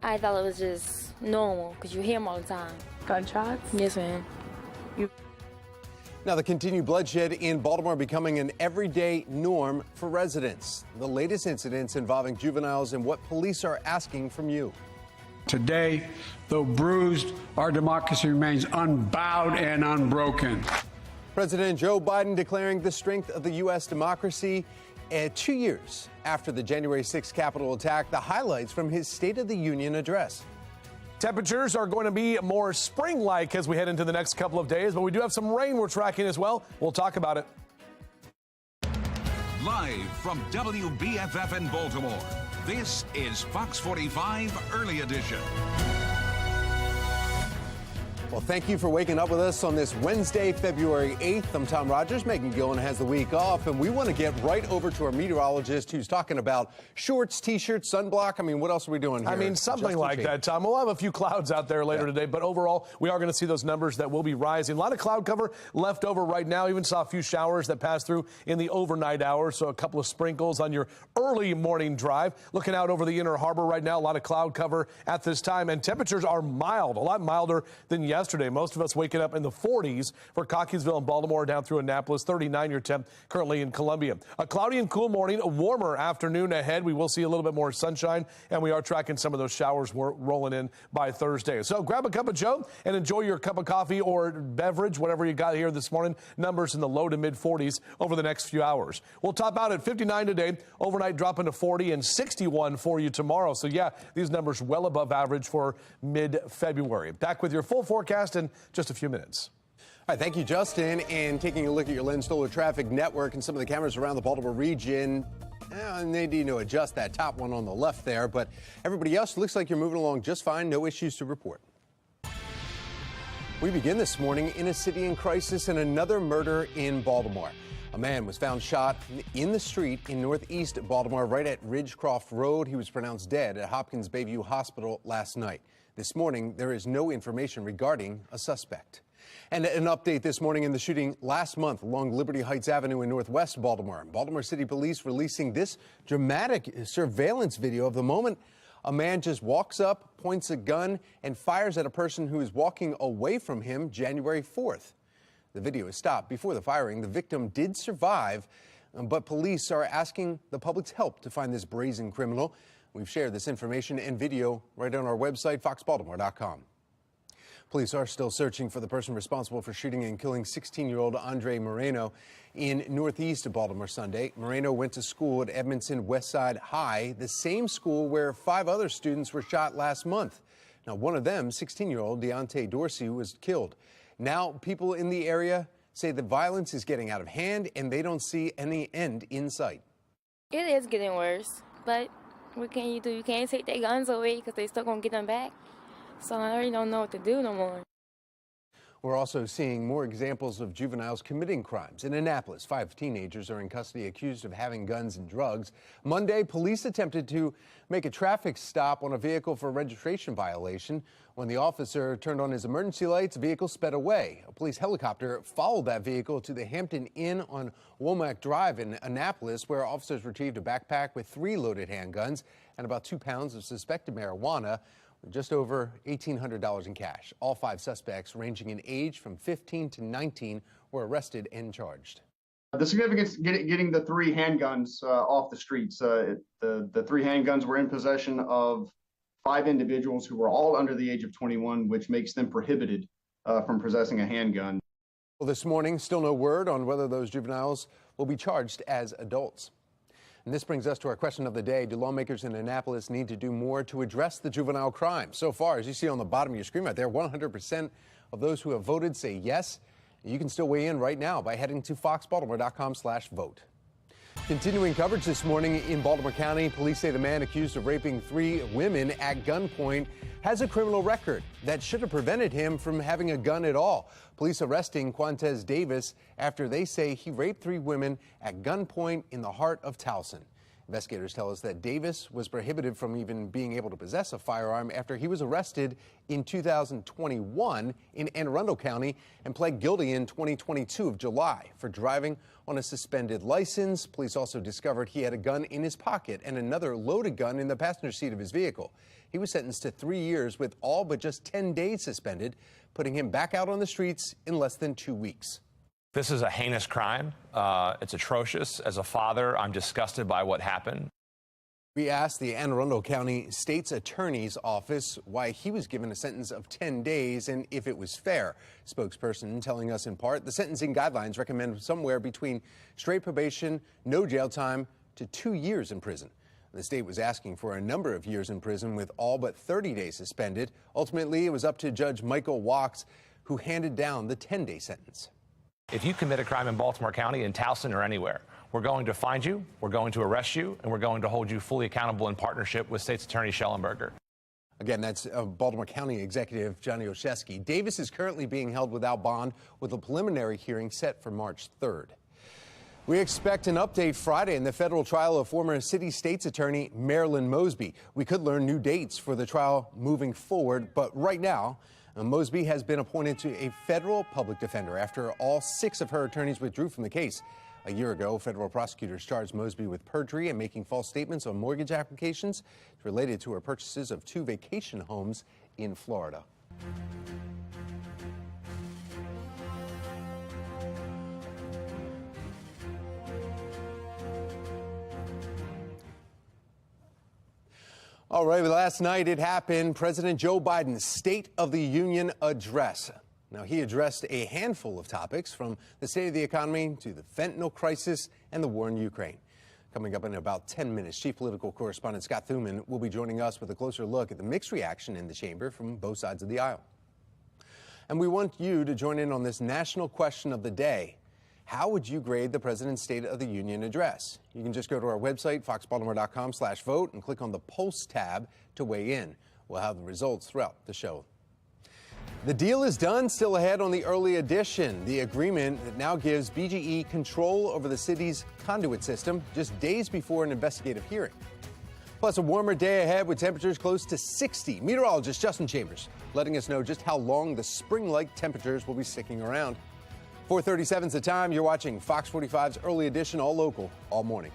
I thought it was just normal because you hear them all the time. Gunshots? Yes, ma'am. Now, the continued bloodshed in Baltimore becoming an everyday norm for residents. The latest incidents involving juveniles and what police are asking from you. Today, though bruised, our democracy remains unbowed and unbroken. President Joe Biden declaring the strength of the U.S. democracy 2 years after the January 6th Capitol attack. The highlights from his State of the Union address. Temperatures are going to be more spring-like as we head into the next couple of days, but we do have some rain we're tracking as well. We'll talk about it. Live from WBFF in Baltimore, this is Fox 45 Early Edition. Well, thank you for waking up with us on this Wednesday, February 8th. I'm Tom Rogers. Megan Gillen has the week off, and we want to get right over to our meteorologist who's talking about shorts, T-shirts, sunblock. I mean, what else are we doing here? I mean, something like that, Tom. We'll have a few clouds out there later today, but overall, we are going to see those numbers that will be rising. A lot of cloud cover left over right now. Even saw a few showers that passed through in the overnight hours, so a couple of sprinkles on your early morning drive. Looking out over the Inner Harbor right now, a lot of cloud cover at this time, and temperatures are mild, a lot milder than yesterday. Most of us waking up in the 40s for Cockeysville and Baltimore, down through Annapolis, 39 your temp currently in Columbia. A cloudy and cool morning, a warmer afternoon ahead. We will see a little bit more sunshine, and we are tracking some of those showers rolling in by Thursday. So grab a cup of joe and enjoy your cup of coffee or beverage, whatever you got here this morning. Numbers in the low to mid 40s over the next few hours. We'll top out at 59 today, overnight dropping to 40 and 61 for you tomorrow. So yeah, these numbers well above average for mid-February. Back with your full forecast in just a few minutes. All right, thank you, Justin. And taking a look at your Lens Solar Traffic Network and some of the cameras around the Baltimore region, and they need to adjust that top one on the left there, but everybody else looks like you're moving along just fine. No issues to report. We begin this morning in a city in crisis and another murder in Baltimore. A man was found shot in the street in northeast Baltimore, right at Ridgecroft Road. He was pronounced dead at Hopkins Bayview Hospital last night. This morning, there is no information regarding a suspect. And an update this morning in the shooting last month along Liberty Heights Avenue in northwest Baltimore. Baltimore City Police releasing this dramatic surveillance video of the moment a man just walks up, points a gun, and fires at a person who is walking away from him January 4th. The video is stopped before the firing. The victim did survive, but police are asking the public's help to find this brazen criminal. We've shared this information and video right on our website, foxbaltimore.com. Police are still searching for the person responsible for shooting and killing 16-year-old Andre Moreno in northeast Baltimore Sunday. Moreno went to school at Edmondson Westside High, the same school where 5 other students were shot last month. Now, one of them, 16-year-old Deontay Dorsey, was killed. Now, people in the area say the violence is getting out of hand and they don't see any end in sight. It is getting worse, but what can you do? You can't take their guns away because they still gonna get them back. So I already don't know what to do no more. We're also seeing more examples of juveniles committing crimes. In Annapolis, 5 teenagers are in custody accused of having guns and drugs. Monday, police attempted to make a traffic stop on a vehicle for a registration violation. When the officer turned on his emergency lights, the vehicle sped away. A police helicopter followed that vehicle to the Hampton Inn on Womack Drive in Annapolis, where officers retrieved a backpack with 3 loaded handguns and about 2 pounds of suspected marijuana, with just over $1,800 in cash. All 5 suspects, ranging in age from 15 to 19, were arrested and charged. The significance getting the 3 handguns off the streets. The 3 handguns were in possession of 5 individuals who were all under the age of 21, which makes them prohibited from possessing a handgun. Well, this morning, still no word on whether those juveniles will be charged as adults. And this brings us to our question of the day. Do lawmakers in Annapolis need to do more to address the juvenile crime? So far, as you see on the bottom of your screen right there, 100% of those who have voted say yes. You can still weigh in right now by heading to foxbaltimore.com/vote. Continuing coverage this morning in Baltimore County, police say the man accused of raping 3 women at gunpoint has a criminal record that should have prevented him from having a gun at all. Police arresting Quantez Davis after they say he raped 3 women at gunpoint in the heart of Towson. Investigators tell us that Davis was prohibited from even being able to possess a firearm after he was arrested in 2021 in Anne Arundel County and pled guilty in 2022 of July for driving on a suspended license. Police also discovered he had a gun in his pocket and another loaded gun in the passenger seat of his vehicle. He was sentenced to 3 years with all but just 10 days suspended, putting him back out on the streets in less than 2 weeks. This is a heinous crime. It's atrocious. As a father, I'm disgusted by what happened. We asked the Anne Arundel County State's Attorney's Office why he was given a sentence of 10 days and if it was fair. Spokesperson telling us in part the sentencing guidelines recommend somewhere between straight probation, no jail time, to 2 years in prison. The state was asking for a number of years in prison with all but 30 days suspended. Ultimately, it was up to Judge Michael Wachs, who handed down the 10-day sentence. If you commit a crime in Baltimore County, in Towson or anywhere, we're going to find you, we're going to arrest you, and we're going to hold you fully accountable in partnership with State's Attorney Schellenberger. Again, that's Baltimore County Executive Johnny Olszewski. Davis is currently being held without bond with a preliminary hearing set for March 3rd. We expect an update Friday in the federal trial of former city state's attorney Marilyn Mosby. We could learn new dates for the trial moving forward, but right now, Mosby has been appointed to a federal public defender after all 6 of her attorneys withdrew from the case. A year ago, federal prosecutors charged Mosby with perjury and making false statements on mortgage applications related to her purchases of 2 vacation homes in Florida. All right, well, last night it happened. President Joe Biden's State of the Union address. Now, he addressed a handful of topics from the state of the economy to the fentanyl crisis and the war in Ukraine. Coming up in about 10 minutes, Chief Political Correspondent Scott Thuman will be joining us with a closer look at the mixed reaction in the chamber from both sides of the aisle. And we want you to join in on this national question of the day. How would you grade the President's State of the Union address? You can just go to our website, foxbaltimore.com/vote, and click on the Pulse tab to weigh in. We'll have the results throughout the show. The deal is done, still ahead on the early edition. The agreement that now gives BGE control over the city's conduit system just days before an investigative hearing. Plus, a warmer day ahead with temperatures close to 60. Meteorologist Justin Chambers letting us know just how long the spring-like temperatures will be sticking around. 4:37 is the time. You're watching Fox 45's Early Edition, all local, all morning.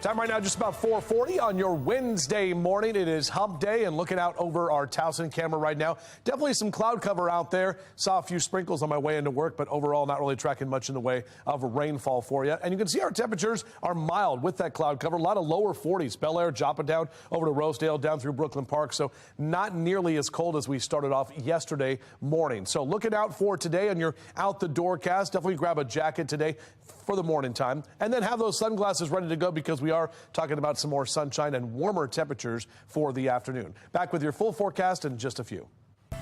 Time right now, just about 4:40 on your Wednesday morning. It is hump day, and looking out over our Towson camera right now, definitely some cloud cover out there. Saw a few sprinkles on my way into work, but overall not really tracking much in the way of rainfall for you. And you can see our temperatures are mild with that cloud cover. A lot of lower 40s. Bel Air, dropping down over to Rosedale, down through Brooklyn Park. So not nearly as cold as we started off yesterday morning. So looking out for today on your out the door cast, definitely grab a jacket today for the morning time, and then have those sunglasses ready to go because we are talking about some more sunshine and warmer temperatures for the afternoon. Back with your full forecast in just a few. All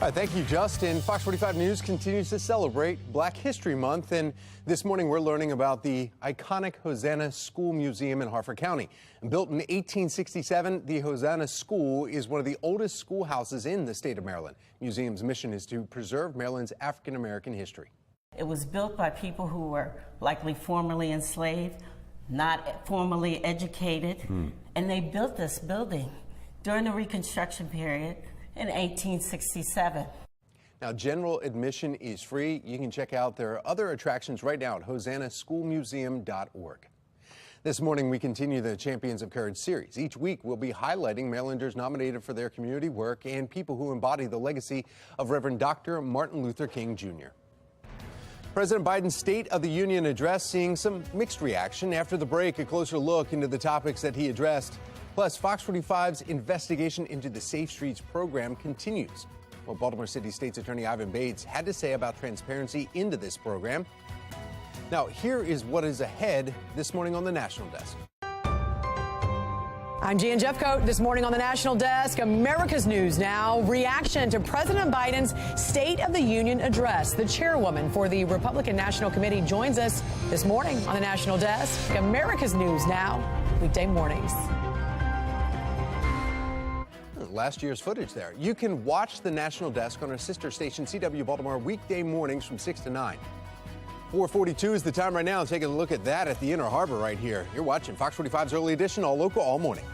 right, thank you, Justin. Fox 45 News continues to celebrate Black History Month, and this morning we're learning about the iconic Hosanna School Museum in Harford County. Built in 1867, the Hosanna School is one of the oldest schoolhouses in the state of Maryland. The museum's mission is to preserve Maryland's African-American history. It was built by people who were likely formerly enslaved, not formally educated, and they built this building during the Reconstruction period in 1867. Now, general admission is free. You can check out their other attractions right now at hosannaschoolmuseum.org. This morning, we continue the Champions of Courage series. Each week, we'll be highlighting Marylanders nominated for their community work and people who embody the legacy of Reverend Dr. Martin Luther King, Jr. President Biden's State of the Union address seeing some mixed reaction. After the break, a closer look into the topics that he addressed. Plus, Fox 45's investigation into the Safe Streets program continues. What Baltimore City State's Attorney Ivan Bates had to say about transparency into this program. Now, here is what is ahead this morning on the National Desk. I'm Jan Jeffcoat. This morning on the National Desk, America's News Now. Reaction to President Biden's State of the Union address. The chairwoman for the Republican National Committee joins us this morning on the National Desk. America's News Now, weekday mornings. Last year's footage there. You can watch the National Desk on our sister station, CW Baltimore, weekday mornings from 6 to 9. 4:42 is the time right now. Taking a look at that at the Inner Harbor right here. You're watching Fox 45's Early Edition, all local, all morning.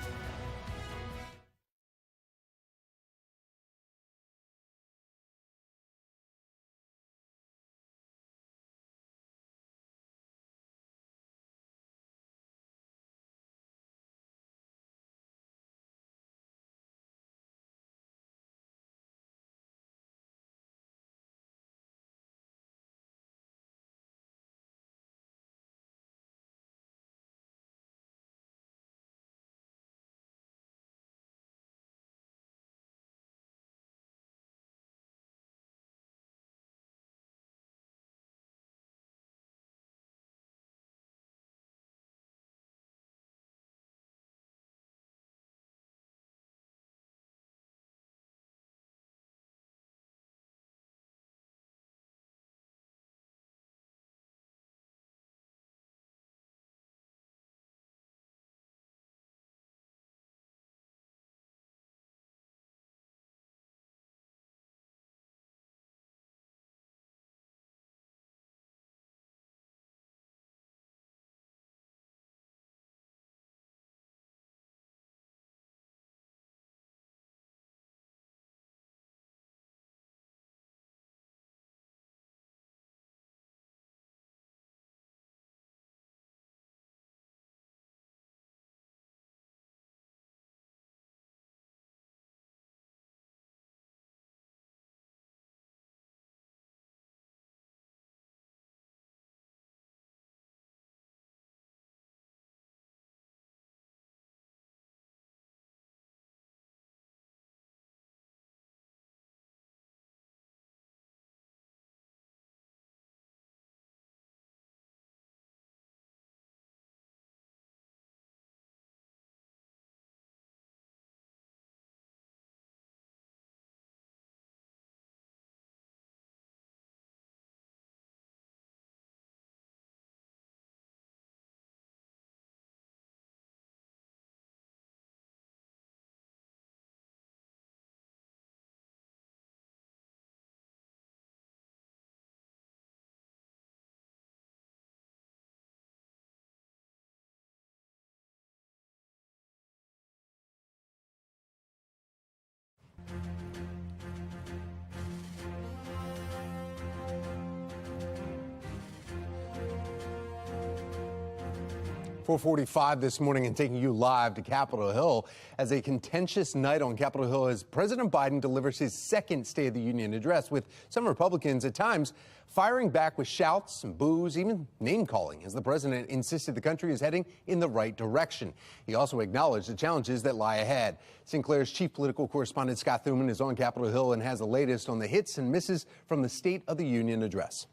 4:45 this morning and taking you live to Capitol Hill as a contentious night on Capitol Hill as President Biden delivers his second State of the Union address, with some Republicans at times firing back with shouts and boos, even name-calling, as the president insisted the country is heading in the right direction. He also acknowledged the challenges that lie ahead. Sinclair's chief political correspondent Scott Thuman is on Capitol Hill and has the latest on the hits and misses from the State of the Union address.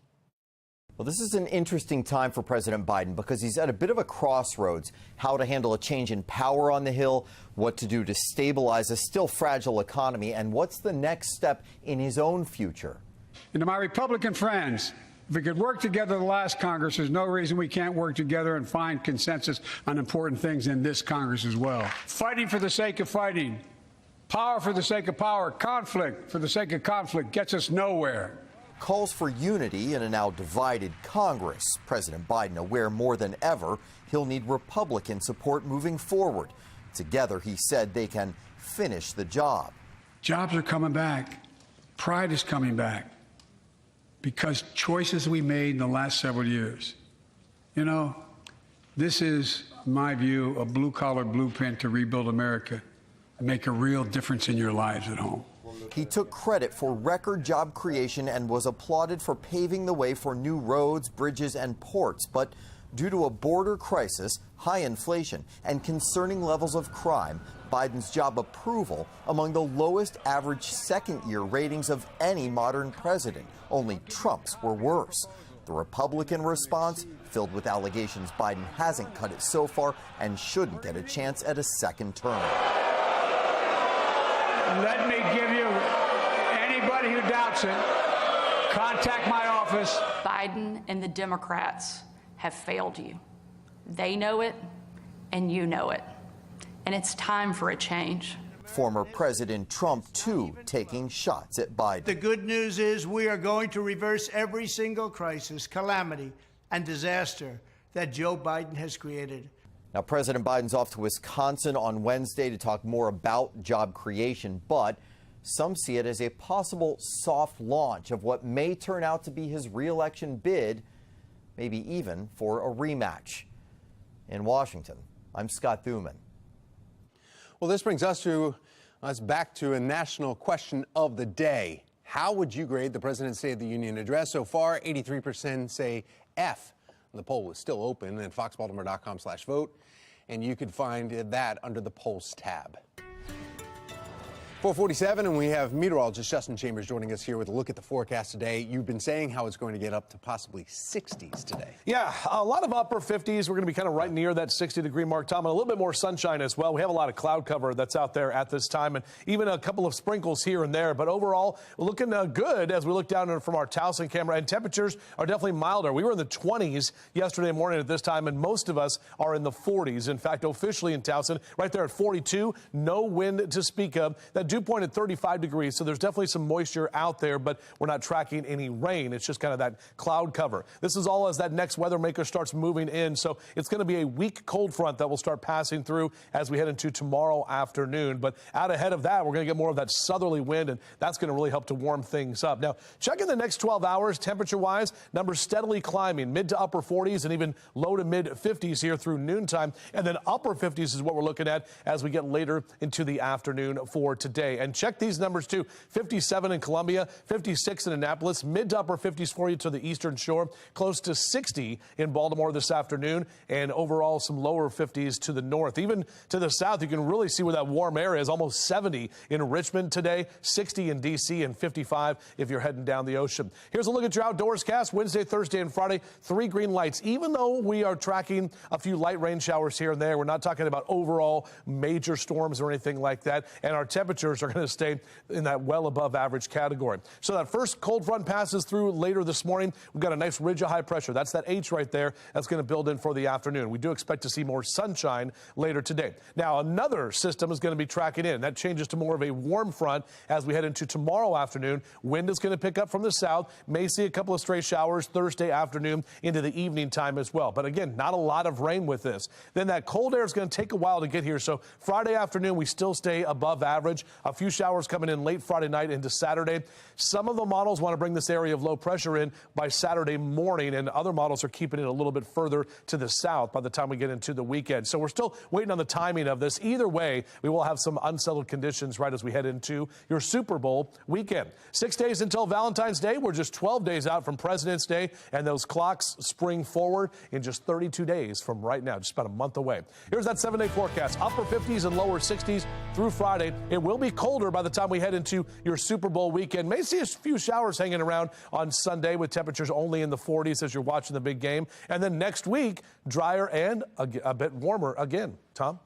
Well, this is an interesting time for President Biden because he's at a bit of a crossroads. How to handle a change in power on the Hill, what to do to stabilize a still fragile economy, and what's the next step in his own future. And to my Republican friends, if we could work together the last Congress, there's no reason we can't work together and find consensus on important things in this Congress as well. Fighting for the sake of fighting, power for the sake of power, conflict for the sake of conflict gets us nowhere. Calls for unity in a now divided Congress. President Biden aware more than ever he'll need Republican support moving forward. Together, he said they can finish the job. Jobs are coming back. Pride is coming back because choices we made in the last several years. You know, this is, in my view, a blue-collar blueprint to rebuild America and make a real difference in your lives at home. He took credit for record job creation and was applauded for paving the way for new roads, bridges, and ports. But due to a border crisis, high inflation, and concerning levels of crime, Biden's job approval among the lowest average second-year ratings of any modern president. Only Trump's were worse. The Republican response, filled with allegations Biden hasn't cut it so far and shouldn't get a chance at a second term. Let me give you, anybody who doubts it, contact my office. Biden and the Democrats have failed you. They know it, and you know it. And it's time for a change. Former President Trump, too, taking shots at Biden. The good news is we are going to reverse every single crisis, calamity, and disaster that Joe Biden has created. Now, President Biden's off to Wisconsin on Wednesday to talk more about job creation, but some see it as a possible soft launch of what may turn out to be his re-election bid, maybe even for a rematch. In Washington, I'm Scott Thuman. Well, this brings us back to a national question of the day. How would you grade the President's State of the Union address? So far, 83% say F. The poll is still open at foxbaltimore.com/vote, and you can find that under the polls tab. 4:47, and we have meteorologist Justin Chambers joining us here with a look at the forecast today. You've been saying how it's going to get up to possibly 60s today. Yeah, a lot of upper 50s. We're going to be kind of right near that 60-degree mark, Tom, and a little bit more sunshine as well. We have a lot of cloud cover that's out there at this time, and even a couple of sprinkles here and there. But overall, looking good as we look down from our Towson camera, and temperatures are definitely milder. We were in the 20s yesterday morning at this time, and most of us are in the 40s. In fact, officially in Towson, right there at 42, no wind to speak of. That dew point at 35 degrees, so there's definitely some moisture out there, but we're not tracking any rain. It's just kind of that cloud cover. This is all as that next weather maker starts moving in, so it's going to be a weak cold front that will start passing through as we head into tomorrow afternoon. But out ahead of that, we're going to get more of that southerly wind, and that's going to really help to warm things up. Now, checking the next 12 hours, temperature-wise, numbers steadily climbing, mid to upper 40s and even low to mid 50s here through noontime, and then upper 50s is what we're looking at as we get later into the afternoon for today. And check these numbers too. 57 in Columbia, 56 in Annapolis, mid to upper 50s for you to the eastern shore, close to 60 in Baltimore this afternoon, and overall some lower 50s to the north. Even to the south, you can really see where that warm air is. Almost 70 in Richmond today, 60 in D.C., and 55 if you're heading down the ocean. Here's a look at your outdoors cast. Wednesday, Thursday, and Friday, 3 green lights. Even though we are tracking a few light rain showers here and there, we're not talking about overall major storms or anything like that, and our temperatures are going to stay in that well above average category. So that first cold front passes through later this morning. We've got a nice ridge of high pressure. That's that H right there. That's going to build in for the afternoon. We do expect to see more sunshine later today. Now, another system is going to be tracking in. That changes to more of a warm front as we head into tomorrow afternoon. Wind is going to pick up from the south. May see a couple of stray showers Thursday afternoon into the evening time as well. But again, not a lot of rain with this. Then that cold air is going to take a while to get here. So Friday afternoon, we still stay above average. A few showers coming in late Friday night into Saturday. Some of the models want to bring this area of low pressure in by Saturday morning, and other models are keeping it a little bit further to the south by the time we get into the weekend. So we're still waiting on the timing of this. Either way, we will have some unsettled conditions right as we head into your Super Bowl weekend. 6 days until Valentine's Day. We're just 12 days out from President's Day, and those clocks spring forward in just 32 days from right now, just about a month away. Here's that 7-day forecast. Upper 50s and lower 60s through Friday. It will be colder by the time we head into your Super Bowl weekend. May see a few showers hanging around on Sunday with temperatures only in the 40s as you're watching the big game. And then next week, drier and a bit warmer again. Tom?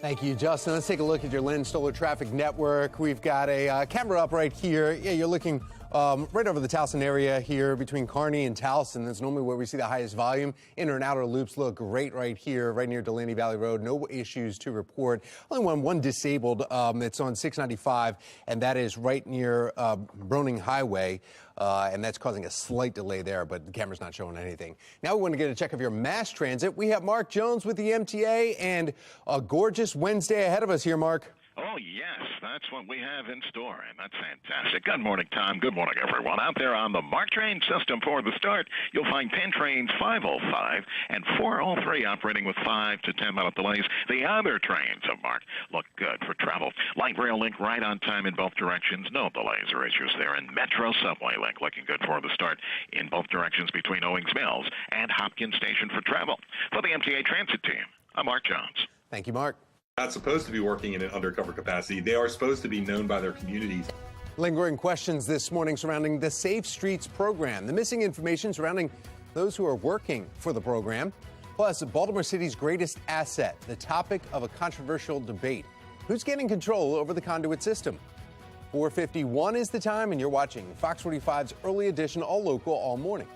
Thank you, Justin. Let's take a look at your Lynn Stoller Traffic Network. We've got a camera up right here. Yeah, you're looking right over the Towson area here between Kearney and Towson. That's normally where we see the highest volume. Inner and outer loops look great right here, right near Delaney Valley Road. No issues to report. Only one disabled. It's on 695, and that is right near Broning Highway. And that's causing a slight delay there, but the camera's not showing anything. Now we want to get a check of your mass transit. We have Mark Jones with the MTA and a gorgeous Wednesday ahead of us here, Mark. Oh, yes, that's what we have in store, and that's fantastic. Good morning, Tom. Good morning, everyone. Out there on the MARC train system for the start, you'll find 10 trains 5:05 and 4:03 operating with 5 to 10-minute delays. The other trains of MARC look good for travel. Light rail link right on time in both directions. No delays or issues there. And Metro subway link looking good for the start in both directions between Owings Mills and Hopkins Station for travel. For the MTA Transit team, I'm Mark Jones. Thank you, Mark. Not supposed to be working in an undercover capacity. They are supposed to be known by their communities. Lingering questions this morning surrounding the Safe Streets program, the missing information surrounding those who are working for the program, plus Baltimore City's greatest asset, the topic of a controversial debate. Who's getting control over the conduit system? 4:51 is the time, and you're watching Fox 45's Early Edition, all local, all morning.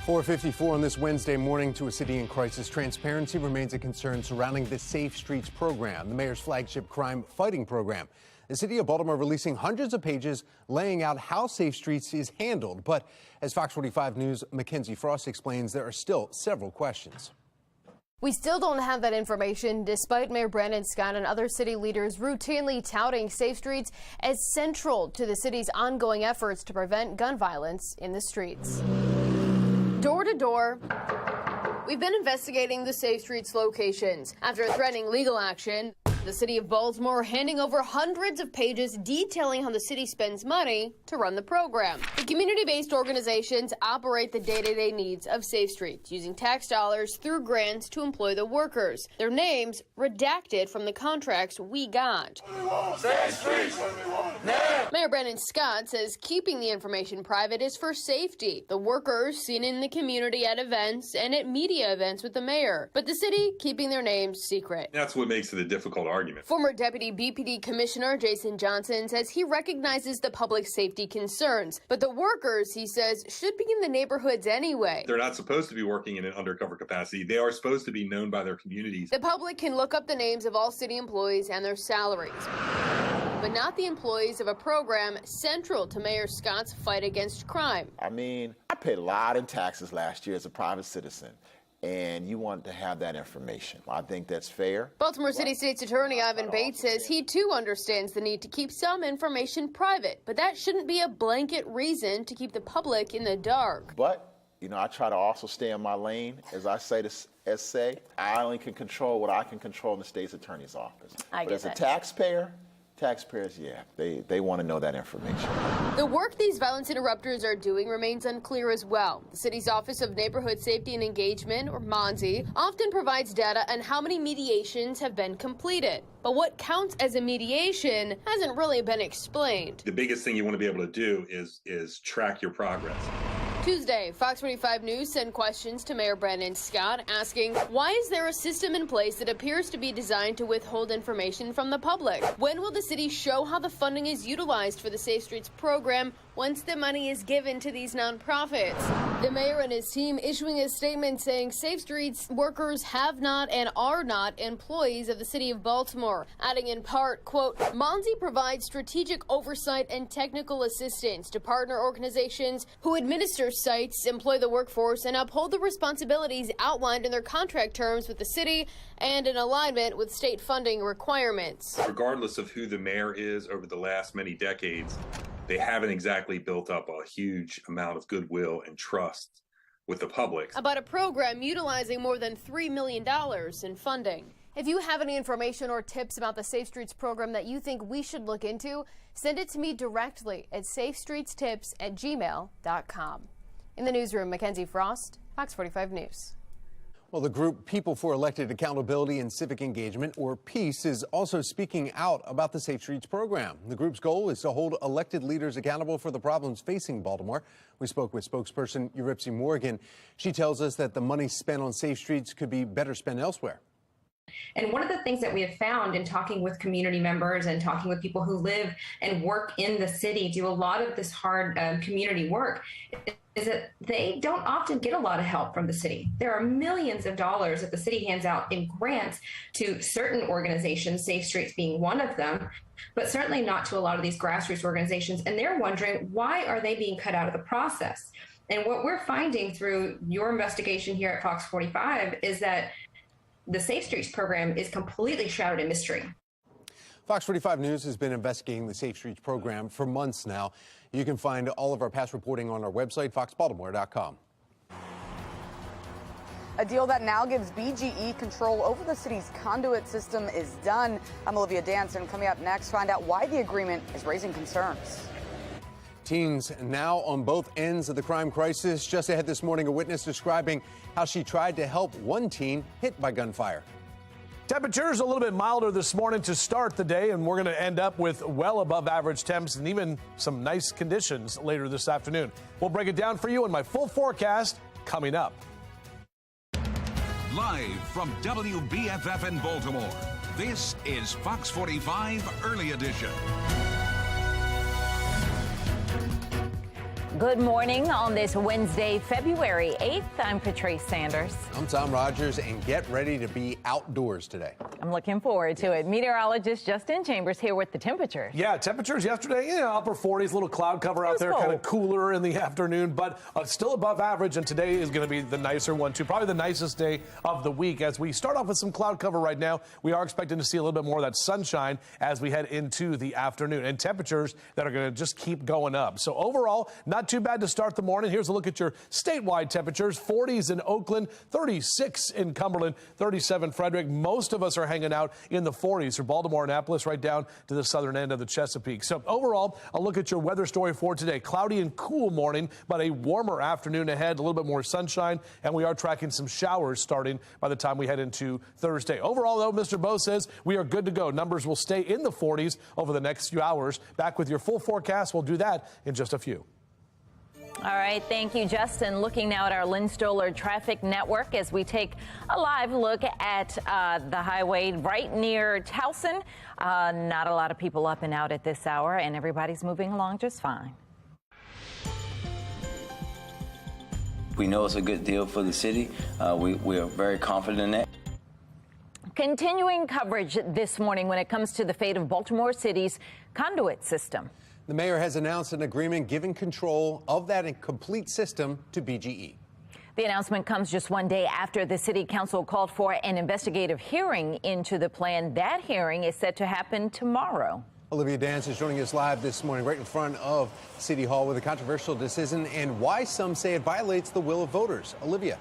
.454 on this Wednesday morning to a city in crisis. Transparency remains a concern surrounding the Safe Streets program, the mayor's flagship crime fighting program. The city of Baltimore releasing hundreds of pages laying out how Safe Streets is handled. But as Fox 45 News' Mackenzie Frost explains, there are still several questions. We still don't have that information, despite Mayor Brandon Scott and other city leaders routinely touting Safe Streets as central to the city's ongoing efforts to prevent gun violence in the streets. Door to door, we've been investigating the Safe Streets locations. After threatening legal action, the city of Baltimore handing over hundreds of pages detailing how the city spends money to run the program. The community-based organizations operate the day-to-day needs of Safe Streets, using tax dollars through grants to employ the workers. Their names redacted from the contracts we got. Safe Streets, Mayor Brandon Scott says keeping the information private is for safety. The workers seen in the community at events and at media events with the mayor, but the city keeping their names secret. That's what makes it a difficult argument. Former Deputy BPD Commissioner Jason Johnson says he recognizes the public safety concerns, but the workers, he says, should be in the neighborhoods anyway. They're not supposed to be working in an undercover capacity. They are supposed to be known by their communities. The public can look up the names of all city employees and their salaries, but not the employees of a program central to Mayor Scott's fight against crime. I mean, I paid a lot in taxes last year as a private citizen, and you want to have that information. I think that's fair. Baltimore City State's Attorney Ivan Bates says he too understands the need to keep some information private, but that shouldn't be a blanket reason to keep the public in the dark. But, you know, I try to also stay in my lane. As I say to SA, I only can control what I can control in the state's attorney's office. But as a taxpayers, yeah, they want to know that information. The work these violence interrupters are doing remains unclear as well. The city's Office of Neighborhood Safety and Engagement, or MONSE, often provides data on how many mediations have been completed. But what counts as a mediation hasn't really been explained. The biggest thing you want to be able to do is track your progress. Tuesday, Fox 45 News sent questions to Mayor Brandon Scott asking, why is there a system in place that appears to be designed to withhold information from the public? When will the city show how the funding is utilized for the Safe Streets program once the money is given to these nonprofits? The mayor and his team issuing a statement saying Safe Streets workers have not and are not employees of the city of Baltimore, adding in part, quote, MONSE provides strategic oversight and technical assistance to partner organizations who administer sites, employ the workforce, and uphold the responsibilities outlined in their contract terms with the city and in alignment with state funding requirements. Regardless of who the mayor is over the last many decades, they haven't exactly built up a huge amount of goodwill and trust with the public. About a program utilizing more than $3 million in funding. If you have any information or tips about the Safe Streets program that you think we should look into, send it to me directly at safestreetstips@gmail.com. In the newsroom, Mackenzie Frost, Fox 45 News. Well, the group People for Elected Accountability and Civic Engagement, or PEACE, is also speaking out about the Safe Streets program. The group's goal is to hold elected leaders accountable for the problems facing Baltimore. We spoke with spokesperson Eurypsie Morgan. She tells us that the money spent on Safe Streets could be better spent elsewhere. And one of the things that we have found in talking with community members and talking with people who live and work in the city, do a lot of this hard community work, is that they don't often get a lot of help from the city. There are millions of dollars that the city hands out in grants to certain organizations, Safe Streets being one of them, but certainly not to a lot of these grassroots organizations. And they're wondering, why are they being cut out of the process? And what we're finding through your investigation here at Fox 45 is that the Safe Streets program is completely shrouded in mystery. Fox 45 News has been investigating the Safe Streets program for months now. You can find all of our past reporting on our website, foxbaltimore.com. A deal that now gives BGE control over the city's conduit system is done. I'm Olivia Danson. Coming up next, find out why the agreement is raising concerns. Teens now on both ends of the crime crisis. Just ahead this morning, a witness describing how she tried to help one teen hit by gunfire. Temperatures a little bit milder this morning to start the day, and we're going to end up with well above average temps and even some nice conditions later this afternoon. We'll break it down for you in my full forecast coming up. Live from WBFF in Baltimore, this is Fox 45 Early Edition. Good morning on this Wednesday, February 8th. I'm Patrice Sanders. I'm Tom Rogers, and get ready to be outdoors today. I'm looking forward to it. Meteorologist Justin Chambers here with the temperatures. Yeah, temperatures yesterday, upper 40s, little cloud cover out there, kind of cooler in the afternoon, but still above average. And today is going to be the nicer one, too. Probably the nicest day of the week. As we start off with some cloud cover right now, we are expecting to see a little bit more of that sunshine as we head into the afternoon, and temperatures that are going to just keep going up. So overall, not too bad to start the morning. Here's a look at your statewide temperatures. 40s in Oakland, 36 in Cumberland, 37 Frederick. Most of us are hanging out in the 40s for Baltimore, Annapolis, right down to the southern end of the Chesapeake. So overall, a look at your weather story for today. Cloudy and cool morning, but a warmer afternoon ahead, a little bit more sunshine, and we are tracking some showers starting by the time we head into Thursday. Overall, though, Mr. Bo says we are good to go. Numbers will stay in the 40s over the next few hours. Back with your full forecast. We'll do that in just a few. All right, thank you, Justin. Looking now at our Lynn Stoller traffic network as we take a live look at the highway right near Towson. Not a lot of people up and out at this hour, and everybody's moving along just fine. We know it's a good deal for the city. We are very confident in that. Continuing coverage this morning when it comes to the fate of Baltimore City's conduit system. The mayor has announced an agreement giving control of that complete system to BGE. The announcement comes just one day after the city council called for an investigative hearing into the plan. That hearing is set to happen tomorrow. Olivia Dance is joining us live this morning right in front of City Hall with a controversial decision and why some say it violates the will of voters. Olivia.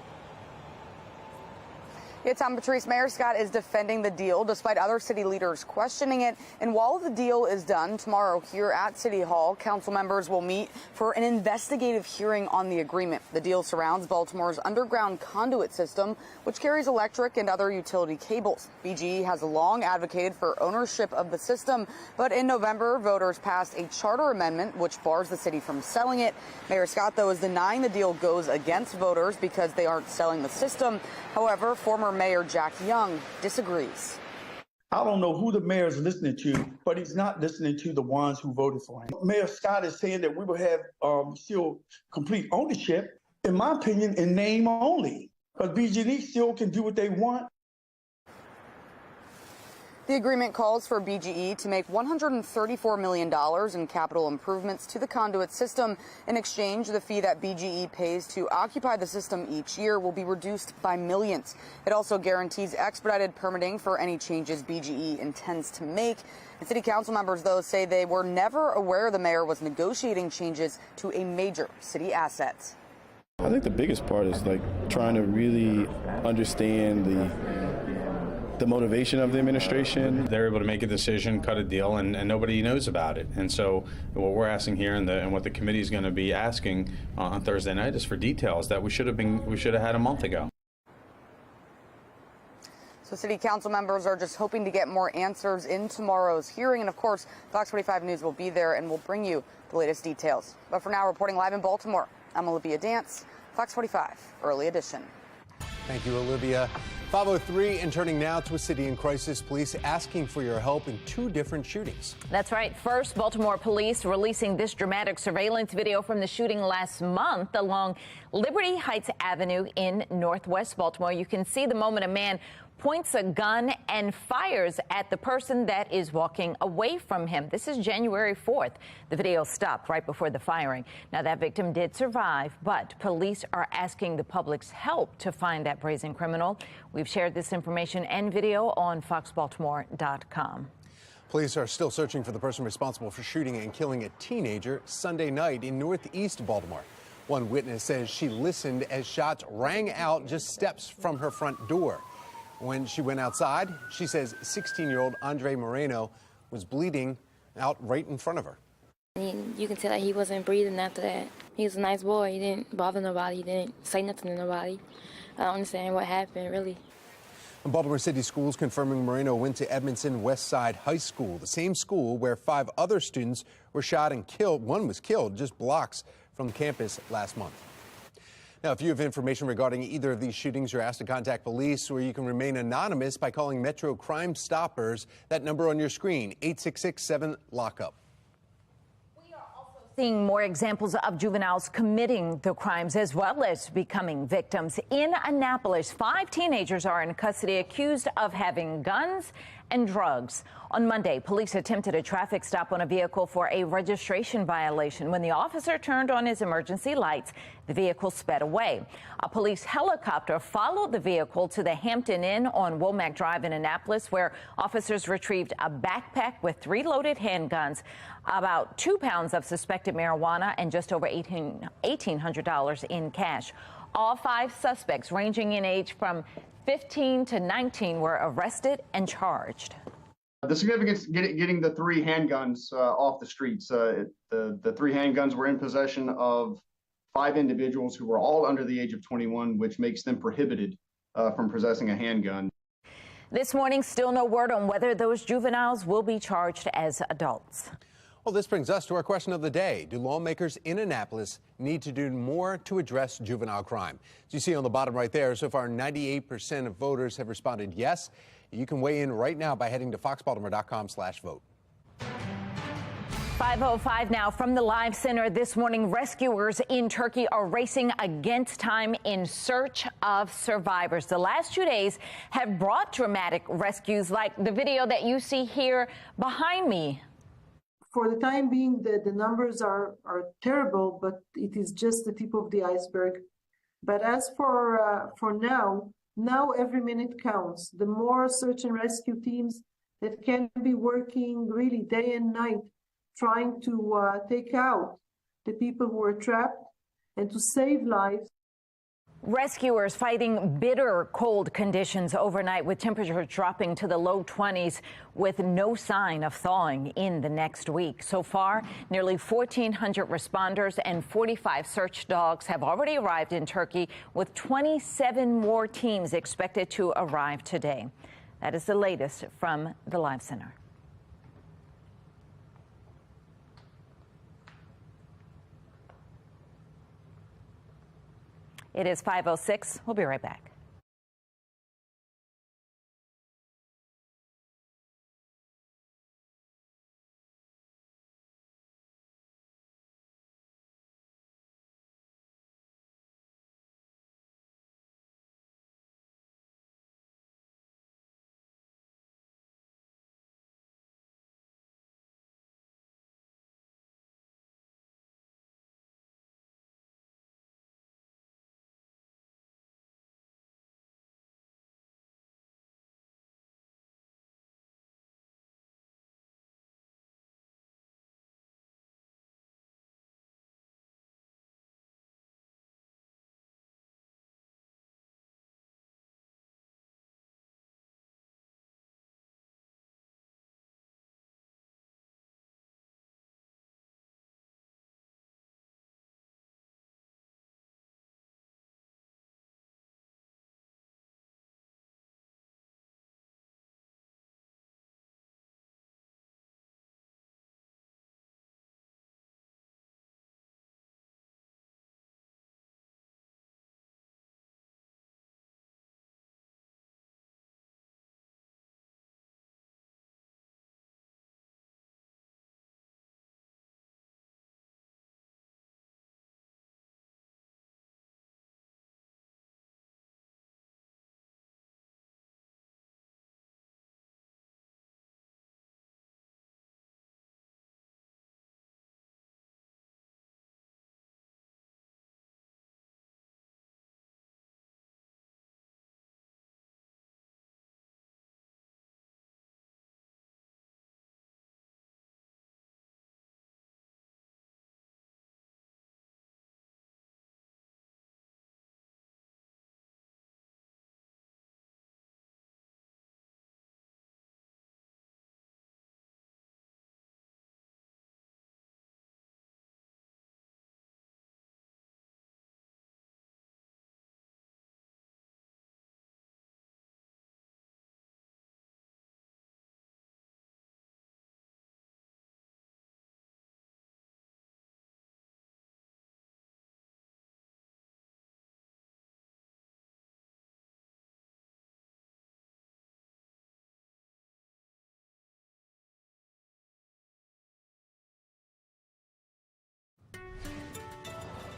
Yeah, Tom Patrice, Mayor Scott is defending the deal despite other city leaders questioning it. And while the deal is done tomorrow here at City Hall, council members will meet for an investigative hearing on the agreement. The deal surrounds Baltimore's underground conduit system, which carries electric and other utility cables. BGE has long advocated for ownership of the system, but in November, voters passed a charter amendment which bars the city from selling it. Mayor Scott, though, is denying the deal goes against voters because they aren't selling the system. However, former Mayor Jack Young disagrees. I don't know who the mayor is listening to, but he's not listening to the ones who voted for him. Mayor Scott is saying that we will have still complete ownership, in my opinion, in name only, because BGE still can do what they want. The agreement calls for BGE to make $134 million in capital improvements to the conduit system. In exchange, the fee that BGE pays to occupy the system each year will be reduced by millions. It also guarantees expedited permitting for any changes BGE intends to make. And city council members, though, say they were never aware the mayor was negotiating changes to a major city asset. I think the biggest part is trying to really understand the motivation of the administration. They're able to make a decision, cut a deal, and nobody knows about it. And so what we're asking here and what the committee is going to be asking on Thursday night is for details that we should have had a month ago. So city council members are just hoping to get more answers in tomorrow's hearing. And of course, Fox 45 News will be there and will bring you the latest details. But for now, reporting live in Baltimore, I'm Olivia Dance, Fox 45 Early Edition. Thank you, Olivia. 5:03 and turning now to a city in crisis. Police asking for your help in two different shootings. That's right. First, Baltimore police releasing this dramatic surveillance video from the shooting last month along Liberty Heights Avenue in Northwest Baltimore. You can see the moment a man points a gun and fires at the person that is walking away from him. This is January 4th. The video stopped right before the firing. Now, that victim did survive, but police are asking the public's help to find that brazen criminal. We've shared this information and video on foxbaltimore.com. Police are still searching for the person responsible for shooting and killing a teenager Sunday night in northeast Baltimore. One witness says she listened as shots rang out just steps from her front door. When she went outside, she says 16-year-old Andre Moreno was bleeding out right in front of her. You can tell that he wasn't breathing after that. He was a nice boy. He didn't bother nobody. He didn't say nothing to nobody. I don't understand what happened, really. Baltimore City Schools confirming Moreno went to Edmondson West Side High School, the same school where 5 other students were shot and killed. One was killed just blocks from campus last month. Now, if you have information regarding either of these shootings, you're asked to contact police, or you can remain anonymous by calling Metro Crime Stoppers. That number on your screen, 866-7-LOCK-UP. Seeing more examples of juveniles committing the crimes as well as becoming victims. In Annapolis, 5 teenagers are in custody accused of having guns and drugs. On Monday, police attempted a traffic stop on a vehicle for a registration violation. When the officer turned on his emergency lights, the vehicle sped away. A police helicopter followed the vehicle to the Hampton Inn on Womack Drive in Annapolis, where officers retrieved a backpack with 3 loaded handguns, about 2 pounds of suspected marijuana, and just over $1,800 in cash. All 5 suspects, ranging in age from 15 to 19, were arrested and charged. The significance getting the 3 handguns off the streets. The 3 handguns were in possession of 5 individuals who were all under the age of 21, which makes them prohibited from possessing a handgun. This morning, still no word on whether those juveniles will be charged as adults. Well, this brings us to our question of the day. Do lawmakers in Annapolis need to do more to address juvenile crime? As you see on the bottom right there, so far 98% of voters have responded yes. You can weigh in right now by heading to foxbaltimore.com/vote. 5:05 now from the Live Center. This morning, rescuers in Turkey are racing against time in search of survivors. The last 2 days have brought dramatic rescues like the video that you see here behind me. For the time being, the numbers are terrible, but it is just the tip of the iceberg. But as for now every minute counts. The more search and rescue teams that can be working really day and night, trying to take out the people who are trapped and to save lives. Rescuers fighting bitter cold conditions overnight with temperatures dropping to the low 20s with no sign of thawing in the next week. So far, nearly 1,400 responders and 45 search dogs have already arrived in Turkey, with 27 more teams expected to arrive today. That is the latest from the Live Center. It is 5:06. We'll be right back.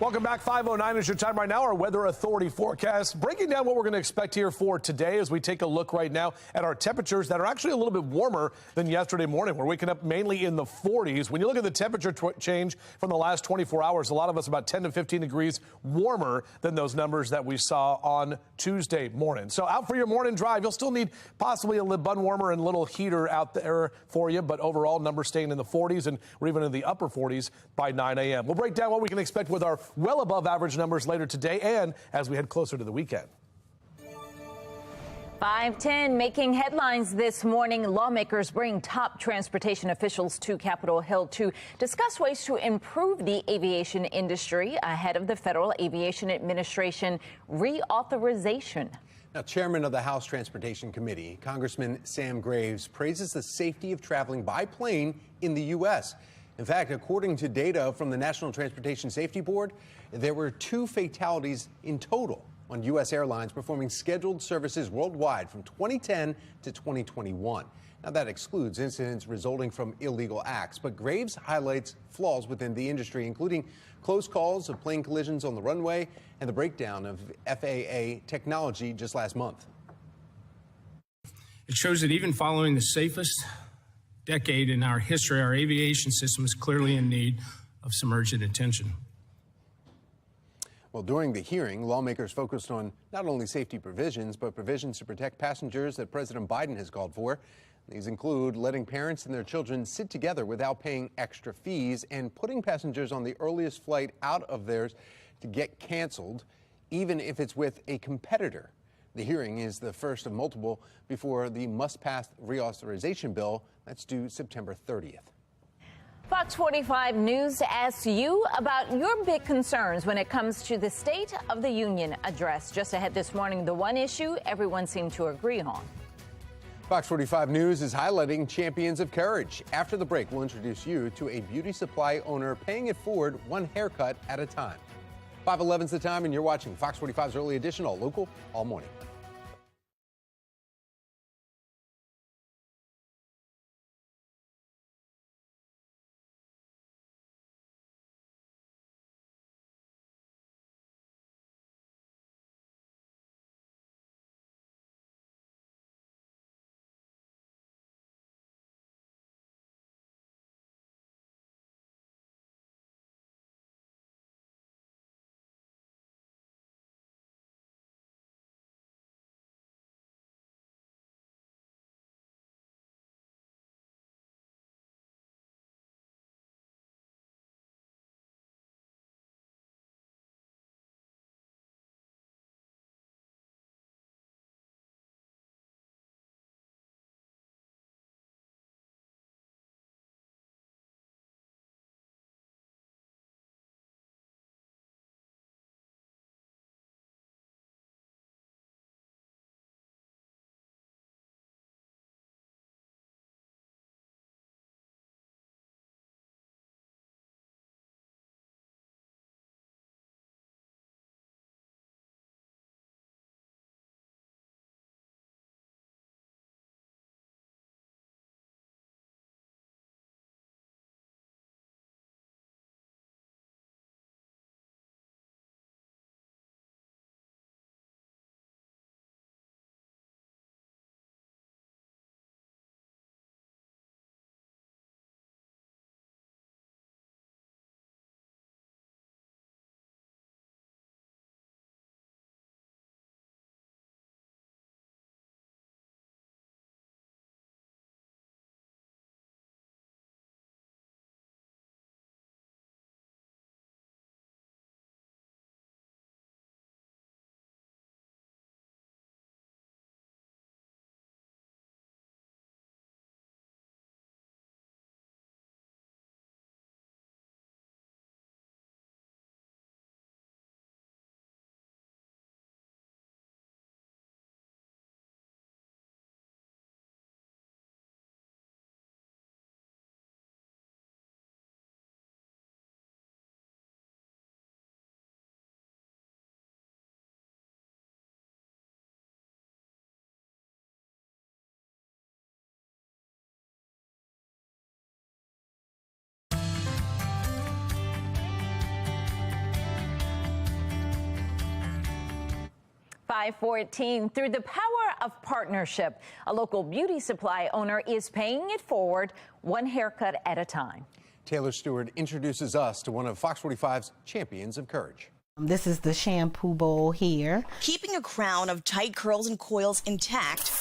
Welcome back. 5:09 is your time right now. Our weather authority forecast breaking down what we're going to expect here for today as we take a look right now at our temperatures that are actually a little bit warmer than yesterday morning. We're waking up mainly in the 40s. When you look at the temperature change from the last 24 hours, a lot of us about 10 to 15 degrees warmer than those numbers that we saw on Tuesday morning. So out for your morning drive, you'll still need possibly a bun warmer and a little heater out there for you, but overall numbers staying in the 40s and we're even in the upper 40s by 9 a.m. We'll break down what we can expect with our well above average numbers later today and as we head closer to the weekend. 5:10 making headlines this morning. Lawmakers bring top transportation officials to Capitol Hill to discuss ways to improve the aviation industry ahead of the Federal Aviation Administration reauthorization. Now, Chairman of the House Transportation Committee, Congressman Sam Graves, praises the safety of traveling by plane in the U.S. In fact, according to data from the National Transportation Safety Board, there were 2 fatalities in total on U.S. airlines performing scheduled services worldwide from 2010 to 2021. Now, that excludes incidents resulting from illegal acts, but Graves highlights flaws within the industry, including close calls of plane collisions on the runway and the breakdown of FAA technology just last month. It shows that even following the safest decade in our history, our aviation system is clearly in need of some urgent attention. Well, during the hearing, lawmakers focused on not only safety provisions, but provisions to protect passengers that President Biden has called for. These include letting parents and their children sit together without paying extra fees and putting passengers on the earliest flight out of theirs to get canceled, even if it's with a competitor. The hearing is the first of multiple before the must-pass reauthorization bill that's due September 30th. Fox 45 News asks you about your big concerns when it comes to the State of the Union address. Just ahead this morning, the one issue everyone seemed to agree on. Fox 45 News is highlighting champions of courage. After the break, we'll introduce you to a beauty supply owner paying it forward one haircut at a time. 5:11's the time, and you're watching Fox 45's Early Edition, all local, all morning. 514. Through the power of partnership, a local beauty supply owner is paying it forward, one haircut at a time. Taylor Stewart introduces us to one of Fox 45's champions of courage. This is the shampoo bowl here. Keeping a crown of tight curls and coils intact,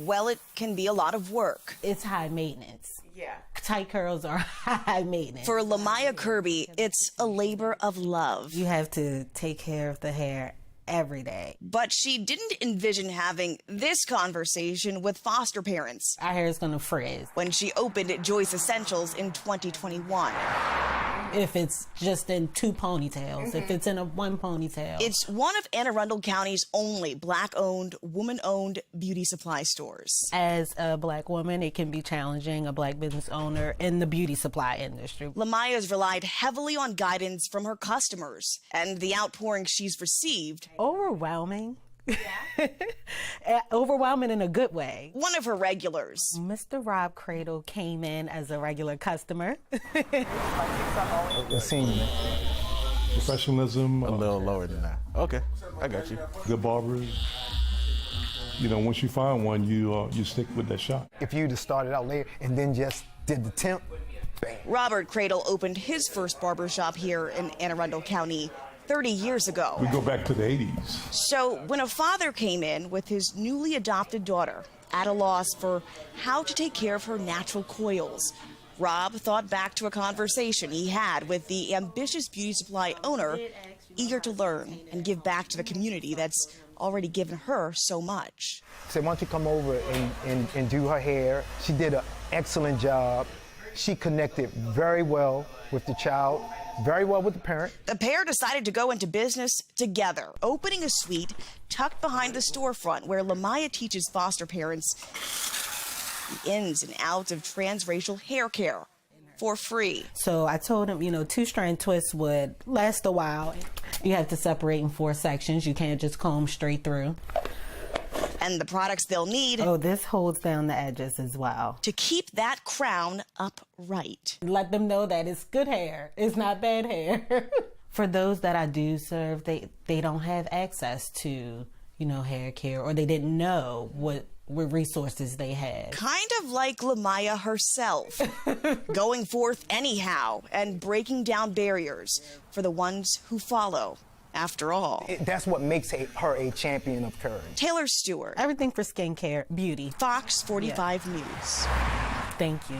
well, it can be a lot of work. It's high maintenance. Yeah. Tight curls are high maintenance. For Lamaya Kirby, it's a labor of love. You have to take care of the hair every day. But she didn't envision having this conversation with foster parents. Our hair is going to frizz. When she opened Joyce Essentials in 2021. If it's just in two ponytails, if it's in a one ponytail. It's one of Anne Arundel County's only Black-owned, woman-owned beauty supply stores. As a Black woman, it can be challenging, a Black business owner in the beauty supply industry. Lamaya's relied heavily on guidance from her customers, and the outpouring she's received. Overwhelming. Yeah. Overwhelming in a good way. One of her regulars. Mr. Rob Cradle came in as a regular customer. The senior. Professionalism. A little lower than that. Okay, I got you. Good barbers. You know, once you find one, you stick with that shop. If you just started out later and then just did the temp, bam. Robert Cradle opened his first barbershop here in Anne Arundel County 30 years ago. We go back to the 80s. So when a father came in with his newly adopted daughter, at a loss for how to take care of her natural coils, Rob thought back to a conversation he had with the ambitious beauty supply owner, eager to learn and give back to the community that's already given her so much. So why don't you come over and do her hair? She did an excellent job. She connected very well with the child, very well with the parent. The pair decided to go into business together, opening a suite tucked behind the storefront where Lamaya teaches foster parents the ins and outs of transracial hair care for free. So I told him, you know, 2-strand twists would last a while. You have to separate in 4 sections. You can't just comb straight through. And the products they'll need. Oh, this holds down the edges as well. To keep that crown upright. Let them know that it's good hair. It's not bad hair. For those that I do serve, they don't have access to, you know, hair care, or they didn't know what resources they had. Kind of like Lamaya herself, going forth anyhow and breaking down barriers for the ones who follow. After all, that's what makes her a champion of courage. Taylor Stewart. Everything for skincare, beauty. Fox 45 News. Thank you.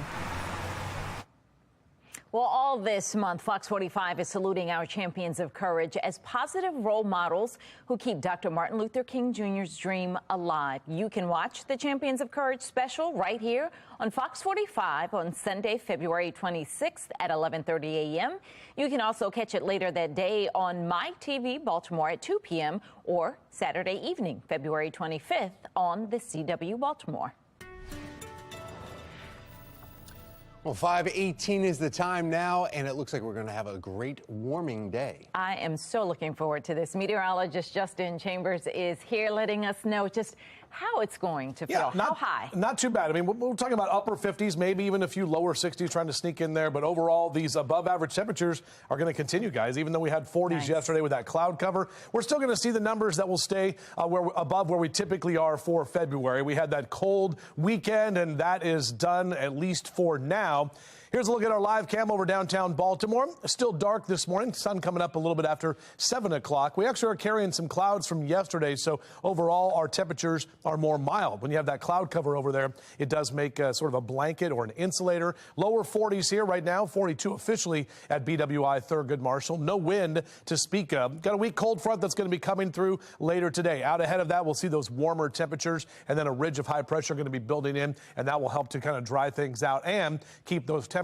Well, all this month, Fox 45 is saluting our champions of courage as positive role models who keep Dr. Martin Luther King Jr.'s dream alive. You can watch the Champions of Courage special right here on Fox 45 on Sunday, February 26th at 11:30 a.m. You can also catch it later that day on My TV Baltimore at 2 p.m. or Saturday evening, February 25th on the CW Baltimore. Well, 5:18 is the time now, and it looks like we're going to have a great warming day. I am so looking forward to this. Meteorologist Justin Chambers is here letting us know just how it's going to feel. How high? Not too bad. I mean, we're talking about upper 50s, maybe even a few lower 60s trying to sneak in there. But overall, these above average temperatures are going to continue, guys. Even though we had 40s yesterday with that cloud cover, we're still going to see the numbers that will stay above where we typically are for February. We had that cold weekend, and that is done, at least for now. Here's a look at our live cam over downtown Baltimore. Still dark this morning. Sun coming up a little bit after 7 o'clock. We actually are carrying some clouds from yesterday, so overall our temperatures are more mild. When you have that cloud cover over there, it does make sort of a blanket or an insulator. Lower 40s here right now, 42 officially at BWI Thurgood Marshall. No wind to speak of. Got a weak cold front that's going to be coming through later today. Out ahead of that, we'll see those warmer temperatures, and then a ridge of high pressure going to be building in, and that will help to kind of dry things out and keep those temperatures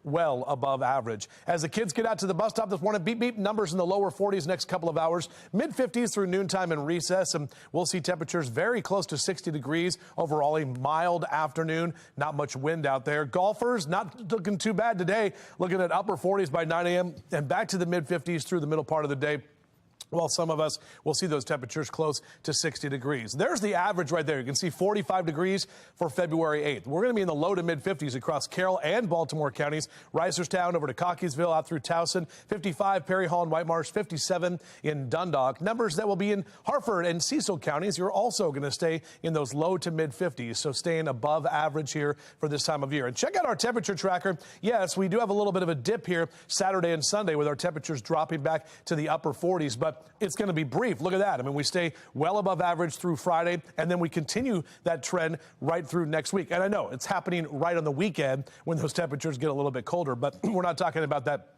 well above average. As the kids get out to the bus stop this morning, beep beep, numbers in the lower 40s next couple of hours, mid 50s through noontime and recess, and we'll see temperatures very close to 60 degrees. Overall, a mild afternoon, not much wind out there. Golfers not looking too bad today, looking at upper 40s by 9 a.m. and back to the mid 50s through the middle part of the day. While some of us will see those temperatures close to 60 degrees. There's the average right there. You can see 45 degrees for February 8th. We're going to be in the low to mid 50s across Carroll and Baltimore counties. Reisterstown over to Cockeysville out through Towson, 55 Perry Hall and White Marsh, 57 in Dundalk. Numbers that will be in Harford and Cecil counties. You're also going to stay in those low to mid 50s, so staying above average here for this time of year. And check out our temperature tracker. Yes, we do have a little bit of a dip here Saturday and Sunday with our temperatures dropping back to the upper 40s, but it's going to be brief. Look at that. I mean, we stay well above average through Friday, and then we continue that trend right through next week. And I know it's happening right on the weekend when those temperatures get a little bit colder, but we're not talking about that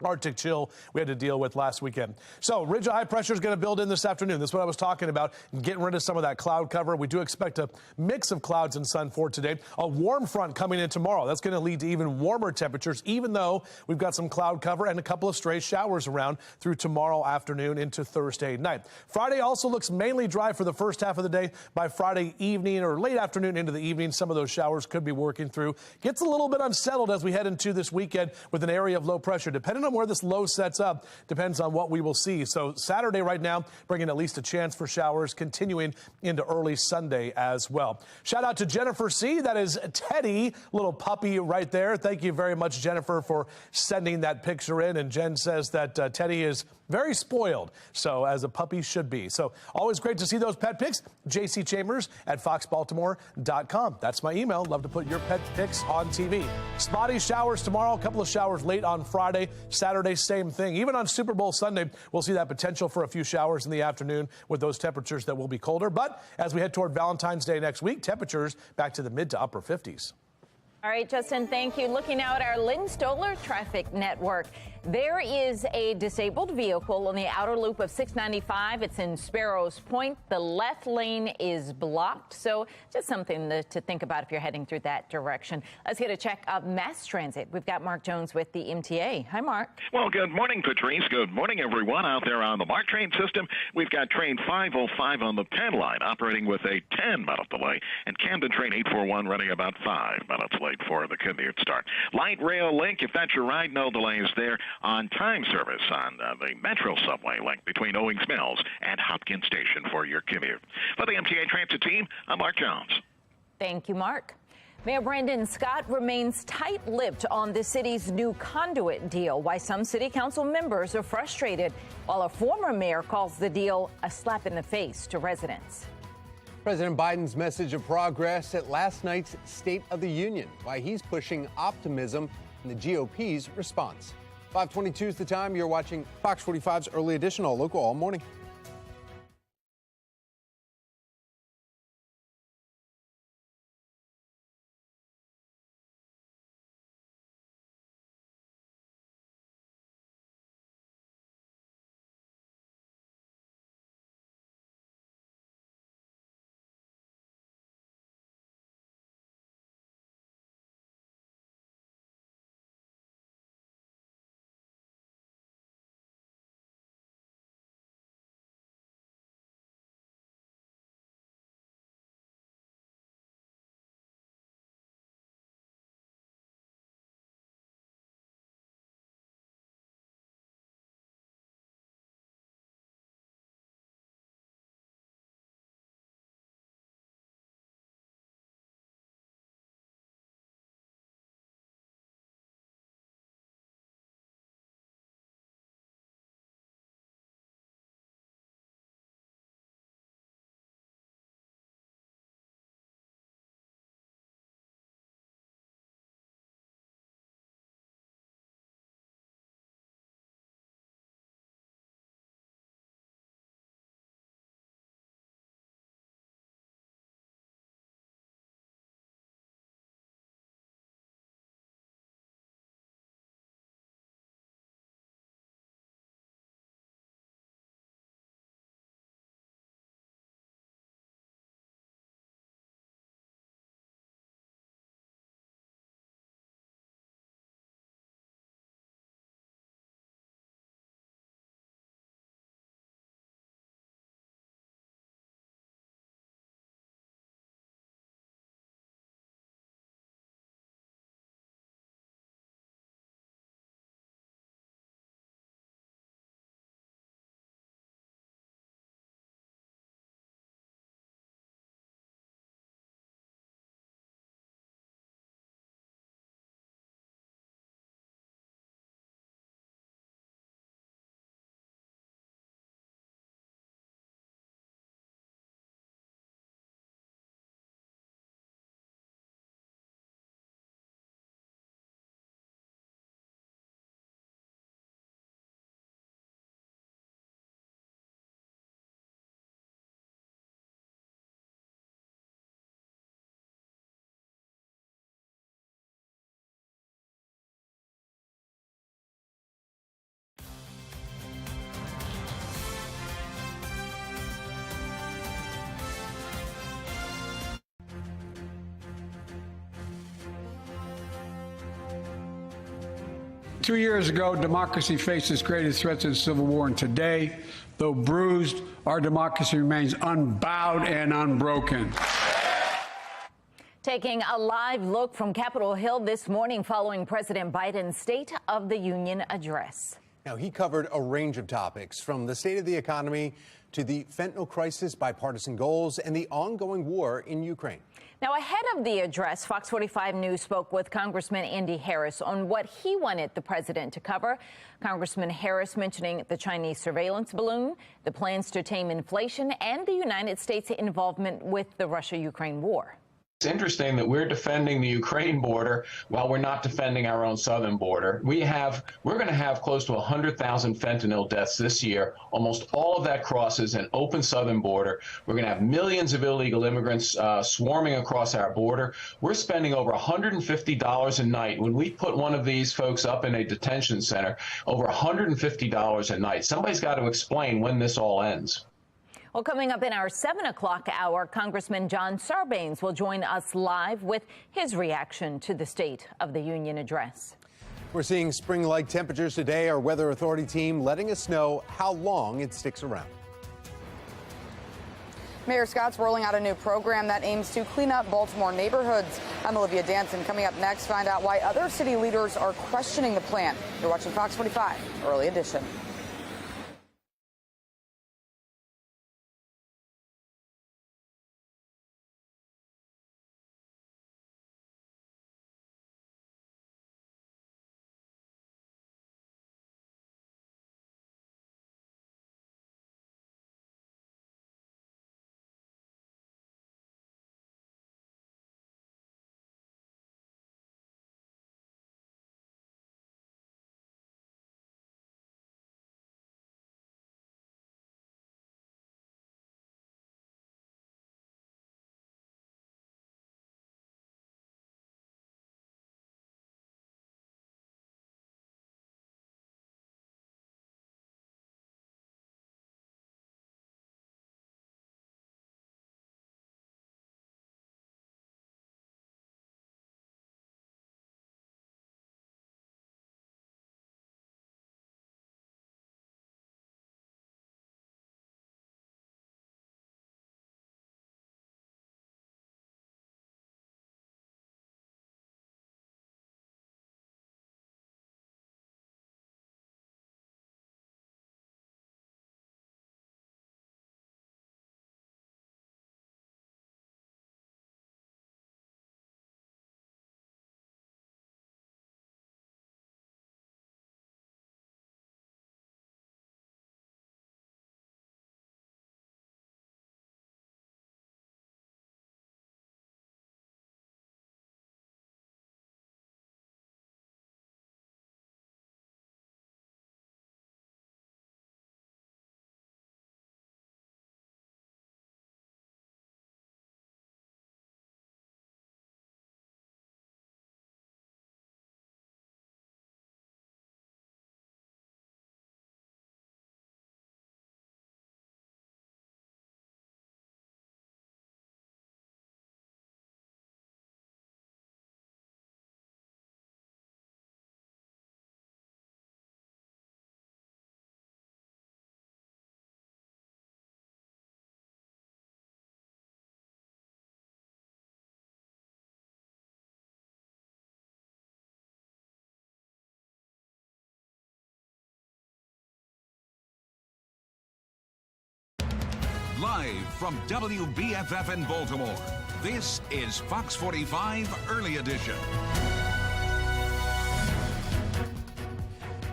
Arctic chill we had to deal with last weekend. So ridge of high pressure is going to build in this afternoon. That's what I was talking about, getting rid of some of that cloud cover. We do expect a mix of clouds and sun for today. A warm front coming in tomorrow. That's going to lead to even warmer temperatures, even though we've got some cloud cover and a couple of stray showers around through tomorrow afternoon into Thursday night. Friday also looks mainly dry for the first half of the day. By Friday evening or late afternoon into the evening, some of those showers could be working through. Gets a little bit unsettled as we head into this weekend with an area of low pressure. Depending on where this low sets up depends on what we will see. So Saturday right now bringing at least a chance for showers, continuing into early Sunday as well. Shout out to Jennifer C. That is Teddy, little puppy right there. Thank you very much, Jennifer, for sending that picture in. And Jen says that Teddy is very spoiled, so as a puppy should be. So always great to see those pet pics. JC Chambers at foxbaltimore.com. That's my email. Love to put your pet pics on TV. Spotty showers tomorrow, a couple of showers late on Friday. Saturday, same thing. Even on Super Bowl Sunday, we'll see that potential for a few showers in the afternoon with those temperatures that will be colder. But as we head toward Valentine's Day next week, temperatures back to the mid to upper 50s. All right, Justin, thank you. Looking now at our Lynn Stoller traffic network. There is a disabled vehicle on the outer loop of 695. It's in Sparrows Point. The left lane is blocked, so just something to think about if you're heading through that direction. Let's get a check of mass transit. We've got Mark Jones with the MTA. Hi, Mark. Well, good morning, Patrice. Good morning, everyone out there on the MARC train system. We've got train 505 on the Penn line operating with a 10-minute delay, and Camden train 841 running about 5 minutes late for the commute start. Light rail link, if that's your ride, no delays there. On time service on the Metro subway link between Owings Mills and Hopkins Station for your commute. For the MTA Transit team, I'm Mark Jones. Thank you, Mark. Mayor Brandon Scott remains tight-lipped on the city's new conduit deal. Why some city council members are frustrated, while a former mayor calls the deal a slap in the face to residents. President Biden's message of progress at last night's State of the Union, why he's pushing optimism in the GOP's response. 5:22 is the time. You're watching Fox 45's Early Edition, all local, all morning. 2 years ago, democracy faced its greatest threats in the Civil War, and today, though bruised, our democracy remains unbowed and unbroken. Taking a live look from Capitol Hill this morning following President Biden's State of the Union address. Now, he covered a range of topics, from the state of the economy to the fentanyl crisis, bipartisan goals, and the ongoing war in Ukraine. Now, ahead of the address, Fox 45 News spoke with Congressman Andy Harris on what he wanted the president to cover. Congressman Harris mentioning the Chinese surveillance balloon, the plans to tame inflation, and the United States' involvement with the Russia-Ukraine war. It's interesting that we're defending the Ukraine border while we're not defending our own southern border. We're going to have close to 100,000 fentanyl deaths this year. Almost all of that crosses an open southern border. We're going to have millions of illegal immigrants swarming across our border. We're spending over $150 a night. When we put one of these folks up in a detention center, over $150 a night. Somebody's got to explain when this all ends. Well, coming up in our 7 o'clock hour, Congressman John Sarbanes will join us live with his reaction to the State of the Union address. We're seeing spring-like temperatures today. Our Weather Authority team letting us know how long it sticks around. Mayor Scott's rolling out a new program that aims to clean up Baltimore neighborhoods. I'm Olivia Danson. Coming up next, find out why other city leaders are questioning the plan. You're watching Fox 45, Early Edition. Live from WBFF in Baltimore, this is Fox 45 Early Edition.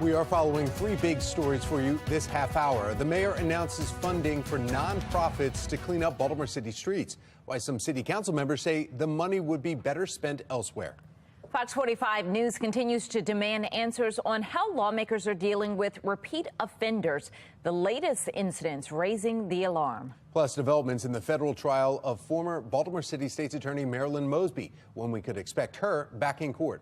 We are following three big stories for you this half hour. The mayor announces funding for nonprofits to clean up Baltimore City streets, while some city council members say the money would be better spent elsewhere. Fox 45 News continues to demand answers on how lawmakers are dealing with repeat offenders, the latest incidents raising the alarm. Plus, developments in the federal trial of former Baltimore City State's Attorney Marilyn Mosby, when we could expect her back in court.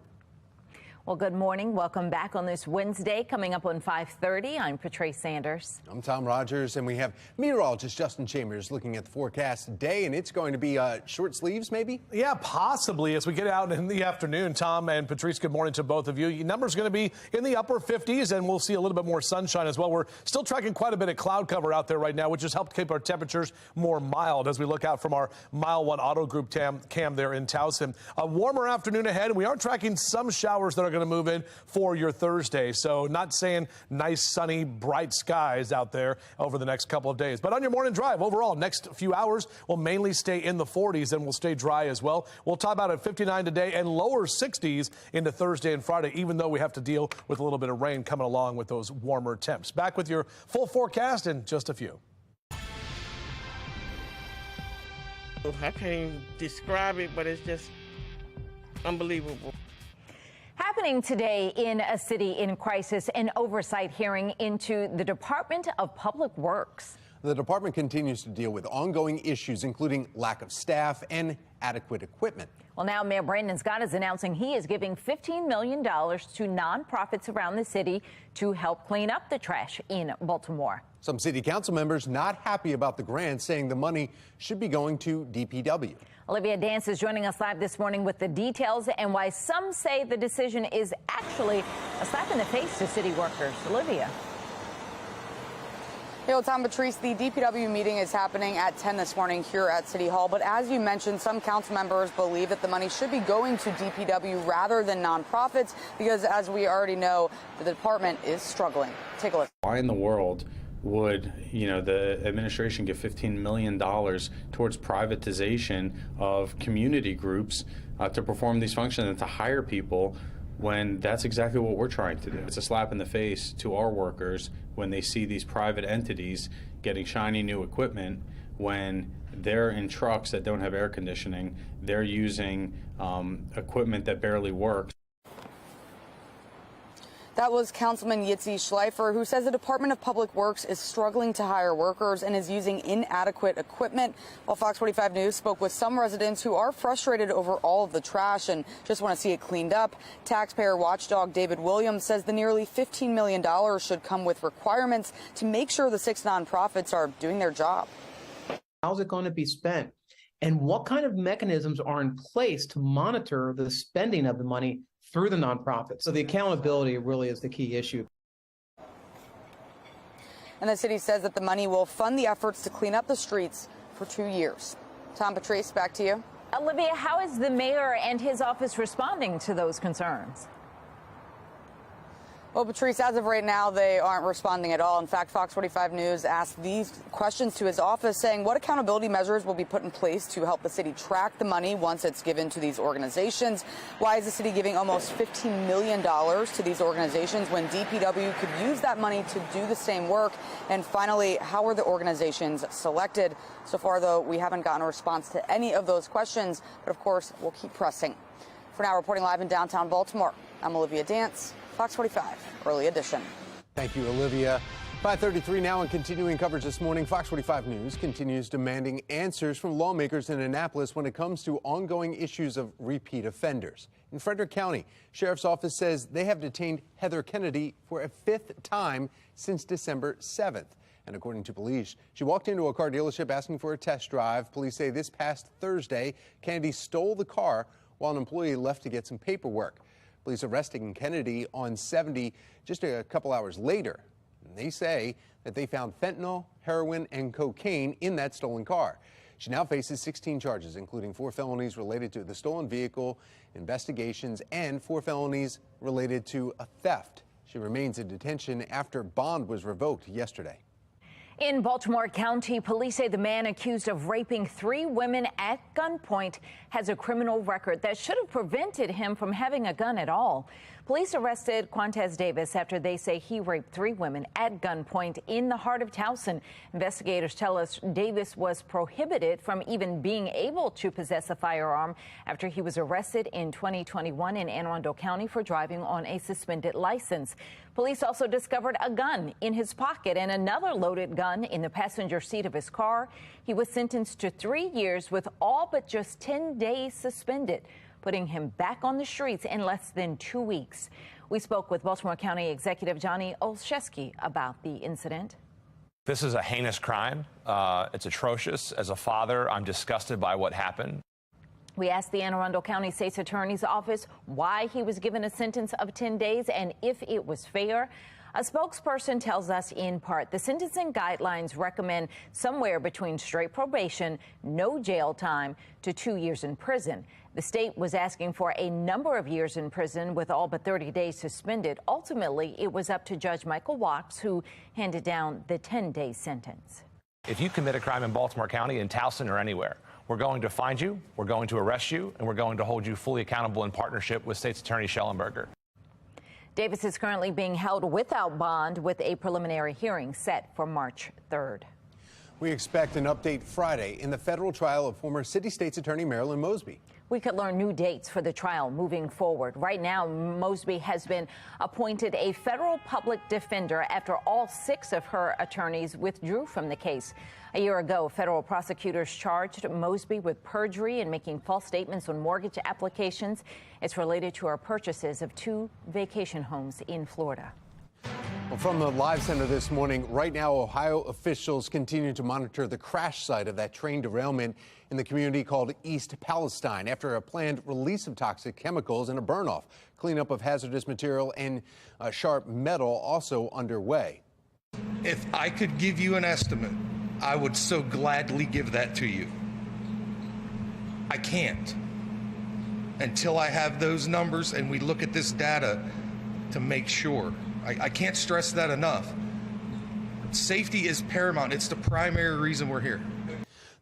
Well, good morning. Welcome back on this Wednesday. Coming up on 5:30, I'm Patrice Sanders. I'm Tom Rogers, and we have meteorologist Justin Chambers looking at the forecast today, and it's going to be short sleeves, maybe? Yeah, possibly as we get out in the afternoon. Tom and Patrice, good morning to both of you. Your number's going to be in the upper 50s, and we'll see a little bit more sunshine as well. We're still tracking quite a bit of cloud cover out there right now, which has helped keep our temperatures more mild as we look out from our Mile 1 Auto Group cam there in Towson. A warmer afternoon ahead, and we are tracking some showers that are going to move in for your Thursday. So not saying nice, sunny, bright skies out there over the next couple of days. But on your morning drive, overall, next few hours will mainly stay in the 40s and will stay dry as well. We'll top out at 59 today and lower 60s into Thursday and Friday, even though we have to deal with a little bit of rain coming along with those warmer temps. Back with your full forecast in just a few. I can't even describe it, but it's just unbelievable. Happening today in a city in crisis, an oversight hearing into the Department of Public Works. The department continues to deal with ongoing issues, including lack of staff and adequate equipment. Well, now Mayor Brandon Scott is announcing he is giving $15 million to nonprofits around the city to help clean up the trash in Baltimore. Some city council members not happy about the grant, saying the money should be going to DPW. Olivia Dance is joining us live this morning with the details and why some say the decision is actually a slap in the face to city workers. Olivia. Hey, well, Tom, Patrice, the DPW meeting is happening at 10 this morning here at City Hall. But as you mentioned, some council members believe that the money should be going to DPW rather than nonprofits because, as we already know, the department is struggling. Take a look. Why in the world would, the administration give $15 million towards privatization of community groups to perform these functions and to hire people when that's exactly what we're trying to do? It's a slap in the face to our workers when they see these private entities getting shiny new equipment when they're in trucks that don't have air conditioning. They're using equipment that barely works. That was Councilman Yitzi Schleifer, who says the Department of Public Works is struggling to hire workers and is using inadequate equipment. While Fox 45 News spoke with some residents who are frustrated over all of the trash and just want to see it cleaned up, taxpayer watchdog David Williams says the nearly $15 million should come with requirements to make sure the 6 nonprofits are doing their job. How's it going to be spent? And what kind of mechanisms are in place to monitor the spending of the money through the nonprofits? So the accountability really is the key issue. And the city says that the money will fund the efforts to clean up the streets for 2 years. Tom, Patrice, back to you. Olivia, how is the mayor and his office responding to those concerns? Well, Patrice, as of right now, they aren't responding at all. In fact, Fox 45 News asked these questions to his office, saying what accountability measures will be put in place to help the city track the money once it's given to these organizations? Why is the city giving almost $15 million to these organizations when DPW could use that money to do the same work? And finally, how are the organizations selected? So far, though, we haven't gotten a response to any of those questions. But, of course, we'll keep pressing. For now, reporting live in downtown Baltimore, I'm Olivia Dance. Fox 45, Early Edition. Thank you, Olivia. 5:33 now, and continuing coverage this morning, Fox 45 News continues demanding answers from lawmakers in Annapolis when it comes to ongoing issues of repeat offenders. In Frederick County, Sheriff's Office says they have detained Heather Kennedy for a 5th time since December 7th. And according to police, she walked into a car dealership asking for a test drive. Police say this past Thursday, Kennedy stole the car while an employee left to get some paperwork. Police arresting Kennedy on 70 just a couple hours later. And they say that they found fentanyl, heroin, and cocaine in that stolen car. She now faces 16 charges, including 4 felonies related to the stolen vehicle, investigations, and 4 felonies related to a theft. She remains in detention after bond was revoked yesterday. In Baltimore County, police say the man accused of raping 3 women at gunpoint has a criminal record that should have prevented him from having a gun at all. Police arrested Quantez Davis after they say he raped 3 women at gunpoint in the heart of Towson. Investigators tell us Davis was prohibited from even being able to possess a firearm after he was arrested in 2021 in Anne Arundel County for driving on a suspended license. Police also discovered a gun in his pocket and another loaded gun in the passenger seat of his car. He was sentenced to 3 years with all but just 10 days suspended. putting him back on the streets in less than 2 weeks. We spoke with Baltimore County Executive Johnny Olszewski about the incident. This is a heinous crime. It's atrocious. As a father, I'm disgusted by what happened. We asked the Anne Arundel County State's Attorney's Office why he was given a sentence of 10 days and if it was fair. A spokesperson tells us in part the sentencing guidelines recommend somewhere between straight probation, no jail time, to 2 years in prison. The state was asking for a number of years in prison with all but 30 days suspended. Ultimately, it was up to Judge Michael Wachs, who handed down the 10-day sentence. If you commit a crime in Baltimore County, in Towson, or anywhere, we're going to find you, we're going to arrest you, and we're going to hold you fully accountable in partnership with State's Attorney Schellenberger. Davis is currently being held without bond with a preliminary hearing set for March 3rd. We expect an update Friday in the federal trial of former City State's Attorney Marilyn Mosby. We could learn new dates for the trial moving forward. Right now, Mosby has been appointed a federal public defender after all 6 of her attorneys withdrew from the case. A year ago, federal prosecutors charged Mosby with perjury and making false statements on mortgage applications. It's related to her purchases of 2 vacation homes in Florida. Well, from the Live Center this morning, right now, Ohio officials continue to monitor the crash site of that train derailment in the community called East Palestine after a planned release of toxic chemicals and a burn-off. Cleanup of hazardous material and sharp metal also underway. If I could give you an estimate, I would so gladly give that to you. I can't until I have those numbers and we look at this data to make sure. I can't stress that enough. Safety is paramount. It's the primary reason we're here.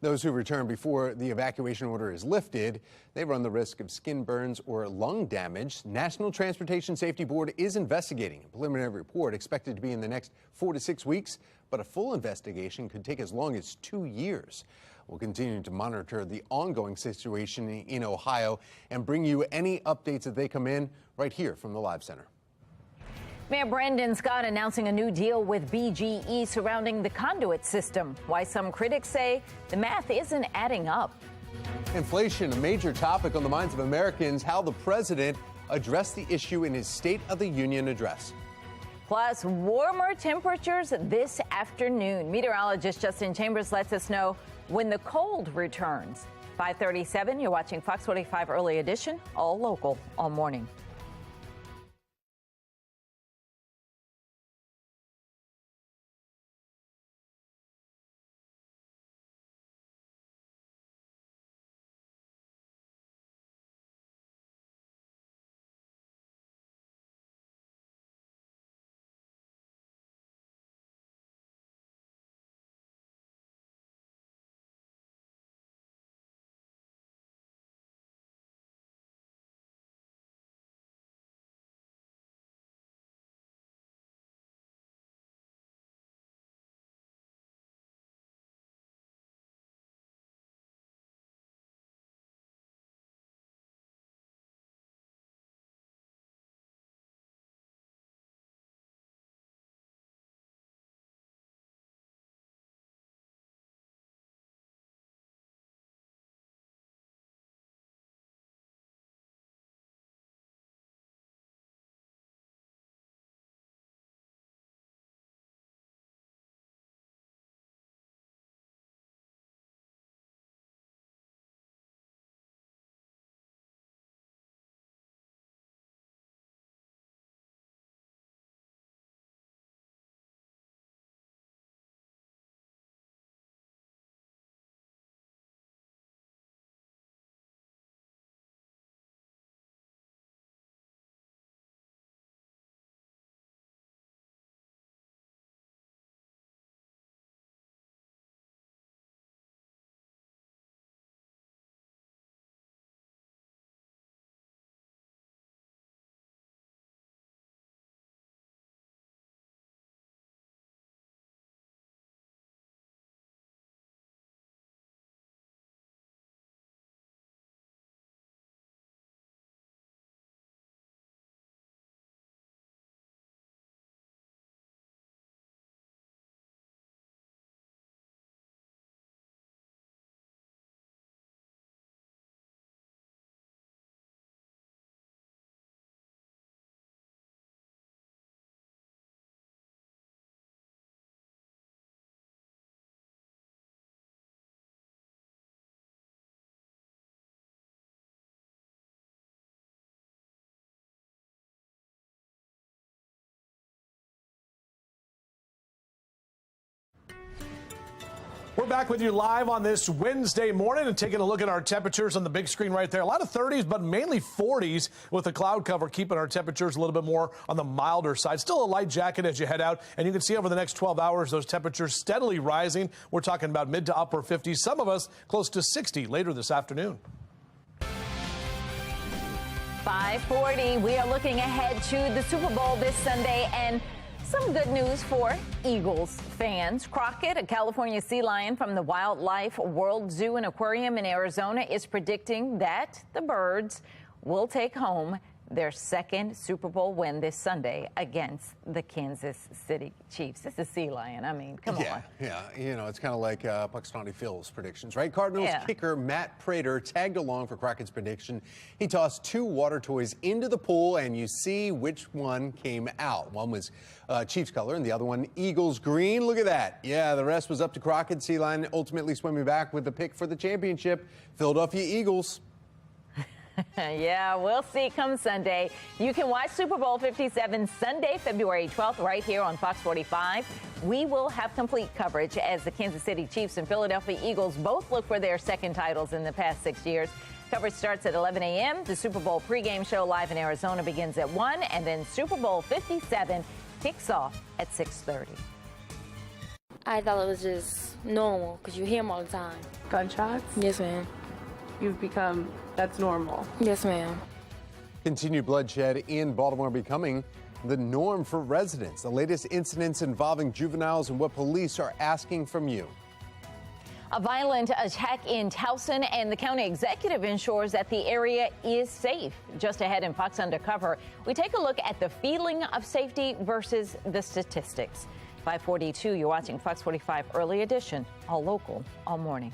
Those who return before the evacuation order is lifted, they run the risk of skin burns or lung damage. National Transportation Safety Board is investigating. A preliminary report expected to be in the next 4 to 6 weeks, but a full investigation could take as long as 2 years. We'll continue to monitor the ongoing situation in Ohio and bring you any updates as they come in right here from the Live Center. Mayor Brandon Scott announcing a new deal with BGE surrounding the conduit system. Why some critics say the math isn't adding up. Inflation, a major topic on the minds of Americans, how the president addressed the issue in his State of the Union address. Plus, warmer temperatures this afternoon. Meteorologist Justin Chambers lets us know when the cold returns. 5:37, you're watching Fox 45 Early Edition, all local, all morning. We're back with you live on this Wednesday morning and taking a look at our temperatures on the big screen right there. A lot of 30s, but mainly 40s with the cloud cover, keeping our temperatures a little bit more on the milder side. Still a light jacket as you head out, and you can see over the next 12 hours those temperatures steadily rising. We're talking about mid to upper 50s, some of us close to 60 later this afternoon. 5:40. We are looking ahead to the Super Bowl this Sunday, and some good news for Eagles fans. Crockett, a California sea lion from the Wildlife World Zoo and Aquarium in Arizona, is predicting that the birds will take home their second Super Bowl win this Sunday against the Kansas City Chiefs. This is sea lion. I mean, come on. Yeah, you know, it's kind of like Puxtawny Phil's predictions, right? Cardinals kicker Matt Prater tagged along for Crockett's prediction. He tossed 2 water toys into the pool, and you see which one came out. One was Chiefs color, and the other one Eagles green. Look at that. Yeah, the rest was up to Crockett. Sea lion ultimately swimming back with the pick for the championship. Philadelphia Eagles. Yeah, we'll see come Sunday. You can watch Super Bowl 57 Sunday, February 12th, right here on Fox 45. We will have complete coverage as the Kansas City Chiefs and Philadelphia Eagles both look for their second titles in the past 6 years. Coverage starts at 11 a.m. The Super Bowl pregame show live in Arizona begins at 1, and then Super Bowl 57 kicks off at 6:30. I thought it was just normal because you hear them all the time. Gunshots? Yes, ma'am. You've become, that's normal. Yes, ma'am. Continued bloodshed in Baltimore becoming the norm for residents. The latest incidents involving juveniles and what police are asking from you. A violent attack in Towson, and the county executive ensures that the area is safe. Just ahead in Fox Undercover, we take a look at the feeling of safety versus the statistics. 5:42, you're watching Fox 45 Early Edition, all local, all morning.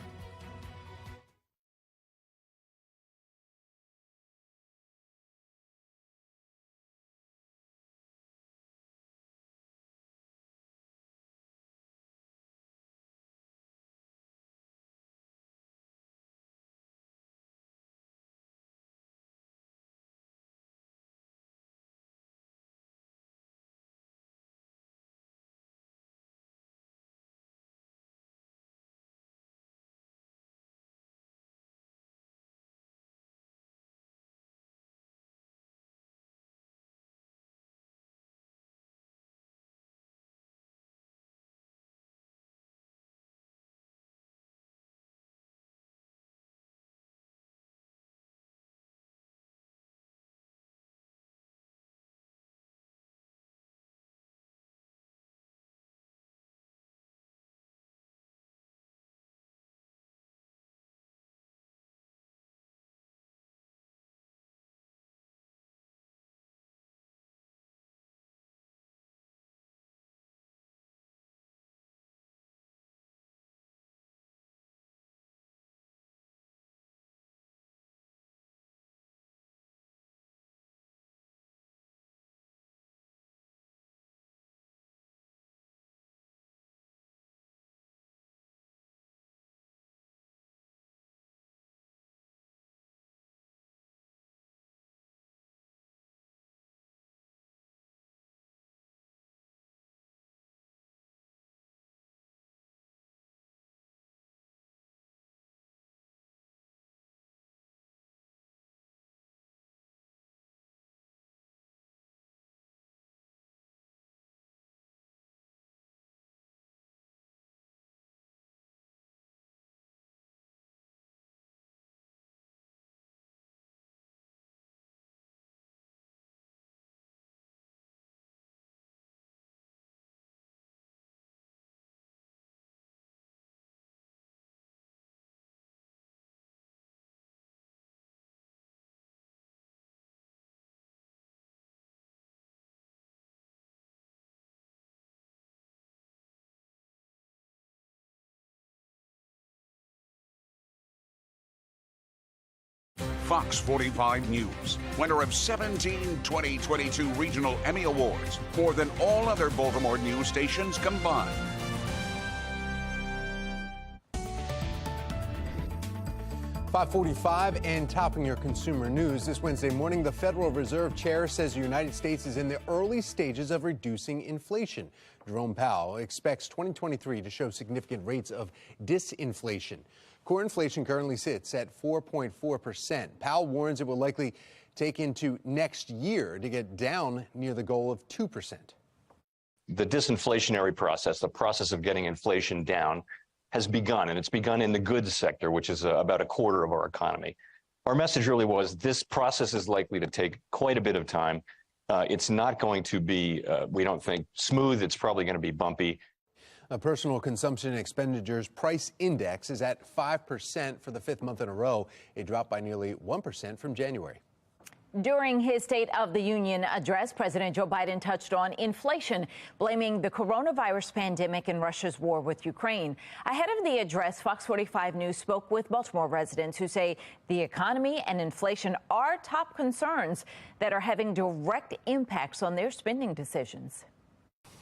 Fox 45 News, winner of 17 2022 Regional Emmy Awards, more than all other Baltimore news stations combined. 5:45 and topping your consumer news this Wednesday morning, the Federal Reserve Chair says the United States is in the early stages of reducing inflation. Jerome Powell expects 2023 to show significant rates of disinflation. Core inflation currently sits at 4.4%. Powell warns it will likely take into next year to get down near the goal of 2%. The disinflationary process, the process of getting inflation down, has begun, and it's begun in the goods sector, which is about a quarter of our economy. Our message really was this process is likely to take quite a bit of time. It's not going to be, we don't think, smooth. It's probably going to be bumpy. A personal consumption expenditures price index is at 5% for the fifth month in a row. It dropped by nearly 1% from January. During his State of the Union address, President Joe Biden touched on inflation, blaming the coronavirus pandemic and Russia's war with Ukraine. Ahead of the address, Fox 45 News spoke with Baltimore residents who say the economy and inflation are top concerns that are having direct impacts on their spending decisions.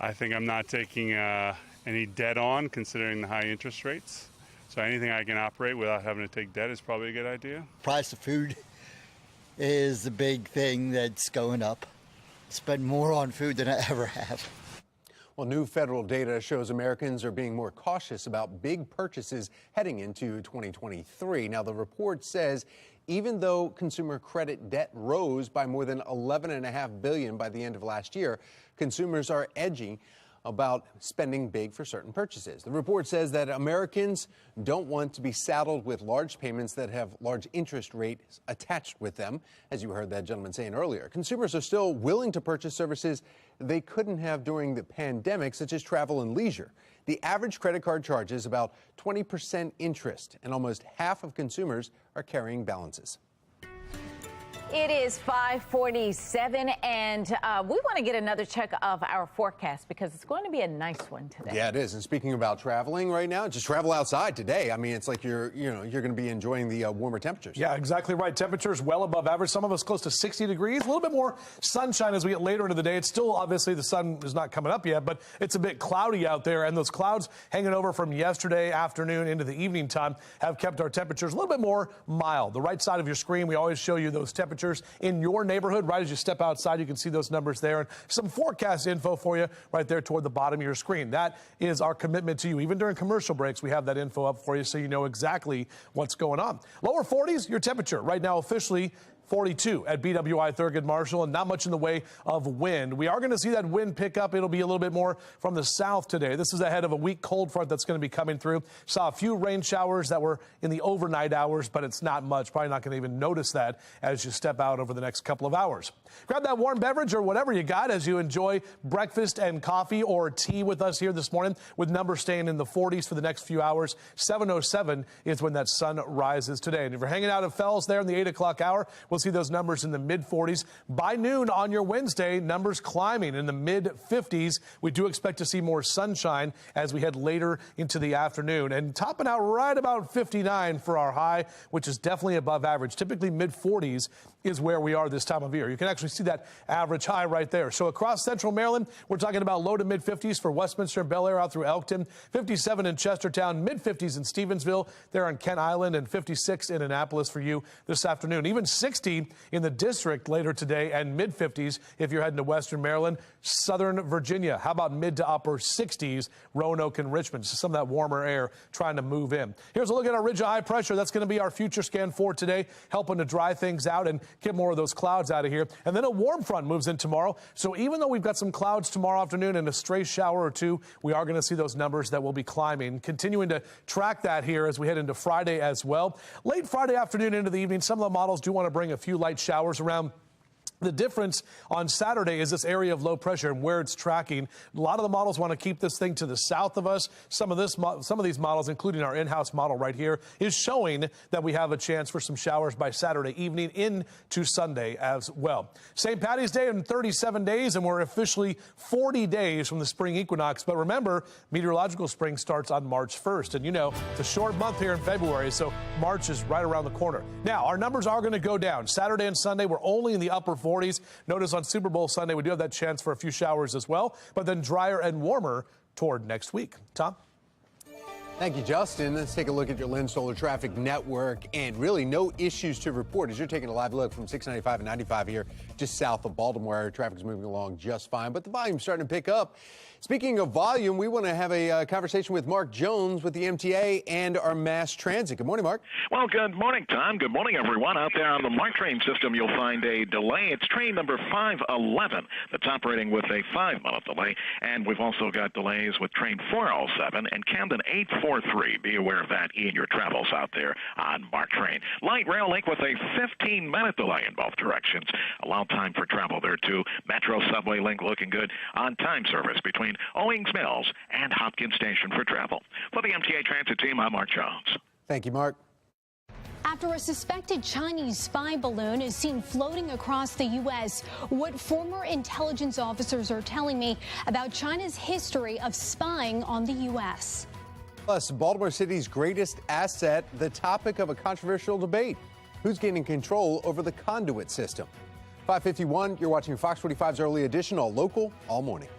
I think I'm not taking any debt on, considering the high interest rates. So anything I can operate without having to take debt is probably a good idea. Price of food is the big thing that's going up. Spend more on food than I ever have. Well, new federal data shows Americans are being more cautious about big purchases heading into 2023. Now, the report says even though consumer credit debt rose by more than $11.5 billion by the end of last year, consumers are edging about spending big for certain purchases. The report says that Americans don't want to be saddled with large payments that have large interest rates attached with them, as you heard that gentleman saying earlier. Consumers are still willing to purchase services they couldn't have during the pandemic, such as travel and leisure. The average credit card charges about 20% interest, and almost half of consumers are carrying balances. It is 5:47, and we want to get another check of our forecast because it's going to be a nice one today. Yeah, it is. And speaking about traveling right now, just travel outside today. I mean, it's like you're going to be enjoying the warmer temperatures. Yeah, exactly right. Temperatures well above average. Some of us close to 60 degrees. A little bit more sunshine as we get later into the day. It's still, obviously, the sun is not coming up yet, but it's a bit cloudy out there. And those clouds hanging over from yesterday afternoon into the evening time have kept our temperatures a little bit more mild. The right side of your screen, we always show you those temperatures in your neighborhood. Right as you step outside, you can see those numbers there, and some forecast info for you right there toward the bottom of your screen. That is our commitment to you. Even during commercial breaks, we have that info up for you so you know exactly what's going on. Lower 40s, your temperature right now officially 42 at BWI Thurgood Marshall, and not much in the way of wind. We are going to see that wind pick up. It'll be a little bit more from the south today. This is ahead of a weak cold front that's going to be coming through. Saw a few rain showers that were in the overnight hours, but it's not much. Probably not going to even notice that as you step out over the next couple of hours. Grab that warm beverage or whatever you got as you enjoy breakfast and coffee or tea with us here this morning, with numbers staying in the 40s for the next few hours. 7:07 is when that sun rises today. And if you're hanging out at Fells there in the 8 o'clock hour, we'll see those numbers in the mid-40s. By noon on your Wednesday, numbers climbing in the mid-50s. We do expect to see more sunshine as we head later into the afternoon, and topping out right about 59 for our high, which is definitely above average. Typically mid-40s is where we are this time of year. You can actually see that average high right there. So across central Maryland, we're talking about low to mid-50s for Westminster and Bel Air out through Elkton, 57 in Chestertown, mid-50s in Stevensville, there on Kent Island, and 56 in Annapolis for you this afternoon. Even 60 in the district later today, and mid-50s if you're heading to Western Maryland. Southern Virginia, how about mid to upper 60s, Roanoke and Richmond. So some of that warmer air trying to move in. Here's a look at our ridge of high pressure. That's going to be our future scan for today, helping to dry things out and get more of those clouds out of here. And then a warm front moves in tomorrow. So even though we've got some clouds tomorrow afternoon and a stray shower or two, we are going to see those numbers that will be climbing. Continuing to track that here as we head into Friday as well. Late Friday afternoon into the evening, some of the models do want to bring a few light showers around. The difference on Saturday is this area of low pressure and where it's tracking. A lot of the models want to keep this thing to the south of us. Some of these models, including our in-house model right here, is showing that we have a chance for some showers by Saturday evening into Sunday as well. St. Patty's Day in 37 days, and we're officially 40 days from the spring equinox. But remember, meteorological spring starts on March 1st. And you know, it's a short month here in February, so March is right around the corner. Now, our numbers are going to go down. Saturday and Sunday, we're only in the upper 40s. Notice on Super Bowl Sunday, we do have that chance for a few showers as well, but then drier and warmer toward next week. Tom? Thank you, Justin. Let's take a look at your Lynn Solar traffic network, and really no issues to report as you're taking a live look from 695 and 95 here just south of Baltimore. Traffic's moving along just fine, but the volume's starting to pick up. Speaking of volume, we want to have a conversation with Mark Jones with the MTA and our mass transit. Good morning, Mark. Well, good morning, Tom. Good morning, everyone. Out there on the MARC train system, you'll find a delay. It's train number 511 that's operating with a 5-minute delay. And we've also got delays with train 407 and Camden 843. Be aware of that in your travels out there on MARC train. Light rail link with a 15-minute delay in both directions. Allow time for travel there, too. Metro subway link looking good. On-time service between Owings Mills and Hopkins Station for travel. For the MTA Transit team, I'm Mark Jones. Thank you, Mark. After a suspected Chinese spy balloon is seen floating across the U.S., what former intelligence officers are telling me about China's history of spying on the U.S. Plus, Baltimore City's greatest asset, the topic of a controversial debate. Who's gaining control over the conduit system? 5:51, you're watching Fox 45's Early Edition, all local, all morning.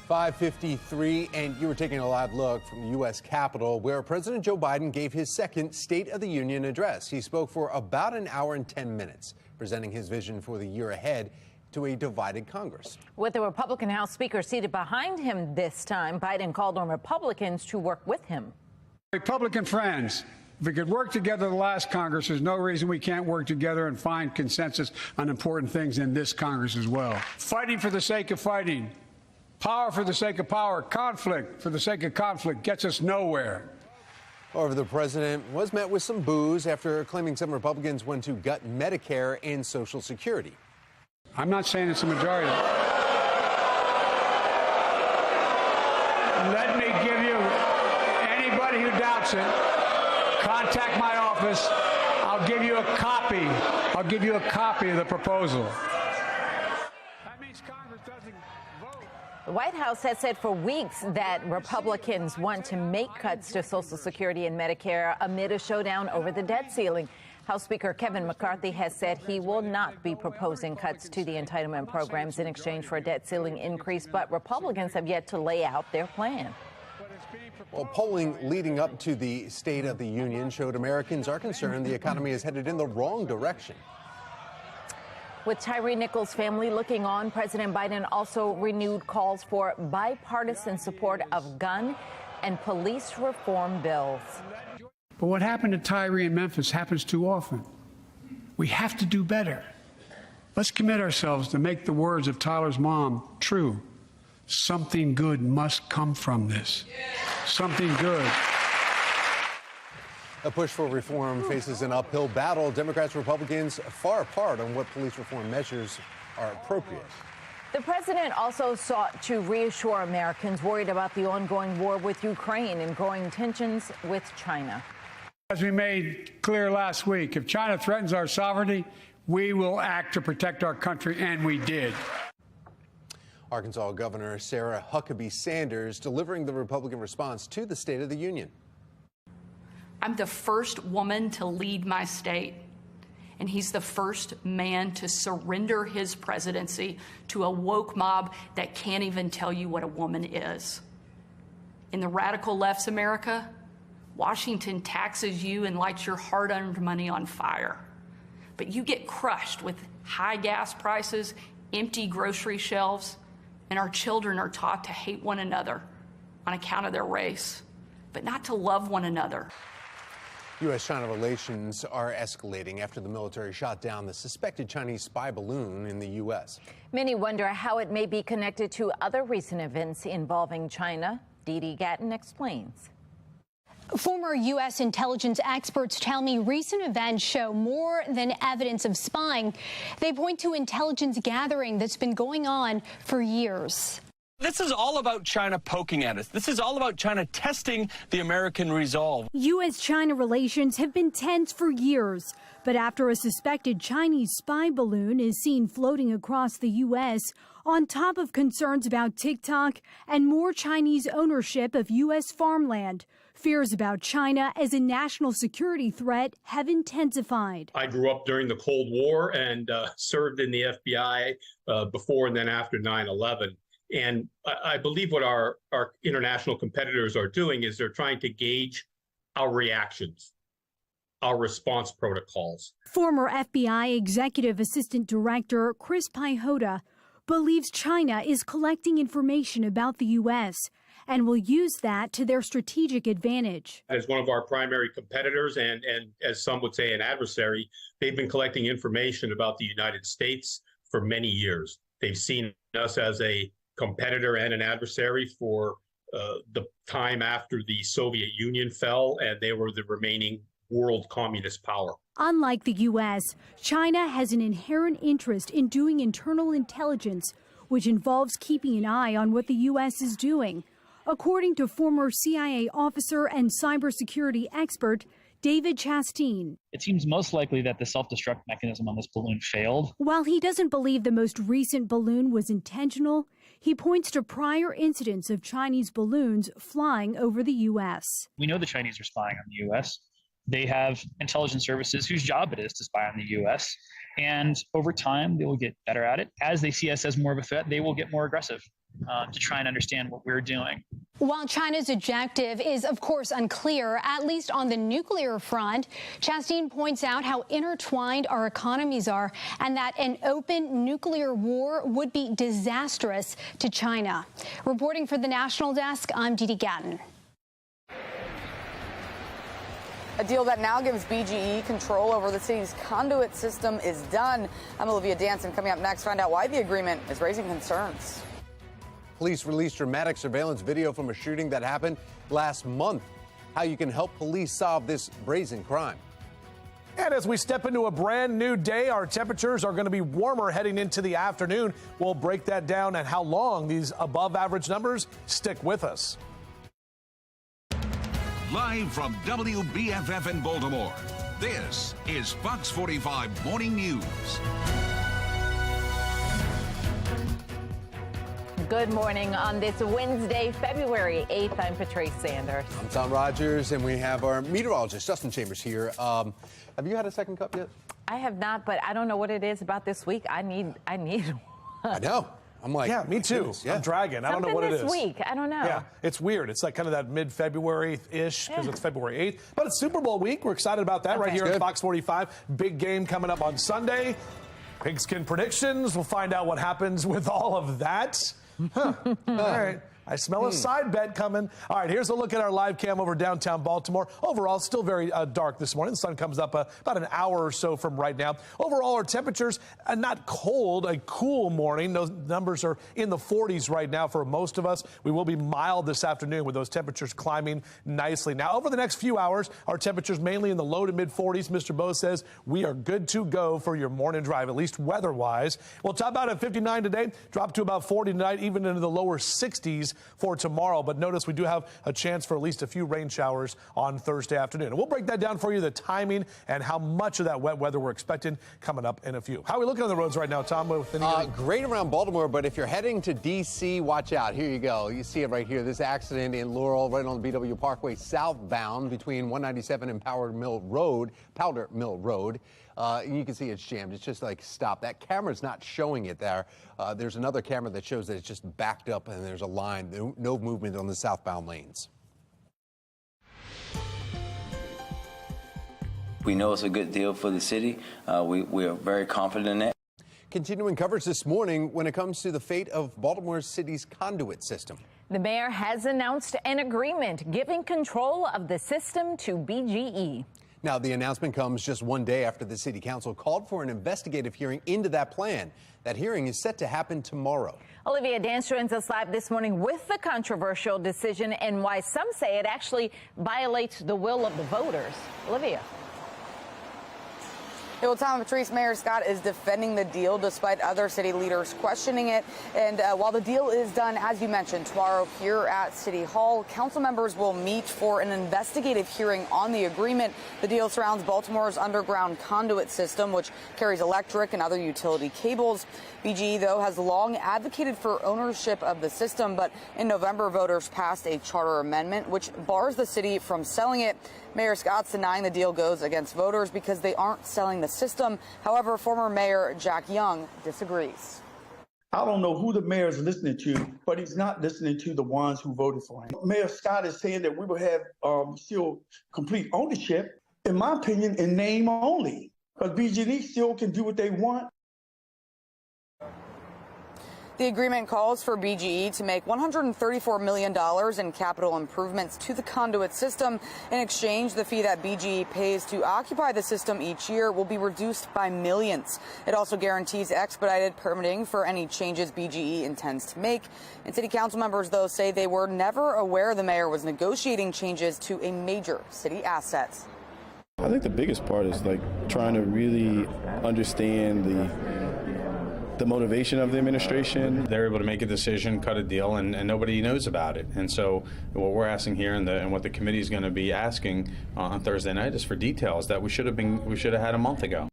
.53, and you were taking a live look from the U.S. Capitol, where President Joe Biden gave his second State of the Union address. He spoke for about an hour and 10 minutes, presenting his vision for the year ahead to a divided Congress. With the Republican House Speaker seated behind him this time, Biden called on Republicans to work with him. Republican friends, if we could work together the last Congress, there's no reason we can't work together and find consensus on important things in this Congress as well. Fighting for the sake of fighting. Power for the sake of power, conflict for the sake of conflict gets us nowhere. However, the president was met with some boos after claiming some Republicans want to gut Medicare and Social Security. I'm not saying it's a majority. Let me give you, anybody who doubts it, contact my office. I'll give you a copy. I'll give you a copy of the proposal. That means Congress doesn't vote. The White House has said for weeks that Republicans want to make cuts to Social Security and Medicare amid a showdown over the debt ceiling. House Speaker Kevin McCarthy has said he will not be proposing cuts to the entitlement programs in exchange for a debt ceiling increase, but Republicans have yet to lay out their plan. Well, polling leading up to the State of the Union showed Americans are concerned the economy is headed in the wrong direction. With Tyree Nichols' family looking on, President Biden also renewed calls for bipartisan support of gun and police reform bills. But what happened to Tyree in Memphis happens too often. We have to do better. Let's commit ourselves to make the words of Tyler's mom true. Something good must come from this. Something good. A push for reform faces an uphill battle. Democrats and Republicans far apart on what police reform measures are appropriate. The president also sought to reassure Americans worried about the ongoing war with Ukraine and growing tensions with China. As we made clear last week, if China threatens our sovereignty, we will act to protect our country, and we did. Arkansas Governor Sarah Huckabee Sanders delivering the Republican response to the State of the Union. I'm the first woman to lead my state, and he's the first man to surrender his presidency to a woke mob that can't even tell you what a woman is. In the radical left's America, Washington taxes you and lights your hard-earned money on fire. But you get crushed with high gas prices, empty grocery shelves, and our children are taught to hate one another on account of their race, but not to love one another. U.S.-China relations are escalating after the military shot down the suspected Chinese spy balloon in the U.S. Many wonder how it may be connected to other recent events involving China. Dee Gatton explains. Former U.S. intelligence experts tell me recent events show more than evidence of spying. They point to intelligence gathering that's been going on for years. This is all about China poking at us. This is all about China testing the American resolve. U.S.-China relations have been tense for years. But after a suspected Chinese spy balloon is seen floating across the U.S., on top of concerns about TikTok and more Chinese ownership of U.S. farmland, fears about China as a national security threat have intensified. I grew up during the Cold War and served in the FBI before and then after 9/11. And I believe what our international competitors are doing is they're trying to gauge our reactions, our response protocols. Former FBI Executive Assistant Director Chris Pajota believes China is collecting information about the U.S. and will use that to their strategic advantage. As one of our primary competitors and as some would say an adversary, they've been collecting information about the United States for many years. They've seen us as a competitor and an adversary for the time after the Soviet Union fell and they were the remaining world communist power. Unlike the U.S., China has an inherent interest in doing internal intelligence, which involves keeping an eye on what the U.S. is doing. According to former CIA officer and cybersecurity expert David Chasteen. It seems most likely that the self-destruct mechanism on this balloon failed. While he doesn't believe the most recent balloon was intentional, he points to prior incidents of Chinese balloons flying over the U.S. We know the Chinese are spying on the U.S. They have intelligence services whose job it is to spy on the U.S. And over time, they will get better at it. As they see us as more of a threat, they will get more aggressive to try and understand what we're doing. While China's objective is, of course, unclear, at least on the nuclear front, Chasteen points out how intertwined our economies are and that an open nuclear war would be disastrous to China. Reporting for the National Desk, I'm Dee Gatton. A deal that now gives BGE control over the city's conduit system is done. I'm Olivia Danson. Coming up next, find out why the agreement is raising concerns. Police released dramatic surveillance video from a shooting that happened last month. How you can help police solve this brazen crime. And as we step into a brand new day, our temperatures are going to be warmer heading into the afternoon. We'll break that down and how long these above average numbers stick with us. Live from WBFF in Baltimore, this is Fox 45 Morning News. Good morning on this Wednesday, February 8th. I'm Patrice Sanders. I'm Tom Rogers, and we have our meteorologist, Justin Chambers, here. Have you had a second cup yet? I have not, but I don't know what it is about this week. I need one. I know. I'm like, yeah, me too. Yeah. I'm dragging. I don't know what it is. This week, I don't know. Yeah, it's weird. It's like kind of that mid-February-ish because it's February 8th. But it's Super Bowl week. We're excited about that right here at Fox 45. Big game coming up on Sunday. Pigskin predictions. We'll find out what happens with all of that. Huh. All right. I smell a side bet coming. All right, here's a look at our live cam over downtown Baltimore. Overall, still very dark this morning. The sun comes up about an hour or so from right now. Overall, our temperatures not cold, a cool morning. Those numbers are in the 40s right now for most of us. We will be mild this afternoon with those temperatures climbing nicely. Now, over the next few hours, our temperatures mainly in the low to mid 40s. Mr. Bo says we are good to go for your morning drive, at least weather-wise. We'll top out at 59 today, drop to about 40 tonight, even into the lower 60s for tomorrow. But notice we do have a chance for at least a few rain showers on Thursday afternoon. And we'll break that down for you, the timing and how much of that wet weather we're expecting coming up in a few. How are we looking on the roads right now, Tom? Great around Baltimore, but if you're heading to D.C., watch out. Here you go. You see it right here. This accident in Laurel, right on the BW Parkway southbound between 197 and Powder Mill Road. You can see it's jammed. It's just like stopped. That camera's not showing it there. There's another camera that shows that it's just backed up and there's a line. No movement on the southbound lanes. We know it's a good deal for the city. We are very confident in that. Continuing coverage this morning when it comes to the fate of Baltimore City's conduit system. The mayor has announced an agreement giving control of the system to BGE. Now, the announcement comes just one day after the city council called for an investigative hearing into that plan. That hearing is set to happen tomorrow. Olivia Dance joins us live this morning with the controversial decision and why some say it actually violates the will of the voters. Olivia. Well, Tom, Patrice, Mayor Scott is defending the deal despite other city leaders questioning it. And while the deal is done, as you mentioned, tomorrow here at City Hall, council members will meet for an investigative hearing on the agreement. The deal surrounds Baltimore's underground conduit system, which carries electric and other utility cables. BGE, though, has long advocated for ownership of the system, but in November, voters passed a charter amendment which bars the city from selling it. Mayor Scott's denying the deal goes against voters because they aren't selling the system. However, former Mayor Jack Young disagrees. I don't know who the mayor is listening to, but he's not listening to the ones who voted for him. Mayor Scott is saying that we will have still complete ownership, in my opinion, in name only, because BGE still can do what they want. The agreement calls for BGE to make $134 million in capital improvements to the conduit system. In exchange, the fee that BGE pays to occupy the system each year will be reduced by millions. It also guarantees expedited permitting for any changes BGE intends to make. And city council members, though, say they were never aware the mayor was negotiating changes to a major city asset. I think the biggest part is like trying to really understand the motivation of the administration. They're able to make a decision, cut a deal, and nobody knows about it. And so what we're asking here and what the committee is going to be asking on Thursday night is for details that we should have had a month ago.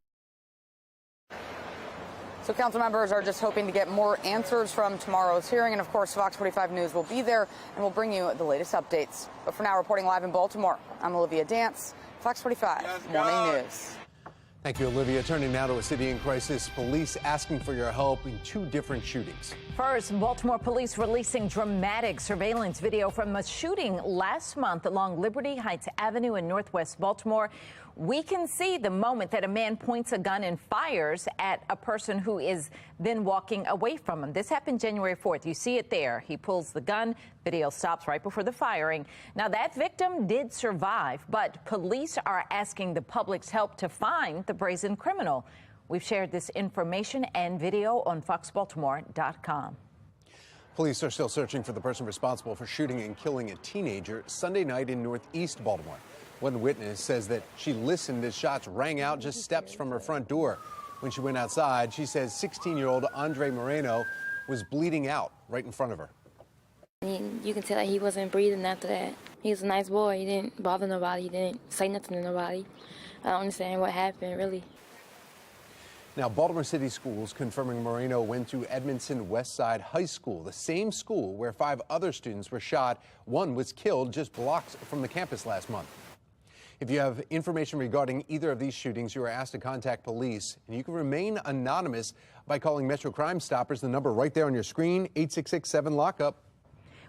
So council members are just hoping to get more answers from tomorrow's hearing. And of course, Fox 45 News will be there and will bring you the latest updates. But for now, reporting live in Baltimore, I'm Olivia Dance, Fox 45 Morning News. Thank you, Olivia. Turning now to a city in crisis. Police asking for your help in two different shootings. First, Baltimore police releasing dramatic surveillance video from a shooting last month along Liberty Heights Avenue in Northwest Baltimore. We can see the moment that a man points a gun and fires at a person who is then walking away from him. This happened January 4th. You see it there. He pulls the gun. Video stops right before the firing. Now, that victim did survive, but police are asking the public's help to find the brazen criminal. We've shared this information and video on foxbaltimore.com. Police are still searching for the person responsible for shooting and killing a teenager Sunday night in Northeast Baltimore. One witness says that she listened as shots rang out just steps from her front door. When she went outside, she says 16-year-old Andre Moreno was bleeding out right in front of her. You can tell that he wasn't breathing after that. He was a nice boy. He didn't bother nobody. He didn't say nothing to nobody. I don't understand what happened, really. Now, Baltimore City Schools confirming Moreno went to Edmondson Westside High School, the same school where 5 other students were shot. One was killed just blocks from the campus last month. If you have information regarding either of these shootings, you are asked to contact police, and you can remain anonymous by calling Metro Crime Stoppers, the number right there on your screen, 866-7-LOCK-UP.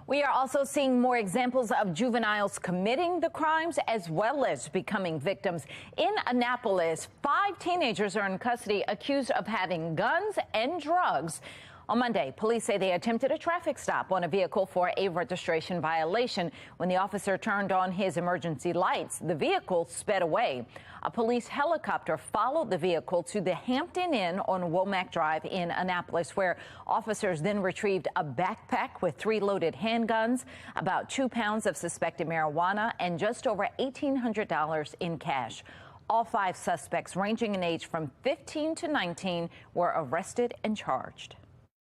We are also seeing more examples of juveniles committing the crimes as well as becoming victims. In Annapolis, 5 teenagers are in custody accused of having guns and drugs. On Monday, police say they attempted a traffic stop on a vehicle for a registration violation. When the officer turned on his emergency lights, the vehicle sped away. A police helicopter followed the vehicle to the Hampton Inn on Womack Drive in Annapolis, where officers then retrieved a backpack with 3 loaded handguns, about 2 pounds of suspected marijuana, and just over $1,800 in cash. All 5 suspects, ranging in age from 15 to 19, were arrested and charged.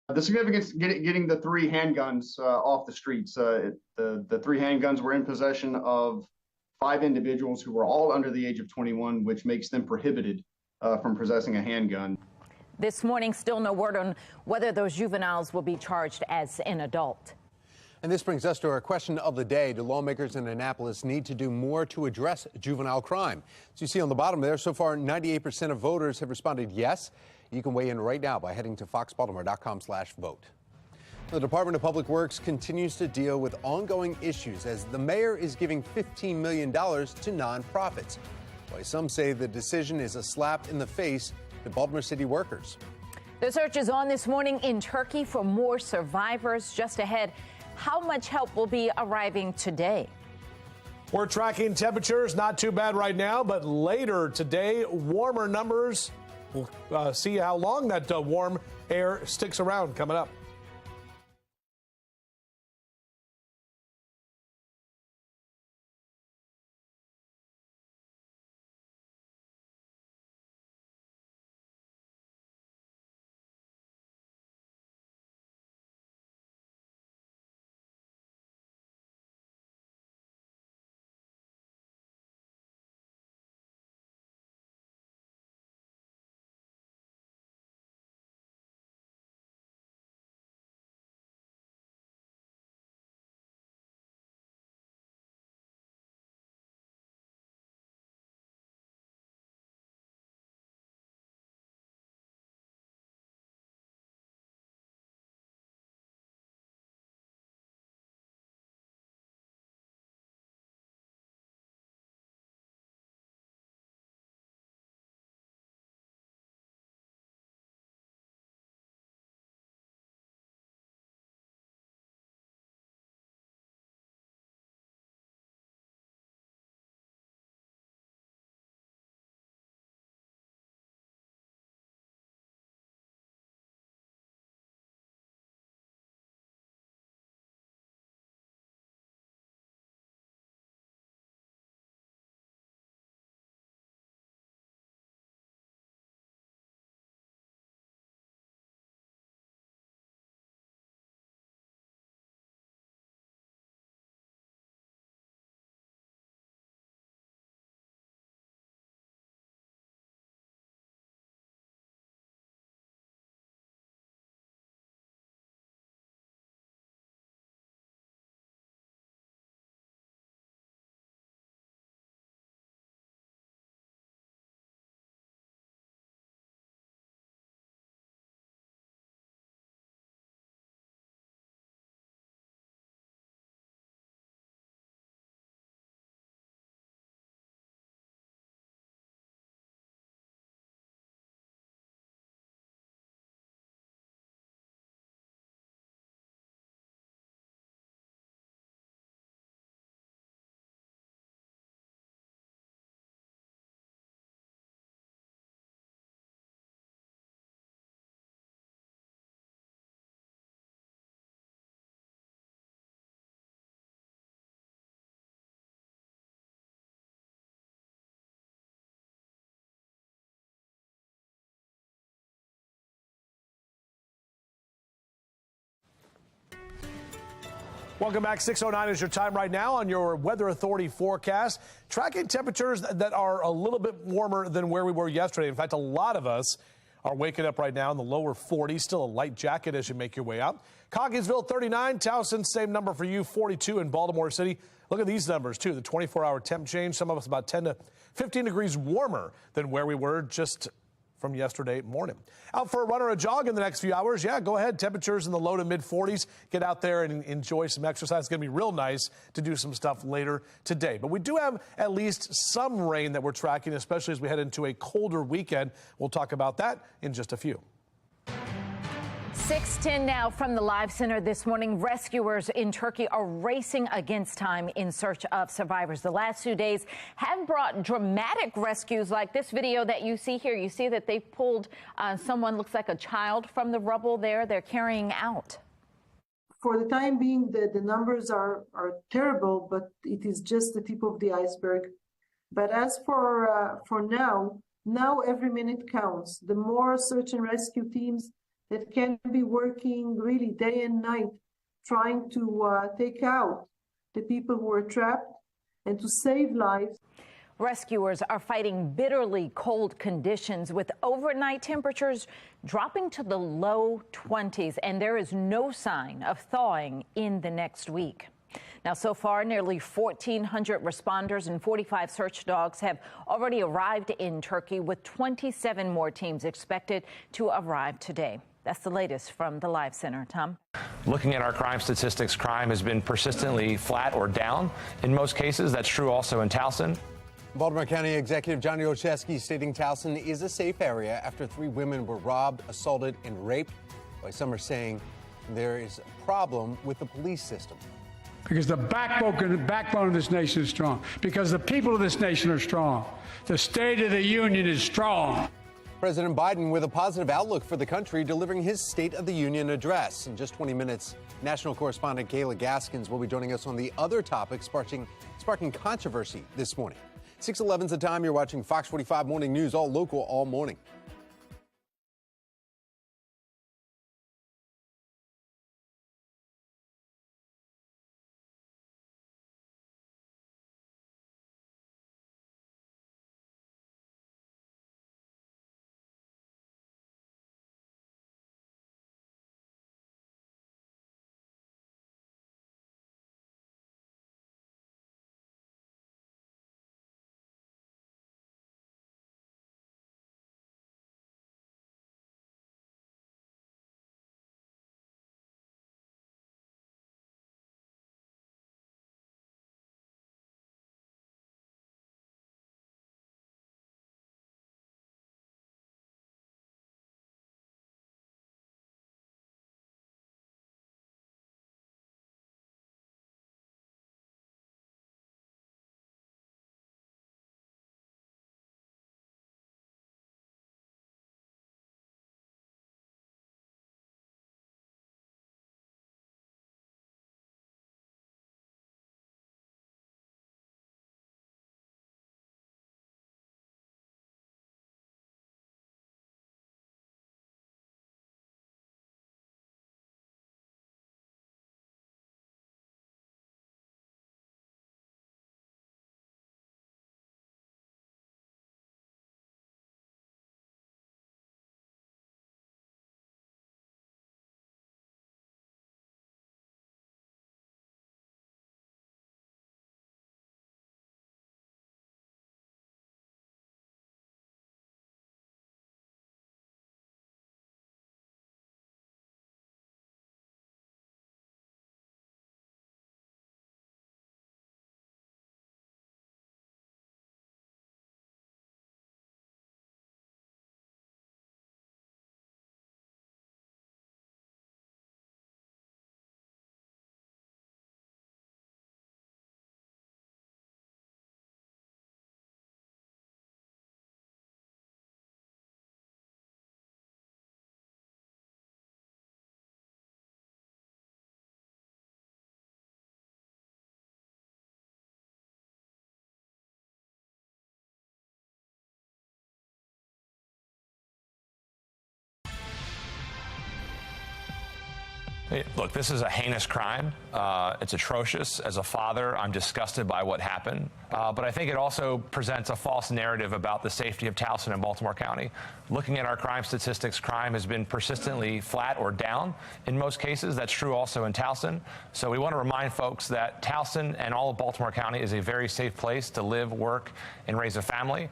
The significance getting the 3 handguns off the streets. The 3 handguns were in possession of 5 individuals who were all under the age of 21, which makes them prohibited from possessing a handgun. This morning, still no word on whether those juveniles will be charged as an adult. And this brings us to our question of the day. Do lawmakers in Annapolis need to do more to address juvenile crime? As you see on the bottom there, so far 98% of voters have responded yes. You can weigh in right now by heading to foxbaltimore.com/vote. The Department of Public Works continues to deal with ongoing issues as the mayor is giving $15 million to nonprofits. While some say the decision is a slap in the face to Baltimore City workers. The search is on this morning in Turkey for more survivors. Just ahead, how much help will be arriving today? We're tracking temperatures, not too bad right now, but later today, warmer numbers. We'll see how long that warm air sticks around coming up. Welcome back. 6:09 is your time right now on your Weather Authority forecast. Tracking temperatures that are a little bit warmer than where we were yesterday. In fact, a lot of us are waking up right now in the lower 40s. Still a light jacket as you make your way out. Cockeysville 39, Towson, same number for you, 42 in Baltimore City. Look at these numbers, too. The 24-hour temp change, some of us about 10 to 15 degrees warmer than where we were just from yesterday morning. Out for a run or a jog in the next few hours? Yeah, go ahead. Temperatures in the low to mid 40s. Get out there and enjoy some exercise. It's going to be real nice to do some stuff later today. But we do have at least some rain that we're tracking, especially as we head into a colder weekend. We'll talk about that in just a few. 6:10 now from the Live Center this morning. Rescuers in Turkey are racing against time in search of survivors. The last 2 days have brought dramatic rescues like this video that you see here. You see that they pulled someone, looks like a child, from the rubble there. They're carrying out. For the time being, the numbers are terrible, but it is just the tip of the iceberg. But as for now every minute counts. The more search and rescue teams that can be working really day and night, trying to take out the people who are trapped and to save lives. Rescuers are fighting bitterly cold conditions with overnight temperatures dropping to the low 20s, and there is no sign of thawing in the next week. Now, so far, nearly 1,400 responders and 45 search dogs have already arrived in Turkey, with 27 more teams expected to arrive today. That's the latest from the Live Center. Tom? Looking at our crime statistics, crime has been persistently flat or down. In most cases, that's true also in Towson. Baltimore County Executive Johnny Olszewski stating Towson is a safe area after 3 women were robbed, assaulted, and raped. While some are saying there is a problem with the police system. Because the backbone of this nation is strong. Because the people of this nation are strong. The State of the Union is strong. President Biden with a positive outlook for the country, delivering his State of the Union address. In just 20 minutes, national correspondent Kayla Gaskins will be joining us on the other topics sparking controversy this morning. 6:11's the time. You're watching Fox 45 Morning News, all local, all morning. Look, this is a heinous crime. It's atrocious. As a father, I'm disgusted by what happened. But I think it also presents a false narrative about the safety of Towson and Baltimore County. Looking at our crime statistics, crime has been persistently flat or down in most cases. That's true also in Towson. So we want to remind folks that Towson and all of Baltimore County is a very safe place to live, work, and raise a family.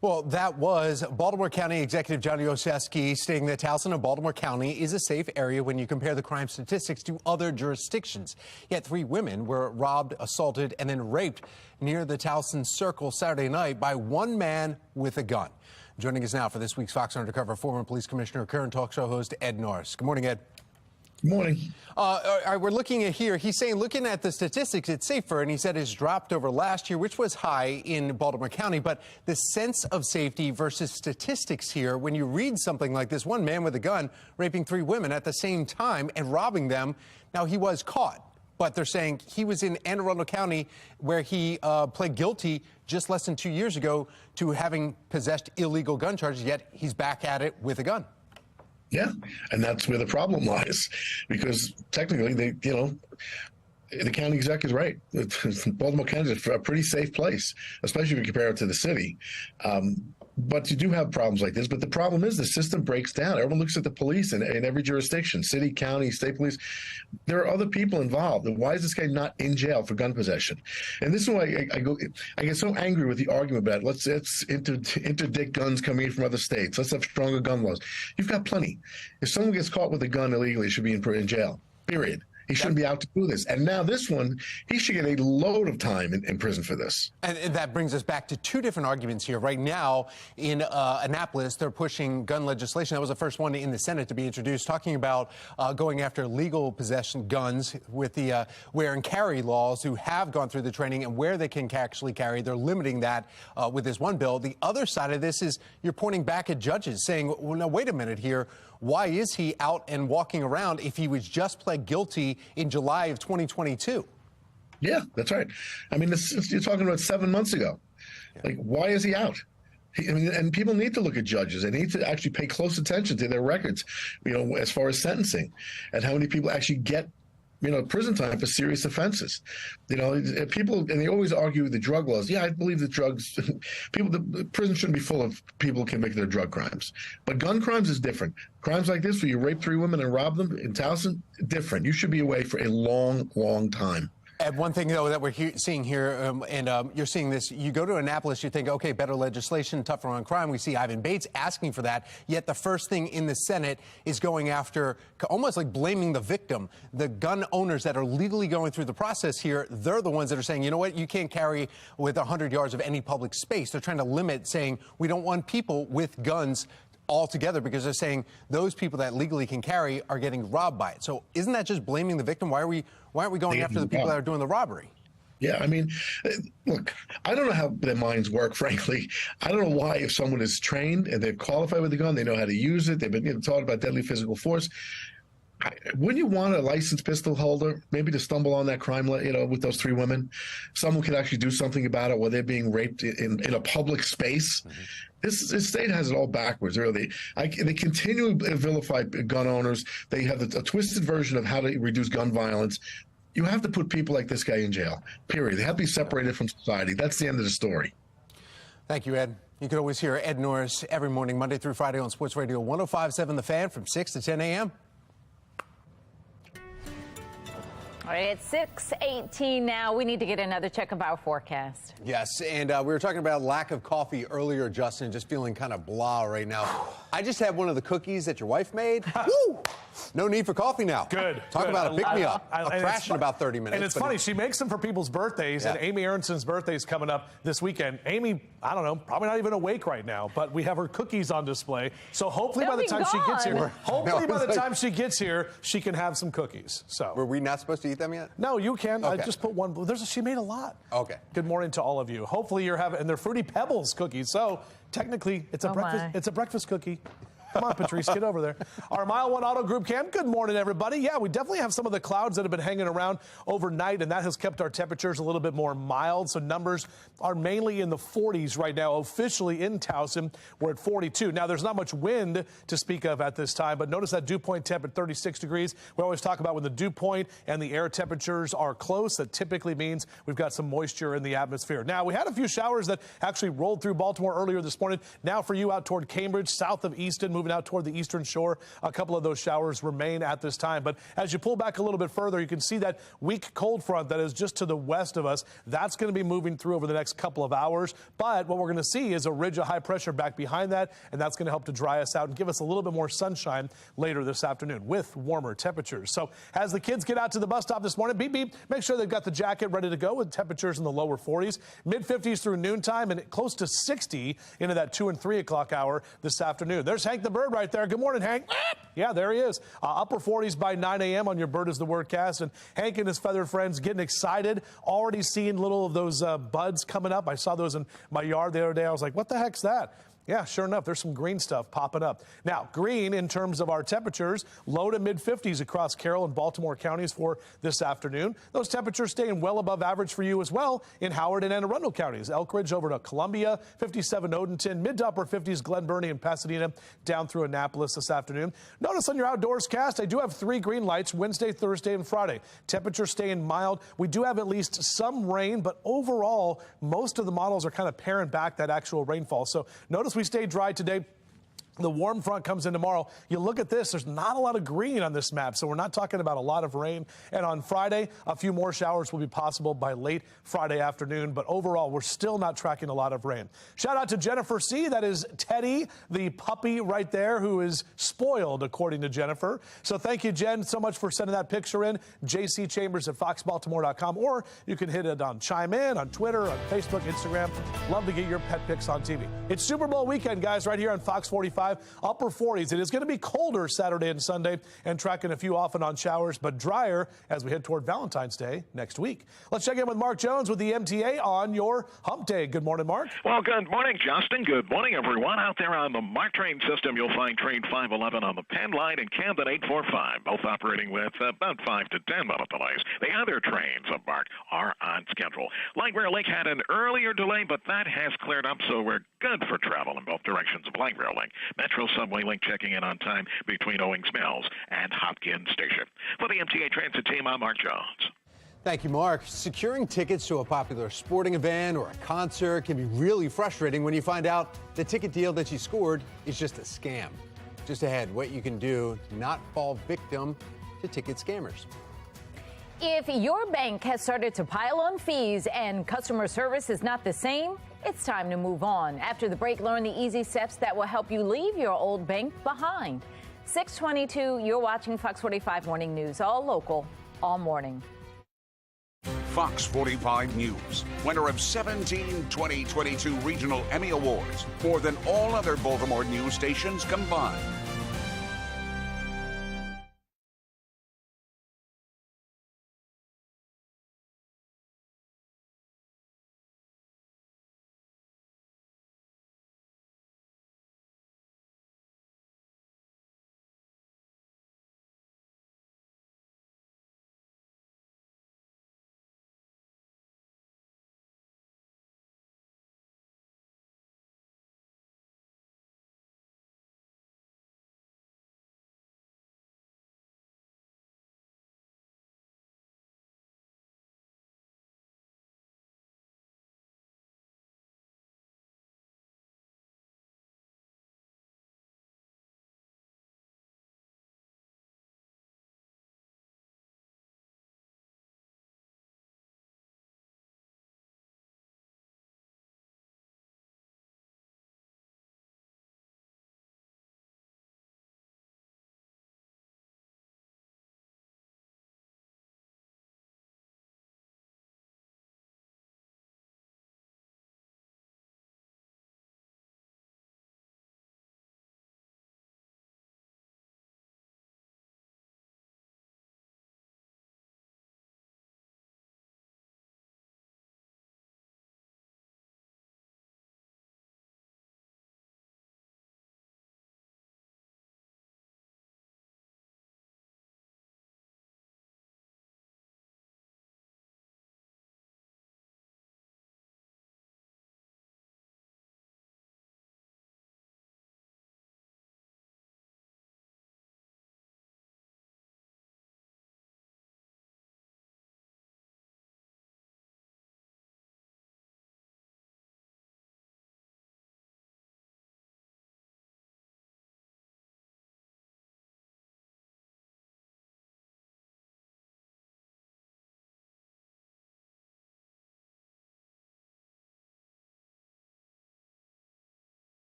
Well, that was Baltimore County Executive Johnny Olszewski stating that Towson and Baltimore County is a safe area when you compare the crime statistics to other jurisdictions. Yet 3 women were robbed, assaulted, and then raped near the Towson Circle Saturday night by one man with a gun. Joining us now for this week's Fox Undercover, former police commissioner, current talk show host Ed Norris. Good morning, Ed. Good morning. We're looking at here. He's saying, looking at the statistics, it's safer, and he said it's dropped over last year, which was high in Baltimore County. But the sense of safety versus statistics here, when you read something like this, one man with a gun raping 3 women at the same time and robbing them. Now, he was caught, but they're saying he was in Anne Arundel County where he pled guilty just less than 2 years ago to having possessed illegal gun charges, yet he's back at it with a gun. Yeah, and that's where the problem lies, because technically, the county exec is right. Baltimore County is a pretty safe place, especially if you compare it to the city. But you do have problems like this. But the problem is the system breaks down. Everyone looks at the police in every jurisdiction, city, county, state police. There are other people involved. And why is this guy not in jail for gun possession? And this is why I get so angry with the argument about let's interdict guns coming in from other states. Let's have stronger gun laws. You've got plenty. If someone gets caught with a gun illegally, he should be in jail, period. He shouldn't be out to do this. And now this one, he should get a load of time in prison for this. And that brings us back to 2 different arguments here. Right now in Annapolis, they're pushing gun legislation. That was the first one in the Senate to be introduced, talking about going after legal possession guns with the wear and carry laws who have gone through the training and where they can actually carry. They're limiting that with this one bill. The other side of this is you're pointing back at judges saying, well, no, wait a minute here. Why is he out and walking around if he was just pled guilty in July of 2022? Yeah, that's right. I mean, you're talking about 7 months ago. Yeah. Like, why is he out? And people need to look at judges. They need to actually pay close attention to their records, as far as sentencing and how many people actually get prison time for serious offenses. People, and they always argue the drug laws. Yeah, I believe that drugs, the prison shouldn't be full of people who convicted of drug crimes. But gun crimes is different. Crimes like this, where you rape 3 women and rob them in Towson, different. You should be away for a long, long time. And one thing, though, that we're seeing here, you're seeing this, you go to Annapolis, you think, okay, better legislation, tougher on crime. We see Ivan Bates asking for that. Yet the first thing in the Senate is going after, almost like blaming the victim. The gun owners that are legally going through the process here, they're the ones that are saying, you know what, you can't carry with 100 yards of any public space. They're trying to limit, saying we don't want people with guns altogether, because they're saying those people that legally can carry are getting robbed by it. So isn't that just blaming the victim? Why aren't we going after the people that are doing the robbery? Yeah, I mean, look, I don't know how their minds work, frankly. I don't know why, if someone is trained and they're qualified with a gun, they know how to use it, they've been taught about deadly physical force. Wouldn't you want a licensed pistol holder maybe to stumble on that crime, with those 3 women? Someone could actually do something about it while they're being raped in a public space. Mm-hmm. This state has it all backwards, really. They continually vilify gun owners. They have a twisted version of how to reduce gun violence. You have to put people like this guy in jail, period. They have to be separated from society. That's the end of the story. Thank you, Ed. You can always hear Ed Norris every morning, Monday through Friday on Sports Radio 105.7 The Fan from 6 to 10 a.m. All right, it's 6:18 now. We need to get another check of our forecast. Yes, and we were talking about lack of coffee earlier, Justin, just feeling kind of blah right now. I just had one of the cookies that your wife made. Woo! No need for coffee now. Good. Talk about a pick-me-up. I'll crash in about 30 minutes. And it's funny, she makes them for people's birthdays, and Amy Aronson's birthday is coming up this weekend. Amy, I don't know, probably not even awake right now, but we have her cookies on display. So hopefully by the time she gets here, she can have some cookies. So were we not supposed to eat them yet? No, you can. Okay. I just put one. She made a lot. Okay. Good morning to all of you. Hopefully you're having, and they're Fruity Pebbles cookies. So technically, it's a breakfast. It's a breakfast cookie. Come on, Patrice, get over there. Our Mile One Auto Group Cam. Good morning, everybody. Yeah, we definitely have some of the clouds that have been hanging around overnight, and that has kept our temperatures a little bit more mild. So numbers are mainly in the 40s right now. Officially in Towson, we're at 42. Now, there's not much wind to speak of at this time, but notice that dew point temp at 36 degrees. We always talk about when the dew point and the air temperatures are close. That typically means we've got some moisture in the atmosphere. Now, we had a few showers that actually rolled through Baltimore earlier this morning. Now for you out toward Cambridge, south of Easton, moving out toward the eastern shore, a couple of those showers remain at this time. But as you pull back a little bit further, you can see that weak cold front that is just to the west of us. That's going to be moving through over the next couple of hours. But what we're going to see is a ridge of high pressure back behind that, and that's going to help to dry us out and give us a little bit more sunshine later this afternoon with warmer temperatures. So as the kids get out to the bus stop this morning, beep, beep, make sure they've got the jacket ready to go with temperatures in the lower 40s, mid-50s through noontime, and close to 60 into that 2 and 3 o'clock hour this afternoon. There's Hank the Bird right there. Good morning, Hank. Yeah, there he is. Upper 40s by 9 a.m. on your Bird is the Word cast. And Hank and his feathered friends getting excited, already seeing little of those buds coming up. I saw those in my yard the other day. I was like, what the heck's that? Yeah, sure enough, there's some green stuff popping up. Now, green in terms of our temperatures, low to mid-50s across Carroll and Baltimore counties for this afternoon. Those temperatures staying well above average for you as well in Howard and Anne Arundel counties. Elk Ridge over to Columbia, 57 Odenton, mid to upper 50s Glen Burnie and Pasadena, down through Annapolis this afternoon. Notice on your outdoors cast, I do have 3 green lights Wednesday, Thursday, and Friday. Temperatures staying mild. We do have at least some rain, but overall, most of the models are kind of paring back that actual rainfall. So notice we stay dry today. The warm front comes in tomorrow. You look at this, there's not a lot of green on this map, so we're not talking about a lot of rain. And on Friday, a few more showers will be possible by late Friday afternoon, but overall, we're still not tracking a lot of rain. Shout out to Jennifer C. That is Teddy, the puppy right there, who is spoiled, according to Jennifer. So thank you, Jen, so much for sending that picture in. jcchambers@foxbaltimore.com, or you can hit it on Chime In, on Twitter, on Facebook, Instagram. Love to get your pet pics on TV. It's Super Bowl weekend, guys, right here on Fox 45. Upper 40s. It is going to be colder Saturday and Sunday and tracking a few off and on showers, but drier as we head toward Valentine's Day next week. Let's check in with Mark Jones with the MTA on your hump day. Good morning, Mark. Well, good morning, Justin. Good morning, everyone. Out there on the MARC train system, you'll find train 511 on the Penn line and Camden 845, both operating with about 5 to 10 minute delays. The other trains of MARC are on schedule. Light Rail Link had an earlier delay, but that has cleared up, so we're good for travel in both directions of Light Rail Link. Metro Subway Link checking in on time between Owings Mills and Hopkins Station. For the MTA Transit team, I'm Mark Jones. Thank you, Mark. Securing tickets to a popular sporting event or a concert can be really frustrating when you find out the ticket deal that you scored is just a scam. Just ahead, what you can do to not fall victim to ticket scammers. If your bank has started to pile on fees and customer service is not the same, it's time to move on. After the break, learn the easy steps that will help you leave your old bank behind. 6:22, you're watching Fox 45 Morning News, all local, all morning. Fox 45 News, winner of 17 2022 Regional Emmy Awards, more than all other Baltimore news stations combined.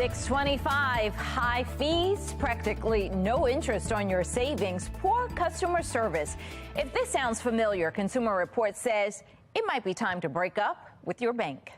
625, high fees, practically no interest on your savings, poor customer service. If this sounds familiar, Consumer Reports says it might be time to break up with your bank.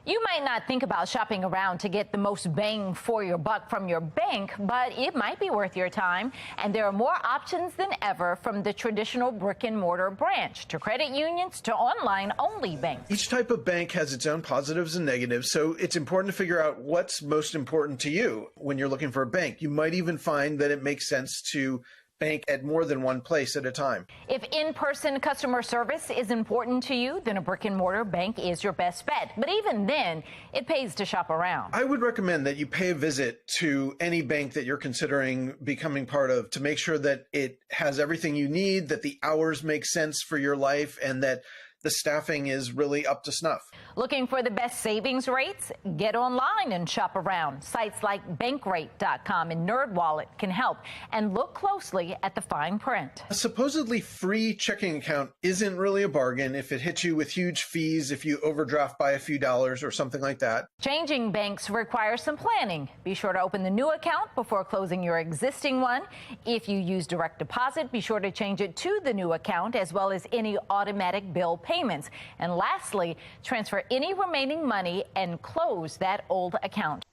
You might not think about shopping around to get the most bang for your buck from your bank, but it might be worth your time. And there are more options than ever, from the traditional brick and mortar branch to credit unions to online only banks. Each type of bank has its own positives and negatives, so it's important to figure out what's most important to you when you're looking for a bank. You might even find that it makes sense to bank at more than one place at a time. If in-person customer service is important to you, then a brick and mortar bank is your best bet. But even then, it pays to shop around. I would recommend that you pay a visit to any bank that you're considering becoming part of to make sure that it has everything you need, that the hours make sense for your life, and that the staffing is really up to snuff. Looking for the best savings rates? Get online and shop around. Sites like Bankrate.com and NerdWallet can help. And look closely at the fine print. A supposedly free checking account isn't really a bargain if it hits you with huge fees if you overdraft by a few dollars or something like that. Changing banks requires some planning. Be sure to open the new account before closing your existing one. If you use direct deposit, be sure to change it to the new account, as well as any automatic bill payments. And lastly, transfer any remaining money and close that old account.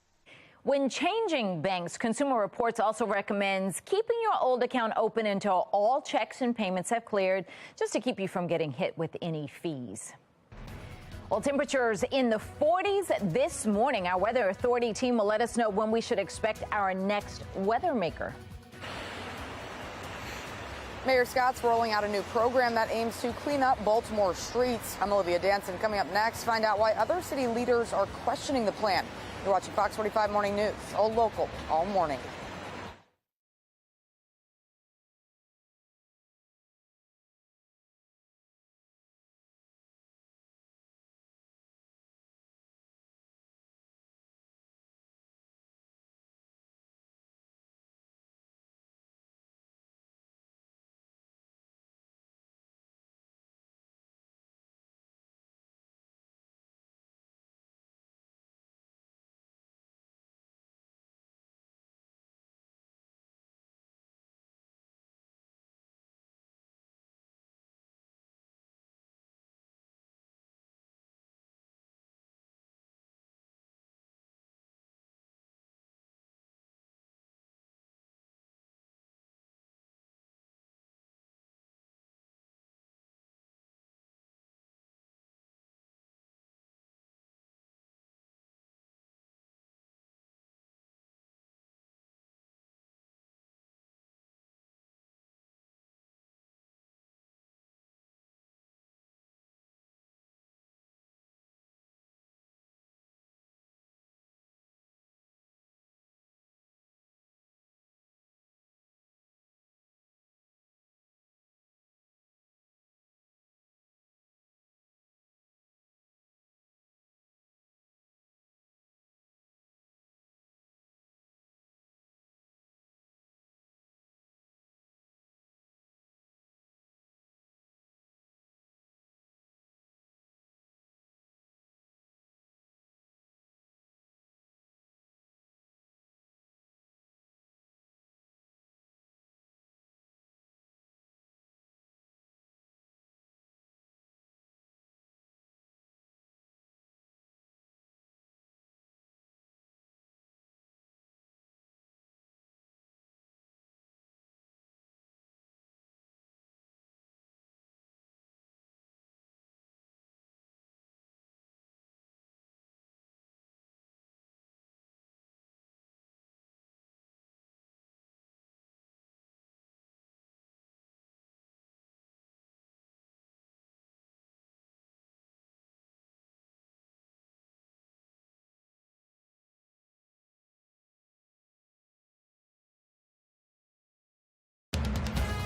When changing banks, Consumer Reports also recommends keeping your old account open until all checks and payments have cleared, just to keep you from getting hit with any fees. Well, temperatures in the 40s this morning. Our weather authority team will let us know when we should expect our next weather maker. Mayor Scott's rolling out a new program that aims to clean up Baltimore streets. I'm Olivia Danson. Coming up next, find out why other city leaders are questioning the plan. You're watching Fox 45 Morning News, all local, all morning.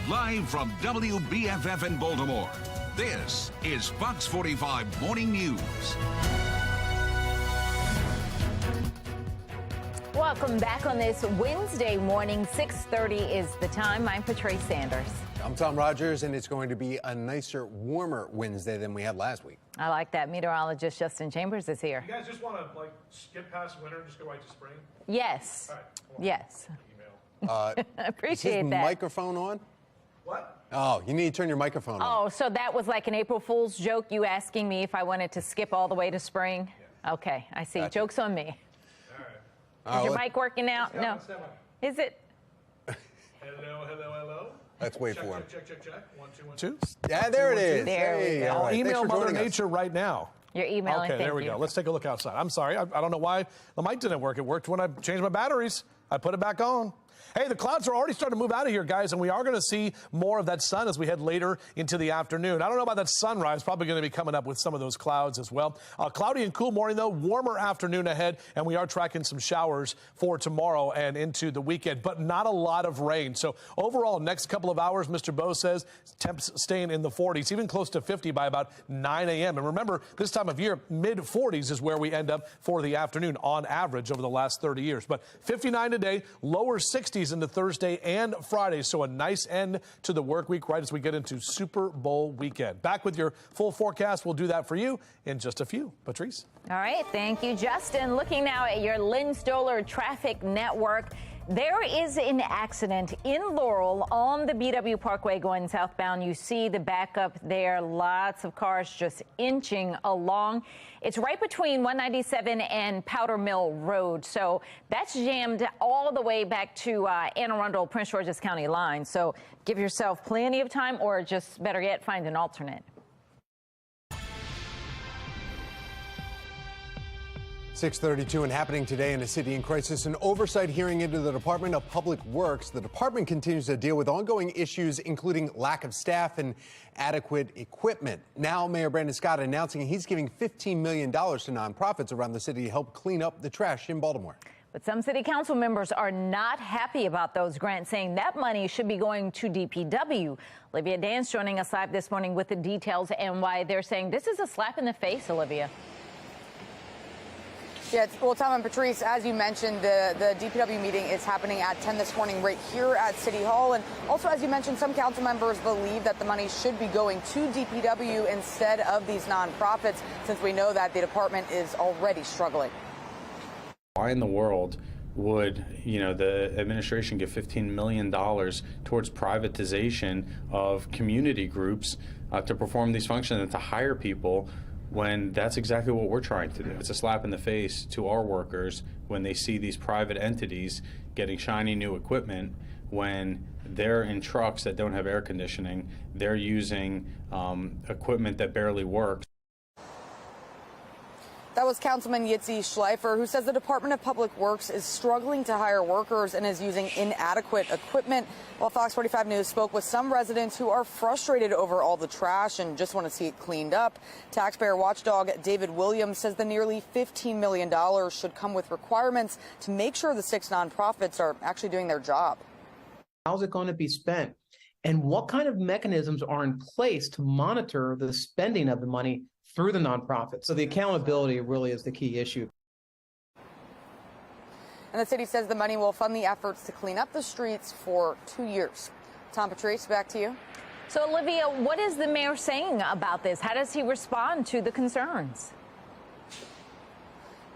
Live from WBFF in Baltimore, this is Fox 45 Morning News. Welcome back on this Wednesday morning. 6:30 is the time. I'm Patrice Sanders. I'm Tom Rogers, and it's going to be a nicer, warmer Wednesday than we had last week. I like that. Meteorologist Justin Chambers is here. You guys just want to skip past winter and just go right to spring? Yes. All right, yes. Appreciate is his that. microphone on? What? Oh, you need to turn your microphone on. Oh, so that was like an April Fool's joke, you asking me if I wanted to skip all the way to spring? Yeah. Okay, I see. Gotcha. Joke's on me. All right. Is your mic working out? No. Is it? Hello. Let's wait for him. Check. 1, 2, 1, 2. Yeah, there it is. There we go. I'll email Mother Nature right now. You're emailing. Okay, there we go. Let's take a look outside. I'm sorry. I don't know why the mic didn't work. It worked when I changed my batteries. I put it back on. Hey, the clouds are already starting to move out of here, guys, and we are going to see more of that sun as we head later into the afternoon. I don't know about that sunrise. Probably going to be coming up with some of those clouds as well. Cloudy and cool morning, though. Warmer afternoon ahead, and we are tracking some showers for tomorrow and into the weekend, but not a lot of rain. So overall, next couple of hours, Mr. Bowe says, temps staying in the 40s, even close to 50 by about 9 a.m. And remember, this time of year, mid-40s is where we end up for the afternoon on average over the last 30 years. But 59 today, lower 60s into Thursday and Friday. So a nice end to the work week right as we get into Super Bowl weekend. Back with your full forecast. We'll do that for you in just a few. Patrice. All right. Thank you, Justin. Looking now at your Lynn Stoller traffic network. There is an accident in Laurel on the BW Parkway going southbound. You see the backup there. Lots of cars just inching along. It's right between 197 and Powder Mill Road. So that's jammed all the way back to Anne Arundel, Prince George's County line. So give yourself plenty of time, or just better yet, find an alternate. 6:32 and happening today in a city in crisis, an oversight hearing into the Department of Public Works. The department continues to deal with ongoing issues, including lack of staff and adequate equipment. Now, Mayor Brandon Scott announcing he's giving $15 million to nonprofits around the city to help clean up the trash in Baltimore. But some city council members are not happy about those grants, saying that money should be going to DPW. Olivia Dance joining us live this morning with the details and why they're saying this is a slap in the face, Olivia. Yeah, well, Tom and Patrice, as you mentioned, the DPW meeting is happening at 10 this morning right here at City Hall. And also, as you mentioned, some council members believe that the money should be going to DPW instead of these nonprofits, since we know that the department is already struggling. Why in the world would, the administration give $15 million towards privatization of community groups to perform these functions and to hire people, when that's exactly what we're trying to do? It's a slap in the face to our workers when they see these private entities getting shiny new equipment when they're in trucks that don't have air conditioning. They're using equipment that barely works. That was Councilman Yitzi Schleifer, who says the Department of Public Works is struggling to hire workers and is using inadequate equipment. While Fox 45 News spoke with some residents who are frustrated over all the trash and just want to see it cleaned up. Taxpayer watchdog David Williams says the nearly $15 million should come with requirements to make sure the 6 nonprofits are actually doing their job. How's it going to be spent? And what kind of mechanisms are in place to monitor the spending of the money through the nonprofits? So the accountability really is the key issue. And the city says the money will fund the efforts to clean up the streets for 2 years. Tom, Patrice, back to you. So, Olivia, what is the mayor saying about this? How does he respond to the concerns?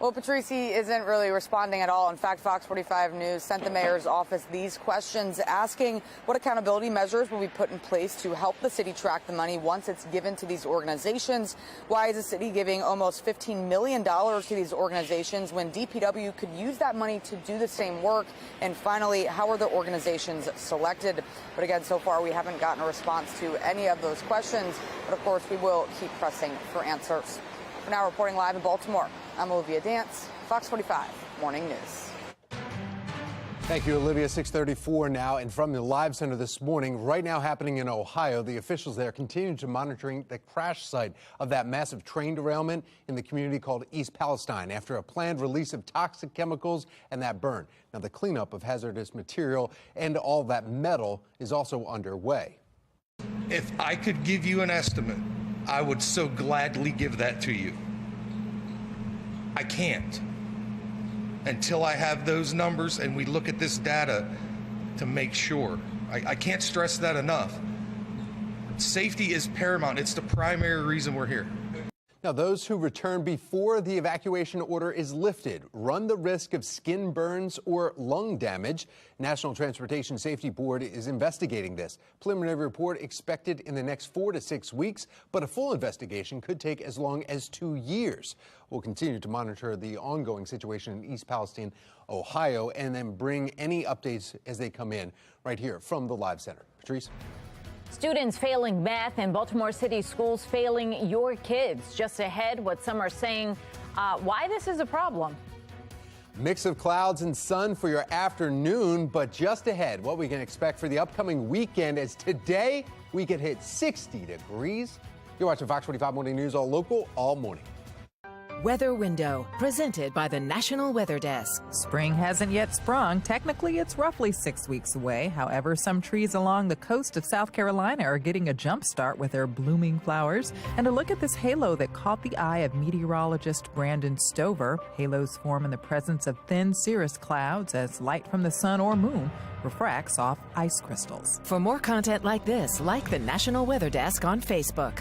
Well, Patrice, he isn't really responding at all. In fact, Fox 45 News sent the mayor's office these questions, asking what accountability measures will be put in place to help the city track the money once it's given to these organizations. Why is the city giving almost $15 million to these organizations when DPW could use that money to do the same work? And finally, how are the organizations selected? But again, so far we haven't gotten a response to any of those questions. But of course, we will keep pressing for answers. For now, reporting live in Baltimore, I'm Olivia Dance, Fox 45 Morning News. Thank you, Olivia. 6:34 now, and from the Live Center this morning, right now happening in Ohio, the officials there continue to monitoring the crash site of that massive train derailment in the community called East Palestine after a planned release of toxic chemicals and that burn. Now, the cleanup of hazardous material and all that metal is also underway. If I could give you an estimate, I would so gladly give that to you. I can't until I have those numbers and we look at this data to make sure. I can't stress that enough. Safety is paramount. It's the primary reason we're here. Now, those who return before the evacuation order is lifted run the risk of skin burns or lung damage. National Transportation Safety Board is investigating this. Preliminary report expected in the next 4 to 6 weeks, but a full investigation could take as long as 2 years. We'll continue to monitor the ongoing situation in East Palestine, Ohio, and then bring any updates as they come in right here from the Live Center. Patrice? Students failing math and Baltimore City schools failing your kids. Just ahead, what some are saying, why this is a problem. Mix of clouds and sun for your afternoon, but just ahead, what we can expect for the upcoming weekend is today we could hit 60 degrees. You're watching Fox 45 Morning News, all local, all morning. Weather Window, presented by the National Weather Desk. Spring hasn't yet sprung. Technically, it's roughly 6 weeks away. However, some trees along the coast of South Carolina are getting a jump start with their blooming flowers. And a look at this halo that caught the eye of meteorologist Brandon Stover. Halos form in the presence of thin cirrus clouds as light from the sun or moon refracts off ice crystals. For more content like this, like the National Weather Desk on Facebook.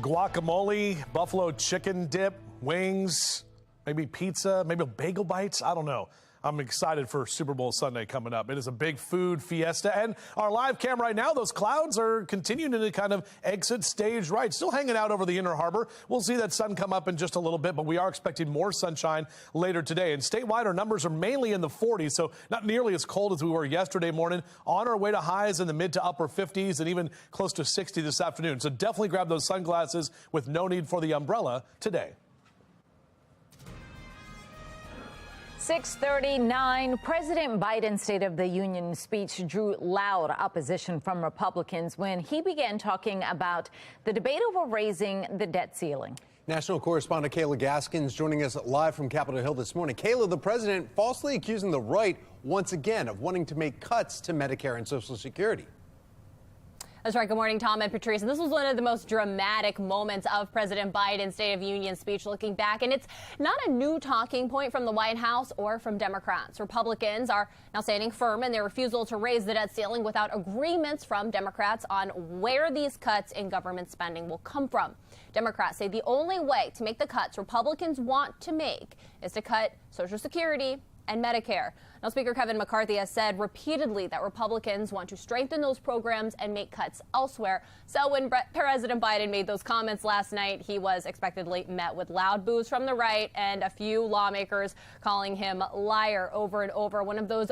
Guacamole, buffalo chicken dip, wings, maybe pizza, maybe bagel bites. I don't know. I'm excited for Super Bowl Sunday coming up. It is a big food fiesta. And our live cam right now, those clouds are continuing to kind of exit stage right. Still hanging out over the Inner Harbor. We'll see that sun come up in just a little bit, but we are expecting more sunshine later today. And statewide, our numbers are mainly in the 40s, so not nearly as cold as we were yesterday morning. On our way to highs in the mid to upper 50s and even close to 60 this afternoon. So definitely grab those sunglasses with no need for the umbrella today. 6:39. President Biden's State of the Union speech drew loud opposition from Republicans when he began talking about the debate over raising the debt ceiling. National correspondent Kayla Gaskins joining us live from Capitol Hill this morning. Kayla, the president falsely accusing the right once again of wanting to make cuts to Medicare and Social Security. That's right. Good morning, Tom and Patrice. And this was one of the most dramatic moments of President Biden's State of Union speech looking back. And it's not a new talking point from the White House or from Democrats. Republicans are now standing firm in their refusal to raise the debt ceiling without agreements from Democrats on where these cuts in government spending will come from. Democrats say the only way to make the cuts Republicans want to make is to cut Social Security and Medicare. Now, Speaker Kevin McCarthy has said repeatedly that Republicans want to strengthen those programs and make cuts elsewhere. So when President Biden made those comments last night, he was expectedly met with loud boos from the right and a few lawmakers calling him liar over and over. One of those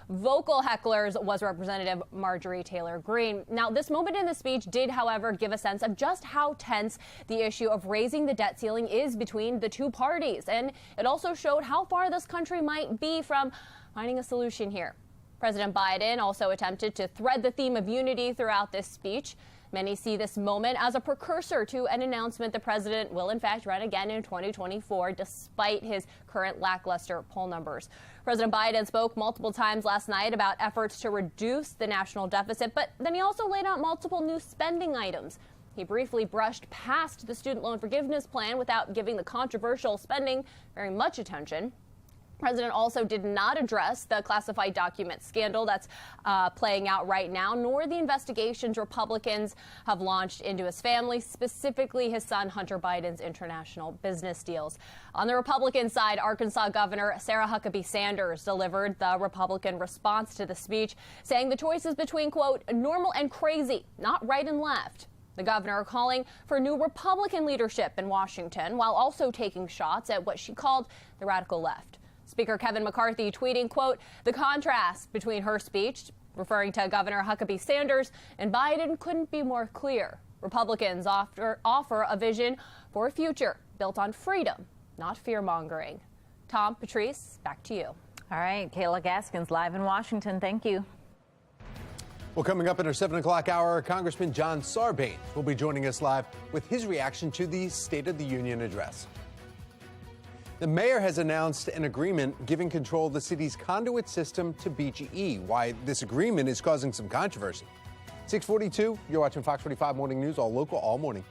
vocal hecklers was Representative Marjorie Taylor Greene. Now, this moment in the speech did, however, give a sense of just how tense the issue of raising the debt ceiling is between the two parties. And it also showed how far this country might be from finding a solution here. President Biden also attempted to thread the theme of unity throughout this speech. Many see this moment as a precursor to an announcement the president will in fact run again in 2024, despite his current lackluster poll numbers. President Biden spoke multiple times last night about efforts to reduce the national deficit, but then he also laid out multiple new spending items. He briefly brushed past the student loan forgiveness plan without giving the controversial spending very much attention. The president also did not address the classified document scandal that's playing out right now, nor the investigations Republicans have launched into his family, specifically his son Hunter Biden's international business deals. On the Republican side, Arkansas Governor Sarah Huckabee Sanders delivered the Republican response to the speech, saying the choice is between, quote, normal and crazy, not right and left. The governor calling for new Republican leadership in Washington, while also taking shots at what she called the radical left. Speaker Kevin McCarthy tweeting, quote, the contrast between her speech, referring to Governor Huckabee Sanders, and Biden couldn't be more clear. Republicans offer a vision for a future built on freedom, not fear-mongering. Tom, Patrice, back to you. All right, Kayla Gaskins live in Washington. Thank you. Well, coming up in our 7 o'clock hour, Congressman John Sarbanes will be joining us live with his reaction to the State of the Union address. The mayor has announced an agreement giving control of the city's conduit system to BGE. Why this agreement is causing some controversy. 6:42, you're watching Fox 45 Morning News, all local, all morning.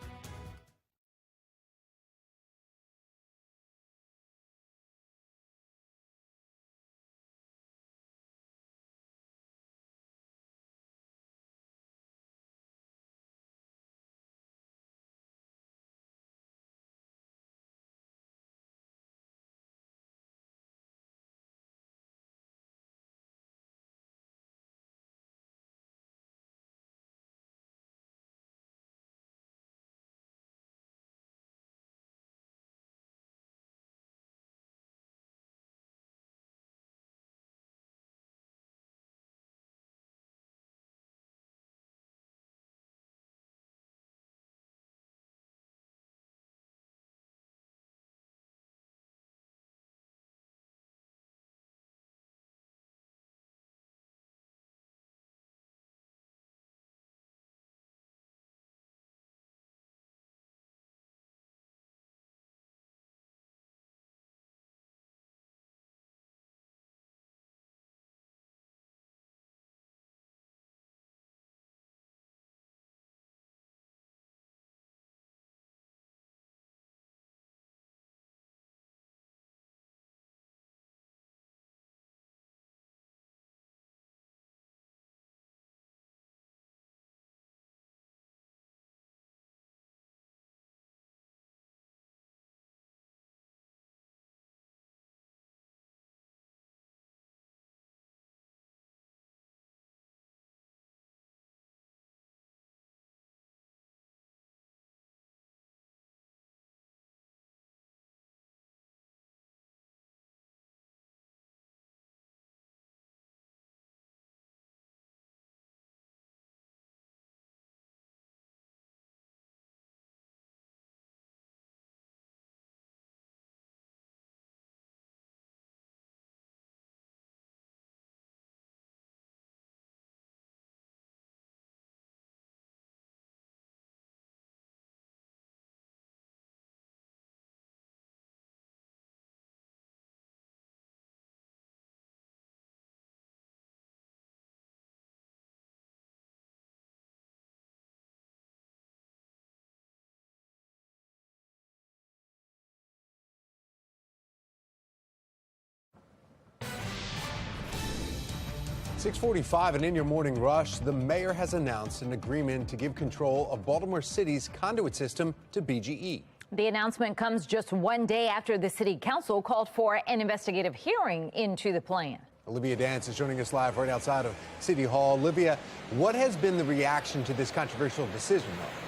6:45 and in your morning rush, the mayor has announced an agreement to give control of Baltimore City's conduit system to BGE. The announcement comes just one day after the city council called for an investigative hearing into the plan. Olivia Dance is joining us live right outside of City Hall. Olivia, what has been the reaction to this controversial decision, though?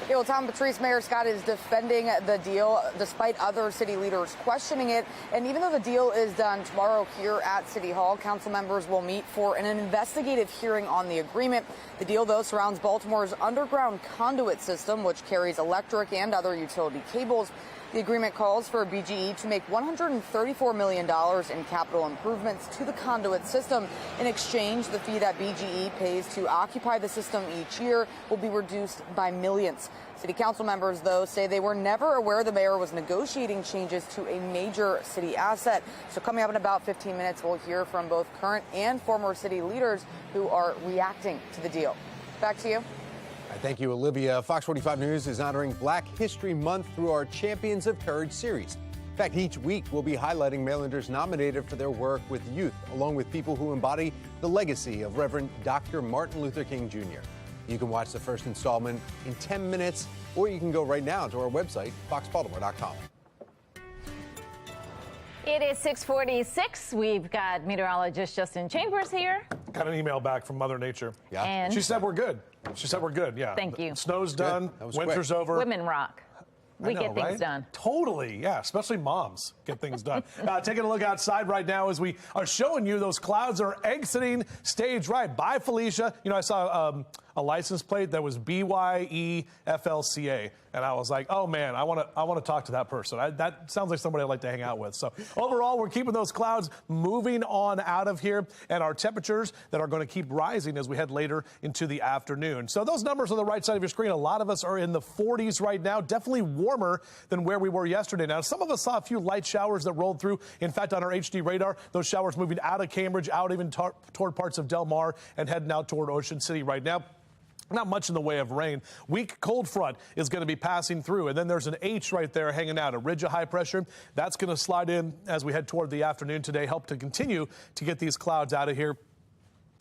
Yeah, well, Tom, Patrice, Mayor Scott is defending the deal despite other city leaders questioning it. And even though the deal is done tomorrow here at City Hall, council members will meet for an investigative hearing on the agreement. The deal, though, surrounds Baltimore's underground conduit system, which carries electric and other utility cables. The agreement calls for BGE to make $134 million in capital improvements to the conduit system. In exchange, the fee that BGE pays to occupy the system each year will be reduced by millions. City council members, though, say they were never aware the mayor was negotiating changes to a major city asset. So coming up in about 15 minutes, we'll hear from both current and former city leaders who are reacting to the deal. Back to you. Thank you, Olivia. Fox 45 News is honoring Black History Month through our Champions of Courage series. In fact, each week we'll be highlighting Marylanders nominated for their work with youth, along with people who embody the legacy of Reverend Dr. Martin Luther King Jr. You can watch the first installment in 10 minutes, or you can go right now to our website, foxbaltimore.com. It is 6:46. We've got meteorologist Justin Chambers here. Got an email back from Mother Nature. Yeah. And she said we're good. She said we're good. Yeah. Thank you. Snow's done. Winter's over. Women rock. We get things done. Totally, yeah, especially moms get things done. Taking a look outside right now as we are showing you those clouds are exiting stage right. Bye, Felicia. You know, I saw a license plate that was BYEFLCA, and I was like, oh man, I want to talk to that person. That sounds like somebody I'd like to hang out with. So overall, we're keeping those clouds moving on out of here, and our temperatures that are going to keep rising as we head later into the afternoon. So those numbers on the right side of your screen, a lot of us are in the 40s right now, definitely warmer than where we were yesterday. Now, some of us saw a few light showers that rolled through. In fact, on our HD radar, those showers moving out of Cambridge, out even toward parts of Del Mar, and heading out toward Ocean City right now. Not much in the way of rain. Weak cold front is going to be passing through, and then there's an H right there hanging out, a ridge of high pressure. That's going to slide in as we head toward the afternoon today, help to continue to get these clouds out of here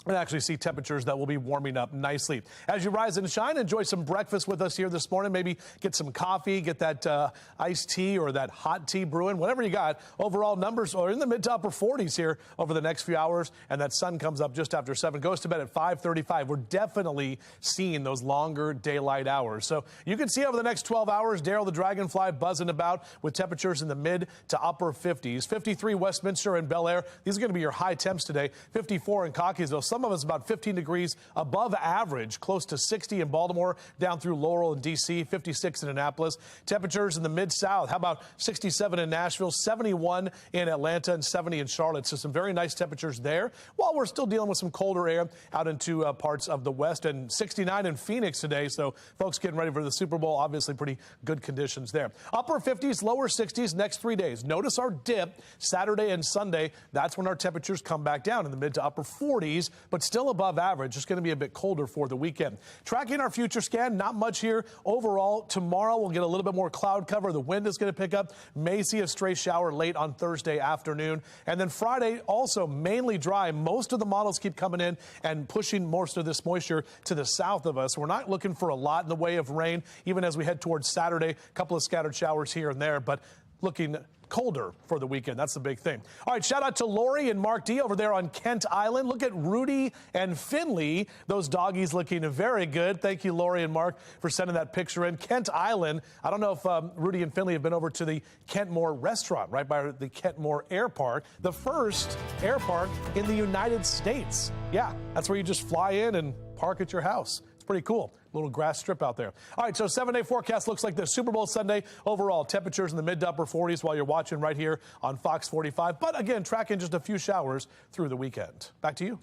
and actually see temperatures that will be warming up nicely. As you rise and shine, enjoy some breakfast with us here this morning. Maybe get some coffee, get that iced tea or that hot tea brewing, whatever you got. Overall numbers are in the mid to upper 40s here over the next few hours, and that sun comes up just after 7, goes to bed at 5:35. We're definitely seeing those longer daylight hours. So you can see over the next 12 hours, Daryl the Dragonfly buzzing about with temperatures in the mid to upper 50s. 53 Westminster and Bel Air. These are going to be your high temps today. 54 in Cockeysville. Some of us about 15 degrees above average, close to 60 in Baltimore, down through Laurel and D.C., 56 in Annapolis. Temperatures in the Mid-South, how about 67 in Nashville, 71 in Atlanta, and 70 in Charlotte. So some very nice temperatures there, while we're still dealing with some colder air out into parts of the West, and 69 in Phoenix today. So folks getting ready for the Super Bowl, obviously pretty good conditions there. Upper 50s, lower 60s next 3 days. Notice our dip Saturday and Sunday. That's when our temperatures come back down in the mid to upper 40s, but still above average. It's going to be a bit colder for the weekend. Tracking our future scan, not much here overall. Tomorrow we'll get a little bit more cloud cover. The wind is going to pick up. May see a stray shower late on Thursday afternoon. And then Friday also mainly dry. Most of the models keep coming in and pushing most of this moisture to the south of us. We're not looking for a lot in the way of rain, even as we head towards Saturday. A couple of scattered showers here and there, but looking colder for the weekend. That's the big thing. All right, shout out to Lori and Mark D over there on Kent Island. Look at Rudy and Finley. Those doggies looking very good. Thank you, Lori and Mark, for sending that picture in. Kent Island. I don't know if Rudy and Finley have been over to the Kentmore restaurant right by the Kentmore Air Park, the first air park in the United States. Yeah, that's where you just fly in and park at your house. It's pretty cool. Little grass strip out there. All right, so 7-day forecast looks like this. Super Bowl Sunday, overall temperatures in the mid to upper 40s while you're watching right here on Fox 45. But again, tracking just a few showers through the weekend. Back to you.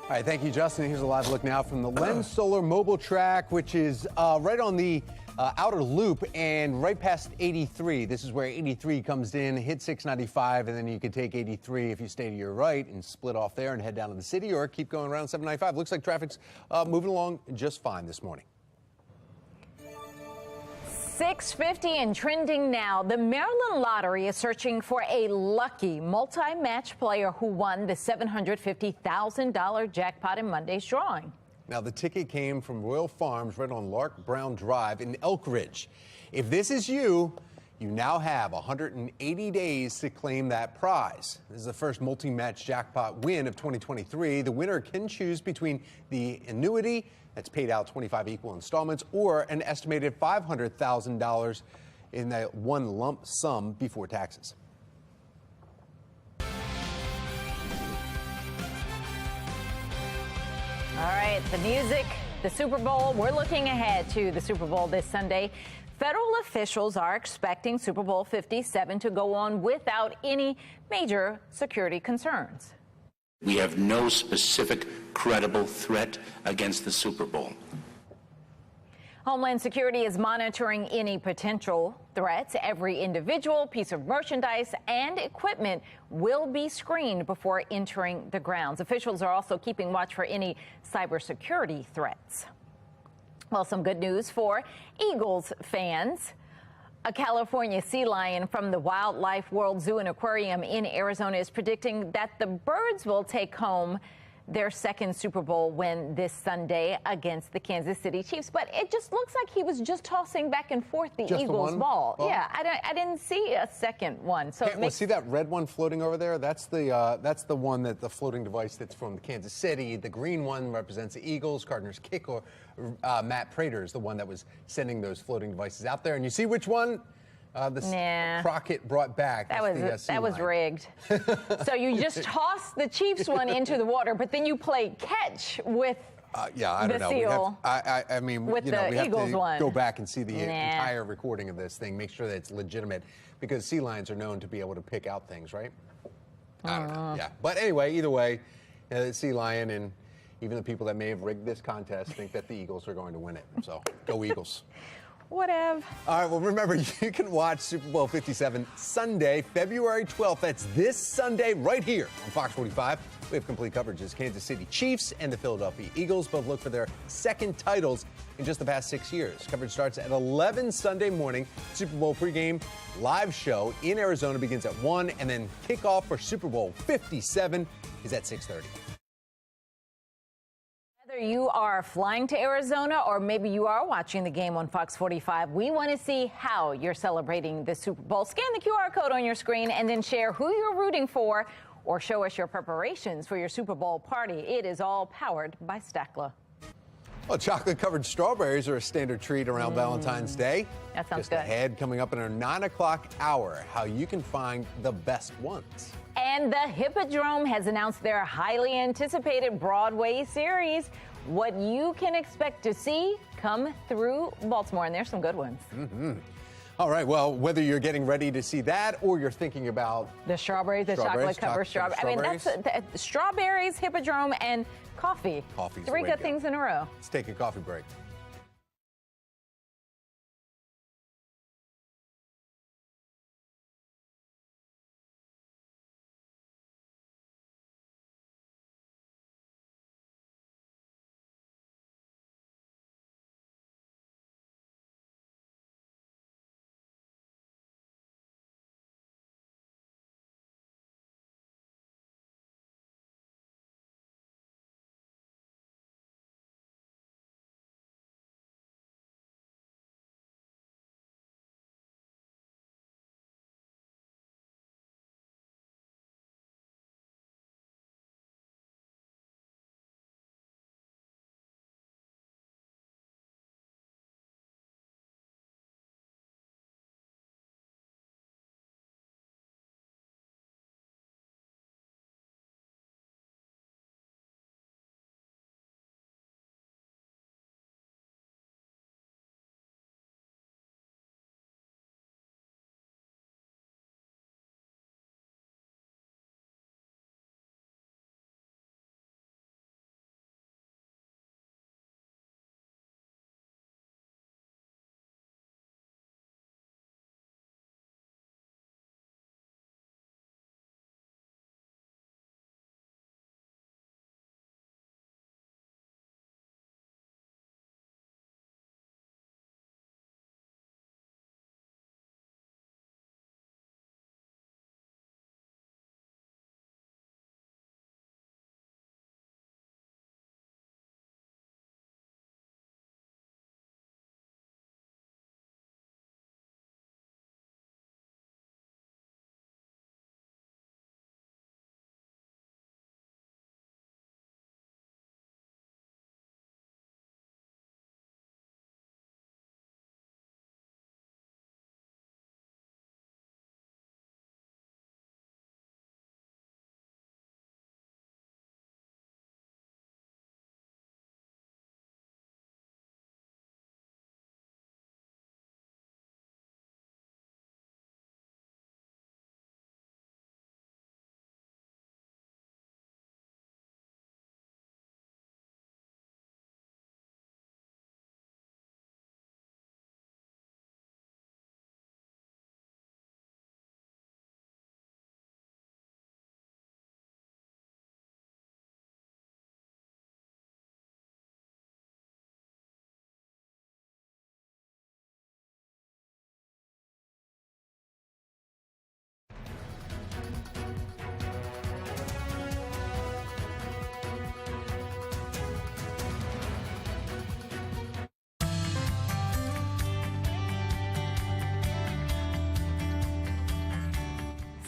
All right, thank you, Justin. Here's a live look now from the Lens Solar Mobile Track, which is right on the outer loop and right past 83. This is where 83 comes in, hit 695, and then you can take 83 if you stay to your right and split off there and head down to the city, or keep going around 795. Looks like traffic's moving along just fine this morning. 6:50 and trending now. The Maryland Lottery is searching for a lucky multi-match player who won the $750,000 jackpot in Monday's drawing. Now, the ticket came from Royal Farms right on Lark Brown Drive in Elk Ridge. If this is you, you now have 180 days to claim that prize. This is the first multi-match jackpot win of 2023. The winner can choose between the annuity that's paid out 25 equal installments or an estimated $500,000 in that one lump sum before taxes. All right, the music, the Super Bowl. We're looking ahead to the Super Bowl this Sunday. Federal officials are expecting Super Bowl 57 to go on without any major security concerns. We have no specific credible threat against the Super Bowl. Homeland Security is monitoring any potential threats. Every individual, piece of merchandise, and equipment will be screened before entering the grounds. Officials are also keeping watch for any cybersecurity threats. Well, some good news for Eagles fans. A California sea lion from the Wildlife World Zoo and Aquarium in Arizona is predicting that the birds will take home their second Super Bowl win this Sunday against the Kansas City Chiefs. But it just looks like he was just tossing back and forth the Eagles ball. Yeah, I didn't see a second one. So see that red one floating over there? That's the one that the floating device that's from Kansas City. The green one represents the Eagles. Cardinals kicker Matt Prater is the one that was sending those floating devices out there. And you see which one? Crockett brought back. That was rigged. So you just toss the Chiefs one into the water, but then you play catch with I don't the know. seal. I mean, with we the have Eagles to one. go back and see the entire recording of this thing, make sure that it's legitimate, because sea lions are known to be able to pick out things, right? I don't know. Yeah, but anyway, either way, the sea lion and even the people that may have rigged this contest think that the Eagles are going to win it. So go Eagles. Whatever. All right, well, remember, you can watch Super Bowl 57 Sunday, February 12th. That's this Sunday right here on Fox 45. We have complete coverage as Kansas City Chiefs and the Philadelphia Eagles both look for their second titles in just the past 6 years. Coverage starts at 11 Sunday morning. Super Bowl pregame live show in Arizona begins at 1, and then kickoff for Super Bowl 57 is at 6:30. Whether you are flying to Arizona or maybe you are watching the game on Fox 45, we want to see how you're celebrating the Super Bowl. Scan the QR code on your screen and then share who you're rooting for or show us your preparations for your Super Bowl party. It is all powered by Stackler. Well, chocolate-covered strawberries are a standard treat around Valentine's Day. That sounds Just good. ahead, coming up in our 9 o'clock hour, how you can find the best ones. And the Hippodrome has announced their highly anticipated Broadway series. What you can expect to see come through Baltimore, and there's some good ones. All right, well, whether you're getting ready to see that or you're thinking about the strawberries, the chocolate-covered strawberries. I mean, that's strawberries, Hippodrome, and coffee. Coffee's the Three way to good go. things in a row. Let's take a coffee break.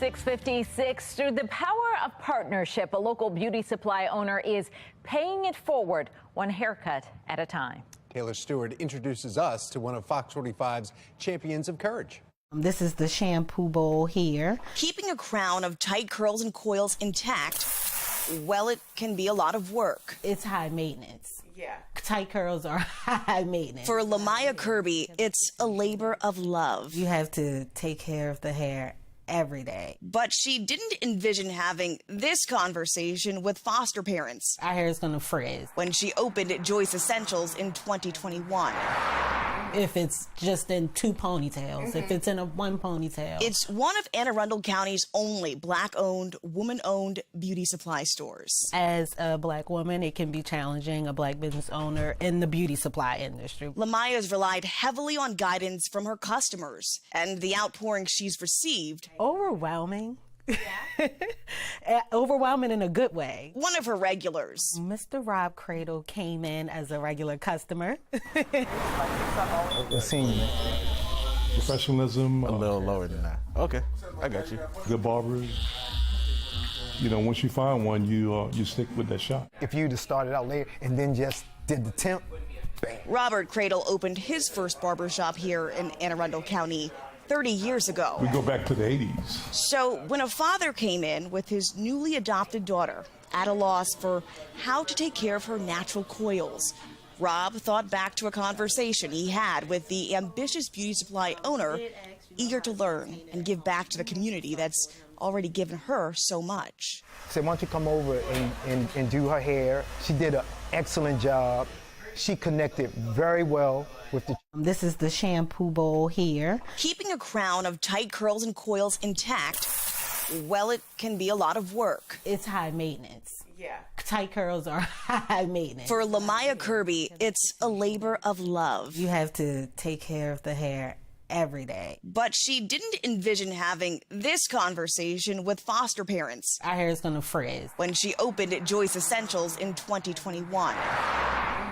6:56. Through the power of partnership, a local beauty supply owner is paying it forward, one haircut at a time. Taylor Stewart introduces us to one of Fox 45's champions of courage. This is the shampoo bowl here. Keeping a crown of tight curls and coils intact, well, it can be a lot of work. It's high maintenance. Yeah. Tight curls are high maintenance. For Lamaya Kirby, it's a labor of love. You have to take care of the hair every day. But she didn't envision having this conversation with foster parents. Our hair is going to frizz. When she opened Joyce Essentials in 2021. If it's just in 2 ponytails, if it's in one ponytail. It's one of Anne Arundel County's only Black-owned, woman-owned beauty supply stores. As a Black woman, it can be challenging, a Black business owner in the beauty supply industry. Lamaya's relied heavily on guidance from her customers, and the outpouring she's received. Overwhelming. Overwhelming in a good way. One of her regulars. Mr. Rob Cradle came in as a regular customer. The senior. Professionalism. A little lower than that. Okay, I got you. Good barbers. You know, once you find one, you stick with that shop. If you'd have started out later and then just did the temp, bang. Robert Cradle opened his first barbershop here in Anne Arundel County 30 years ago. We go back to the 80s. So when a father came in with his newly adopted daughter, at a loss for how to take care of her natural coils, Rob thought back to a conversation he had with the ambitious beauty supply owner, eager to learn and give back to the community that's already given her so much. I said, why don't you come over and do her hair? She did an excellent job. She connected very well with the... This is the shampoo bowl here. Keeping a crown of tight curls and coils intact, well, it can be a lot of work. It's high maintenance. Yeah. Tight curls are high maintenance. For Lamaya Kirby, it's a labor of love. You have to take care of the hair every day. But she didn't envision having this conversation with foster parents. Our hair is going to frizz. When she opened Joyce Essentials in 2021.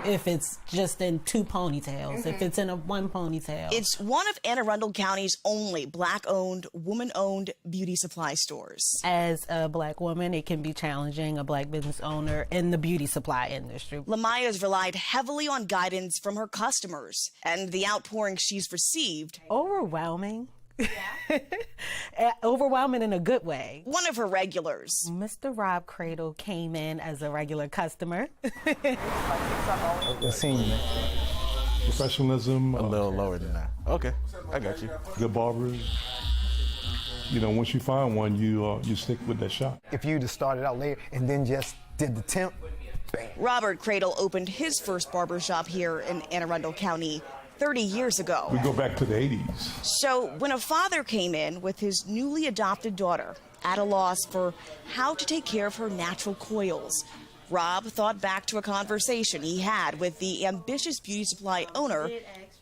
If it's just in 2 ponytails, if it's in one ponytail. It's one of Anne Arundel County's only Black-owned, woman-owned beauty supply stores. As a Black woman, it can be challenging, a Black business owner in the beauty supply industry. Lamaya's relied heavily on guidance from her customers, and the outpouring she's received. Overwhelming. Overwhelming in a good way. One of her regulars. Mr. Rob Cradle came in as a regular customer. The senior. Professionalism. A little lower than that. Okay, I got you. Good barbers. You know, once you find one, you stick with that shop. If you'd have started out later and then just did the temp, bang. Robert Cradle opened his first barbershop here in Anne Arundel County 30 years ago. We go back to the 80s. So when a father came in with his newly adopted daughter, at a loss for how to take care of her natural coils, Rob thought back to a conversation he had with the ambitious beauty supply owner,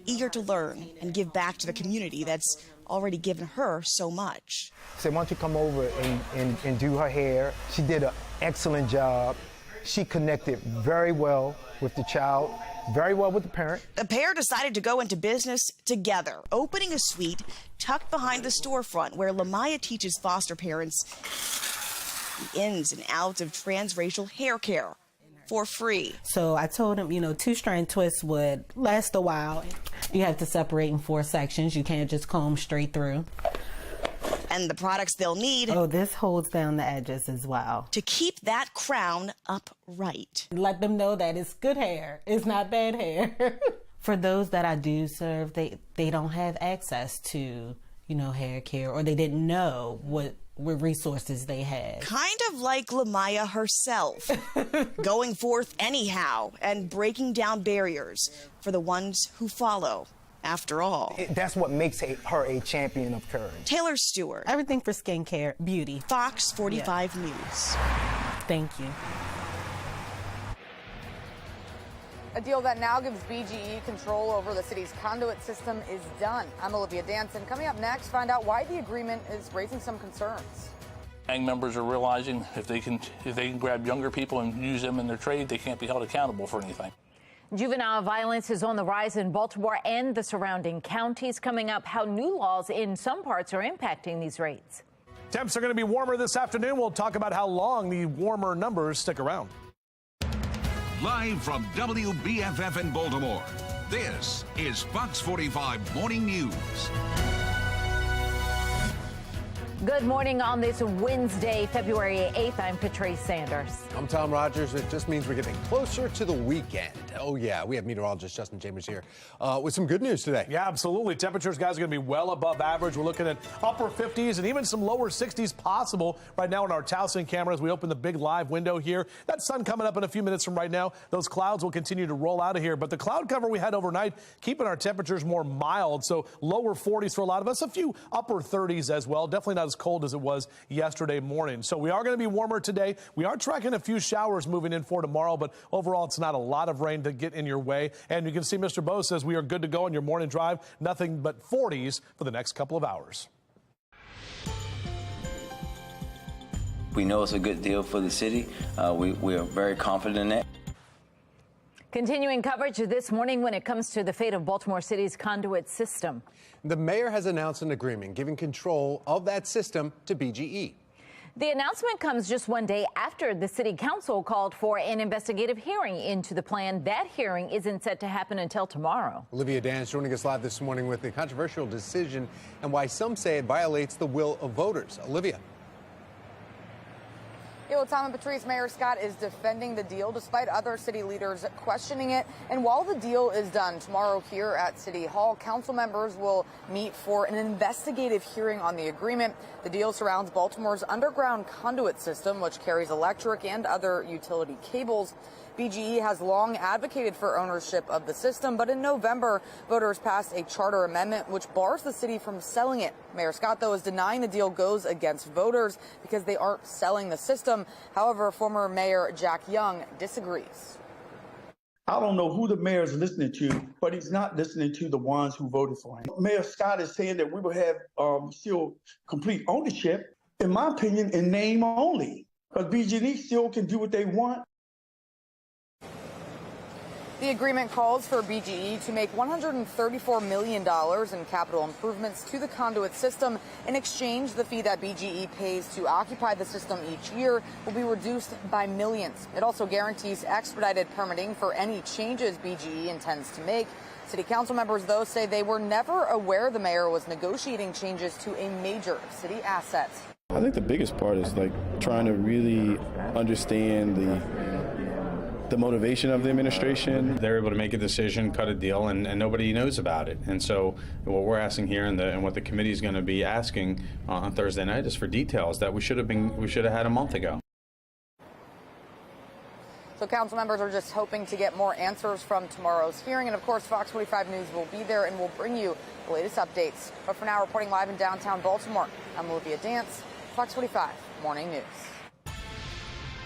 eager to learn and give back to the community that's already given her so much. I said, why don't you come over and do her hair? She did an excellent job. She connected very well with the child, very well with the parent. The pair decided to go into business together, opening a suite tucked behind the storefront where Lamaya teaches foster parents the ins and outs of transracial hair care for free. So I told him, 2-strand twists would last a while. You have to separate in 4 sections. You can't just comb straight through. And the products they'll need. Oh, this holds down the edges as well. To keep that crown upright. Let them know that it's good hair. It's not bad hair. For those that I do serve, they don't have access to, hair care, or they didn't know what resources they had. Kind of like Lamaya herself, going forth anyhow and breaking down barriers for the ones who follow. After all, that's what makes her a champion of courage. Taylor Stewart. Everything for skincare, beauty. Fox 45 News. Thank you. A deal that now gives BGE control over the city's conduit system is done. I'm Olivia Danson. Coming up next, find out why the agreement is raising some concerns. Gang members are realizing if they can grab younger people and use them in their trade, they can't be held accountable for anything. Juvenile violence is on the rise in Baltimore and the surrounding counties. Coming up, how new laws in some parts are impacting these rates. Temps are going to be warmer this afternoon. We'll talk about how long the warmer numbers stick around. Live from WBFF in Baltimore, this is Fox 45 Morning News. Good morning on this Wednesday, February 8th. I'm Patrice Sanders. I'm Tom Rogers. It just means we're getting closer to the weekend. Oh, yeah. We have meteorologist Justin Chambers here with some good news today. Yeah, absolutely. Temperatures, guys, are going to be well above average. We're looking at upper 50s and even some lower 60s possible right now in our Towson cameras. We open the big live window here. That sun coming up in a few minutes from right now. Those clouds will continue to roll out of here. But the cloud cover we had overnight, keeping our temperatures more mild. So lower 40s for a lot of us, a few upper 30s as well. Definitely not as cold as it was yesterday morning. So we are going to be warmer today. We are tracking a few showers moving in for tomorrow, but overall it's not a lot of rain to get in your way. And you can see Mr. Bo says we are good to go on your morning drive. Nothing but 40s for the next couple of hours. We know it's a good deal for the city. We are very confident in that. Continuing coverage this morning when it comes to the fate of Baltimore City's conduit system. The mayor has announced an agreement giving control of that system to BGE. The announcement comes just one day after the city council called for an investigative hearing into the plan. That hearing isn't set to happen until tomorrow. Olivia Dance joining us live this morning with the controversial decision and why some say it violates the will of voters. Olivia. Tom and Patrice, Mayor Scott is defending the deal despite other city leaders questioning it. And while the deal is done tomorrow here at City Hall, council members will meet for an investigative hearing on the agreement. The deal surrounds Baltimore's underground conduit system, which carries electric and other utility cables. BGE has long advocated for ownership of the system, but in November, voters passed a charter amendment which bars the city from selling it. Mayor Scott, though, is denying the deal goes against voters because they aren't selling the system. However, former Mayor Jack Young disagrees. I don't know who the mayor is listening to, but he's not listening to the ones who voted for him. Mayor Scott is saying that we will have still complete ownership, in my opinion, in name only, because BGE still can do what they want. The agreement calls for BGE to make $134 million in capital improvements to the conduit system. In exchange, the fee that BGE pays to occupy the system each year will be reduced by millions. It also guarantees expedited permitting for any changes BGE intends to make. City council members, though, say they were never aware the mayor was negotiating changes to a major city asset. I think the biggest part is trying to really understand the motivation of the administration. They're able to make a decision, cut a deal, and nobody knows about it. And so what we're asking here and what the committee is going to be asking on Thursday night is for details that we should have had a month ago. So council members are just hoping to get more answers from tomorrow's hearing. And of course, Fox 45 News will be there and will bring you the latest updates. But for now, reporting live in downtown Baltimore, I'm Olivia Dance, Fox 45 Morning News.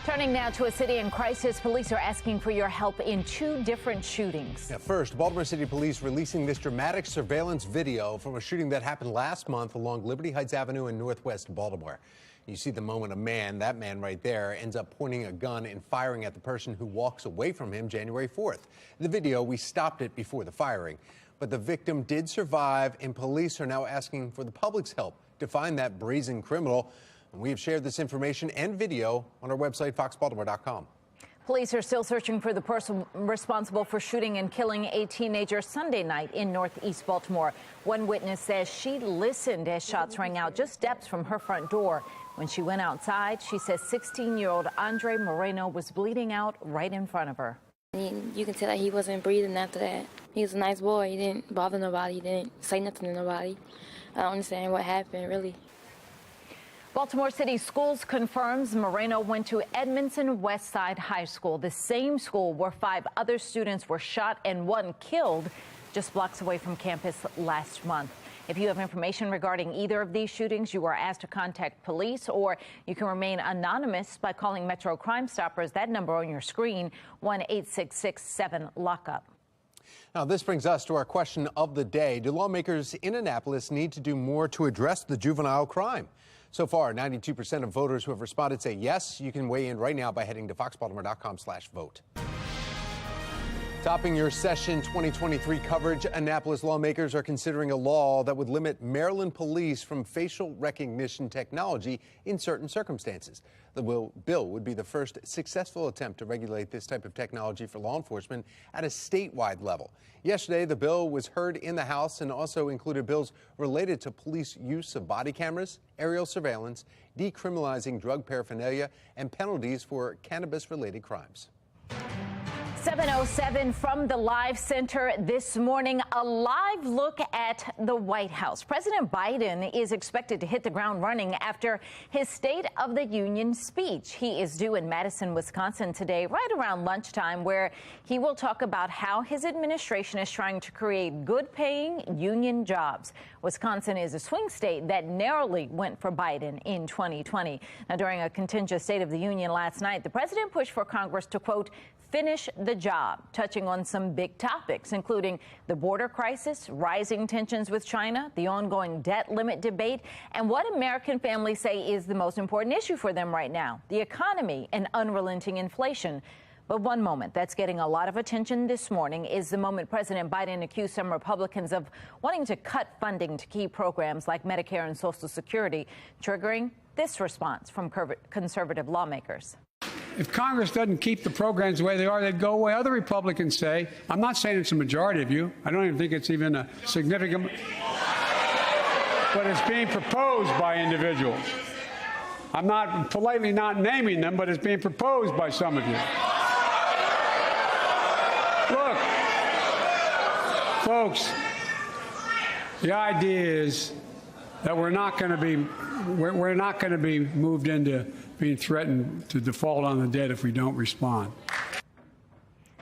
Turning now to a city in crisis, police are asking for your help in two different shootings. Now, first, Baltimore City Police releasing this dramatic surveillance video from a shooting that happened last month along Liberty Heights Avenue in northwest Baltimore. You see the moment that man right there, ends up pointing a gun and firing at the person who walks away from him January 4th. In the video, we stopped it before the firing, but the victim did survive, and police are now asking for the public's help to find that brazen criminal. We have shared this information and video on our website, foxbaltimore.com. Police are still searching for the person responsible for shooting and killing a teenager Sunday night in northeast Baltimore. One witness says she listened as shots rang out just steps from her front door. When she went outside, she says 16-year-old Andre Moreno was bleeding out right in front of her. You can tell that he wasn't breathing after that. He was a nice boy. He didn't bother nobody. He didn't say nothing to nobody. I don't understand what happened, really. Baltimore City Schools confirms Moreno went to Edmondson Westside High School, the same school where 5 other students were shot and 1 killed just blocks away from campus last month. If you have information regarding either of these shootings, you are asked to contact police, or you can remain anonymous by calling Metro Crime Stoppers. That number on your screen, 1-866-7-LOCK-UP. Now, this brings us to our question of the day. Do lawmakers in Annapolis need to do more to address the juvenile crime? So far, 92% of voters who have responded say yes. You can weigh in right now by heading to foxbaltimore.com/vote. Topping your session 2023 coverage, Annapolis lawmakers are considering a law that would limit Maryland police from facial recognition technology in certain circumstances. The bill would be the first successful attempt to regulate this type of technology for law enforcement at a statewide level. Yesterday, the bill was heard in the House and also included bills related to police use of body cameras, aerial surveillance, decriminalizing drug paraphernalia, and penalties for cannabis-related crimes. 7:07 from the Live Center this morning, a live look at the White House. President Biden is expected to hit the ground running after his State of the Union speech. He is due in Madison, Wisconsin today, right around lunchtime, where he will talk about how his administration is trying to create good-paying union jobs. Wisconsin is a swing state that narrowly went for Biden in 2020. Now, during a contentious State of the Union last night, the president pushed for Congress to, quote, finish the job, touching on some big topics, including the border crisis, rising tensions with China, the ongoing debt limit debate, and what American families say is the most important issue for them right now, the economy and unrelenting inflation. But one moment that's getting a lot of attention this morning is the moment President Biden accused some Republicans of wanting to cut funding to key programs like Medicare and Social Security, triggering this response from conservative lawmakers. If Congress doesn't keep the programs the way they are, they'd go away. Other Republicans say, I'm not saying it's a majority of you. I don't even think it's even a significant, but it's being proposed by individuals. I'm not politely not naming them, but it's being proposed by some of you. Look, folks, the idea is that we're not going to be moved into being threatened to default on the debt if we don't respond.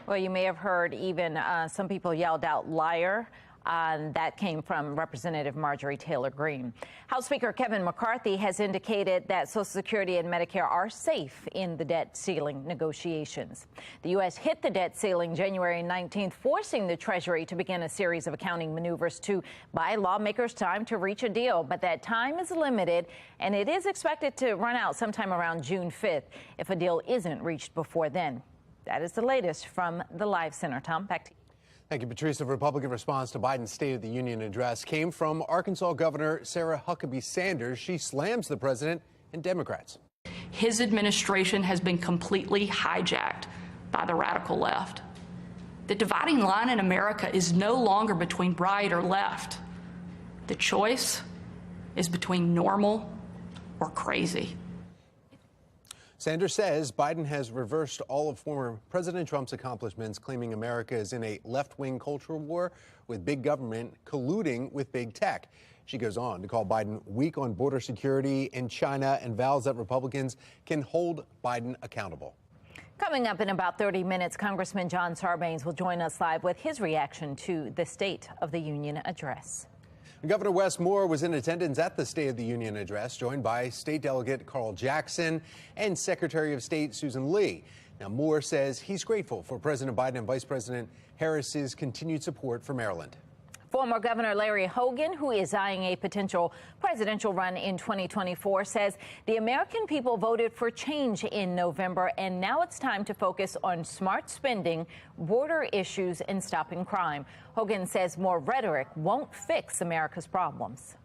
Well, you may have heard even some people yelled out liar. That came from Representative Marjorie Taylor Greene. House Speaker Kevin McCarthy has indicated that Social Security and Medicare are safe in the debt ceiling negotiations. The U.S. hit the debt ceiling January 19th, forcing the Treasury to begin a series of accounting maneuvers to buy lawmakers time to reach a deal. But that time is limited, and it is expected to run out sometime around June 5th if a deal isn't reached before then. That is the latest from the Live Center. Tom, back to you. Thank you, Patrice. The Republican response to Biden's State of the Union address came from Arkansas Governor Sarah Huckabee Sanders. She slams the president and Democrats. His administration has been completely hijacked by the radical left. The dividing line in America is no longer between right or left. The choice is between normal or crazy. Sanders says Biden has reversed all of former President Trump's accomplishments, claiming America is in a left-wing culture war with big government colluding with big tech. She goes on to call Biden weak on border security and China and vows that Republicans can hold Biden accountable. Coming up in about 30 minutes, Congressman John Sarbanes will join us live with his reaction to the State of the Union address. Governor Wes Moore was in attendance at the State of the Union address, joined by State Delegate Carl Jackson and Secretary of State Susan Lee. Now, Moore says he's grateful for President Biden and Vice President Harris's continued support for Maryland. Former Governor Larry Hogan, who is eyeing a potential presidential run in 2024, says the American people voted for change in November, and now it's time to focus on smart spending, border issues, and stopping crime. Hogan says more rhetoric won't fix America's problems.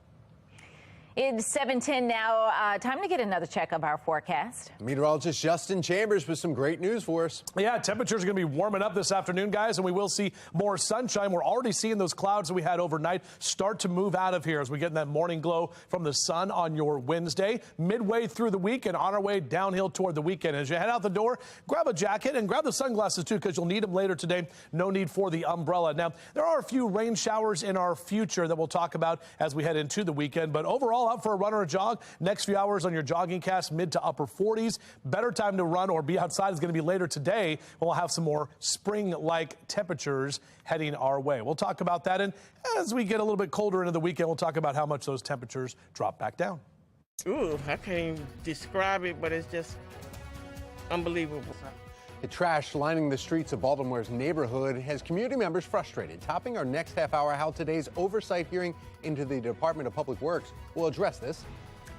It's 7:10 now. Time to get another check of our forecast. Meteorologist Justin Chambers with some great news for us. Yeah, temperatures are going to be warming up this afternoon, guys, and we will see more sunshine. We're already seeing those clouds that we had overnight start to move out of here as we get in that morning glow from the sun on your Wednesday. Midway through the week and on our way downhill toward the weekend. As you head out the door, grab a jacket and grab the sunglasses, too, because you'll need them later today. No need for the umbrella. Now, there are a few rain showers in our future that we'll talk about as we head into the weekend, but overall, out for a run or a jog. Next few hours on your jogging cast, mid to upper 40s. Better time to run or be outside is going to be later today. We'll have some more spring-like temperatures heading our way. We'll talk about that. And as we get a little bit colder into the weekend, we'll talk about how much those temperatures drop back down. Ooh, I can't even describe it, but it's just unbelievable. The trash lining the streets of Baltimore's neighborhood has community members frustrated. Topping our next half hour, how today's oversight hearing into the Department of Public Works will address this.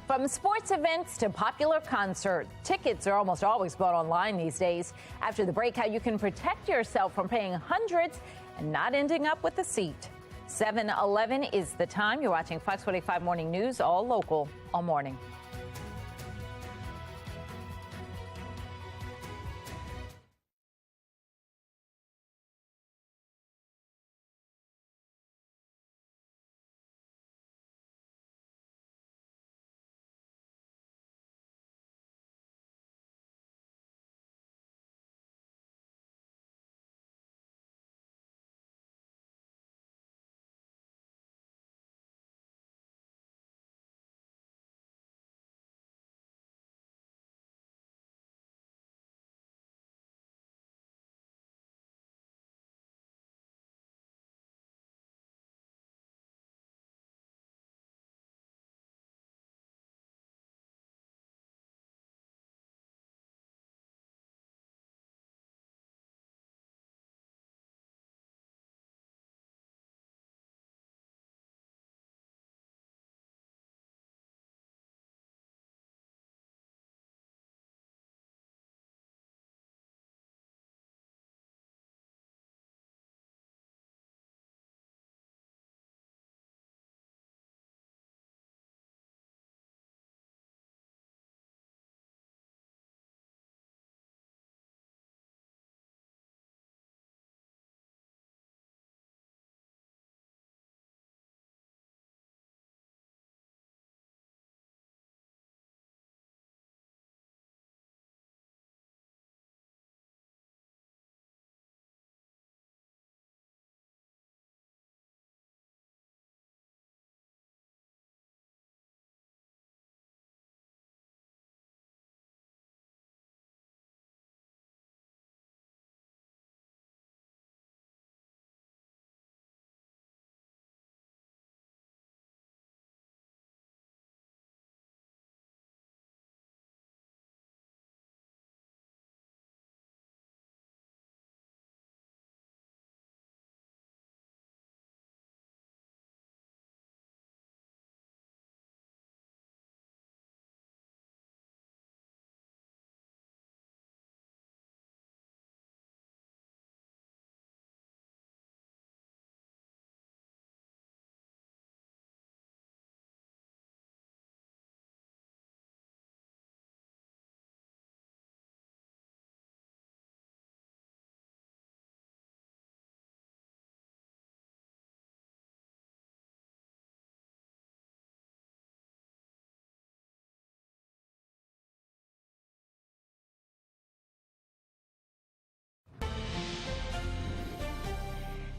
From sports events to popular concerts, tickets are almost always bought online these days. After the break, how you can protect yourself from paying hundreds and not ending up with a seat. 7:11 is the time. You're watching Fox 45 Morning News, all local, all morning.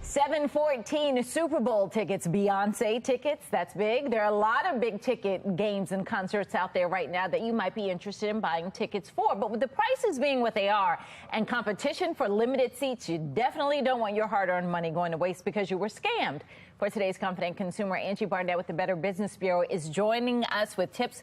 $714 Super Bowl tickets, Beyonce tickets. That's big. There are a lot of big ticket games and concerts out there right now that you might be interested in buying tickets for. But with the prices being what they are and competition for limited seats, you definitely don't want your hard-earned money going to waste because you were scammed. For today's Confident Consumer, Angie Barnett with the Better Business Bureau is joining us with tips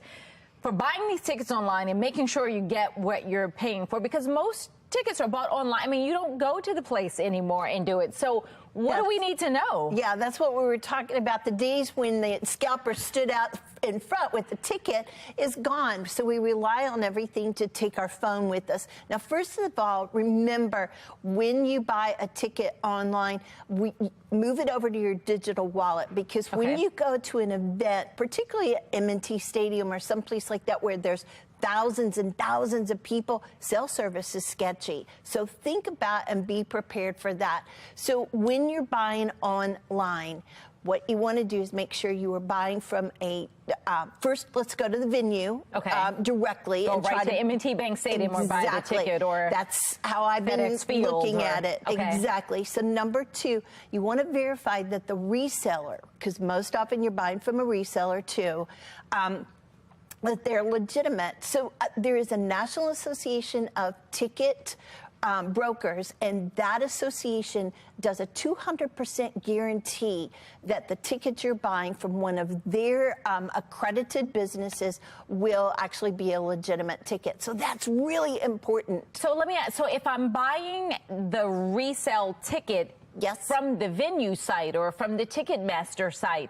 for buying these tickets online and making sure you get what you're paying for, because most tickets are bought online. I mean, you don't go to the place anymore and do it. So what do we need to know? Yeah, that's what we were talking about. The days when the scalper stood out in front with the ticket is gone. So we rely on everything to take our phone with us. Now, first of all, remember, when you buy a ticket online, move it over to your digital wallet, because when you go to an event, particularly at M&T Stadium or someplace like that where there's thousands and thousands of people, cell service is sketchy. So think about and be prepared for that. So when you're buying online, what you want to do is make sure you are buying from a, first let's go to the venue directly. Go and right try to M&T Bank Stadium or buy the ticket, or that's how I've been looking at it. Exactly. So number two, you want to verify that the reseller, because most often you're buying from a reseller too, that they're legitimate. So there is a National Association of Ticket brokers, and that association does a 200% guarantee that the tickets you're buying from one of their accredited businesses will actually be a legitimate ticket. So that's really important. So let me ask, so if I'm buying the resale ticket, Yes. from the venue site or from the Ticketmaster site,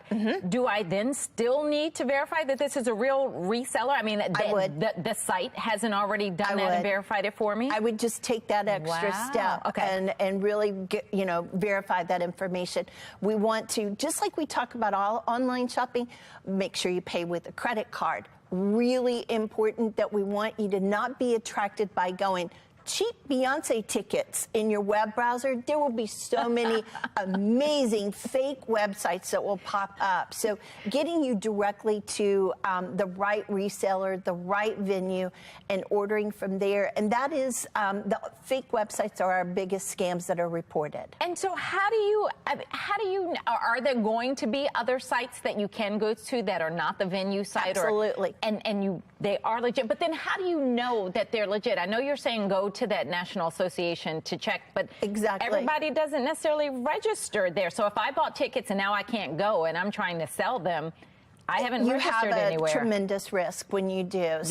do I then still need to verify that this is a real reseller? I mean, the site hasn't already done that and verified it for me? I would just take that extra step and really get, verify that information. We want to, just like we talk about all online shopping, make sure you pay with a credit card. Really important that we want you to not be attracted by going cheap Beyonce tickets in your web browser. There will be so many amazing fake websites that will pop up. So getting you directly to the right reseller, the right venue, and ordering from there. And that is, the fake websites are our biggest scams that are reported. And so how do you, are there going to be other sites that you can go to that are not the venue site? Absolutely. They are legit, but then how do you know that they're legit? I know you're saying go to that national association to check, but everybody doesn't necessarily register there. So if I bought tickets and now I can't go and I'm trying to sell them, I haven't registered anywhere. You have a tremendous risk when you do.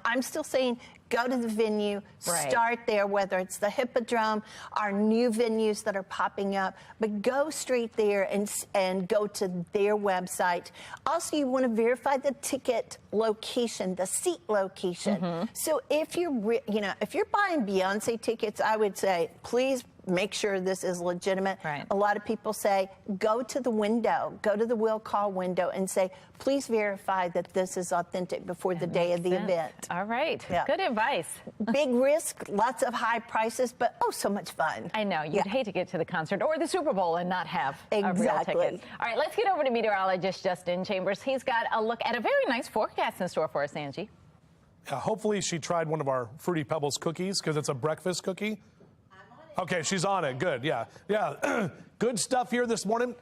I'm still saying go to the venue, start there, whether it's the Hippodrome, our new venues that are popping up, but go straight there and go to their website. Also, you want to verify the ticket location, the seat location. So if you're, if you're buying Beyonce tickets, I would say, please make sure this is legitimate. A lot of people say, go to the window, go to the will call window and say, please verify that this is authentic before the day of the event. All right. Good advice. Big risk, lots of high prices, but so much fun. I know. You'd hate to get to the concert or the Super Bowl and not have a real ticket. All right, let's get over to meteorologist Justin Chambers. He's got a look at a very nice forecast in store for us, Angie. Hopefully she tried one of our Fruity Pebbles cookies because it's a breakfast cookie. Okay, she's on it. Good. Yeah. Good stuff here this morning.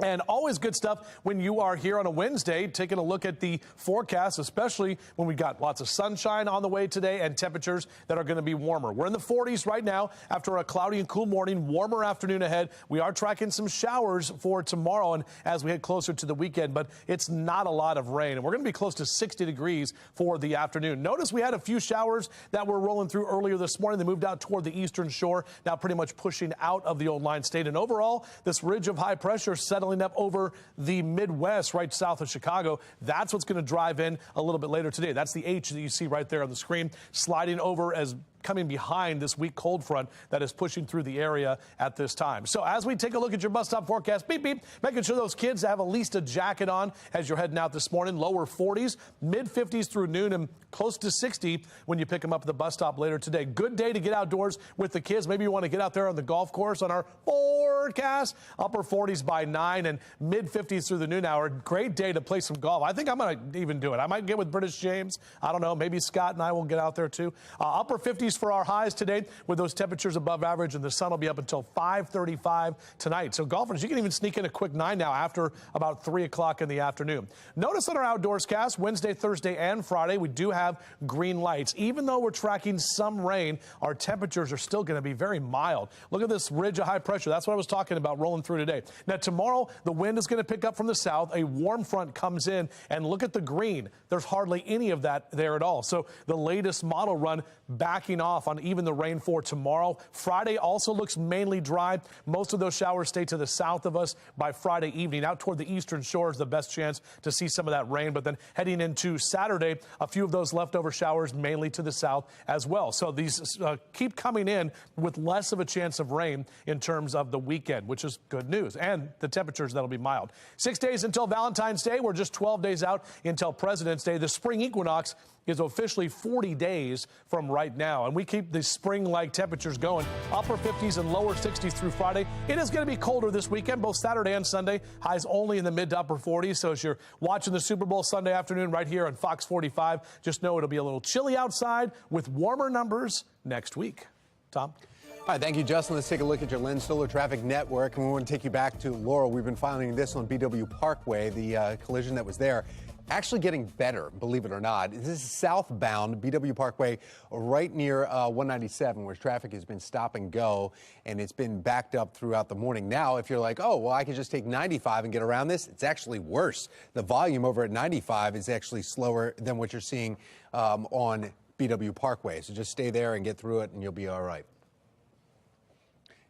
And always good stuff when you are here on a Wednesday taking a look at the forecast, especially when we got lots of sunshine on the way today and temperatures that are going to be warmer. We're in the 40s right now after a cloudy and cool morning, warmer afternoon ahead. We are tracking some showers for tomorrow and as we head closer to the weekend, but it's not a lot of rain. And we're going to be close to 60 degrees for the afternoon. Notice we had a few showers that were rolling through earlier this morning. They moved out toward the eastern shore, now pretty much pushing out of the Old Line State. And overall, this ridge of high pressure settling up over the Midwest, right south of Chicago. That's what's going to drive in a little bit later today. That's the H that you see right there on the screen, sliding over as coming behind this weak cold front that is pushing through the area at this time. So as we take a look at your bus stop forecast, beep, beep, making sure those kids have at least a jacket on as you're heading out this morning. Lower 40s, mid 50s through noon and close to 60 when you pick them up at the bus stop later today. Good day to get outdoors with the kids. Maybe you want to get out there on the golf course on our forecast. Upper 40s by 9 and mid 50s through the noon hour. Great day to play some golf. I think I'm going to even do it. I might get with British James. I don't know. Maybe Scott and I will get out there too. Upper 50s for our highs today with those temperatures above average, and the sun will be up until 5:35 tonight. So golfers, you can even sneak in a quick 9 now after about 3 o'clock in the afternoon. Notice on our outdoors cast, Wednesday, Thursday, and Friday, we do have green lights. Even though we're tracking some rain, our temperatures are still going to be very mild. Look at this ridge of high pressure. That's what I was talking about rolling through today. Now, tomorrow, the wind is going to pick up from the south. A warm front comes in, and look at the green. There's hardly any of that there at all. So the latest model run backing off on even the rain for tomorrow. Friday also looks mainly dry. Most of those showers stay to the south of us by Friday evening. Out toward the eastern shore is the best chance to see some of that rain. But then heading into Saturday, a few of those leftover showers mainly to the south as well. So these keep coming in with less of a chance of rain in terms of the weekend, which is good news. And the temperatures, that'll be mild. 6 days until Valentine's Day. We're just 12 days out until President's Day. The spring equinox is officially 40 days from right now. And we keep the spring-like temperatures going. Upper 50s and lower 60s through Friday. It is going to be colder this weekend, both Saturday and Sunday. Highs only in the mid to upper 40s. So as you're watching the Super Bowl Sunday afternoon right here on Fox 45, just know it'll be a little chilly outside with warmer numbers next week. Tom? All right, thank you, Justin. Let's take a look at your Lynn Solar Traffic Network. And we want to take you back to Laurel. We've been following this on BW Parkway, the collision that was there. Actually getting better, believe it or not. This is southbound BW Parkway right near 197, where traffic has been stop and go, and it's been backed up throughout the morning. Now, if you're like, oh, well, I could just take 95 and get around this, it's actually worse. The volume over at 95 is actually slower than what you're seeing on BW Parkway. So just stay there and get through it, and you'll be all right.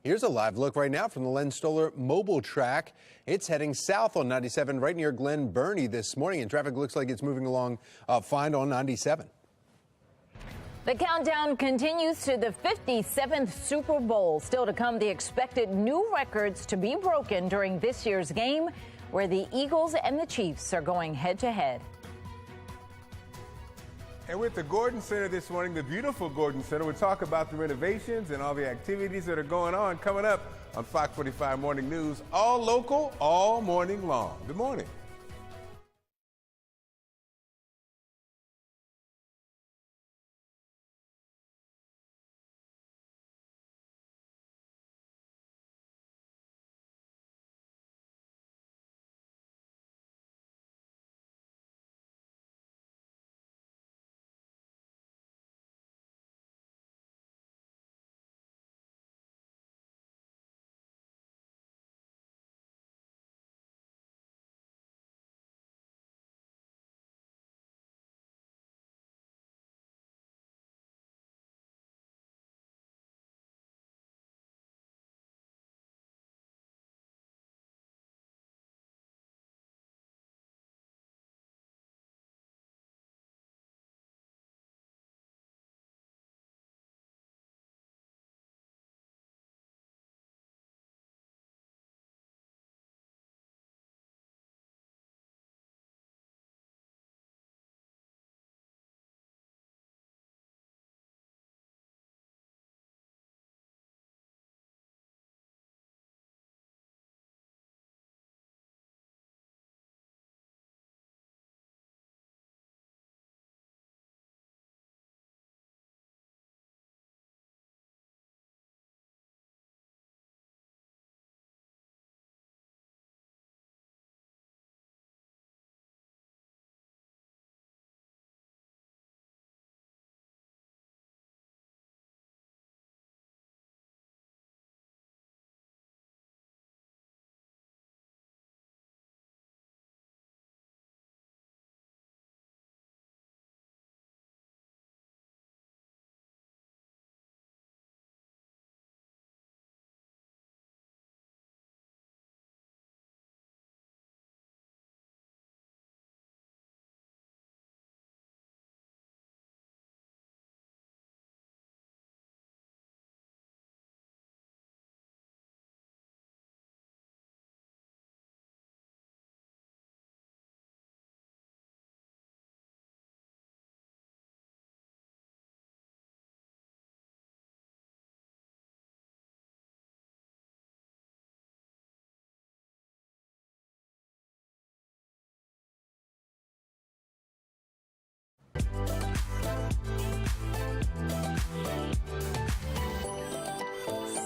Here's a live look right now from the Len Stoller mobile track. It's heading south on 97 right near Glen Burnie this morning, and traffic looks like it's moving along fine on 97. The countdown continues to the 57th Super Bowl. Still to come, the expected new records to be broken during this year's game, where the Eagles and the Chiefs are going head-to-head. And with the Gordon Center this morning, the beautiful Gordon Center, we'll talk about the renovations and all the activities that are going on coming up on Fox 45 Morning News. All local, all morning long. Good morning.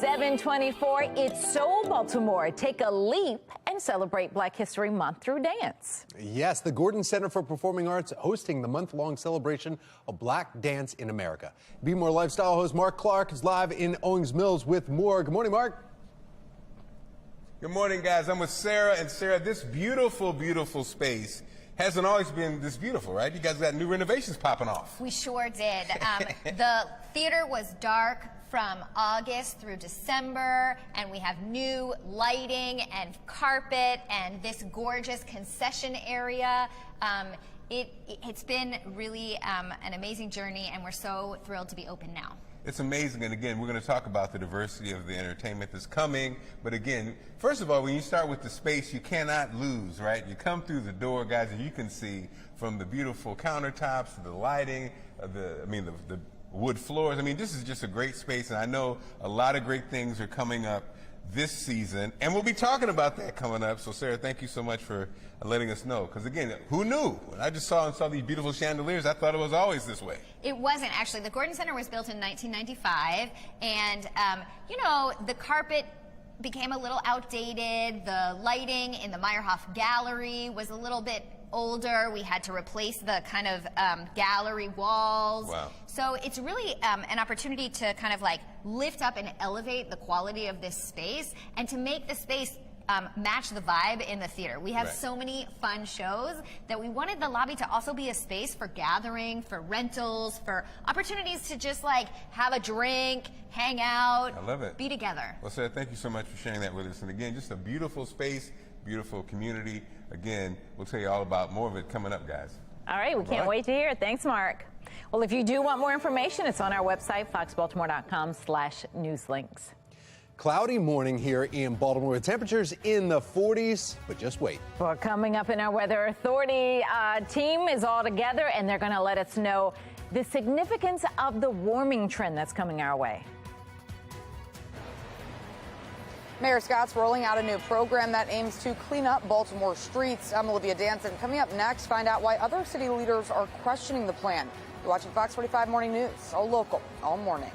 $7:24. It's so Baltimore. Take a leap and celebrate Black History Month through dance. Yes, the Gordon Center for Performing Arts hosting the month-long celebration of Black dance in America. Be More Lifestyle host Mark Clark is live in Owings Mills with more. Good morning, Mark. Good morning, guys. I'm with Sarah. And Sarah, this beautiful, beautiful space hasn't always been this beautiful, right? You guys got new renovations popping off. We sure did. The theater was dark from August through December, and we have new lighting and carpet and this gorgeous concession area. It's been really an amazing journey, and we're so thrilled to be open now. It's amazing, and again, we're going to talk about the diversity of the entertainment that's coming. But again, first of all, when you start with the space, you cannot lose, right? You come through the door, guys, and you can see from the beautiful countertops to the lighting, the wood floors. I mean, this is just a great space, and I know a lot of great things are coming up this season, and we'll be talking about that coming up. So, Sarah, thank you so much for letting us know. Because again, who knew? When I just saw these beautiful chandeliers, I thought it was always this way. It wasn't, actually. The Gordon Center was built in 1995, and the carpet became a little outdated. The lighting in the Meyerhoff Gallery was a little bit older. We had to replace the kind of gallery walls. Wow. So it's really an opportunity to kind of like lift up and elevate the quality of this space and to make the space match the vibe in the theater. We have so many fun shows that we wanted the lobby to also be a space for gathering, for rentals, for opportunities to just like have a drink, hang out. I love it. Be together. Well, Sarah, thank you so much for sharing that with us. And again, just a beautiful space, beautiful community. Again, we'll tell you all about more of it coming up, guys. All right, we can't wait to hear it. Thanks, Mark. Well, if you do want more information, it's on our website, foxbaltimore.com/newslinks. Cloudy morning here in Baltimore with temperatures in the 40s, but just wait. Well, coming up in our Weather Authority team is all together, and they're going to let us know the significance of the warming trend that's coming our way. Mayor Scott's rolling out a new program that aims to clean up Baltimore streets. I'm Olivia Danson. Coming up next, find out why other city leaders are questioning the plan. You're watching Fox 45 Morning News, all local, all morning.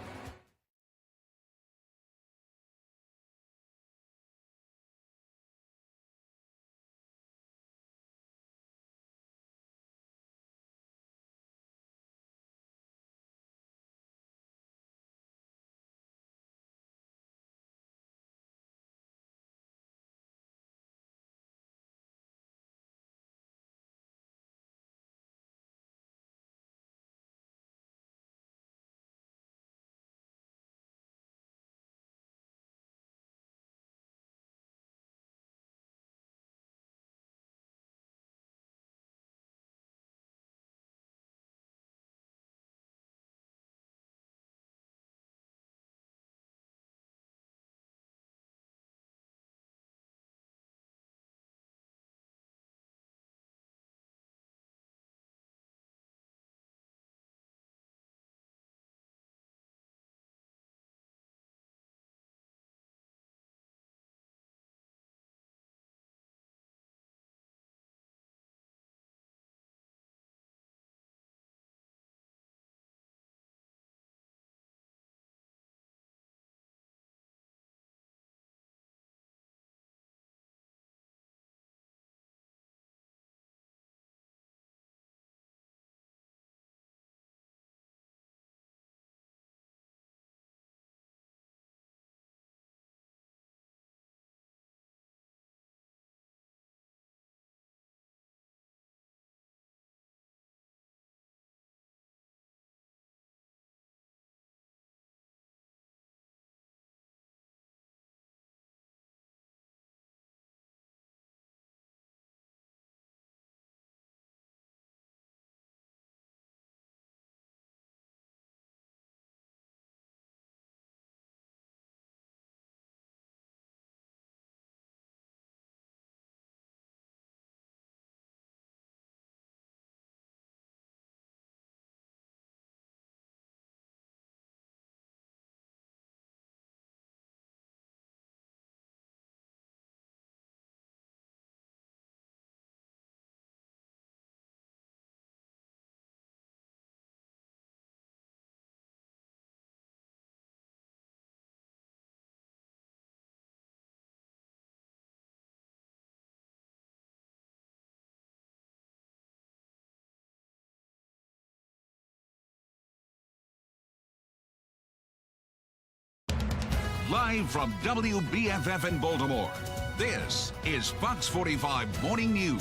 Live from WBFF in Baltimore, this is Fox 45 Morning News.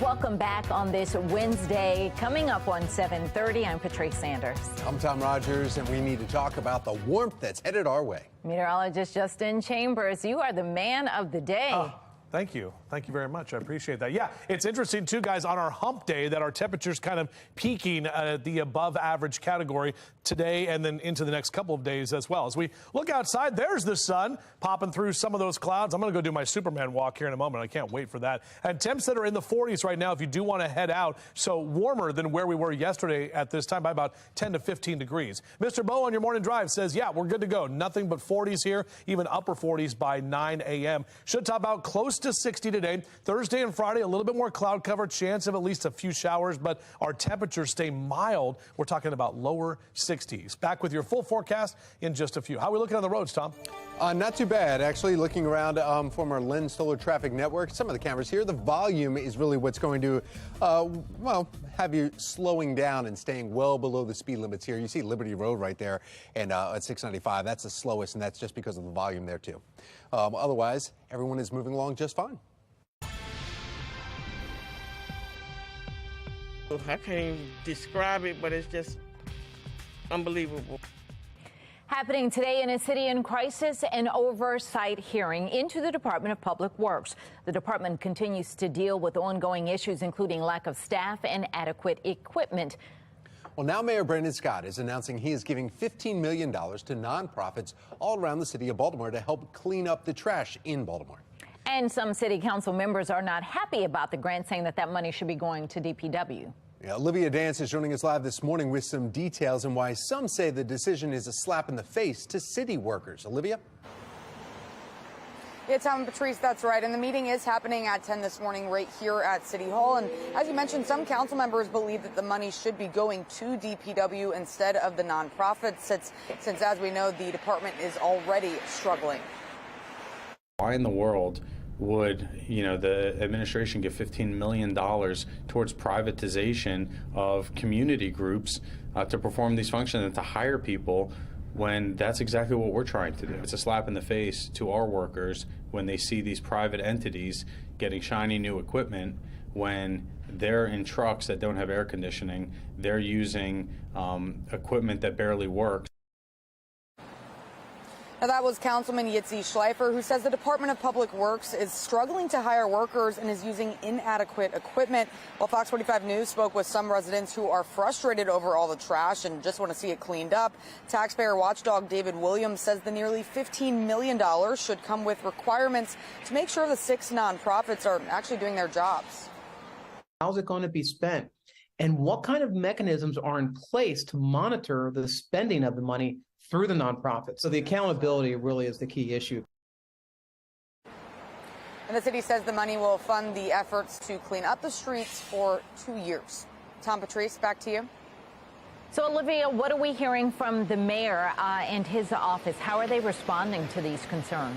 Welcome back on this Wednesday. Coming up on 7:30, I'm Patrice Sanders. I'm Tom Rogers, and we need to talk about the warmth that's headed our way. Meteorologist Justin Chambers, you are the man of the day. Thank you. Thank you very much. I appreciate that. Yeah, it's interesting, too, guys, on our hump day that our temperatures kind of peaking at the above average category today and then into the next couple of days as well. As we look outside, there's the sun popping through some of those clouds. I'm going to go do my Superman walk here in a moment. I can't wait for that. And temps that are in the 40s right now if you do want to head out. So warmer than where we were yesterday at this time by about 10 to 15 degrees. Mr. Bo on your morning drive says, yeah, we're good to go. Nothing but 40s here, even upper 40s by 9 a.m. Should top out close to 60 today. Thursday and Friday, a little bit more cloud cover, chance of at least a few showers, but our temperatures stay mild. We're talking about lower 60s. Back with your full forecast in just a few. How are we looking on the roads, Tom? Not too bad, actually. Looking around former Lynn Solar Traffic Network, some of the cameras here, the volume is really what's going to, well, have you slowing down and staying well below the speed limits here. You see Liberty Road right there, and at 695, that's the slowest, and that's just because of the volume there, too. Otherwise, everyone is moving along just fine. I can't even describe it, but it's just unbelievable. Happening today in a city in crisis, an oversight hearing into the Department of Public Works. The department continues to deal with ongoing issues, including lack of staff and adequate equipment. Well, now Mayor Brandon Scott is announcing he is giving $15 million to nonprofits all around the city of Baltimore to help clean up the trash in Baltimore. And some city council members are not happy about the grant, saying that money should be going to DPW. Yeah, Olivia Dance is joining us live this morning with some details and why some say the decision is a slap in the face to city workers. Olivia? Yeah, Tom and Patrice, that's right. And the meeting is happening at 10 this morning right here at City Hall. And as you mentioned, some council members believe that the money should be going to DPW instead of the nonprofits, since as we know, the department is already struggling. Why in the world would, the administration give $15 million towards privatization of community groups to perform these functions and to hire people when that's exactly what we're trying to do? It's a slap in the face to our workers when they see these private entities getting shiny new equipment when they're in trucks that don't have air conditioning. They're using equipment that barely works. Now, that was Councilman Yitzi Schleifer, who says the Department of Public Works is struggling to hire workers and is using inadequate equipment. While Fox 45 News spoke with some residents who are frustrated over all the trash and just want to see it cleaned up, taxpayer watchdog David Williams says the nearly $15 million should come with requirements to make sure the 6 nonprofits are actually doing their jobs. How's it going to be spent? And what kind of mechanisms are in place to monitor the spending of the money through the nonprofits? So the accountability really is the key issue. And the city says the money will fund the efforts to clean up the streets for 2 years. Tom, Patrice, back to you. So, Olivia, what are we hearing from the mayor and his office? How are they responding to these concerns?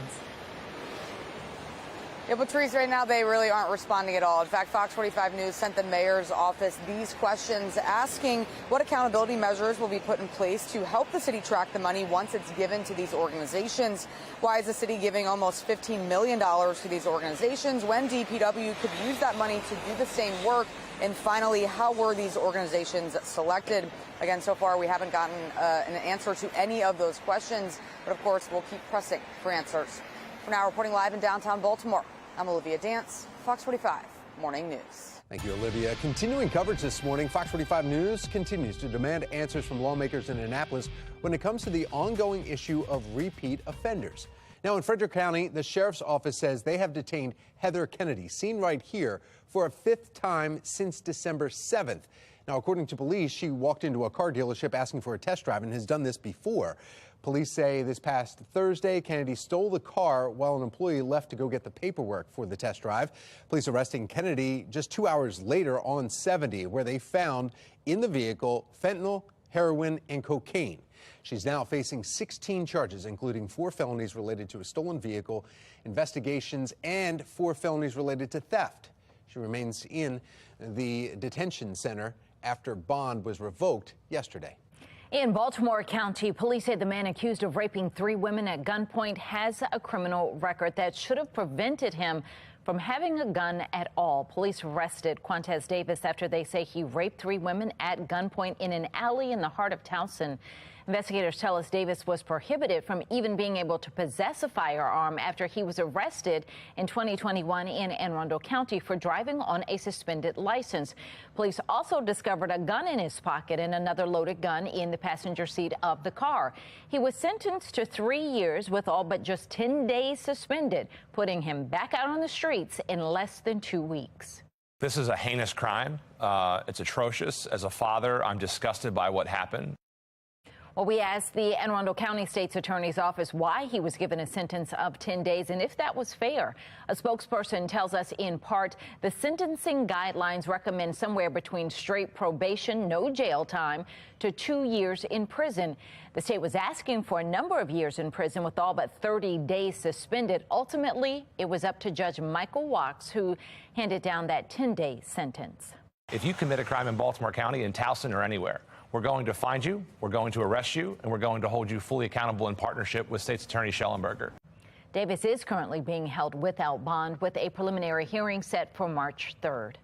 Yeah, Patrice, right now they really aren't responding at all. In fact, Fox 45 News sent the mayor's office these questions asking what accountability measures will be put in place to help the city track the money once it's given to these organizations. Why is the city giving almost $15 million to these organizations when DPW could use that money to do the same work? And finally, how were these organizations selected? Again, so far we haven't gotten an answer to any of those questions, but of course we'll keep pressing for answers. For now, reporting live in downtown Baltimore, I'm Olivia Dance, Fox 45 Morning News. Thank you, Olivia. Continuing coverage this morning, Fox 45 News continues to demand answers from lawmakers in Annapolis when it comes to the ongoing issue of repeat offenders. Now, in Frederick County, the sheriff's office says they have detained Heather Kennedy, seen right here, for a 5th time since December 7th. Now, according to police, she walked into a car dealership asking for a test drive and has done this before. Police say this past Thursday, Kennedy stole the car while an employee left to go get the paperwork for the test drive. Police arresting Kennedy just 2 hours later on 70, where they found in the vehicle fentanyl, heroin, and cocaine. She's now facing 16 charges, including 4 felonies related to a stolen vehicle, investigations, and 4 felonies related to theft. She remains in the detention center after bond was revoked yesterday. In Baltimore County, police say the man accused of raping 3 women at gunpoint has a criminal record that should have prevented him from having a gun at all. Police arrested Quantez Davis after they say he raped 3 women at gunpoint in an alley in the heart of Towson. Investigators tell us Davis was prohibited from even being able to possess a firearm after he was arrested in 2021 in Anne Arundel County for driving on a suspended license. Police also discovered a gun in his pocket and another loaded gun in the passenger seat of the car. He was sentenced to 3 years with all but just 10 days suspended, putting him back out on the streets in less than 2 weeks. This is a heinous crime. It's atrocious. As a father, I'm disgusted by what happened. Well, we asked the Anne Arundel County State's Attorney's Office why he was given a sentence of 10 days and if that was fair. A spokesperson tells us in part the sentencing guidelines recommend somewhere between straight probation, no jail time, to 2 years in prison. The state was asking for a number of years in prison with all but 30 days suspended. Ultimately, it was up to Judge Michael Wachs, who handed down that 10-day sentence. If you commit a crime in Baltimore County, in Towson or anywhere, we're going to find you, we're going to arrest you, and we're going to hold you fully accountable in partnership with State's Attorney Schellenberger. Davis is currently being held without bond with a preliminary hearing set for March 3rd.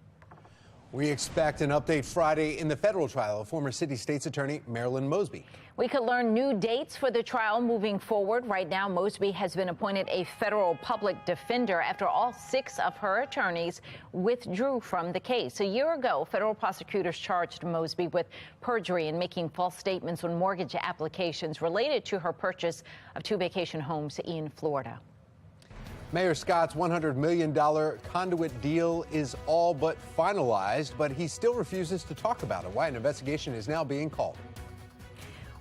We expect an update Friday in the federal trial of former city state's attorney Marilyn Mosby. We could learn new dates for the trial moving forward. Right now, Mosby has been appointed a federal public defender after all 6 of her attorneys withdrew from the case. A year ago, federal prosecutors charged Mosby with perjury and making false statements on mortgage applications related to her purchase of 2 vacation homes in Florida. Mayor Scott's $100 million conduit deal is all but finalized, but he still refuses to talk about it. Why an investigation is now being called.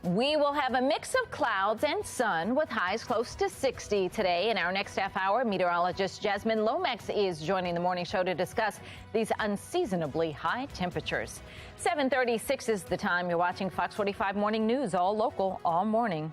We will have a mix of clouds and sun with highs close to 60 today. In our next half hour, meteorologist Jasmine Lomax is joining the morning show to discuss these unseasonably high temperatures. 7:36 is the time. You're watching Fox 45 Morning News, all local, all morning.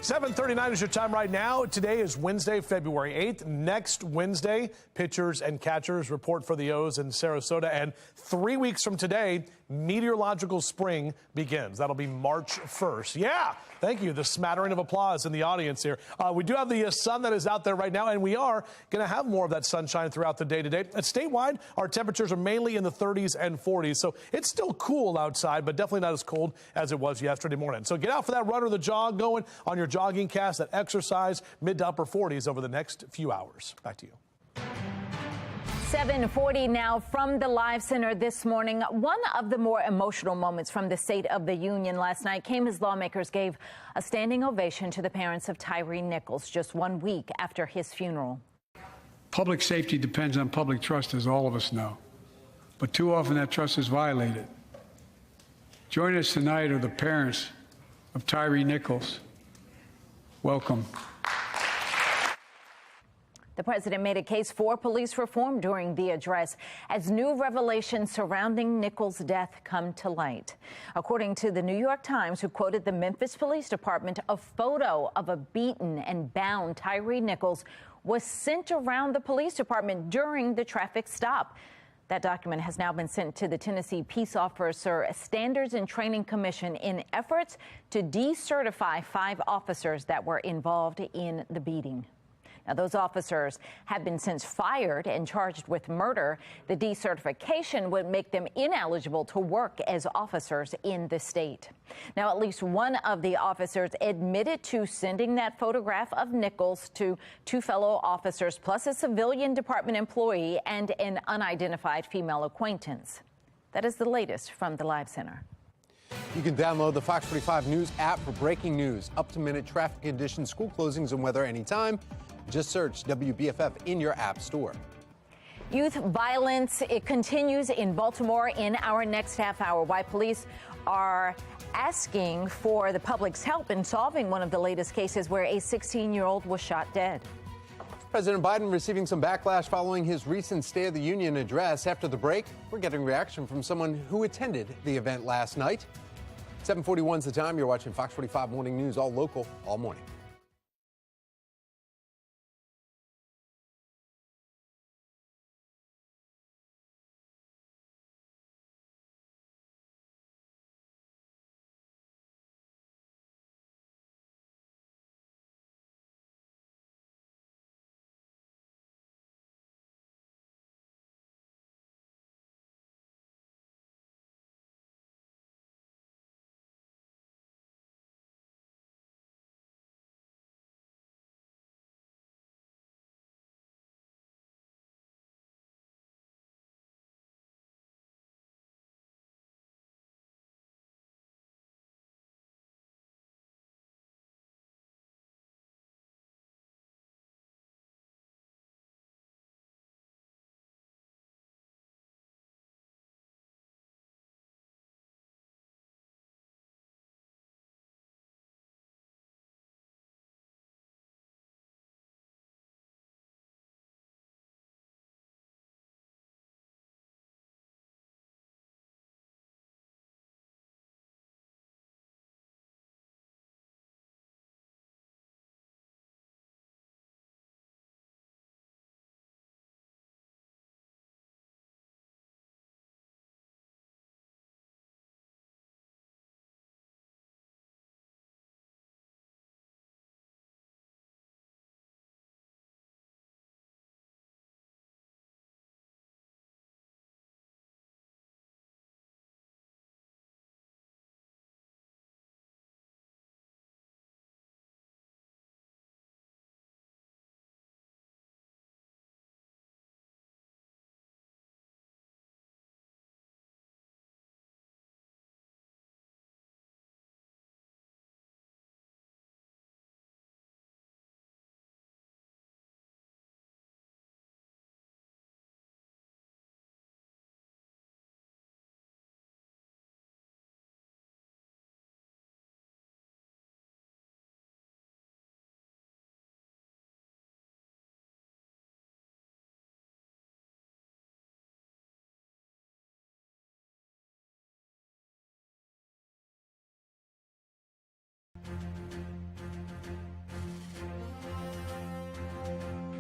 $7:39 is your time right now. Today is Wednesday, February 8th. Next Wednesday, pitchers and catchers report for the O's in Sarasota. And 3 weeks from today, meteorological spring begins. That'll be March 1st. Yeah, thank you. The smattering of applause in the audience here. We do have the sun that is out there right now, and we are going to have more of that sunshine throughout the day today. And statewide, our temperatures are mainly in the 30s and 40s. So it's still cool outside, but definitely not as cold as it was yesterday morning. So get out for that run or the jog going on your jogging cast, that exercise, mid to upper 40s over the next few hours. Back to you. 7:40 now from the Live Center this morning. One of the more emotional moments from the State of the Union last night came as lawmakers gave a standing ovation to the parents of Tyree Nichols just 1 week after his funeral. Public safety depends on public trust, as all of us know. But too often that trust is violated. Joining us tonight are the parents of Tyree Nichols. Welcome. The president made a case for police reform during the address as new revelations surrounding Nichols' death come to light. According to the New York Times, who quoted the Memphis Police Department, a photo of a beaten and bound Tyree Nichols was sent around the police department during the traffic stop. That document has now been sent to the Tennessee Peace Officer Standards and Training Commission in efforts to decertify 5 officers that were involved in the beating. Now, those officers have been since fired and charged with murder. The decertification would make them ineligible to work as officers in the state. Now, at least one of the officers admitted to sending that photograph of Nichols to 2 fellow officers, plus a civilian department employee and an unidentified female acquaintance. That is the latest from the Live Center. You can download the Fox 45 News app for breaking news, up-to-minute traffic conditions, school closings, and weather anytime. Just search WBFF in your app store. Youth violence, it continues in Baltimore in our next half hour. Why police are asking for the public's help in solving one of the latest cases where a 16-year-old was shot dead. President Biden receiving some backlash following his recent State of the Union address. After the break, we're getting reaction from someone who attended the event last night. 7:41 is the time. You're watching Fox 45 Morning News, all local, all morning.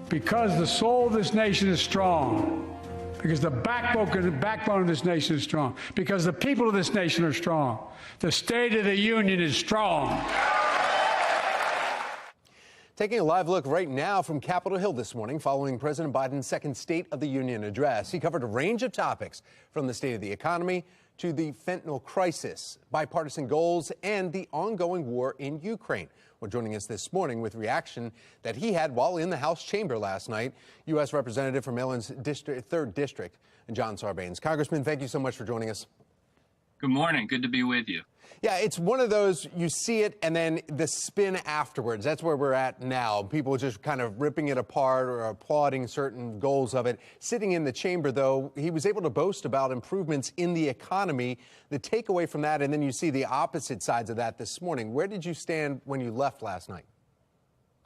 Because the soul of this nation is strong, because the backbone of this nation is strong, because the people of this nation are strong, the State of the Union is strong. Taking a live look right now from Capitol Hill this morning following President Biden's second State of the Union address. He covered a range of topics from the state of the economy to the fentanyl crisis, bipartisan goals, and the ongoing war in Ukraine. Well, joining us this morning with reaction that he had while in the House chamber last night, U.S. Representative from Maryland's 3rd District, John Sarbanes. Congressman, thank you so much for joining us. Good morning. Good to be with you. Yeah, it's one of those, you see it and then the spin afterwards. That's where we're at now. People just kind of ripping it apart or applauding certain goals of it. Sitting in the chamber, though, he was able to boast about improvements in the economy. The takeaway from that, and then you see the opposite sides of that this morning. Where did you stand when you left last night?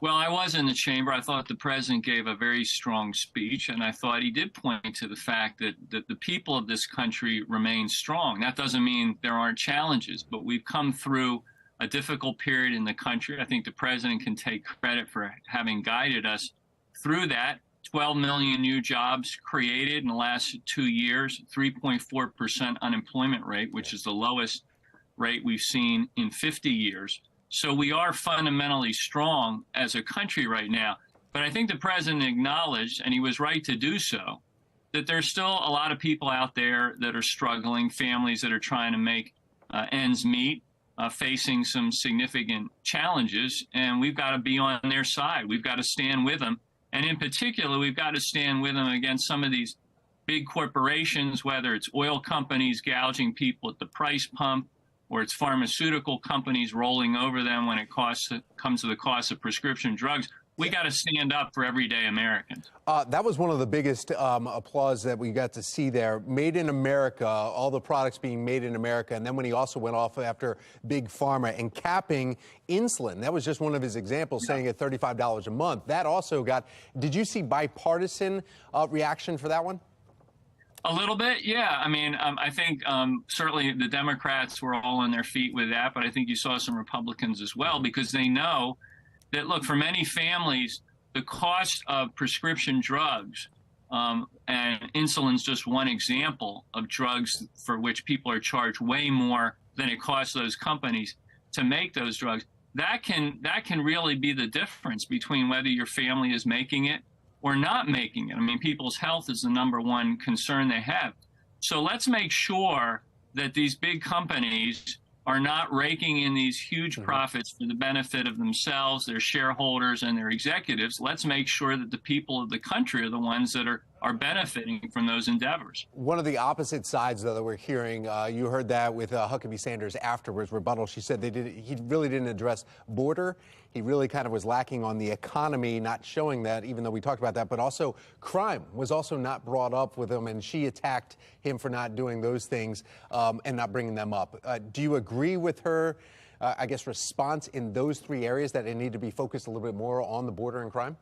Well, I was in the chamber. I thought the president gave a very strong speech, and I thought he did point to the fact that the people of this country remain strong. That doesn't mean there aren't challenges, but we've come through a difficult period in the country. I think the president can take credit for having guided us through that. 12 million new jobs created in the last 2 years, 3.4% unemployment rate, which is the lowest rate we've seen in 50 years. So we are fundamentally strong as a country right now. But I think the president acknowledged, and he was right to do so, that there's still a lot of people out there that are struggling, families that are trying to make ends meet, facing some significant challenges, and we've got to be on their side. We've got to stand with them. And in particular, we've got to stand with them against some of these big corporations, whether it's oil companies gouging people at the price pump, or it's pharmaceutical companies rolling over them when it comes to the cost of prescription drugs. We got to stand up for everyday Americans. That was one of the biggest applause that we got to see there. Made in America, all the products being made in America. And then when he also went off after Big Pharma and capping insulin, that was just one of his examples, saying at $35 a month. That also got, did you see bipartisan reaction for that one? A little bit, yeah. I mean, I think certainly the Democrats were all on their feet with that, but I think you saw some Republicans as well, because they know that, look, for many families, the cost of prescription drugs, and insulin's just one example of drugs for which people are charged way more than it costs those companies to make those drugs. That can really be the difference between whether your family is making it or not making it. I mean, people's health is the number one concern they have. So let's make sure that these big companies are not raking in these huge profits for the benefit of themselves, their shareholders, and their executives. Let's make sure that the people of the country are the ones that are benefiting from those endeavors. One of the opposite sides, though, that we're hearing, you heard that with Huckabee Sanders afterwards rebuttal. She said he really didn't address border. He really kind of was lacking on the economy, not showing that, even though we talked about that. But also crime was also not brought up with him, and she attacked him for not doing those things and not bringing them up. Do you agree with her, I guess, response in those three areas, that it need to be focused a little bit more on the border and crime?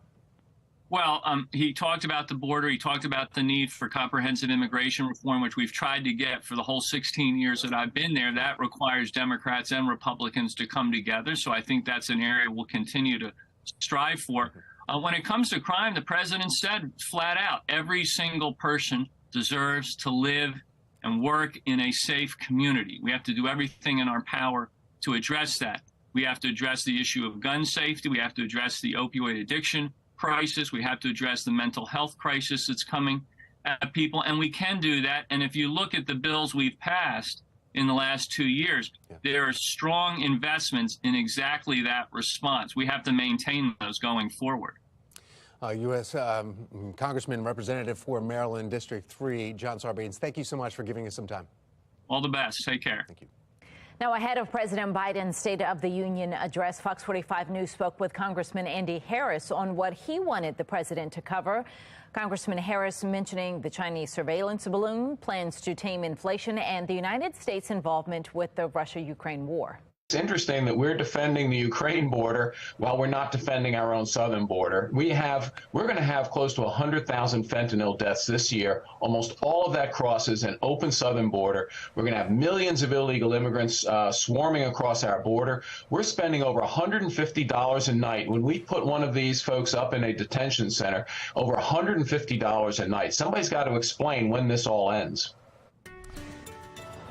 Well, he talked about the border. He talked about the need for comprehensive immigration reform, which we've tried to get for the whole 16 years that I've been there. That requires Democrats and Republicans to come together. So I think that's an area we'll continue to strive for. When it comes to crime, the president said flat out, every single person deserves to live and work in a safe community. We have to do everything in our power to address that. We have to address the issue of gun safety. We have to address the opioid addiction crisis. We have to address the mental health crisis that's coming at people, and we can do that. And if you look at the bills we've passed in the last 2 years, there are strong investments in exactly that response. We have to maintain those going forward. U.S. Congressman and Representative for Maryland District 3, John Sarbanes, thank you so much for giving us some time. All the best. Take care. Thank you. Now, ahead of President Biden's State of the Union address, Fox 45 News spoke with Congressman Andy Harris on what he wanted the president to cover. Congressman Harris mentioning the Chinese surveillance balloon, plans to tame inflation, and the United States' involvement with the Russia-Ukraine war. It's interesting that we're defending the Ukraine border while we're not defending our own southern border. We're going to have close to 100,000 fentanyl deaths this year. Almost all of that crosses an open southern border. We're going to have millions of illegal immigrants swarming across our border. We're spending over $150 a night. When we put one of these folks up in a detention center, over $150 a night. Somebody's got to explain when this all ends.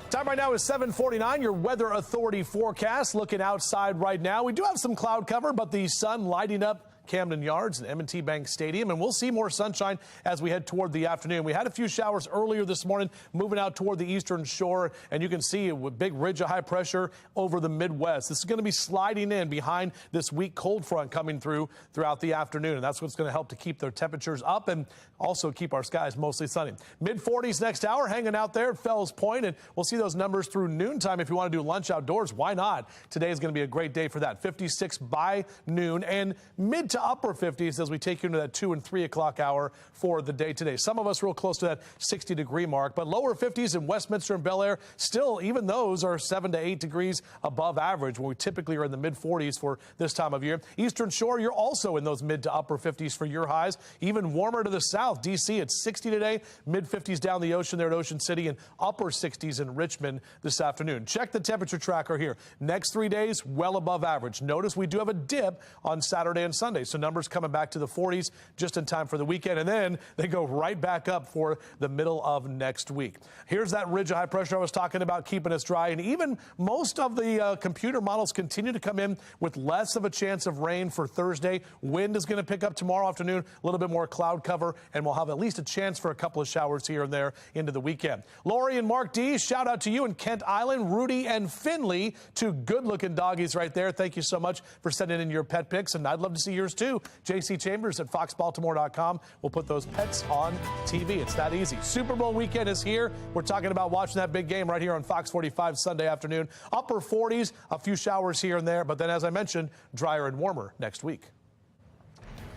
Time right now is 7:49. Your Weather Authority forecast. Looking outside right now, we do have some cloud cover, but the sun lighting up Camden Yards and M&T Bank Stadium, and we'll see more sunshine as we head toward the afternoon. We had a few showers earlier this morning moving out toward the eastern shore, and you can see a big ridge of high pressure over the Midwest. This is going to be sliding in behind this weak cold front coming throughout the afternoon, and that's what's going to help to keep their temperatures up and also keep our skies mostly sunny. Mid-40s next hour, hanging out there at Fells Point, and we'll see those numbers through noontime. If you want to do lunch outdoors, why not? Today is going to be a great day for that. 56 by noon and mid to upper 50s as we take you into that 2 and 3 o'clock hour for the day today. Some of us real close to that 60-degree mark, but lower 50s in Westminster and Bel Air. Still, even those are 7 to 8 degrees above average when we typically are in the mid-40s for this time of year. Eastern Shore, you're also in those mid to upper 50s for your highs. Even warmer to the south. D.C. at 60 today, mid-50s down the ocean there at Ocean City, and upper 60s in Richmond this afternoon. Check the temperature tracker here. Next 3 days, well above average. Notice we do have a dip on Saturday and Sunday, so numbers coming back to the 40s just in time for the weekend, and then they go right back up for the middle of next week. Here's that ridge of high pressure I was talking about, keeping us dry, and even most of the computer models continue to come in with less of a chance of rain for Thursday. Wind is going to pick up tomorrow afternoon, a little bit more cloud cover, and we'll have at least a chance for a couple of showers here and there into the weekend. Lori and Mark D, shout out to you in Kent Island. Rudy and Finley, two good-looking doggies right there. Thank you so much for sending in your pet pics, and I'd love to see yours too. JC Chambers at foxbaltimore.com. We'll put those pets on TV. It's that easy. Super Bowl weekend is here. We're talking about watching that big game right here on Fox 45 Sunday afternoon. Upper 40s, a few showers here and there, but then as I mentioned, drier and warmer next week.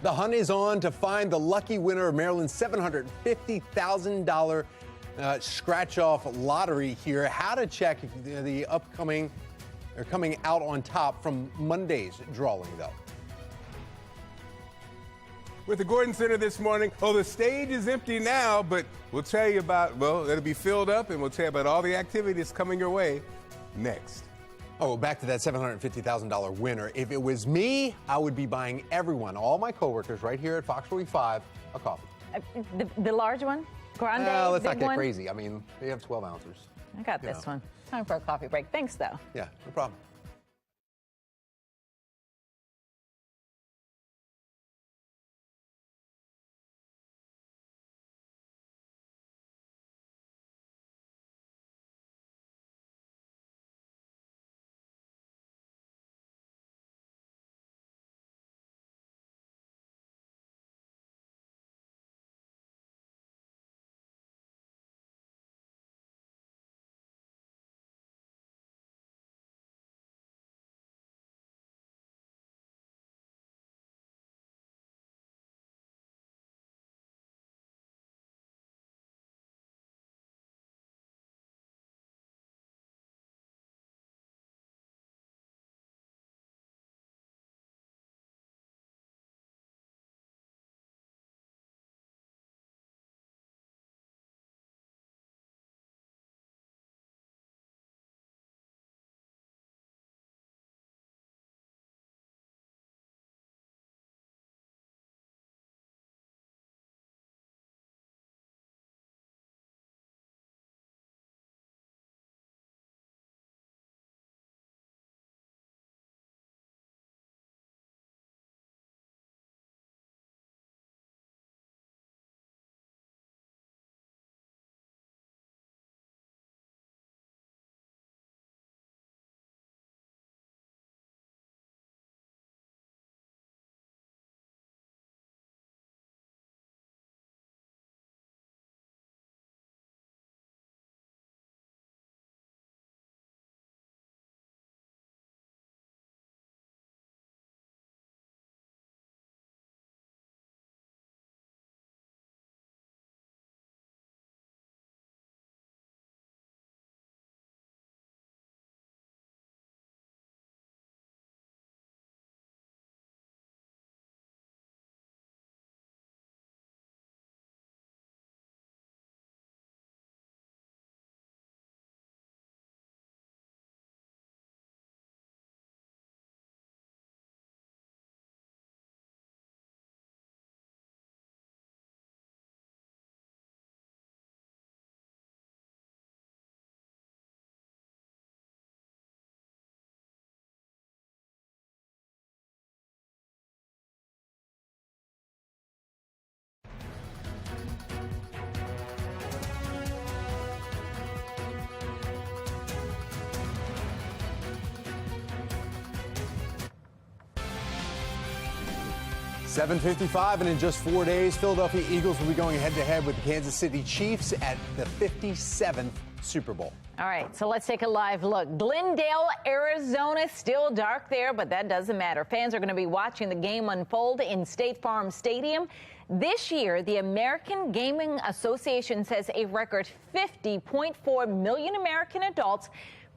The hunt is on to find the lucky winner of Maryland's $750,000 scratch-off lottery here. How to check if the upcoming are coming out on top from Monday's drawing, though. We're at the Gordon Center this morning. Oh, the stage is empty now, but we'll tell you about, well, it'll be filled up, and we'll tell you about all the activities coming your way next. Oh, back to that $750,000 winner. If it was me, I would be buying everyone, all my coworkers right here at Fox 45, a coffee. The large one? Grande? Let's not big get one? crazy. I mean, they have 12 ounces. I got this one. Time for a coffee break. Thanks, though. Yeah, no problem. 7:55, and in just 4 days, Philadelphia Eagles will be going head-to-head with the Kansas City Chiefs at the 57th Super Bowl. All right, so let's take a live look. Glendale, Arizona, still dark there, but that doesn't matter. Fans are going to be watching the game unfold in State Farm Stadium. This year, the American Gaming Association says a record 50.4 million American adults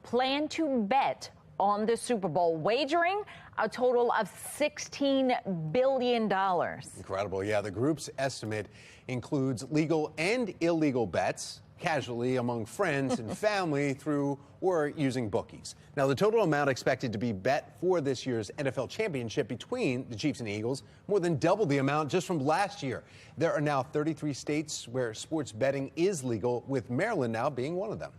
plan to bet on the Super Bowl, wagering a total of $16 billion. Incredible. Yeah, the group's estimate includes legal and illegal bets, casually among friends and family through or using bookies. Now, the total amount expected to be bet for this year's NFL championship between the Chiefs and Eagles more than double the amount just from last year. There are now 33 states where sports betting is legal, with Maryland now being one of them.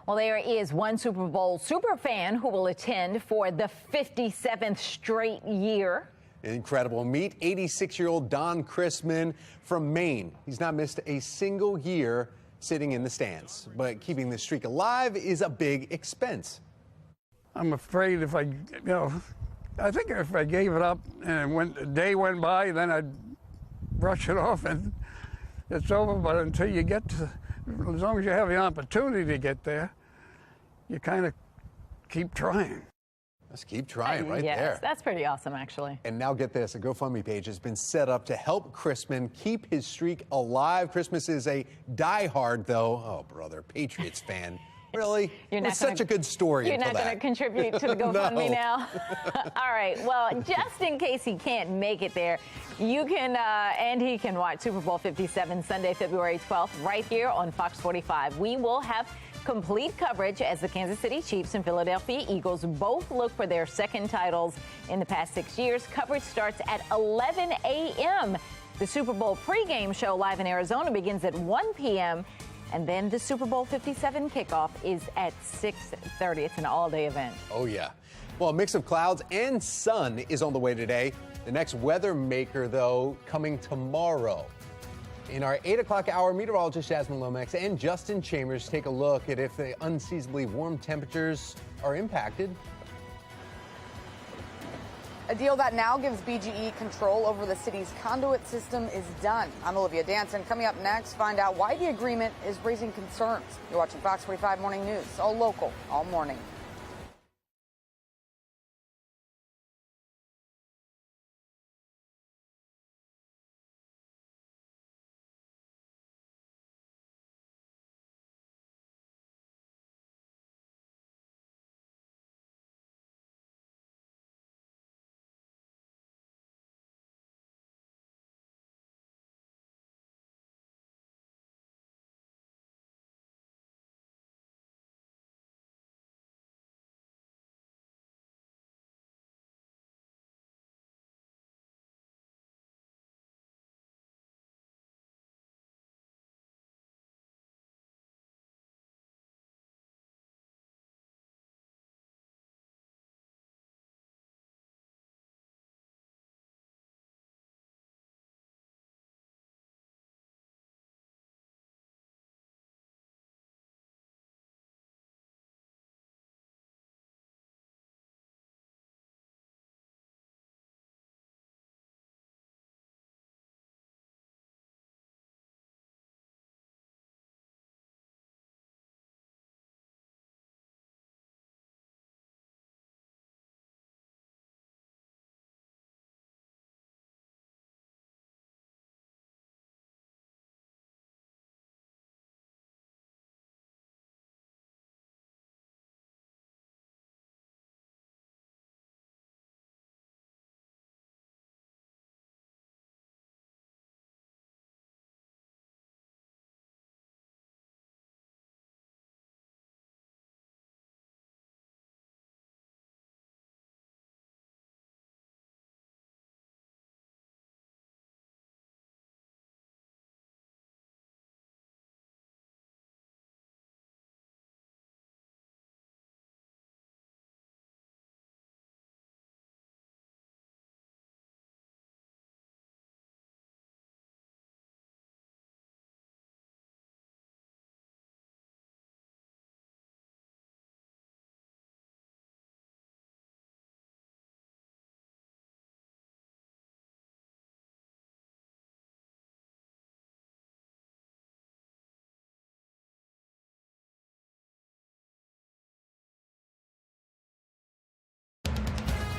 Well, there is one Super Bowl superfan who will attend for the 57th straight year. Incredible. Meet 86-year-old Don Chrisman from Maine. He's not missed a single year sitting in the stands, but keeping the streak alive is a big expense. I'm afraid if I think if I gave it up and a day went by, then I'd brush it off and it's over. But until you get to, as long as you have the opportunity to get there, you kind of keep trying. Let's keep trying right yes, there. That's pretty awesome, actually. And now get this, a GoFundMe page has been set up to help Chrisman keep his streak alive. Christmas is a diehard, though, oh, brother, Patriots fan. Really? It's such a good story. You're not going to contribute to the GoFundMe No. now? All right. Well, just in case he can't make it there, you can, and he can watch Super Bowl 57 Sunday, February 12th, right here on Fox 45. We will have complete coverage as the Kansas City Chiefs and Philadelphia Eagles both look for their second titles in the past 6 years. Coverage starts at 11 a.m. The Super Bowl pregame show live in Arizona begins at 1 p.m. And then the Super Bowl 57 kickoff is at 6:30. It's an all-day event. Oh, yeah. Well, a mix of clouds and sun is on the way today. The next weather maker, though, coming tomorrow. In our 8 o'clock hour, meteorologist Jasmine Lomax and Justin Chambers take a look at if the unseasonably warm temperatures are impacted. A deal that now gives BGE control over the city's conduit system is done. I'm Olivia Danson. Coming up next, find out why the agreement is raising concerns. You're watching Fox 45 Morning News, all local, all morning.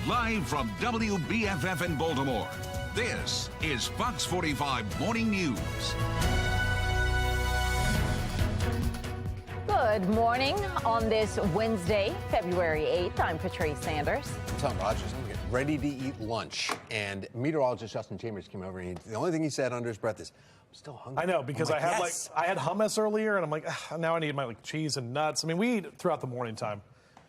Live from WBFF in Baltimore, this is Fox 45 Morning News. Good morning on this Wednesday, February 8th. I'm Patrice Sanders. I'm Tom Rogers. I'm getting ready to eat lunch. And meteorologist Justin Chambers came over, and the only thing he said under his breath is, I'm still hungry. I know, because like, I had hummus earlier, and I'm like, now I need my cheese and nuts. I mean, we eat throughout the morning time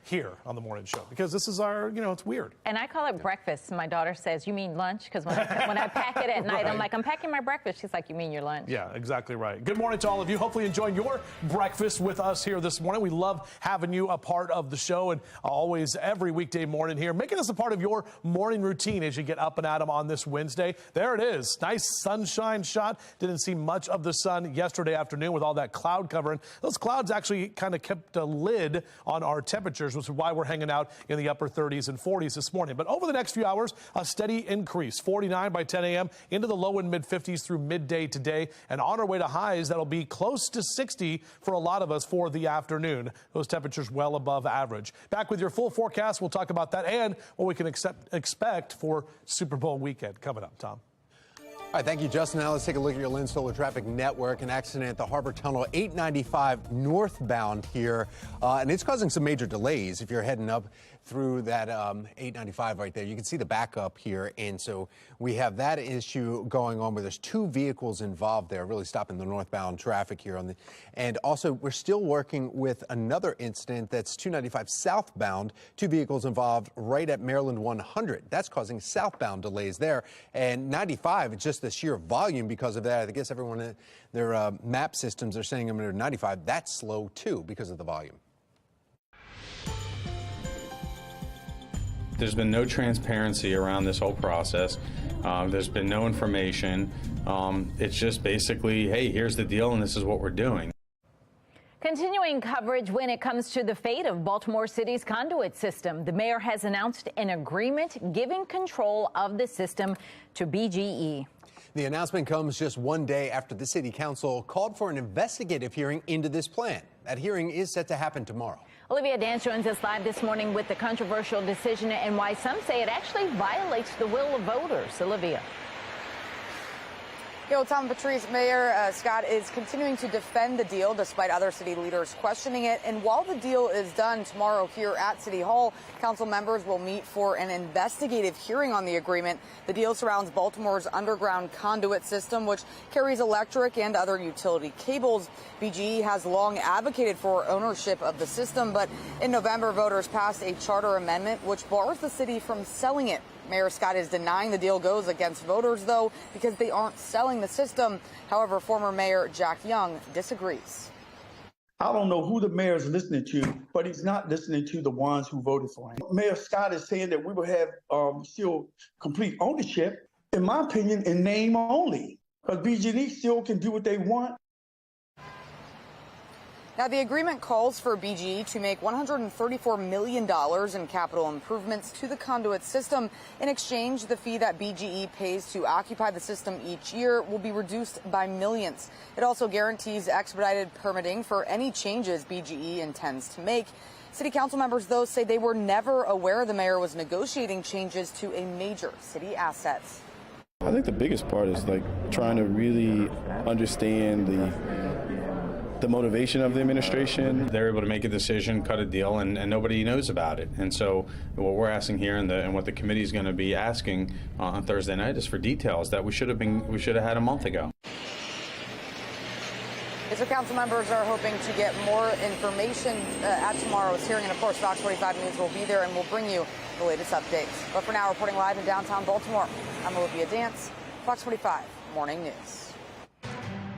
here on the morning show because this is our, it's weird. And I call it breakfast. My daughter says, you mean lunch? Because when I pack it at night, I'm like, I'm packing my breakfast. She's like, you mean your lunch? Yeah, exactly right. Good morning to all of you. Hopefully enjoying your breakfast with us here this morning. We love having you a part of the show, and always every weekday morning here, making us a part of your morning routine as you get up and at 'em on this Wednesday. There it is. Nice sunshine shot. Didn't see much of the sun yesterday afternoon with all that cloud covering. Those clouds actually kind of kept a lid on our temperatures, which is why we're hanging out in the upper 30s and 40s this morning. But over the next few hours, a steady increase. 49 by 10 a.m. into the low and mid 50s through midday today. And on our way to highs that'll be close to 60 for a lot of us for the afternoon. Those temperatures well above average. Back with your full forecast. We'll talk about that and what we can expect for Super Bowl weekend coming up. Tom. All right, thank you, Justin. Now let's take a look at your Lynn Solar Traffic Network. An accident at the Harbor Tunnel 895 northbound here, and it's causing some major delays if you're heading up through that 895 right there. You can see the backup here, and so we have that issue going on where there's two vehicles involved there, really stopping the northbound traffic here on the. And also, we're still working with another incident that's 295 southbound, two vehicles involved right at Maryland 100. That's causing southbound delays there, and 95, it's just the sheer volume because of that. I guess everyone, their map systems are saying I'm under 95. That's slow too because of the volume. There's been no transparency around this whole process. There's been no information. It's just basically, hey, here's the deal and this is what we're doing. Continuing coverage when it comes to the fate of Baltimore City's conduit system. The mayor has announced an agreement giving control of the system to BGE. The announcement comes just one day after the city council called for an investigative hearing into this plan. That hearing is set to happen tomorrow. Olivia Dance joins us live this morning with the controversial decision and why some say it actually violates the will of voters. Olivia. Tom, Patrice, Mayor Scott is continuing to defend the deal despite other city leaders questioning it. And while the deal is done tomorrow here at City Hall, council members will meet for an investigative hearing on the agreement. The deal surrounds Baltimore's underground conduit system, which carries electric and other utility cables. BGE has long advocated for ownership of the system, but in November, voters passed a charter amendment which bars the city from selling it. Mayor Scott is denying the deal goes against voters, though, because they aren't selling the system. However, former Mayor Jack Young disagrees. I don't know who the mayor is listening to, but he's not listening to the ones who voted for him. Mayor Scott is saying that we will have still complete ownership, in my opinion, in name only, because BG&E still can do what they want. Now, the agreement calls for BGE to make $134 million in capital improvements to the conduit system. In exchange, the fee that BGE pays to occupy the system each year will be reduced by millions. It also guarantees expedited permitting for any changes BGE intends to make. City council members, though, say they were never aware the mayor was negotiating changes to a major city asset. I think the biggest part is trying to really understand the motivation of the administration. They're able to make a decision, cut a deal, and nobody knows about it. And so what we're asking here and what the committee is going to be asking on Thursday night is for details that we should have had a month ago. So council members are hoping to get more information at tomorrow's hearing. And of course, Fox 45 News will be there and will bring you the latest updates. But for now, reporting live in downtown Baltimore, I'm Olivia Dance, Fox 45 Morning News.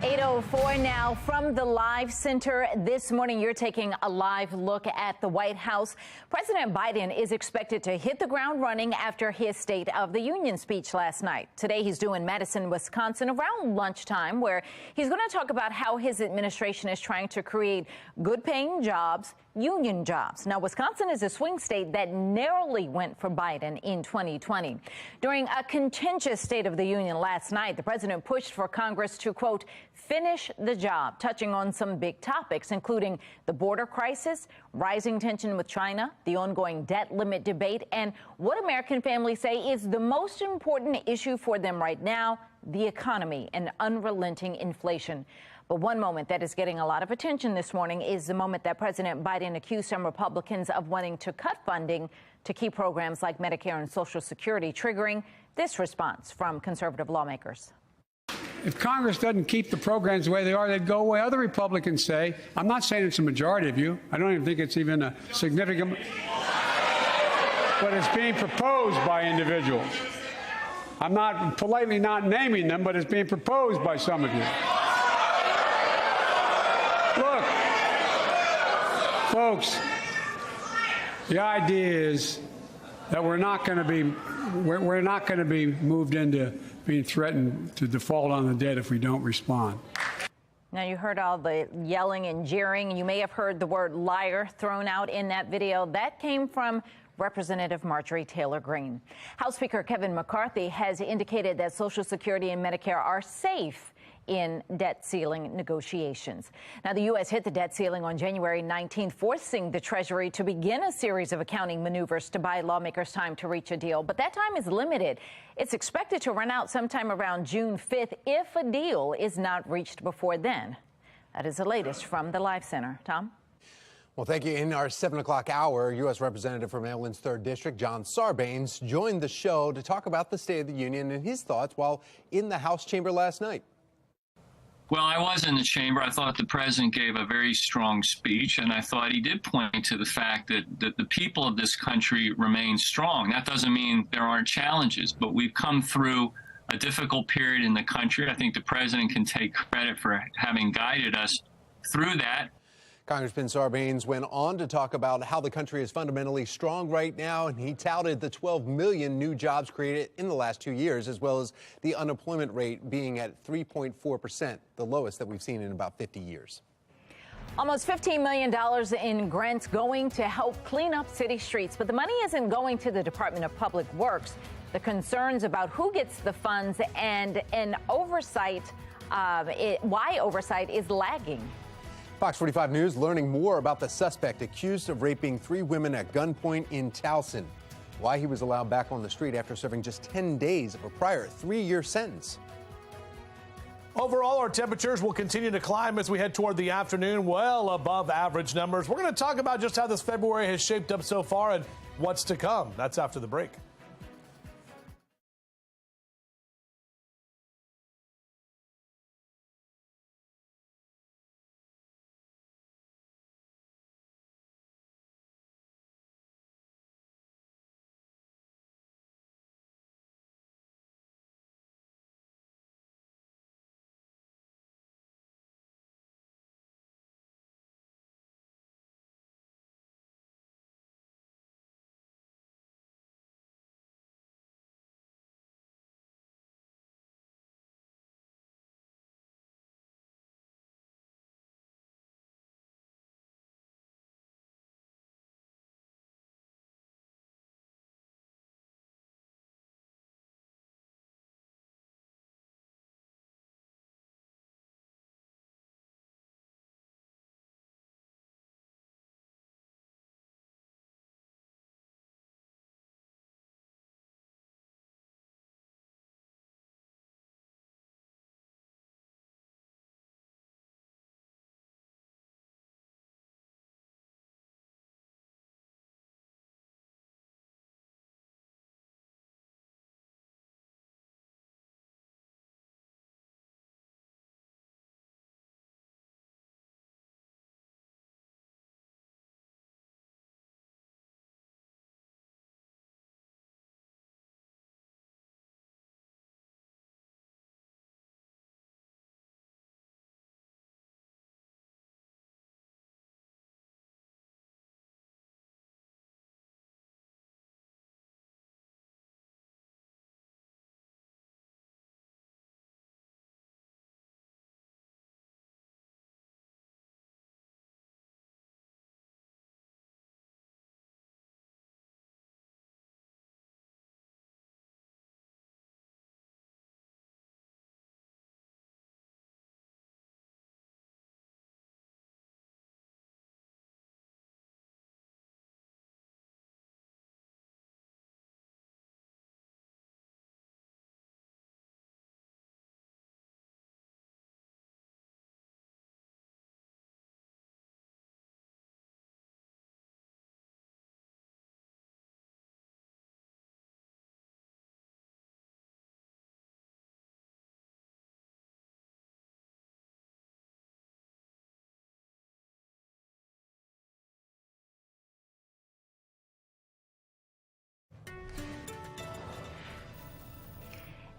8:04 now from the Live Center. This morning, you're taking a live look at the White House. President Biden is expected to hit the ground running after his State of the Union speech last night. Today, he's due in Madison, Wisconsin around lunchtime, where he's going to talk about how his administration is trying to create good-paying jobs, union jobs. Now, Wisconsin is a swing state that narrowly went for Biden in 2020. During a contentious State of the Union last night, the president pushed for Congress to, quote, finish the job, touching on some big topics, including the border crisis, rising tension with China, the ongoing debt limit debate, and what American families say is the most important issue for them right now, the economy and unrelenting inflation. But one moment that is getting a lot of attention this morning is the moment that President Biden accused some Republicans of wanting to cut funding to key programs like Medicare and Social Security, triggering this response from conservative lawmakers. If Congress doesn't keep the programs the way they are, they'd go away. Other Republicans say, I'm not saying it's a majority of you. I don't even think it's even a significant, but it's being proposed by individuals. I'm not politely not naming them, but it's being proposed by some of you. Look, folks, the idea is that we're not going to be moved into being threatened to default on the debt if we don't respond. Now, you heard all the yelling and jeering. You may have heard the word liar thrown out in that video. That came from Representative Marjorie Taylor Greene. House Speaker Kevin McCarthy has indicated that Social Security and Medicare are safe in debt ceiling negotiations. Now, the U.S. hit the debt ceiling on January 19th, forcing the Treasury to begin a series of accounting maneuvers to buy lawmakers time to reach a deal. But that time is limited. It's expected to run out sometime around June 5th if a deal is not reached before then. That is the latest from the Live Center. Tom? Well, thank you. In our 7 o'clock hour, U.S. Representative from Maryland's 3rd District, John Sarbanes, joined the show to talk about the State of the Union and his thoughts while in the House chamber last night. Well, I was in the chamber. I thought the president gave a very strong speech, and I thought he did point to the fact that the people of this country remain strong. That doesn't mean there aren't challenges, but we've come through a difficult period in the country. I think the president can take credit for having guided us through that. Congressman Sarbanes went on to talk about how the country is fundamentally strong right now, and he touted the 12 million new jobs created in the last 2 years, as well as the unemployment rate being at 3.4%, the lowest that we've seen in about 50 years. Almost $15 million in grants going to help clean up city streets, but the money isn't going to the Department of Public Works. The concerns about who gets the funds and oversight, why oversight is lagging. Fox 45 News learning more about the suspect accused of raping 3 women at gunpoint in Towson. Why he was allowed back on the street after serving just 10 days of a prior 3-year sentence. Overall, our temperatures will continue to climb as we head toward the afternoon, well above average numbers. We're going to talk about just how this February has shaped up so far and what's to come. That's after the break.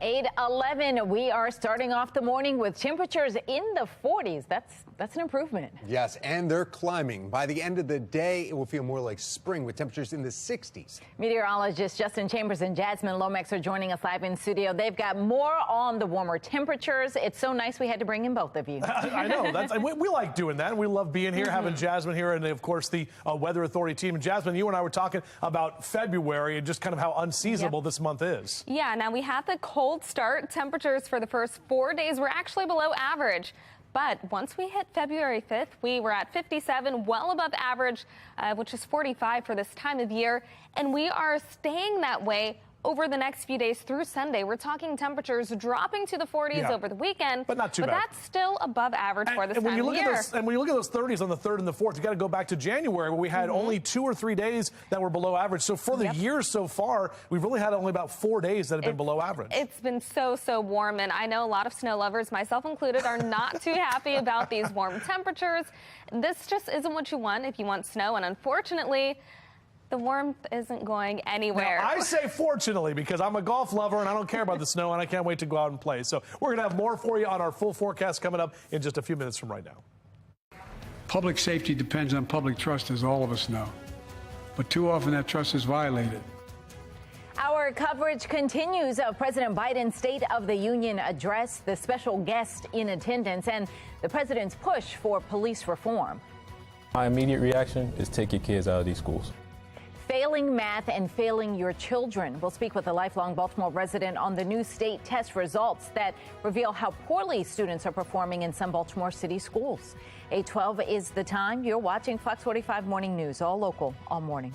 8:11. We are starting off the morning with temperatures in the 40s. That's an improvement. Yes, and they're climbing. By the end of the day, it will feel more like spring with temperatures in the 60s. Meteorologists Justin Chambers and Jasmine Lomax are joining us live in studio. They've got more on the warmer temperatures. It's so nice we had to bring in both of you. I know. We like doing that. We love being here, having Jasmine here, and of course the Weather Authority team. And Jasmine, you and I were talking about February and just kind of how unseasonable this month is. Yeah, now we had the cold start. Temperatures for the first 4 days were actually below average. But once we hit February 5th, we were at 57, well above average, which is 45 for this time of year. And we are staying that way over the next few days through Sunday. We're talking temperatures dropping to the 40s over the weekend. But not too bad. But that's still above average for this time of year. And when you look at those 30s on the 3rd and the 4th, you got to go back to January where we had only 2 or 3 days that were below average. So for the year so far, we've really had only about 4 days that have been below average. It's been so warm, and I know a lot of snow lovers, myself included, are not too happy about these warm temperatures. This just isn't what you want if you want snow, and unfortunately, the warmth isn't going anywhere. Now, I say fortunately because I'm a golf lover and I don't care about the snow and I can't wait to go out and play. So we're going to have more for you on our full forecast coming up in just a few minutes from right now. Public safety depends on public trust, as all of us know. But too often that trust is violated. Our coverage continues of President Biden's State of the Union address, the special guest in attendance, and the president's push for police reform. My immediate reaction is take your kids out of these schools. Failing math and failing your children. We'll speak with a lifelong Baltimore resident on the new state test results that reveal how poorly students are performing in some Baltimore City schools. 8:12 is the time. You're watching Fox 45 Morning News, all local, all morning.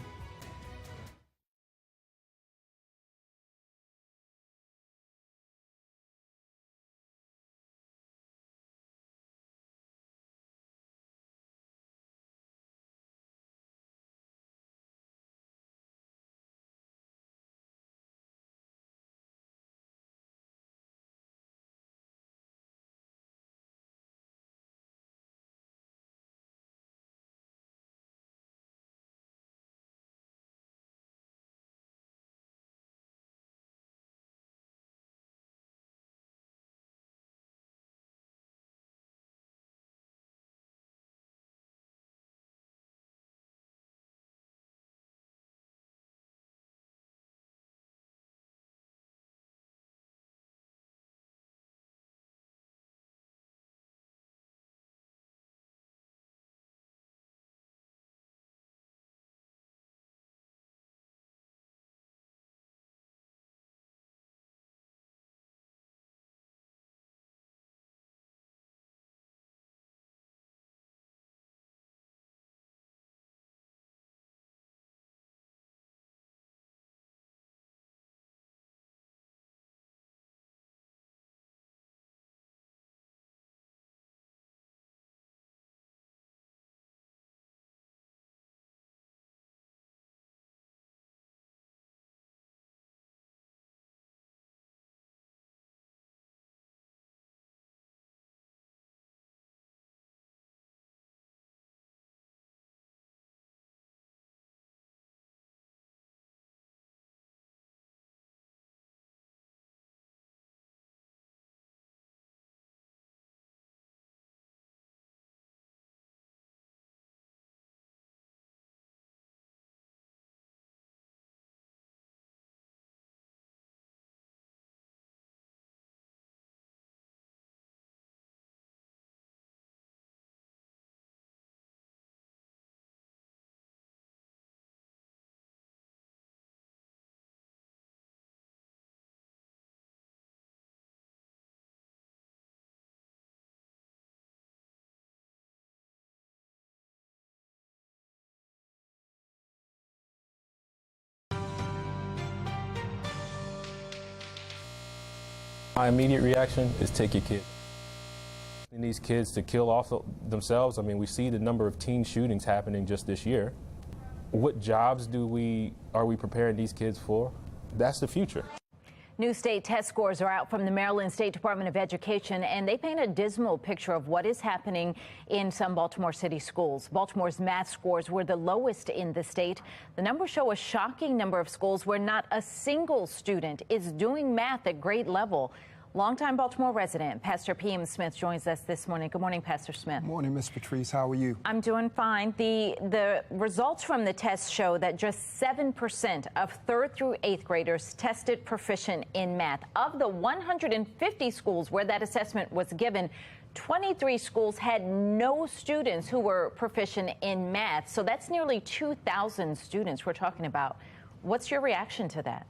My immediate reaction is take your kids. And these kids to kill off themselves. I mean, we see the number of teen shootings happening just this year. What jobs are we preparing these kids for? That's the future. New state test scores are out from the Maryland State Department of Education, and they paint a dismal picture of what is happening in some Baltimore City schools. Baltimore's math scores were the lowest in the state. The numbers show a shocking number of schools where not a single student is doing math at grade level. Longtime Baltimore resident Pastor P.M. Smith joins us this morning. Good morning, Pastor Smith. Good morning, Ms. Patrice. How are you? I'm doing fine. The results from the test show that just 7% of 3rd through 8th graders tested proficient in math. Of the 150 schools where that assessment was given, 23 schools had no students who were proficient in math. So that's nearly 2,000 students we're talking about. What's your reaction to that?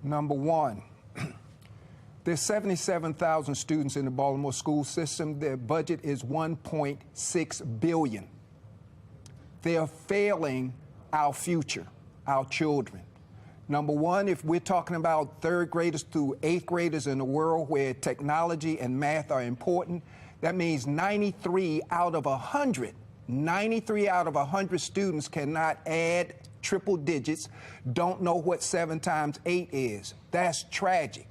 Number one, there's 77,000 students in the Baltimore school system. Their budget is $1.6 billion. They're failing our future, our children. Number one, if we're talking about 3rd graders through 8th graders in a world where technology and math are important, that means 93 out of 100 students cannot add triple digits, don't know what 7 times 8 is. That's tragic.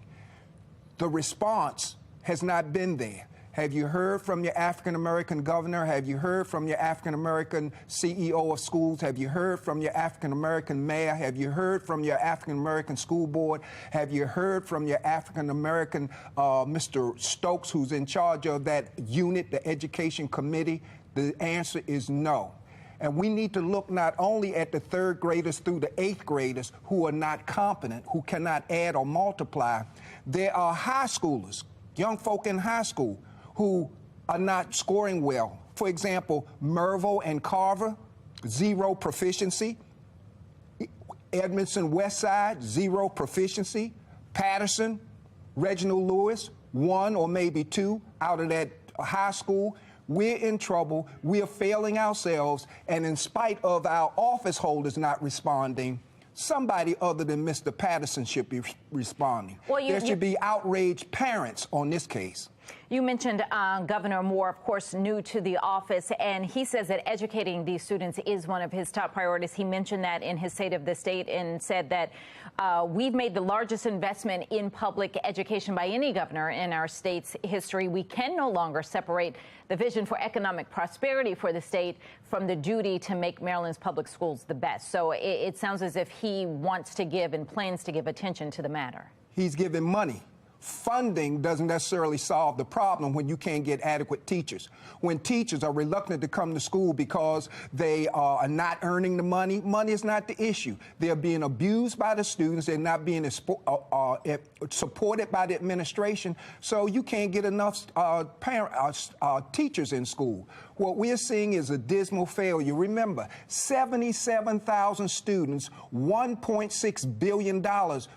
The response has not been there. Have you heard from your African-American governor? Have you heard from your African-American CEO of schools? Have you heard from your African-American mayor? Have you heard from your African-American school board? Have you heard from your African-American Mr. Stokes, who's in charge of that unit, the education committee? The answer is no. And we need to look not only at the 3rd graders through the 8th graders who are not competent, who cannot add or multiply. There are high schoolers, young folk in high school, who are not scoring well. For example, Mervo and Carver, 0 proficiency. Edmondson Westside, 0 proficiency. Patterson, Reginald Lewis, 1 or maybe 2 out of that high school. We're in trouble. We are failing ourselves. And in spite of our office holders not responding, somebody other than Mr. Patterson should be responding. Well, there should be outraged parents on this case. You mentioned Governor Moore, of course, new to the office, and he says that educating these students is one of his top priorities. He mentioned that in his State of the State and said that we've made the largest investment in public education by any governor in our state's history. We can no longer separate the vision for economic prosperity for the state from the duty to make Maryland's public schools the best. So it sounds as if he wants to give and plans to give attention to the matter. He's giving money. Funding doesn't necessarily solve the problem when you can't get adequate teachers. When teachers are reluctant to come to school because they are not earning the money, money is not the issue. They're being abused by the students. They're not being supported by the administration. So you can't get enough teachers in school. What we're seeing is a dismal failure. Remember, 77,000 students, $1.6 billion.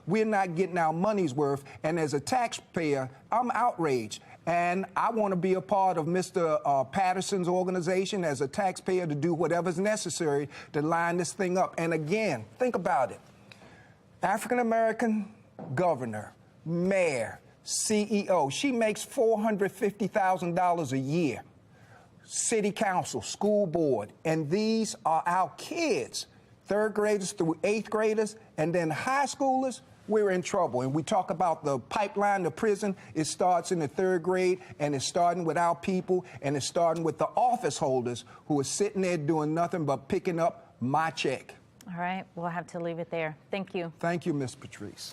We're not getting our money's worth. And as a taxpayer, I'm outraged. And I want to be a part of Mr. Patterson's organization as a taxpayer to do whatever's necessary to line this thing up. And again, think about it. African-American governor, mayor, CEO, she makes $450,000 a year. City council, school board, and these are our kids, 3rd graders through 8th graders, and then high schoolers. We're in trouble. And we talk about the pipeline to prison. It starts in the 3rd grade, and it's starting with our people, and it's starting with the office holders who are sitting there doing nothing but picking up my check. All right, we'll have to leave it there. Thank you. Thank you, Ms. Patrice.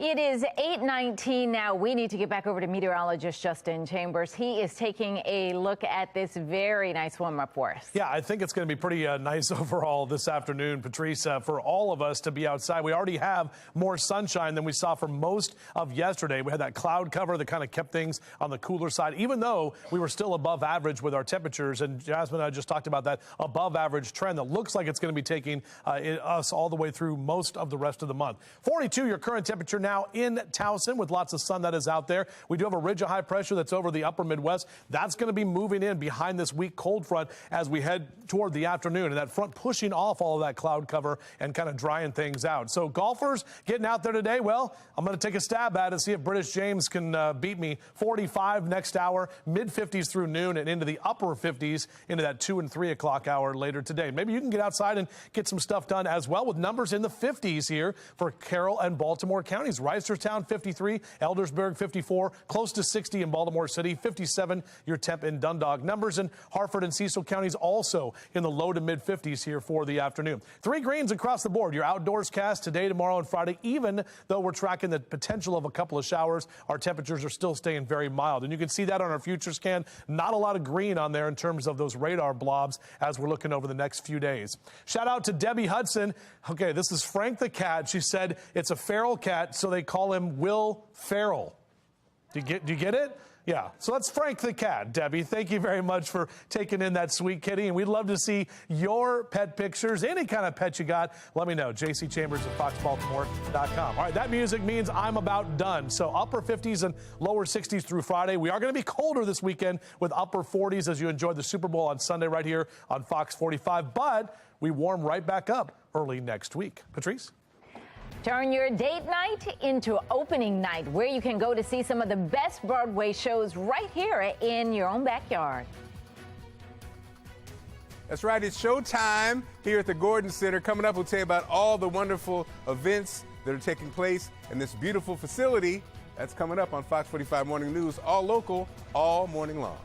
It is 8:19 now. We need to get back over to meteorologist Justin Chambers. He is taking a look at this very nice warm-up for us. Yeah, I think it's going to be pretty nice overall this afternoon, Patrice, for all of us to be outside. We already have more sunshine than we saw for most of yesterday. We had that cloud cover that kind of kept things on the cooler side, even though we were still above average with our temperatures. And Jasmine and I just talked about that above average trend that looks like it's going to be taking us all the way through most of the rest of the month. 42, your current temperature now in Towson with lots of sun that is out there. We do have a ridge of high pressure that's over the upper Midwest. That's going to be moving in behind this weak cold front as we head toward the afternoon, and that front pushing off all of that cloud cover and kind of drying things out. So golfers getting out there today, well, I'm going to take a stab at it, see if British James can beat me. 45 next hour, mid-50s through noon, and into the upper 50s into that 2 and 3 o'clock hour later today. Maybe you can get outside and get some stuff done as well with numbers in the 50s here for Carroll and Baltimore counties counties. Reisterstown 53, Eldersburg 54, close to 60 in Baltimore City, 57 your temp in Dundalk. Numbers in Hartford and Cecil counties also in the low to mid 50s here for the afternoon. 3 greens across the board. Your outdoors cast today, tomorrow, and Friday. Even though we're tracking the potential of a couple of showers, our temperatures are still staying very mild. And you can see that on our future scan. Not a lot of green on there in terms of those radar blobs as we're looking over the next few days. Shout out to Debbie Hudson. Okay, this is Frank the cat. She said it's a feral cat, so they call him Will Ferrell. Do you get it? Yeah, so that's Frank the cat. Debbie, thank you very much for taking in that sweet kitty, and we'd love to see your pet pictures, any kind of pet you got. Let me know, jcchambers@foxbaltimore.com. All right, that music means I'm about done. So upper 50s and lower 60s through Friday. We are going to be colder this weekend with upper 40s as you enjoy the Super Bowl on Sunday right here on Fox 45, but we warm right back up early next week. Patrice? Turn your date night into opening night, where you can go to see some of the best Broadway shows right here in your own backyard. That's right, it's showtime here at the Gordon Center. Coming up, we'll tell you about all the wonderful events that are taking place in this beautiful facility. That's coming up on Fox 45 Morning News, all local, all morning long.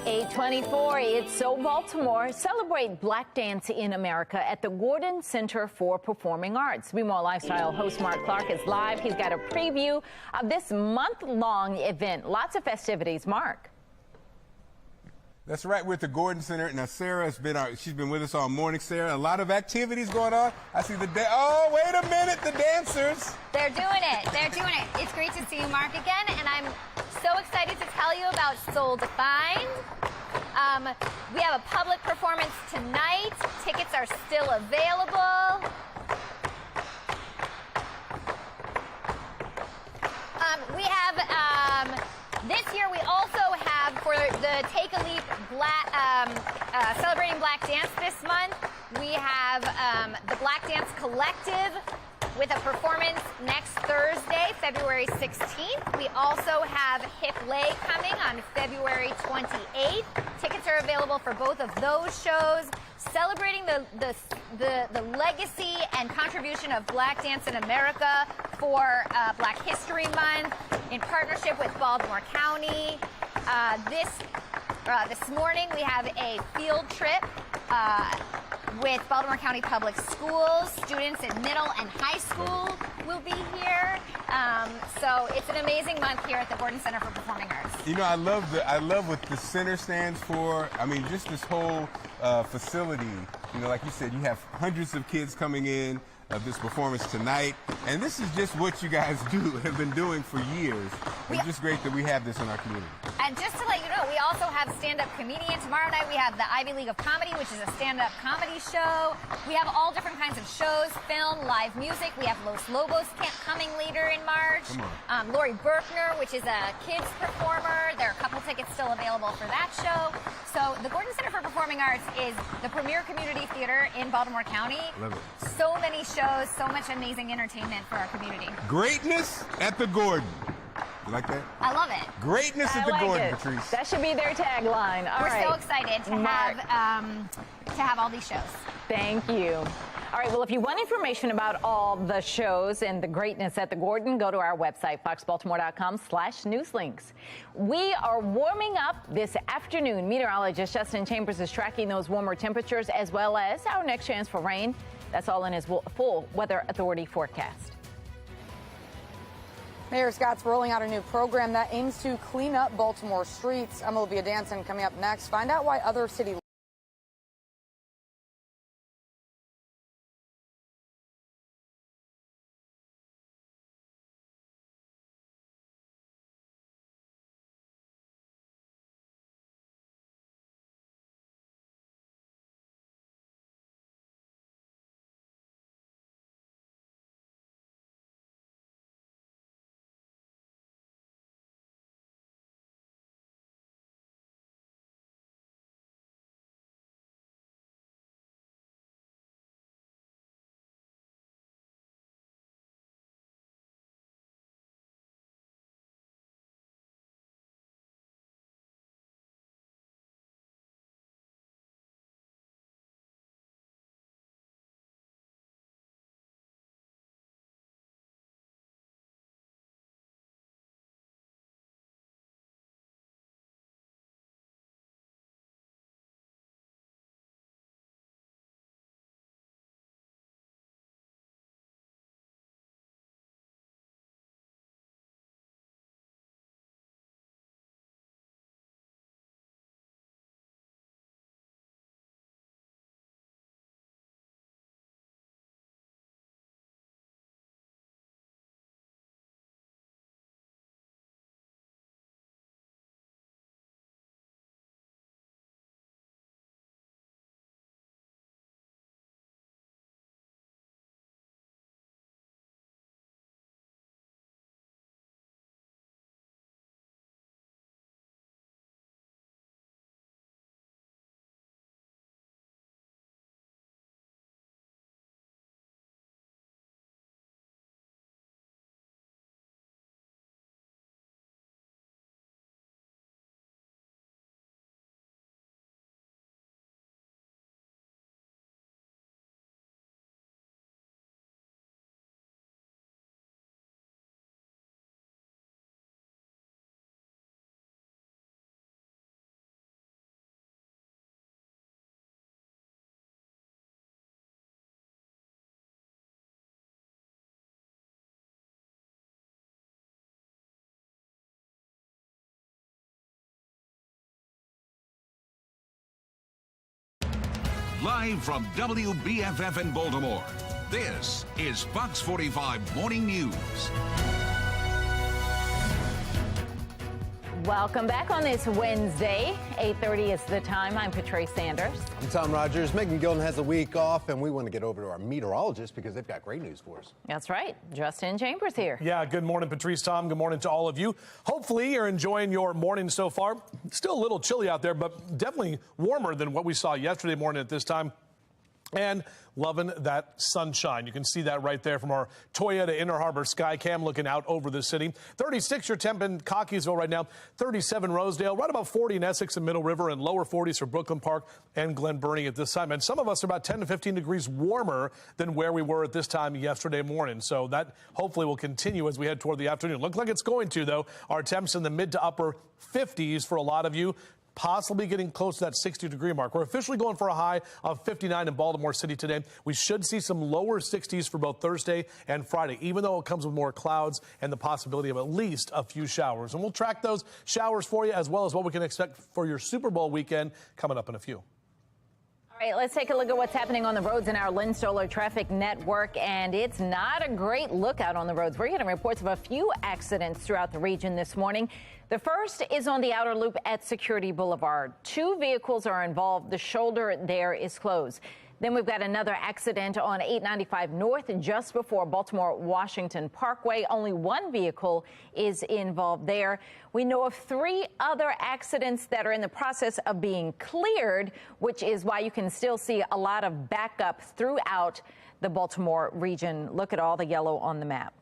.24, it's So Baltimore. Celebrate Black Dance in America at the Gordon Center for Performing Arts. Meanwhile, Lifestyle host Mark Clark is live. He's got a preview of this month-long event. Lots of festivities. Mark. That's right, we're at the Gordon Center. Now, Sarah's she's been with us all morning, Sarah. A lot of activities going on. I see oh, wait a minute, the dancers. They're doing it. They're doing it. It's great to see you, Mark, again, and I'm so excited to tell you about Soul Defined. We have a public performance tonight. Tickets are still available. We have, this year we also have, for the Take a Leap celebrating Black Dance this month, we have Black Dance Collective with a performance next Thursday, February 16th. We also have Hip Lay coming on February 28th. Tickets are available for both of those shows, celebrating the legacy and contribution of Black Dance in America for Black History Month in partnership with Baltimore County. This morning we have a field trip with Baltimore County Public Schools. Students in middle and high school will be here. So it's an amazing month here at the Gordon Center for Performing Arts. You know, I love what the center stands for. I mean, just this whole facility. You know, like you said, you have hundreds of kids coming in of this performance tonight, and this is just what you guys have been doing for years. It's just great that we have this in our community. And just to let you know, we also have stand-up comedian. Tomorrow night we have the Ivy League of Comedy, which is a stand-up comedy show. We have all different kinds of shows, film, live music. We have Los Lobos coming later in March. Lori Berkner, which is a kids performer. There are a couple tickets still available for that show. So the Gordon Center for Performing Arts is the premier community theater in Baltimore County. Love it. So many shows, so much amazing entertainment for our community. Greatness at the Gordon. You like that? I love it. Greatness at the Gordon, Patrice. That should be their tagline. We're so excited to have all these shows. Thank you. All right, well, if you want information about all the shows and the greatness at the Gordon, go to our website, foxbaltimore.com/newslinks. We are warming up this afternoon. Meteorologist Justin Chambers is tracking those warmer temperatures as well as our next chance for rain. That's all in his full Weather Authority forecast. Mayor Scott's rolling out a new program that aims to clean up Baltimore streets. I'm Olivia Danson coming up next. Find out why other city Live from WBFF in Baltimore, this is Fox 45 Morning News. Welcome back on this Wednesday. 8:30 is the time. I'm Patrice Sanders. I'm Tom Rogers. Megan Gilden has a week off, and we want to get over to our meteorologist because they've got great news for us. That's right. Justin Chambers here. Yeah, good morning, Patrice, Tom. Good morning to all of you. Hopefully you're enjoying your morning so far. Still a little chilly out there, but definitely warmer than what we saw yesterday morning at this time. And loving that sunshine. You can see that right there from our Toyota Inner Harbor Sky Cam looking out over the city. 36 your temp in Cockeysville right now. 37 Rosedale, right about 40 in Essex and Middle River, and lower 40s for Brooklyn Park and Glen Burnie at this time. And some of us are about 10 to 15 degrees warmer than where we were at this time yesterday morning. So that hopefully will continue as we head toward the afternoon. Looks like it's going to, though. Our temps in the mid to upper 50s for a lot of you, possibly getting close to that 60-degree mark. We're officially going for a high of 59 in Baltimore City today. We should see some lower 60s for both Thursday and Friday, even though it comes with more clouds and the possibility of at least a few showers. And we'll track those showers for you, as well as what we can expect for your Super Bowl weekend coming up in a few. All right, let's take a look at what's happening on the roads in our Lynn Solar Traffic Network, and it's not a great lookout on the roads. We're getting reports of a few accidents throughout the region this morning. The first is on the outer loop at Security Boulevard. 2 vehicles are involved. The shoulder there is closed. Then we've got another accident on 895 North just before Baltimore-Washington Parkway. Only 1 vehicle is involved there. We know of 3 other accidents that are in the process of being cleared, which is why you can still see a lot of backup throughout the Baltimore region. Look at all the yellow on the map.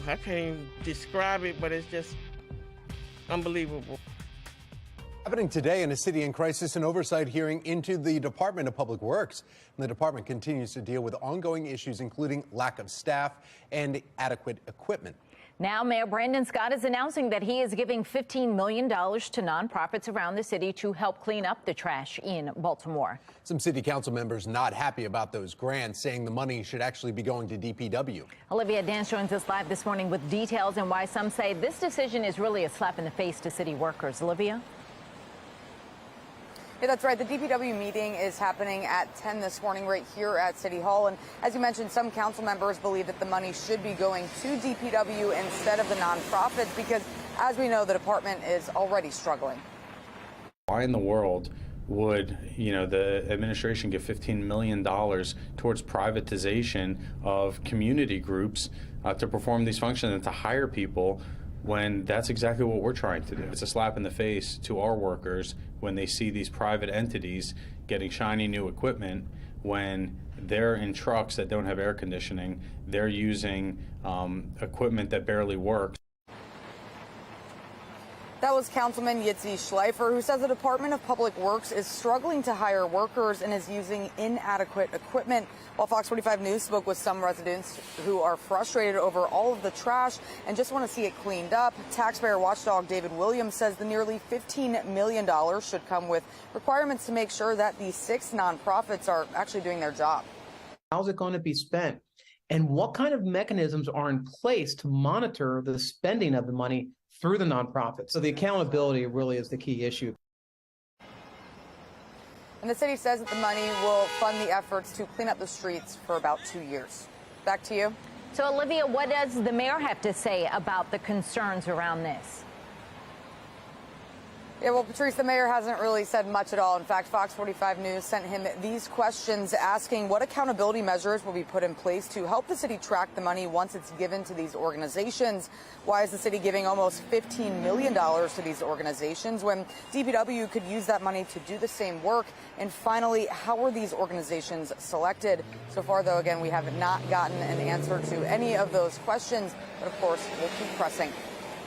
I can't even describe it, but it's just unbelievable. Happening today in a city in crisis, an oversight hearing into the Department of Public Works. And the department continues to deal with ongoing issues, including lack of staff and adequate equipment. Now, Mayor Brandon Scott is announcing that he is giving $15 million to nonprofits around the city to help clean up the trash in Baltimore. Some city council members not happy about those grants, saying the money should actually be going to DPW. Olivia Dance joins us live this morning with details and why some say this decision is really a slap in the face to city workers. Olivia? Yeah, that's right. The DPW meeting is happening at 10 this morning right here at City Hall. And as you mentioned, some council members believe that the money should be going to DPW instead of the nonprofits because, as we know, the department is already struggling. Why in the world would, the administration give $15 million towards privatization of community groups to perform these functions and to hire people when that's exactly what we're trying to do? It's a slap in the face to our workers when they see these private entities getting shiny new equipment when they're in trucks that don't have air conditioning, they're using equipment that barely works. That was Councilman Yitzi Schleifer, who says the Department of Public Works is struggling to hire workers and is using inadequate equipment. While Fox 45 News spoke with some residents who are frustrated over all of the trash and just want to see it cleaned up, taxpayer watchdog David Williams says the nearly $15 million should come with requirements to make sure that these 6 nonprofits are actually doing their job. How's it going to be spent? And what kind of mechanisms are in place to monitor the spending of the money through the nonprofits? So the accountability really is the key issue. And the city says that the money will fund the efforts to clean up the streets for about 2 years. Back to you. So, Olivia, what does the mayor have to say about the concerns around this? Yeah, well, Patrice, the mayor hasn't really said much at all. In fact, Fox 45 News sent him these questions asking what accountability measures will be put in place to help the city track the money once it's given to these organizations. Why is the city giving almost $15 million to these organizations when DPW could use that money to do the same work? And finally, how are these organizations selected? So far, though, again, we have not gotten an answer to any of those questions. But, of course, we'll keep pressing.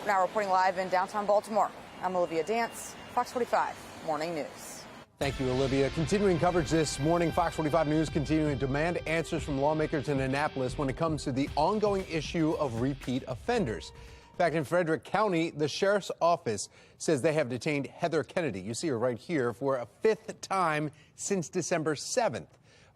Now reporting live in downtown Baltimore, I'm Olivia Dance, Fox 45 Morning News. Thank you, Olivia. Continuing coverage this morning, Fox 45 News continuing to demand answers from lawmakers in Annapolis when it comes to the ongoing issue of repeat offenders. In fact, in Frederick County, the sheriff's office says they have detained Heather Kennedy. You see her right here for a 5th time since December 7th.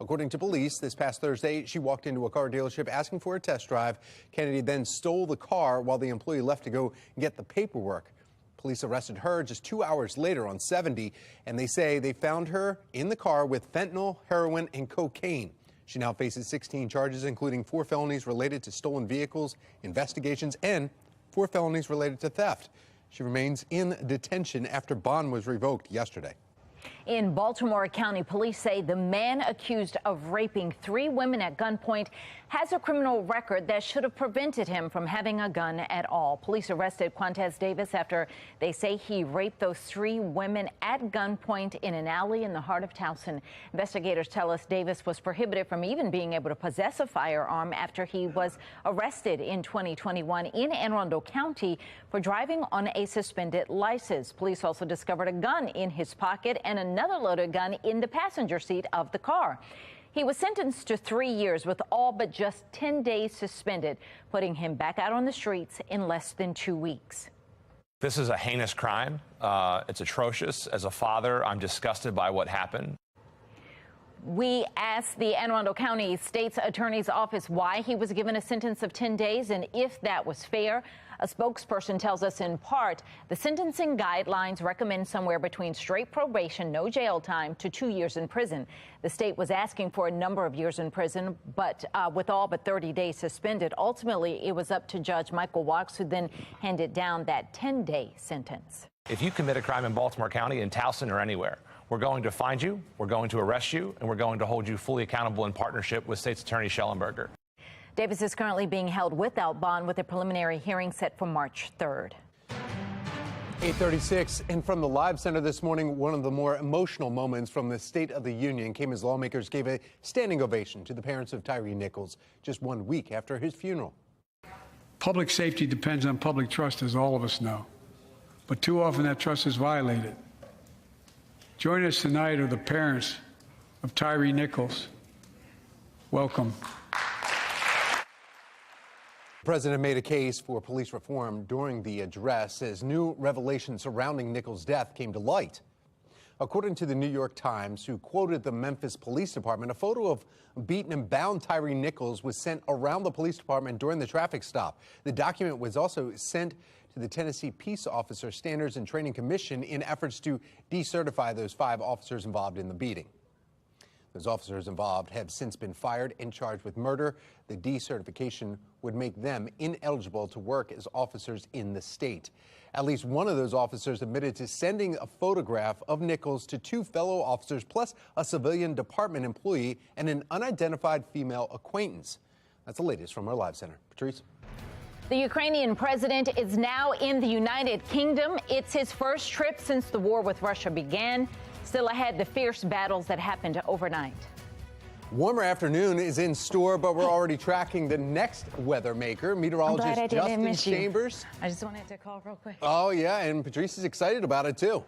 According to police, this past Thursday, she walked into a car dealership asking for a test drive. Kennedy then stole the car while the employee left to go get the paperwork. Police arrested her just 2 hours later on 70, and they say they found her in the car with fentanyl, heroin, and cocaine. She now faces 16 charges, including 4 felonies related to stolen vehicles, investigations, and 4 felonies related to theft. She remains in detention after bond was revoked yesterday. In Baltimore County, police say the man accused of raping 3 women at gunpoint has a criminal record that should have prevented him from having a gun at all. Police arrested Quantez Davis after they say he raped those 3 women at gunpoint in an alley in the heart of Towson. Investigators tell us Davis was prohibited from even being able to possess a firearm after he was arrested in 2021 in Anne Arundel County for driving on a suspended license. Police also discovered a gun in his pocket and another loaded gun in the passenger seat of the car. He was sentenced to 3 years with all but just 10 days suspended, putting him back out on the streets in less than 2 weeks. This is a heinous crime. It's atrocious. As a father, I'm disgusted by what happened. We asked the Anne Arundel County State's Attorney's Office why he was given a sentence of 10 days and if that was fair. A spokesperson tells us in part the sentencing guidelines recommend somewhere between straight probation, no jail time, to 2 years in prison. The state was asking for a number of years in prison, but with all but 30 days suspended. Ultimately, it was up to Judge Michael Wachs, who then handed down that 10-day sentence. If you commit a crime in Baltimore County, in Towson or anywhere, we're going to find you, we're going to arrest you, and we're going to hold you fully accountable in partnership with State's Attorney Schellenberger. Davis is currently being held without bond with a preliminary hearing set for March 3rd. 8:36, and from the Live Center this morning, one of the more emotional moments from the State of the Union came as lawmakers gave a standing ovation to the parents of Tyree Nichols just 1 week after his funeral. Public safety depends on public trust, as all of us know. But too often that trust is violated. Joining us tonight are the parents of Tyree Nichols. Welcome. The president made a case for police reform during the address as new revelations surrounding Nichols' death came to light. According to the New York Times, who quoted the Memphis Police Department, a photo of beaten and bound Tyree Nichols was sent around the police department during the traffic stop. The document was also sent to the Tennessee Peace Officer Standards and Training Commission in efforts to decertify those 5 officers involved in the beating. Those officers involved have since been fired and charged with murder. The decertification would make them ineligible to work as officers in the state. At least one of those officers admitted to sending a photograph of Nichols to 2 fellow officers, plus a civilian department employee and an unidentified female acquaintance. That's the latest from our Live Center. Patrice? The Ukrainian president is now in the United Kingdom. It's his first trip since the war with Russia began. Still ahead, the fierce battles that happened overnight. Warmer afternoon is in store, but we're already tracking the next weather maker, meteorologist Justin Chambers. I just wanted to call real quick. Oh, yeah, and Patrice is excited about it, too.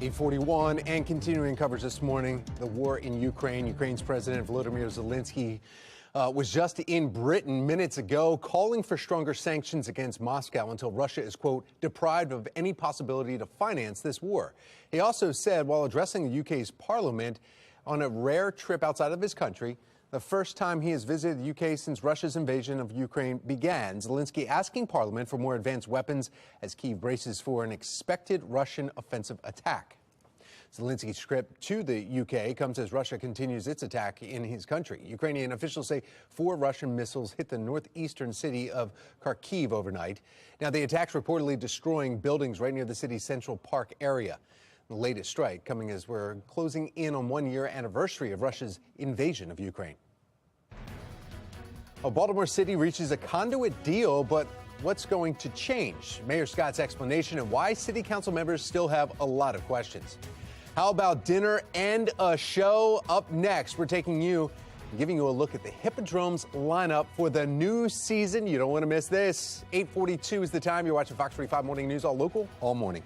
8:41 and continuing coverage this morning, the war in Ukraine. Ukraine's President Volodymyr Zelensky was just in Britain minutes ago, calling for stronger sanctions against Moscow until Russia is, quote, deprived of any possibility to finance this war. He also said, while addressing the UK's parliament on a rare trip outside of his country, the first time he has visited the UK since Russia's invasion of Ukraine began, Zelensky asking Parliament for more advanced weapons as Kyiv braces for an expected Russian offensive attack. Zelensky's trip to the UK comes as Russia continues its attack in his country. Ukrainian officials say 4 Russian missiles hit the northeastern city of Kharkiv overnight. Now, the attack's reportedly destroying buildings right near the city's Central Park area. The latest strike coming as we're closing in on 1-year anniversary of Russia's invasion of Ukraine. Baltimore City reaches a conduit deal, but what's going to change? Mayor Scott's explanation and why city council members still have a lot of questions. How about dinner and a show? Up next, we're taking you and giving you a look at the Hippodrome's lineup for the new season. You don't want to miss this. 8:42 is the time. You're watching Fox 45 Morning News, all local, all morning.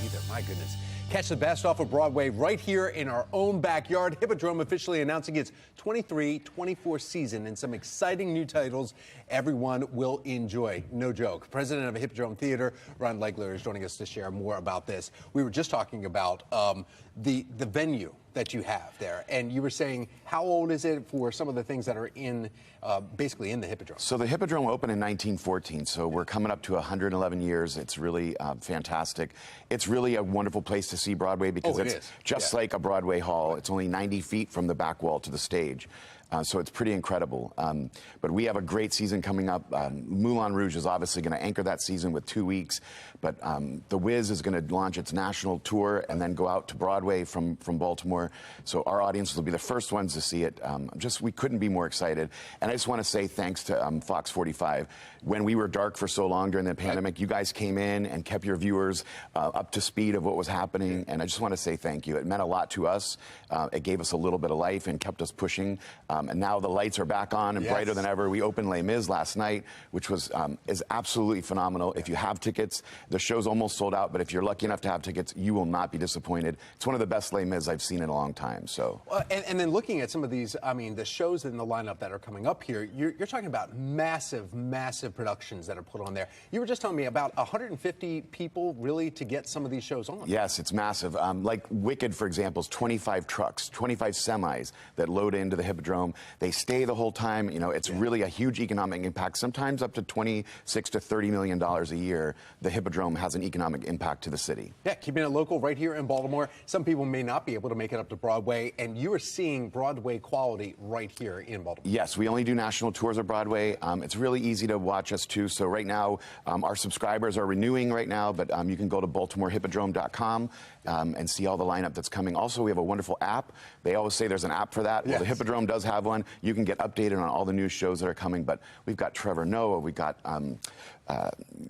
Either. My goodness. Catch the best off of Broadway right here in our own backyard. Hippodrome officially announcing its 23-24 season and some exciting new titles everyone will enjoy. No joke. President of Hippodrome Theater, Ron Legler, is joining us to share more about this. We were just talking about the venue that you have there, and you were saying, how old is it for some of the things that are in basically in the Hippodrome? So the Hippodrome opened in 1914, so we're coming up to 111 years. It's really fantastic. It's really a wonderful place to see Broadway because it's just like a Broadway hall. It's only 90 feet from the back wall to the stage. So it's pretty incredible. But we have a great season coming up. Moulin Rouge is obviously going to anchor that season with 2 weeks. But The Wiz is going to launch its national tour and then go out to Broadway from Baltimore. So our audience will be the first ones to see it. We couldn't be more excited. And I just want to say thanks to FOX45. When we were dark for so long during the pandemic, you guys came in and kept your viewers up to speed of what was happening. And I just want to say thank you. It meant a lot to us. It gave us a little bit of life and kept us pushing. And now the lights are back on and brighter than ever. We opened Les Mis last night, which was is absolutely phenomenal. If you have tickets, the show's almost sold out, but if you're lucky enough to have tickets, you will not be disappointed. It's one of the best Les Mis I've seen in a long time. So, and then looking at some of these, I mean, the shows in the lineup that are coming up here, you're talking about massive, massive productions that are put on there. You were just telling me about 150 people really to get some of these shows on. Yes, it's massive. Like Wicked, for example, is 25 trucks, 25 semis that load into the Hippodrome. They stay the whole time. You know, it's really a huge economic impact, sometimes up to $26 to $30 million a year. The Hippodrome has an economic impact to the city. Yeah, keeping it local right here in Baltimore. Some people may not be able to make it up to Broadway, and you are seeing Broadway quality right here in Baltimore. Yes, we only do national tours of Broadway. It's really easy to watch us, too. So right now, our subscribers are renewing right now, but you can go to BaltimoreHippodrome.com and see all the lineup that's coming. Also, we have a wonderful app. They always say there's an app for that. Well, the Hippodrome does have one. You can get updated on all the new shows that are coming, but we've got Trevor Noah, we've got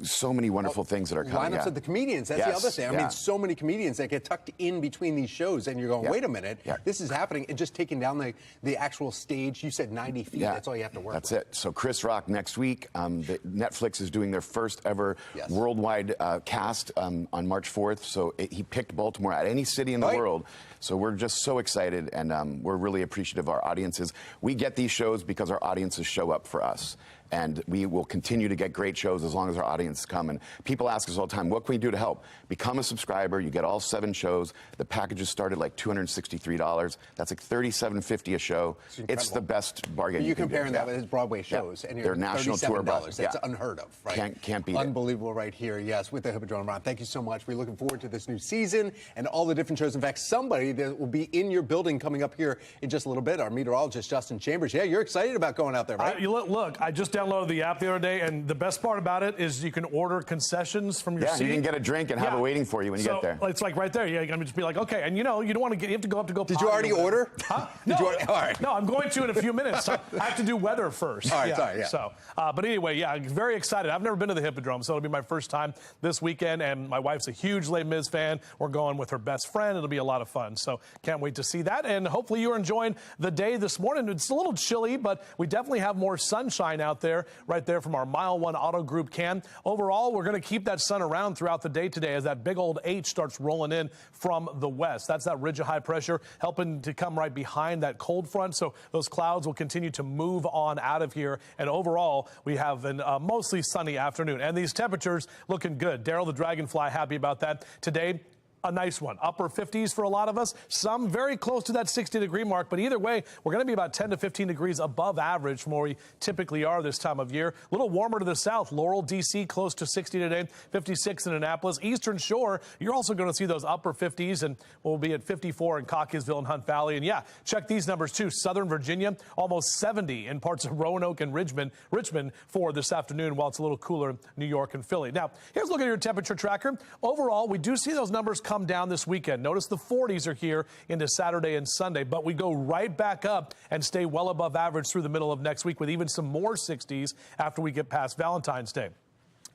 so many wonderful things that are coming. Lineups of the comedians, that's the other thing. I mean, so many comedians that get tucked in between these shows, and you're going, wait a minute, this is happening, and just taking down the actual stage. You said 90 feet, that's all you have to work with. That's it. So Chris Rock next week, Netflix is doing their first ever worldwide cast on March 4th, so he picked Baltimore at any city in the world. So we're just so excited, and we're really appreciative of our audiences. We get these shows because our audiences show up for us. And we will continue to get great shows as long as our audience come. And people ask us all the time, what can we do to help? Become a subscriber. You get all 7 shows. The packages start at like $263. That's like $37.50 a show. It's the best bargain. You're comparing that with his Broadway shows, and they're national tour $37. That's unheard of, right? Can't beat it. Unbelievable right here, yes, with the Hippodrome. Ron, thank you so much. We're looking forward to this new season and all the different shows. In fact, somebody that will be in your building coming up here in just a little bit, our meteorologist, Justin Chambers. Yeah, you're excited about going out there, right? Look, I just downloaded the app the other day, and the best part about it is you can order concessions from your seat. You can get a drink and have it waiting for you when you get there. It's like right there. You're going to just be like, okay, and you know, you don't want to get, you have to go up to go. Did you already order? Huh? All right. No, I'm going to in a few minutes. I have to do weather first. All right, sorry. So, but anyway, very excited. I've never been to the Hippodrome, so it'll be my first time this weekend, and my wife's a huge Les Mis fan. We're going with her best friend. It'll be a lot of fun, so can't wait to see that, and hopefully you're enjoying the day this morning. It's a little chilly, but we definitely have more sunshine out there, right there from our Mile One Auto Group can. Overall, we're going to keep that sun around throughout the day today as that big old H starts rolling in from the west. That's that ridge of high pressure helping to come right behind that cold front, so those clouds will continue to move on out of here, and overall, we have a mostly sunny afternoon, and these temperatures looking good. Daryl the Dragonfly happy about that. Today, a nice one. Upper 50s for a lot of us. Some very close to that 60-degree mark, but either way, we're going to be about 10 to 15 degrees above average from where we typically are this time of year. A little warmer to the south. Laurel, D.C., close to 60 today. 56 in Annapolis. Eastern Shore, you're also going to see those upper 50s, and we'll be at 54 in Cockeysville and Hunt Valley. And yeah, check these numbers too. Southern Virginia, almost 70 in parts of Roanoke and Richmond for this afternoon, while it's a little cooler in New York and Philly. Now, here's a look at your temperature tracker. Overall, we do see those numbers come down this weekend. Notice the 40s are here into Saturday and Sunday, but we go right back up and stay well above average through the middle of next week with even some more 60s after we get past Valentine's Day.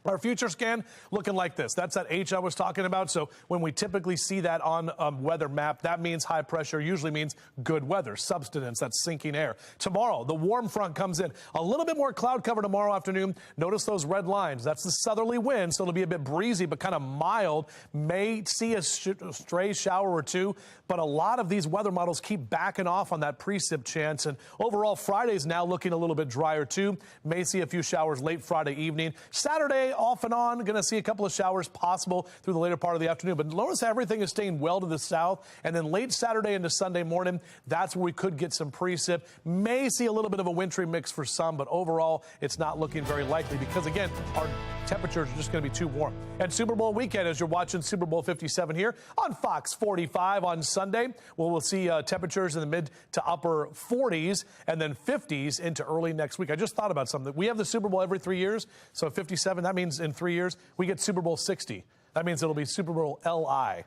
Our future scan looking like this. That's that H I was talking about. So when we typically see that on a weather map, that means high pressure, usually means good weather, subsidence, that's sinking air. Tomorrow, the warm front comes in. A little bit more cloud cover tomorrow afternoon. Notice those red lines. That's the southerly wind, so it'll be a bit breezy, but kind of mild. May see a stray shower or two, but a lot of these weather models keep backing off on that precip chance. And overall, Friday's now looking a little bit drier too. May see a few showers late Friday evening. Saturday, off and on, going to see a couple of showers possible through the later part of the afternoon. But notice everything is staying well to the south. And then late Saturday into Sunday morning, that's where we could get some precip. May see a little bit of a wintry mix for some, but overall, it's not looking very likely because, again, our temperatures are just going to be too warm. And Super Bowl weekend, as you're watching Super Bowl 57 here on Fox 45 on Sunday, we'll see temperatures in the mid to upper 40s and then 50s into early next week. I just thought about something. We have the Super Bowl every 3 years, so 57, that means in 3 years, we get Super Bowl 60. That means it'll be Super Bowl LI.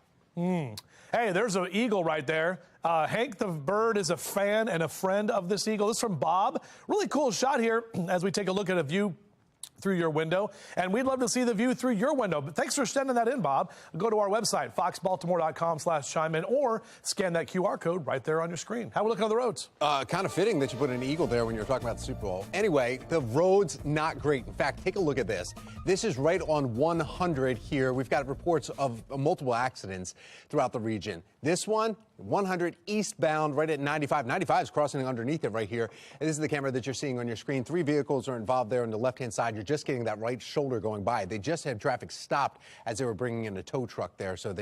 Hey, there's an eagle right there. Hank the bird is a fan and a friend of this eagle. This is from Bob. Really cool shot here as we take a look at a view through your window, and we'd love to see the view through your window. But thanks for sending that in, Bob. Go to our website, foxbaltimore.com/chime in, or scan that QR code right there on your screen. How we looking on the roads? Kind of fitting that you put an eagle there when you're talking about the Super Bowl. Anyway, the road's not great. In fact, take a look at this. This is right on 100 here. We've got reports of multiple accidents throughout the region. This one, 100 eastbound, right at 95. 95 is crossing underneath it right here. And this is the camera that you're seeing on your screen. 3 vehicles are involved there on the left-hand side. You're just getting that right shoulder going by. They just had traffic stopped as they were bringing in a tow truck there, so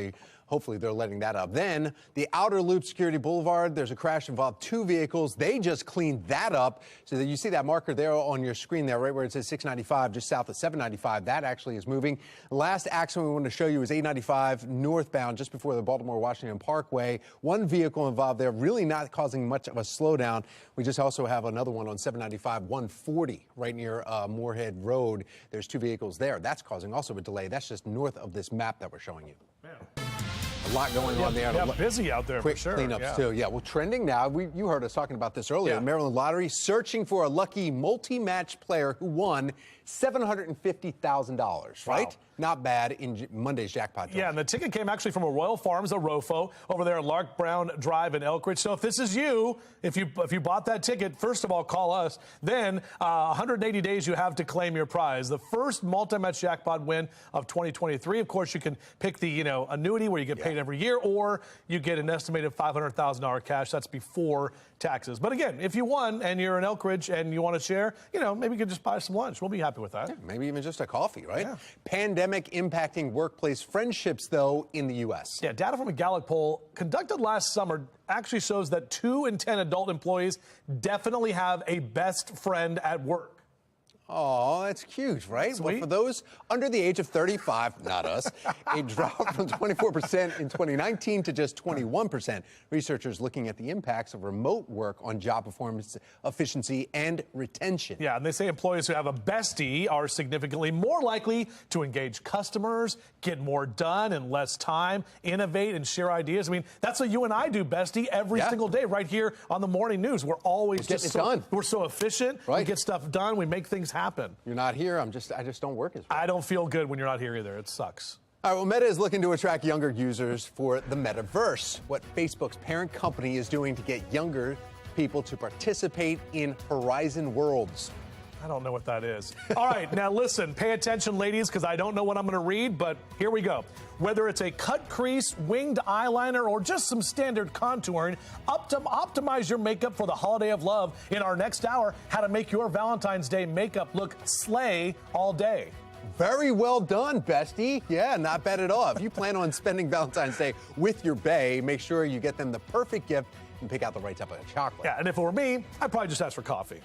hopefully they're letting that up. Then the outer loop Security Boulevard, there's a crash involved 2 vehicles. They just cleaned that up so that you see that marker there on your screen there, right where it says 695, just south of 795. That actually is moving. The last accident we wanted to show you is 895 northbound, just before the Baltimore-Washington Parkway. 1 vehicle involved there, really not causing much of a slowdown. We just also have another one on 795, 140, right near Moorhead Road. There's 2 vehicles there. That's causing also a delay. That's just north of this map that we're showing you. A lot going on there. Yeah, busy out there Quick for sure. cleanups too. Yeah, well, trending now. You heard us talking about this earlier. The Maryland Lottery searching for a lucky multi-match player who won $750,000, right? Wow. Not bad in Monday's jackpot. Yeah, and the ticket came actually from a Royal Farms, a ROFO, over there at Lark Brown Drive in Elkridge. So if this is you, if you bought that ticket, first of all, call us. Then 180 days you have to claim your prize. The first multi-match jackpot win of 2023. Of course, you can pick the annuity where you get paid every year, or you get an estimated $500,000 cash. That's before taxes. But again, if you won and you're in Elkridge and you want to share, maybe you could just buy some lunch. We'll be happy with that. Yeah, maybe even just a coffee, right? Yeah. Pandemic impacting workplace friendships, though, in the U.S. Yeah, data from a Gallup poll conducted last summer actually shows that 2 in 10 adult employees definitely have a best friend at work. Oh, that's cute, right? Well, for those under the age of 35, not us, it dropped from 24% in 2019 to just 21%. Researchers looking at the impacts of remote work on job performance, efficiency, and retention. Yeah, and they say employees who have a bestie are significantly more likely to engage customers, get more done in less time, innovate, and share ideas. I mean, that's what you and I do, bestie, every single day right here on the morning news. We're always getting it done. We're so efficient. Right. We get stuff done. We make things happen. You're not here. I just don't work as well. I don't feel good when you're not here either. It sucks. All right, well, Meta is looking to attract younger users for the metaverse. What Facebook's parent company is doing to get younger people to participate in Horizon Worlds. I don't know what that is. All right, now listen, pay attention, ladies, because I don't know what I'm going to read, but here we go. Whether it's a cut crease, winged eyeliner, or just some standard contouring, optimize your makeup for the holiday of love. In our next hour, how to make your Valentine's Day makeup look slay all day. Very well done, bestie. Yeah, not bad at all. If you plan on spending Valentine's Day with your bae, make sure you get them the perfect gift and pick out the right type of chocolate. Yeah, and if it were me, I'd probably just ask for coffee.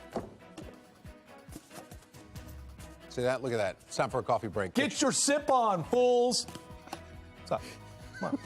See that? Look at that. It's time for a coffee break. Get your sip on, fools. What's up? Come on.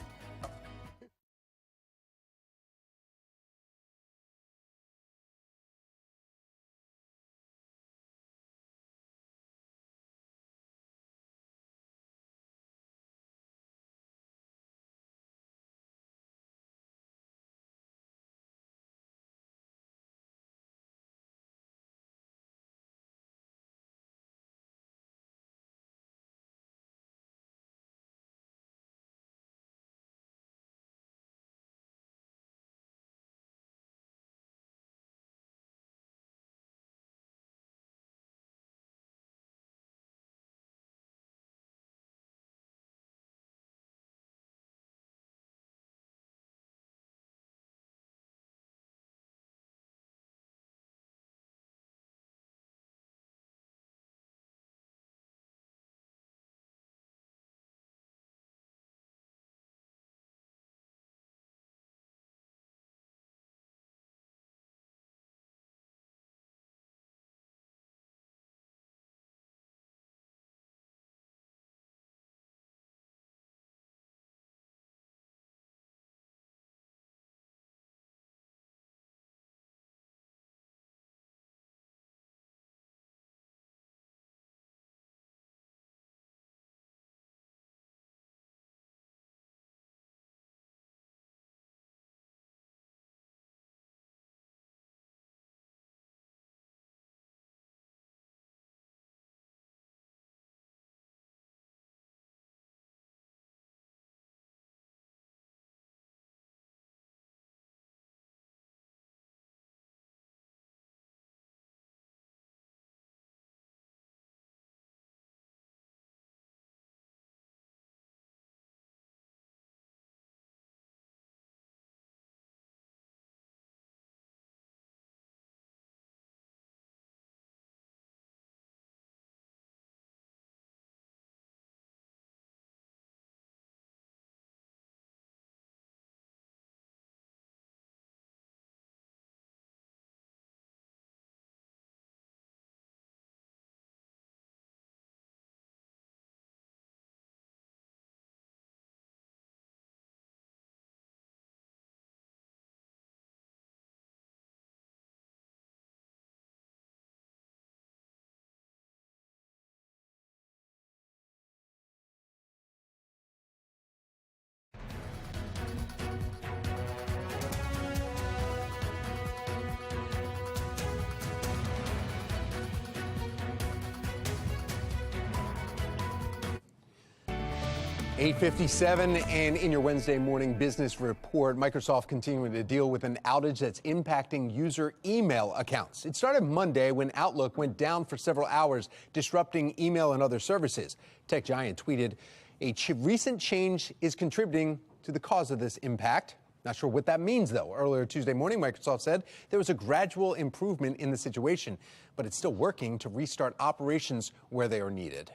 8:57, and in your Wednesday morning business report, Microsoft continuing to deal with an outage that's impacting user email accounts. It started Monday when Outlook went down for several hours, disrupting email and other services. Tech giant tweeted, a recent change is contributing to the cause of this impact. Not sure what that means, though. Earlier Tuesday morning, Microsoft said there was a gradual improvement in the situation, but it's still working to restart operations where they are needed.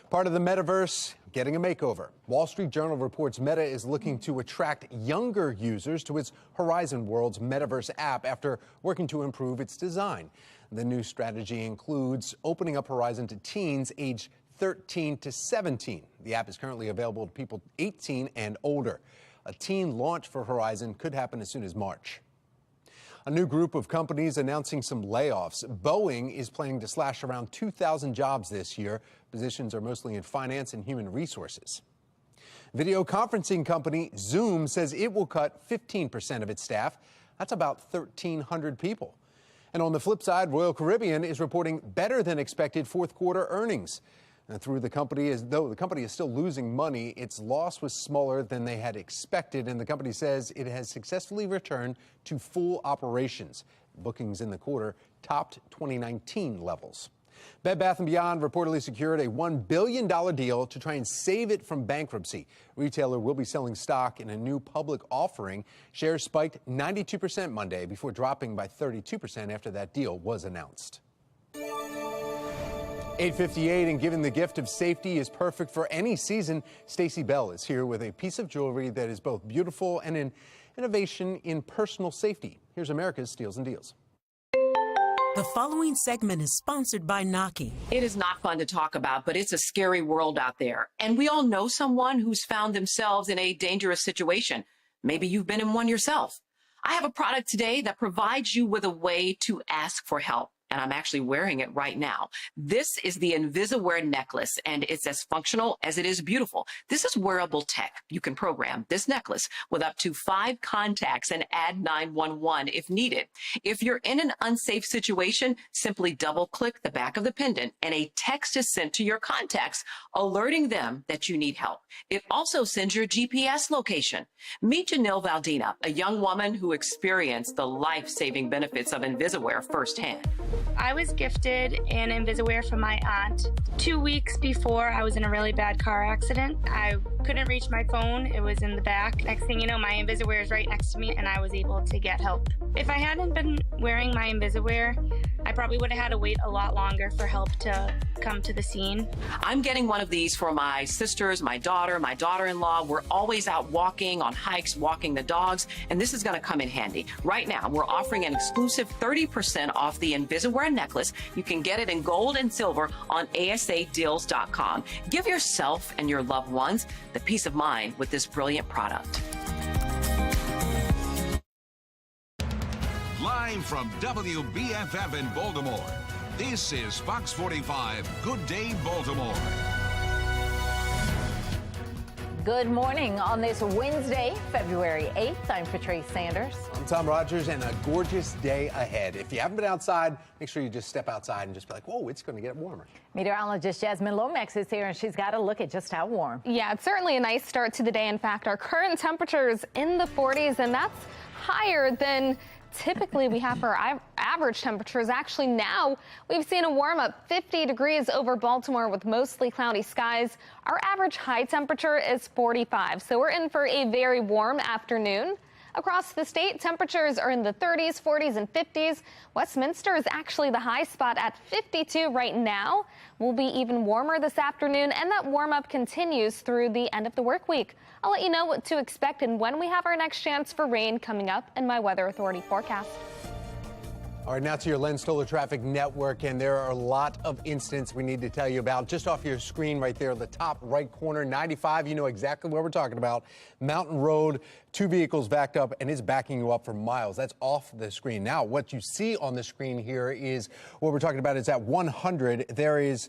Part of the metaverse getting a makeover. Wall Street Journal reports Meta is looking to attract younger users to its Horizon Worlds metaverse app after working to improve its design. The new strategy includes opening up Horizon to teens aged 13 to 17. The app is currently available to people 18 and older. A teen launch for Horizon could happen as soon as March. A new group of companies announcing some layoffs. Boeing is planning to slash around 2,000 jobs this year. Positions are mostly in finance and human resources. Video conferencing company Zoom says it will cut 15% of its staff. That's about 1,300 people. And on the flip side, Royal Caribbean is reporting better than expected fourth quarter earnings. And though the company is still losing money, its loss was smaller than they had expected, and the company says it has successfully returned to full operations. Bookings in the quarter topped 2019 levels. Bed Bath & Beyond reportedly secured a $1 billion deal to try and save it from bankruptcy. Retailer will be selling stock in a new public offering. Shares spiked 92% Monday before dropping by 32% after that deal was announced. 8:58, and given the gift of safety is perfect for any season, Stacey Bell is here with a piece of jewelry that is both beautiful and an innovation in personal safety. Here's America's Steals and Deals. The following segment is sponsored by Naki. It is not fun to talk about, but it's a scary world out there. And we all know someone who's found themselves in a dangerous situation. Maybe you've been in one yourself. I have a product today that provides you with a way to ask for help. And I'm actually wearing it right now. This is the Invisiwear necklace, and it's as functional as it is beautiful. This is wearable tech. You can program this necklace with up to 5 contacts and add 911 if needed. If you're in an unsafe situation, simply double-click the back of the pendant, and a text is sent to your contacts, alerting them that you need help. It also sends your GPS location. Meet Janelle Valdina, a young woman who experienced the life-saving benefits of Invisiwear firsthand. I was gifted an Invisiwear from my aunt 2 weeks before I was in a really bad car accident. I couldn't reach my phone. It was in the back. Next thing you know, my Invisiwear is right next to me, and I was able to get help. If I hadn't been wearing my Invisiwear, I probably would have had to wait a lot longer for help to come to the scene. I'm getting one of these for my sisters, my daughter-in-law. We're always out walking, on hikes, walking the dogs, and this is going to come in handy. Right now, we're offering an exclusive 30% off the Invisiwear necklace. You can get it in gold and silver on asadeals.com. Give yourself and your loved ones the peace of mind with this brilliant product. Live from WBFF in Baltimore, this is Fox 45 Good Day Baltimore. Good morning on this Wednesday, February 8th. I'm Patrice Sanders. I'm Tom Rogers, and a gorgeous day ahead. If you haven't been outside, make sure you just step outside and just be like, whoa, it's going to get warmer. Meteorologist Jasmine Lomax is here, and she's got a look at just how warm. Yeah, it's certainly a nice start to the day. In fact, our current temperatures in the 40s, and that's higher than typically we have for our average temperatures. Actually, now we've seen a warm up 50 degrees over Baltimore with mostly cloudy skies. Our average high temperature is 45, so we're in for a very warm afternoon. Across the state, temperatures are in the 30s, 40s, and 50s. Westminster is actually the high spot at 52 right now. We'll be even warmer this afternoon, and that warm-up continues through the end of the work week. I'll let you know what to expect and when we have our next chance for rain coming up in my Weather Authority forecast. All right, now to your Len Stoller Traffic Network, and there are a lot of incidents we need to tell you about. Just off your screen right there, the top right corner, 95, you know exactly what we're talking about. Mountain Road, 2 vehicles backed up, and it's backing you up for miles. That's off the screen. Now, what you see on the screen here is what we're talking about is at 100. There is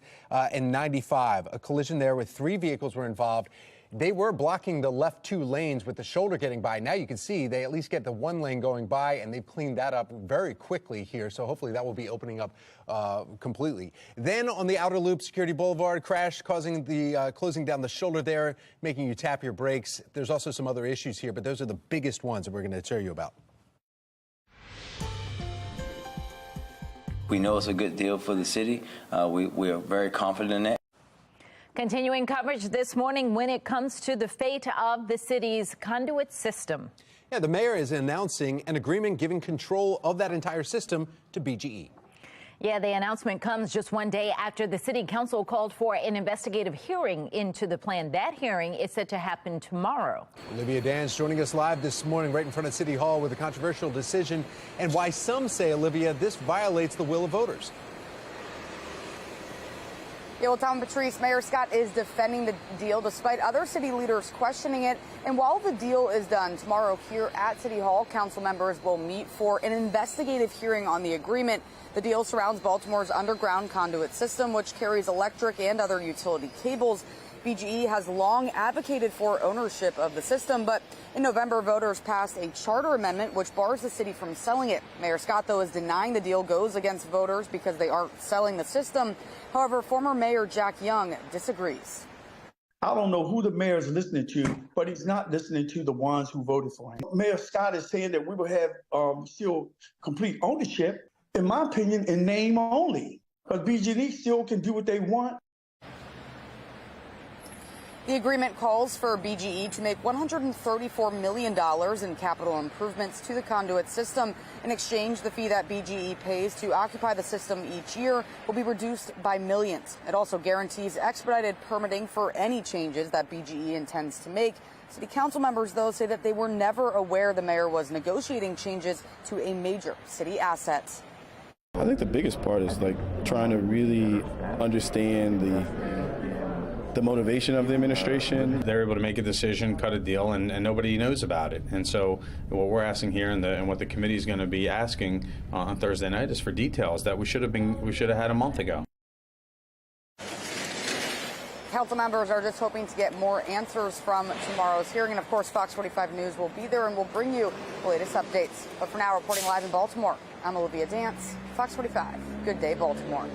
in 95, a collision there with 3 vehicles were involved. They were blocking the left 2 lanes with the shoulder getting by. Now you can see they at least get the 1 lane going by, and they've cleaned that up very quickly here. So hopefully that will be opening up completely. Then on the outer loop, Security Boulevard crash causing the closing down the shoulder there, making you tap your brakes. There's also some other issues here, but those are the biggest ones that we're going to tell you about. We know it's a good deal for the city. We are very confident in that. Continuing coverage this morning when it comes to the fate of the city's conduit system. Yeah, the mayor is announcing an agreement giving control of that entire system to BGE. Yeah, the announcement comes just one day after the city council called for an investigative hearing into the plan. That hearing is set to happen tomorrow. Olivia Danz joining us live this morning right in front of City Hall with a controversial decision and why some say, Olivia, this violates the will of voters. Yeah, well, Tom Patrice, Mayor Scott is defending the deal despite other city leaders questioning it. And while the deal is done tomorrow here at City Hall, council members will meet for an investigative hearing on the agreement. The deal surrounds Baltimore's underground conduit system, which carries electric and other utility cables. BGE has long advocated for ownership of the system, but in November, voters passed a charter amendment which bars the city from selling it. Mayor Scott, though, is denying the deal goes against voters because they aren't selling the system. However, former Mayor Jack Young disagrees. I don't know who the mayor is listening to, but he's not listening to the ones who voted for him. Mayor Scott is saying that we will have still complete ownership, in my opinion, in name only, because BGE still can do what they want. The agreement calls for BGE to make $134 million in capital improvements to the conduit system. In exchange, the fee that BGE pays to occupy the system each year will be reduced by millions. It also guarantees expedited permitting for any changes that BGE intends to make. City council members, though, say that they were never aware the mayor was negotiating changes to a major city asset. I think the biggest part is trying to really understand the motivation of the administration. They're able to make a decision, cut a deal, and nobody knows about it. And so what we're asking here and what the committee is going to be asking on Thursday night is for details that we should have had a month ago. Council members are just hoping to get more answers from tomorrow's hearing. And of course, Fox 45 News will be there and will bring you the latest updates. But for now, reporting live in Baltimore, I'm Olivia Dance, Fox 45. Good day, Baltimore.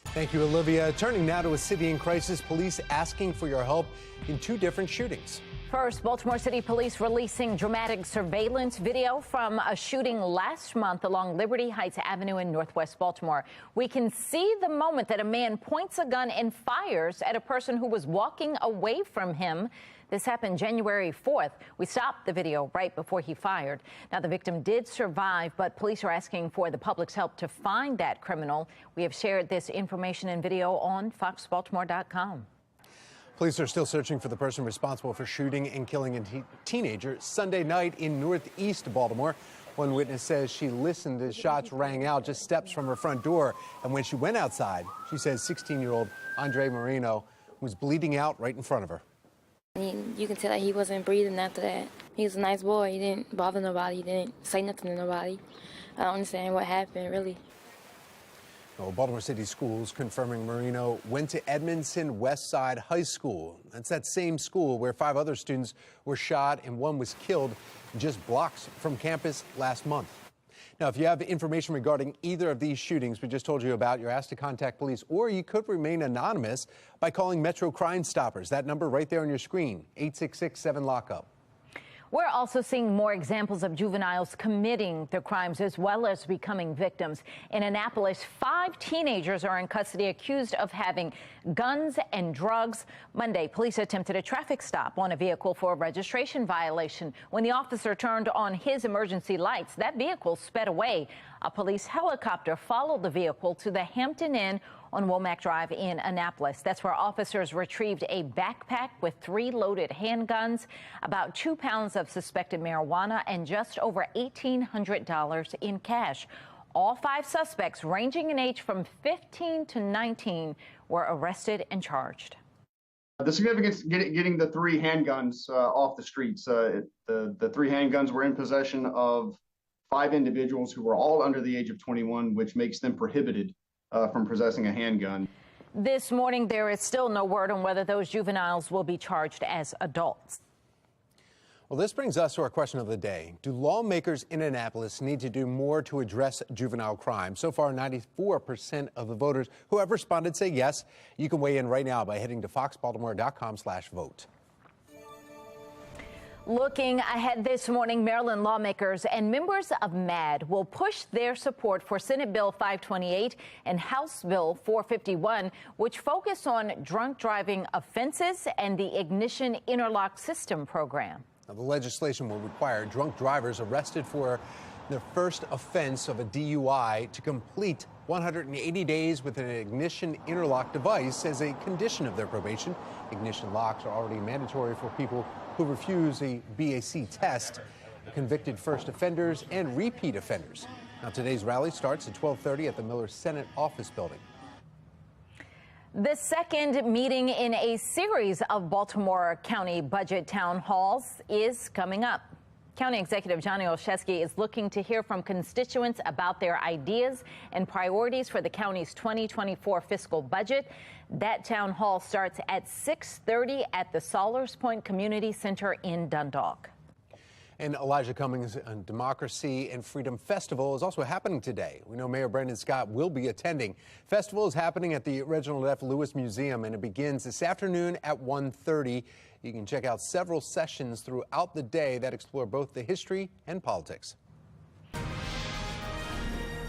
Thank you, Olivia. Turning now to a city in crisis, police asking for your help in 2 different shootings. First, Baltimore City Police releasing dramatic surveillance video from a shooting last month along Liberty Heights Avenue in Northwest Baltimore. We can see the moment that a man points a gun and fires at a person who was walking away from him. This happened January 4th. We stopped the video right before he fired. Now, the victim did survive, but police are asking for the public's help to find that criminal. We have shared this information and video on foxbaltimore.com. Police are still searching for the person responsible for shooting and killing a teenager Sunday night in northeast Baltimore. One witness says she listened as shots rang out just steps from her front door. And when she went outside, she says 16-year-old Andre Marino was bleeding out right in front of her. You can tell that he wasn't breathing after that. He was a nice boy. He didn't bother nobody. He didn't say nothing to nobody. I don't understand what happened, really. Well, Baltimore City Schools confirming Marino went to Edmondson Westside High School. That's that same school where 5 other students were shot and 1 was killed just blocks from campus last month. Now, if you have information regarding either of these shootings we just told you about, you're asked to contact police, or you could remain anonymous by calling Metro Crime Stoppers. That number right there on your screen, 866-7-LOCK-UP. We're also seeing more examples of juveniles committing their crimes as well as becoming victims. In Annapolis, 5 teenagers are in custody accused of having guns and drugs. Monday, police attempted a traffic stop on a vehicle for a registration violation. When the officer turned on his emergency lights, that vehicle sped away. A police helicopter followed the vehicle to the Hampton Inn on Womack Drive in Annapolis. That's where officers retrieved a backpack with 3 loaded handguns, about 2 pounds of suspected marijuana, and just over $1,800 in cash. All 5 suspects, ranging in age from 15 to 19, were arrested and charged. The significance getting the 3 handguns off the streets. The 3 handguns were in possession of 5 individuals who were all under the age of 21, which makes them prohibited from possessing a handgun. This morning, there is still no word on whether those juveniles will be charged as adults. Well, this brings us to our question of the day. Do lawmakers in Annapolis need to do more to address juvenile crime? So far, 94% of the voters who have responded say yes. You can weigh in right now by heading to foxbaltimore.com/vote. Looking ahead this morning, Maryland lawmakers and members of MAD will push their support for Senate Bill 528 and House Bill 451, which focus on drunk driving offenses and the ignition interlock system program. Now, the legislation will require drunk drivers arrested for their first offense of a DUI to complete 180 days with an ignition interlock device as a condition of their probation. Ignition locks are already mandatory for people who refuse a BAC test, convicted first offenders and repeat offenders. Now, today's rally starts at 12:30 at the Miller Senate Office Building. The second meeting in a series of Baltimore County budget town halls is coming up. County Executive Johnny Olszewski is looking to hear from constituents about their ideas and priorities for the county's 2024 fiscal budget. That town hall starts at 6:30 at the Sollers Point Community Center in Dundalk. And Elijah Cummings' Democracy and Freedom Festival is also happening today. We know Mayor Brandon Scott will be attending. Festival is happening at the Reginald F. Lewis Museum, and it begins this afternoon at 1:30. You can check out several sessions throughout the day that explore both the history and politics.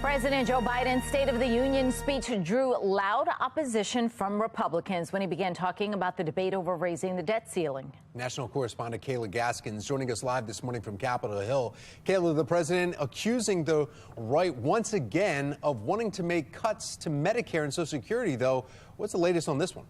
President Joe Biden's State of the Union speech drew loud opposition from Republicans when he began talking about the debate over raising the debt ceiling. National correspondent Kayla Gaskins joining us live this morning from Capitol Hill. Kayla, the president accusing the right once again of wanting to make cuts to Medicare and Social Security, though. What's the latest on this one?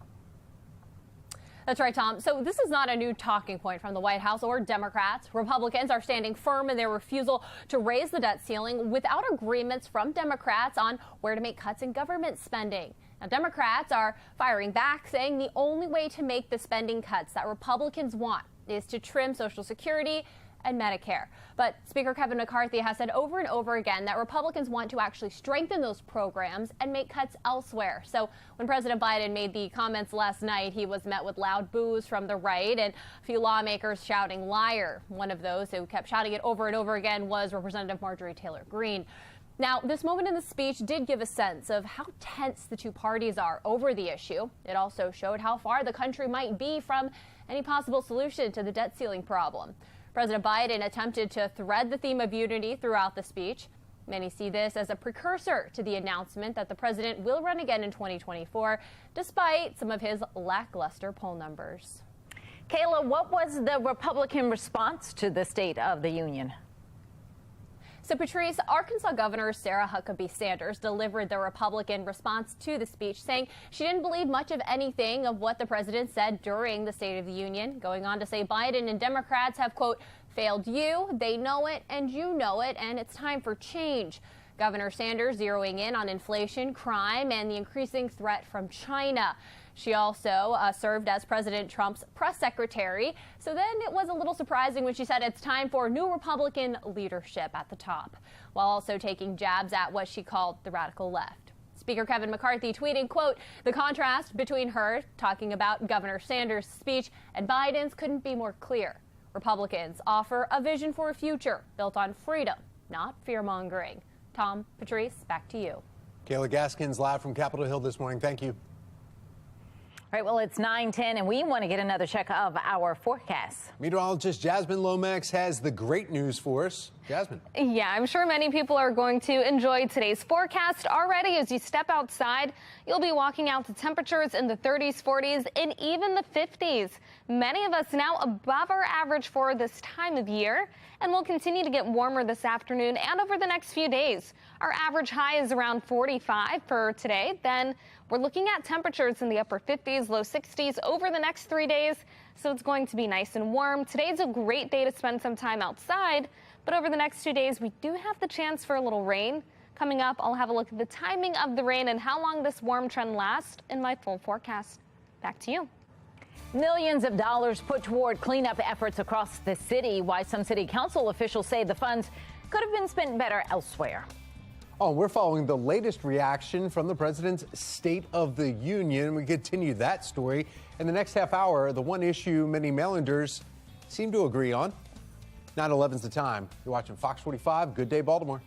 That's right, Tom. So this is not a new talking point from the White House or Democrats. Republicans are standing firm in their refusal to raise the debt ceiling without agreements from Democrats on where to make cuts in government spending. Now, Democrats are firing back, saying the only way to make the spending cuts that Republicans want is to trim Social Security and Medicare. But Speaker Kevin McCarthy has said over and over again that Republicans want to actually strengthen those programs and make cuts elsewhere. So when President Biden made the comments last night, he was met with loud boos from the right and a few lawmakers shouting liar. One of those who kept shouting it over and over again was Representative Marjorie Taylor Greene. Now, this moment in the speech did give a sense of how tense the two parties are over the issue. It also showed how far the country might be from any possible solution to the debt ceiling problem. President Biden attempted to thread the theme of unity throughout the speech. Many see this as a precursor to the announcement that the president will run again in 2024, despite some of his lackluster poll numbers. Kayla, what was the Republican response to the State of the Union? So, Patrice, Arkansas Governor Sarah Huckabee Sanders delivered the Republican response to the speech, saying she didn't believe much of anything of what the president said during the State of the Union, going on to say Biden and Democrats have, quote, failed you, they know it, and you know it, and it's time for change. Governor Sanders zeroing in on inflation, crime, and the increasing threat from China. She also served as President Trump's press secretary. So then it was a little surprising when she said it's time for new Republican leadership at the top, while also taking jabs at what she called the radical left. Speaker Kevin McCarthy tweeting, quote, the contrast between her talking about Governor Sanders' speech and Biden's couldn't be more clear. Republicans offer a vision for a future built on freedom, not fear-mongering. Tom, Patrice, back to you. Kayla Gaskins live from Capitol Hill this morning. Thank you. All right, well, it's 9:10, and we want to get another check of our forecast. Meteorologist Jasmine Lomax has the great news for us. Jasmine. Yeah, I'm sure many people are going to enjoy today's forecast already. As you step outside, you'll be walking out to temperatures in the 30s, 40s, and even the 50s. Many of us now above our average for this time of year, and we'll continue to get warmer this afternoon and over the next few days. Our average high is around 45 for today. Then we're looking at temperatures in the upper 50s, low 60s over the next 3 days. So it's going to be nice and warm. Today's a great day to spend some time outside. But over the next 2 days, we do have the chance for a little rain. Coming up, I'll have a look at the timing of the rain and how long this warm trend lasts in my full forecast. Back to you. Millions of dollars put toward cleanup efforts across the city. Why some city council officials say the funds could have been spent better elsewhere. Oh, we're following the latest reaction from the president's State of the Union. We continue that story. In the next half hour, the one issue many Marylanders seem to agree on. 9/11's the time. You're watching Fox 45. Good day, Baltimore.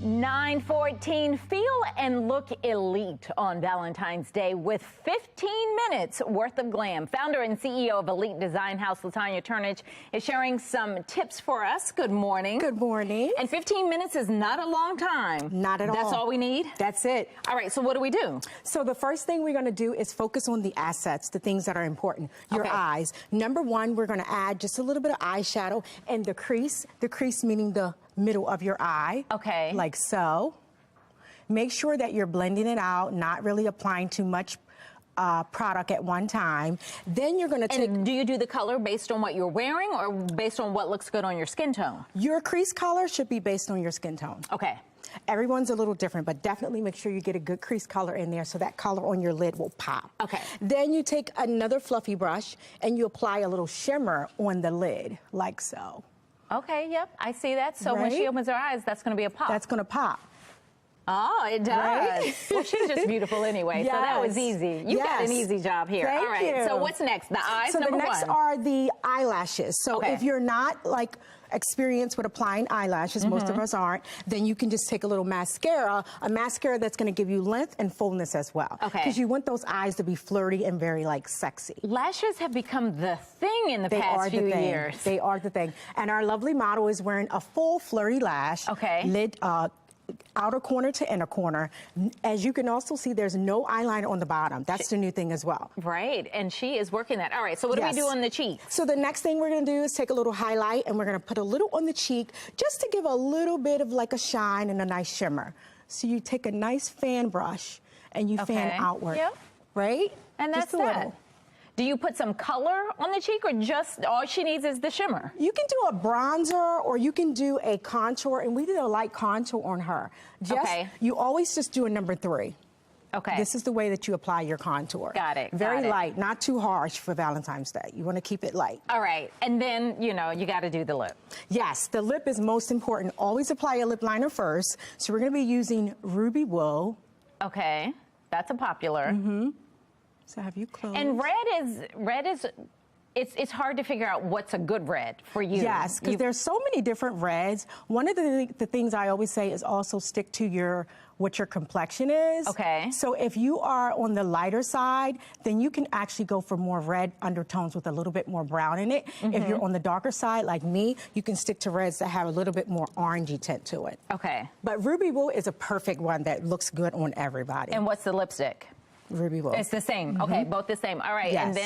(9:14) Feel and look elite on Valentine's Day with 15 minutes worth of glam. Founder and CEO of Elite Design House, Latanya Turnage, is sharing some tips for us. Good morning. Good morning. And 15 minutes is not a long time. Not at all. That's all we need? That's it. All right, so what do we do? So the first thing we're going to do is focus on the assets, the things that are important. Your eyes. Number one, we're going to add just a little bit of eyeshadow and the crease meaning the middle of your eye. Okay. Like so. Make sure that you're blending it out, not really applying too much product at one time. Then you're going to take... And do you do the color based on what you're wearing or based on what looks good on your skin tone? Your crease color should be based on your skin tone. Okay. Everyone's a little different, but definitely make sure you get a good crease color in there so that color on your lid will pop. Okay. Then you take another fluffy brush and you apply a little shimmer on the lid, like so. Okay, yep, I see that. So when she opens her eyes, that's going to be a pop. That's going to pop. Oh, it does. Right? Well, she's just beautiful anyway, so that was easy. You got an easy job here. Thank All right, you. so what's next? The eyes, so number the next one. are the eyelashes. So if you're not like experienced with applying eyelashes, most of us aren't, then you can just take a little mascara, a mascara that's going to give you length and fullness as well. Okay. Because you want those eyes to be flirty and very like sexy. Lashes have become the thing in the past few years. They are the thing. And our lovely model is wearing a full flirty lash. Okay. Lid, outer corner to inner corner. As you can also see, there's no eyeliner on the bottom. That's the new thing as well. Right, and she is working that. All right, so what do we do on the cheek? So the next thing we're going to do is take a little highlight and we're going to put a little on the cheek just to give a little bit of like a shine and a nice shimmer. So you take a nice fan brush and you fan outward. Yep. Right? And that's just a little. Do you put some color on the cheek or just all she needs is the shimmer? You can do a bronzer or you can do a contour, and we did a light contour on her. You always just do a number 3. Okay. This is the way that you apply your contour. Got it. Very got it. light, not too harsh for Valentine's Day. You want to keep it light. All right. And then, you know, you got to do the lip. Yes, the lip is most important. Always apply a lip liner first. So we're going to be using Ruby Wool. Okay. That's a popular. Mm-hmm. So have you closed? And red is it's hard to figure out what's a good red for you. Yes, because there's so many different reds. One of the things I always say is also stick to what your complexion is. Okay. So if you are on the lighter side, then you can actually go for more red undertones with a little bit more brown in it. Mm-hmm. If you're on the darker side, like me, you can stick to reds that have a little bit more orangey tint to it. Okay. But Ruby Wool is a perfect one that looks good on everybody. And what's the lipstick? Ruby Wool. It's the same. Okay, both the same. All right. Yes.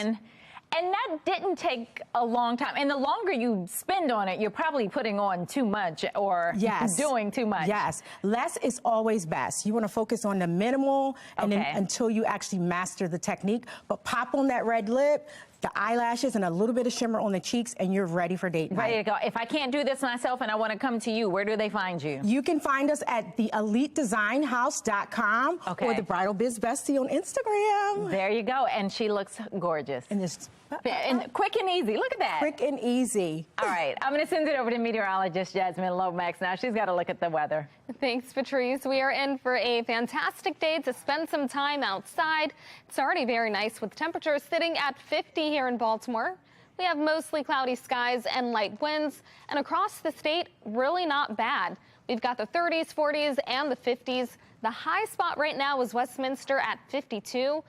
And that didn't take a long time. And the longer you spend on it, you're probably putting on too much or doing too much. Yes. Less is always best. You want to focus on the minimal and then until you actually master the technique. But pop on that red lip, the eyelashes, and a little bit of shimmer on the cheeks, and you're ready for date night. Ready to go. If I can't do this myself and I want to come to you, where do they find you? You can find us at theelitedesignhouse.com or the Bridal Biz Bestie on Instagram. There you go. And she looks gorgeous. And quick and easy. Look at that. Quick and easy. All right. I'm going to send it over to meteorologist Jasmine Lomax now. She's got to look at the weather. Thanks, Patrice. We are in for a fantastic day to spend some time outside. It's already very nice with temperatures sitting at 50 here in Baltimore. We have mostly cloudy skies and light winds, and across the state, really not bad. We've got the 30s, 40s, and the 50s. The high spot right now is Westminster at 52.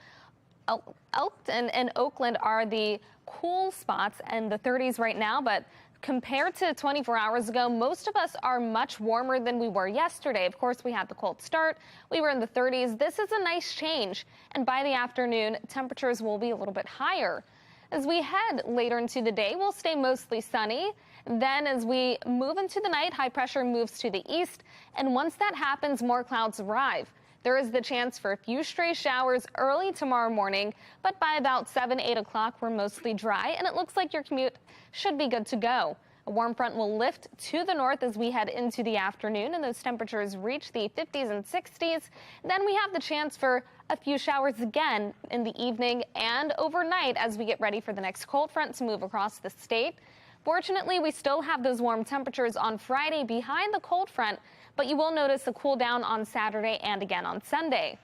Elkton and Oakland are the cool spots and the 30s right now, but compared to 24 hours ago, most of us are much warmer than we were yesterday. Of course, we had the cold start. We were in the 30s. This is a nice change, and by the afternoon, temperatures will be a little bit higher. As we head later into the day, we'll stay mostly sunny. Then as we move into the night, high pressure moves to the east, and once that happens, more clouds arrive. There is the chance for a few stray showers early tomorrow morning, but by about 7, 8 o'clock, we're mostly dry, and it looks like your commute should be good to go. A warm front will lift to the north as we head into the afternoon, and those temperatures reach the 50s and 60s. Then we have the chance for a few showers again in the evening and overnight as we get ready for the next cold front to move across the state. Fortunately, we still have those warm temperatures on Friday behind the cold front, but you will notice a cool down on Saturday and again on Sunday.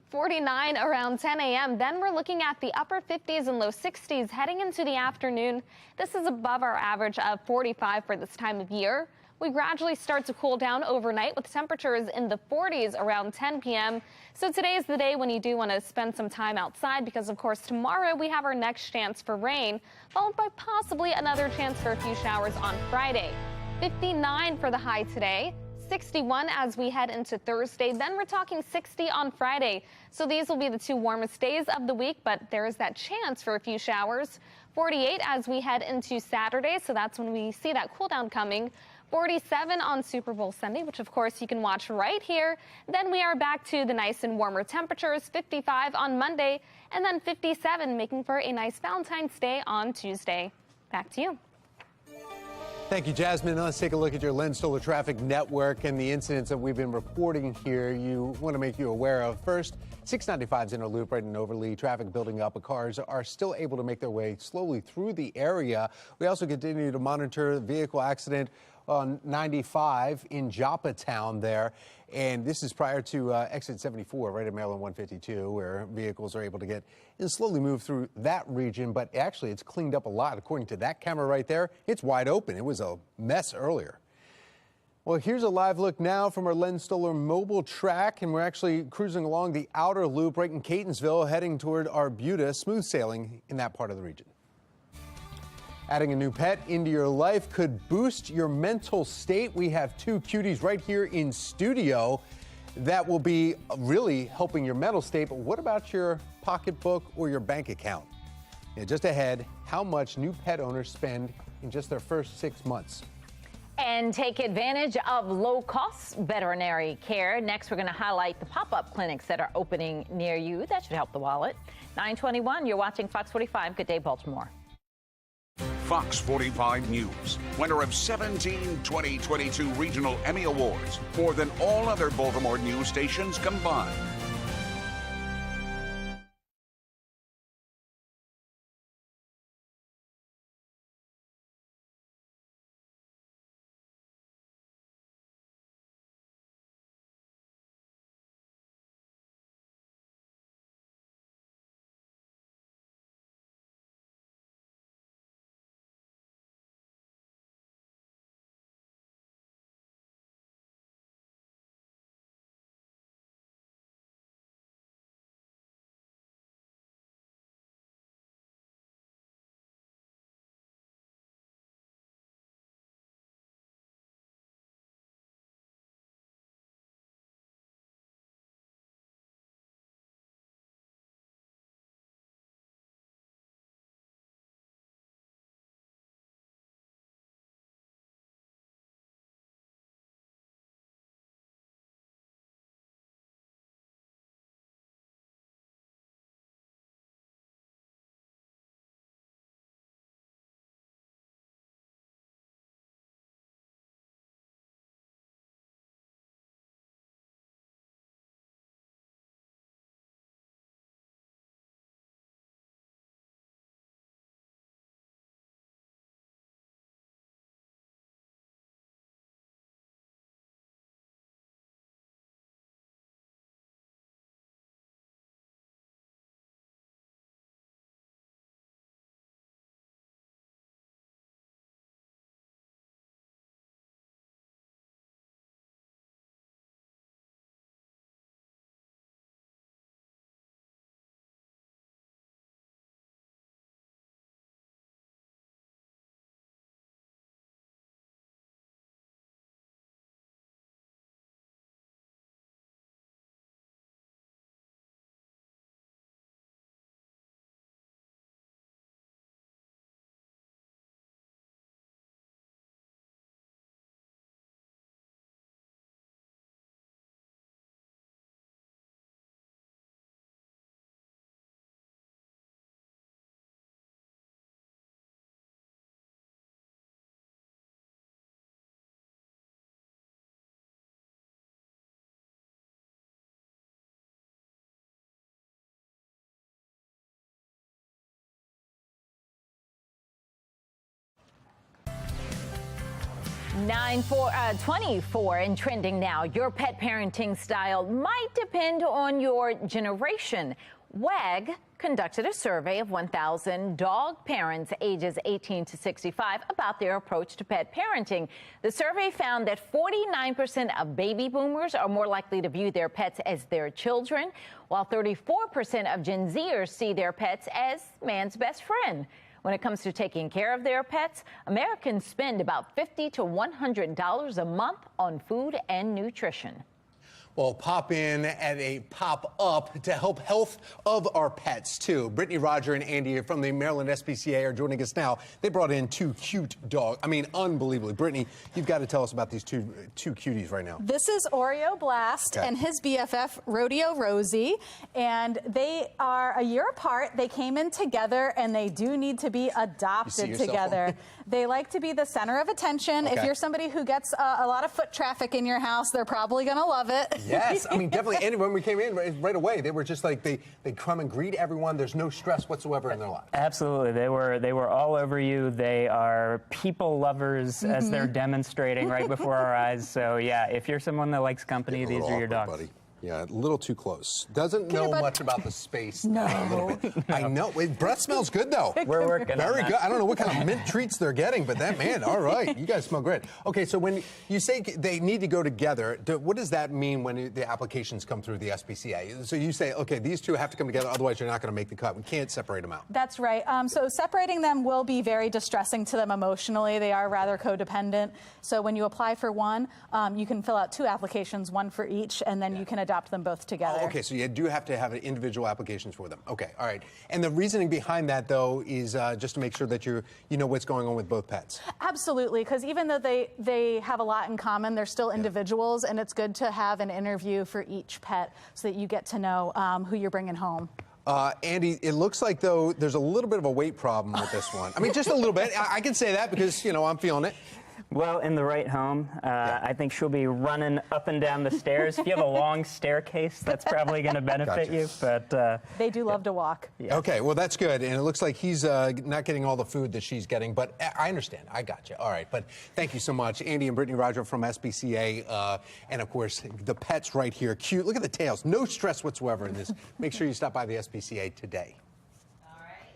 49 around 10 a.m. Then we're looking at the upper 50s and low 60s heading into the afternoon. This is above our average of 45 for this time of year. We gradually start to cool down overnight with temperatures in the 40s around 10 p.m. So today is the day when you do want to spend some time outside because, of course, tomorrow we have our next chance for rain, followed by possibly another chance for a few showers on Friday. 59 for the high today. 61 as we head into Thursday. Then we're talking 60 on Friday. So these will be the two warmest days of the week, but there is that chance for a few showers. 48 as we head into Saturday. So that's when we see that cool down coming. 47 on Super Bowl Sunday, which of course you can watch right here. Then we are back to the nice and warmer temperatures. 55 on Monday and then 57, making for a nice Valentine's Day on Tuesday. Back to you. Thank you, Jasmine. Let's take a look at your Len Stoller Traffic Network and the incidents that we've been reporting here. You want to make you aware of. First, 695's inner loop right in Overly. Traffic building up. Cars are still able to make their way slowly through the area. We also continue to monitor the vehicle accident on 95 in Joppa Town there. And this is prior to exit 74 right at Maryland 152, where vehicles are able to get and slowly move through that region. But actually, it's cleaned up a lot. According to that camera right there, it's wide open. It was a mess earlier. Well, here's a live look now from our Len Stoller mobile track, and we're actually cruising along the outer loop right in Catonsville, heading toward Arbuda, smooth sailing in that part of the region. Adding a new pet into your life could boost your mental state. We have two cuties right here in studio that will be really helping your mental state. But what about your pocketbook or your bank account? Just ahead, how much new pet owners spend in just their first 6 months. And take advantage of low-cost veterinary care. Next, we're going to highlight the pop-up clinics that are opening near you. That should help the wallet. 9:21, you're watching Fox 45. Good day, Baltimore. Fox 45 News, winner of 17 2022 Regional Emmy Awards, more than all other Baltimore news stations combined. 24 and trending now. Your pet parenting style might depend on your generation. WAG conducted a survey of 1,000 dog parents ages 18 to 65 about their approach to pet parenting. The survey found that 49% of baby boomers are more likely to view their pets as their children, while 34% of Gen Zers see their pets as man's best friend. When it comes to taking care of their pets, Americans spend about $50 to $100 a month on food and nutrition. Well, pop in at a pop-up to help health of our pets, too. Brittany, Roger, and Andy from the Maryland SPCA are joining us now. They brought in two cute dogs. I mean, unbelievably. Brittany, you've got to tell us about these two cuties right now. This is Oreo Blast and his BFF, Rodeo Rosie, and they are a year apart. They came in together, and they do need to be adopted together. They like to be the center of attention. If you're somebody who gets a lot of foot traffic in your house, they're probably going to love it. Yes, I mean, definitely. And when we came in right away, they were just like, they come and greet everyone. There's no stress whatsoever in their lives. Absolutely. They were all over you. They are people lovers, as they're demonstrating right before our eyes. So, yeah, if you're someone that likes company, these are your dogs. Buddy. Yeah, a little too close. Doesn't know much about the space. No. A little bit. I know. Breath smells good, though. We're working on Very that. good. I don't know what kind of mint treats they're getting, but that, man, all right. You guys smell great. Okay, so when you say they need to go together, what does that mean when the applications come through the SPCA? So you say, okay, these two have to come together, otherwise you're not going to make the cut. We can't separate them out. That's right. So separating them will be very distressing to them emotionally. They are rather codependent. So when you apply for one, you can fill out 2 applications, one for each, and then you can adopt them both together. Oh, okay, so you do have to have individual applications for them. Okay, all right. And the reasoning behind that, though, is just to make sure that you know what's going on with both pets. Absolutely, because even though they have a lot in common, they're still individuals, and it's good to have an interview for each pet so that you get to know who you're bringing home. Andy, it looks like, though, there's a little bit of a weight problem with this one. I mean, just a little bit. I can say that because, you know, I'm feeling it. Well, in the right home, I think she'll be running up and down the stairs. If you have a long staircase, that's probably going to benefit you. But they do love to walk. Yeah. Okay, well, that's good. And it looks like he's not getting all the food that she's getting. But I understand. I got you. All right. But thank you so much, Andy and Brittany Roger from SPCA. And, of course, the pets right here. Cute. Look at the tails. No stress whatsoever in this. Make sure you stop by the SPCA today. All right.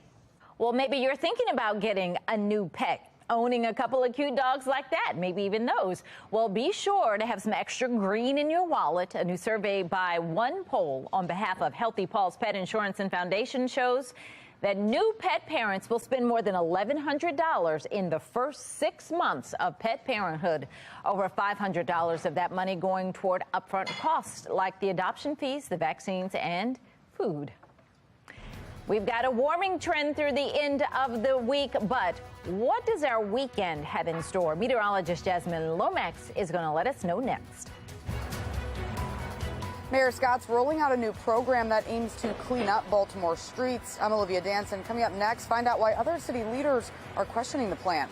Well, maybe you're thinking about getting a new pet. Owning a couple of cute dogs like that, maybe even those. Well, be sure to have some extra green in your wallet. A new survey by One Poll on behalf of Healthy Paws Pet Insurance and Foundation shows that new pet parents will spend more than $1,100 in the first 6 months of pet parenthood. Over $500 of that money going toward upfront costs like the adoption fees, the vaccines, and food. We've got a warming trend through the end of the week, but what does our weekend have in store? Meteorologist Jasmine Lomax is going to let us know next. Mayor Scott's rolling out a new program that aims to clean up Baltimore streets. I'm Olivia Danson. Coming up next, find out why other city leaders are questioning the plan.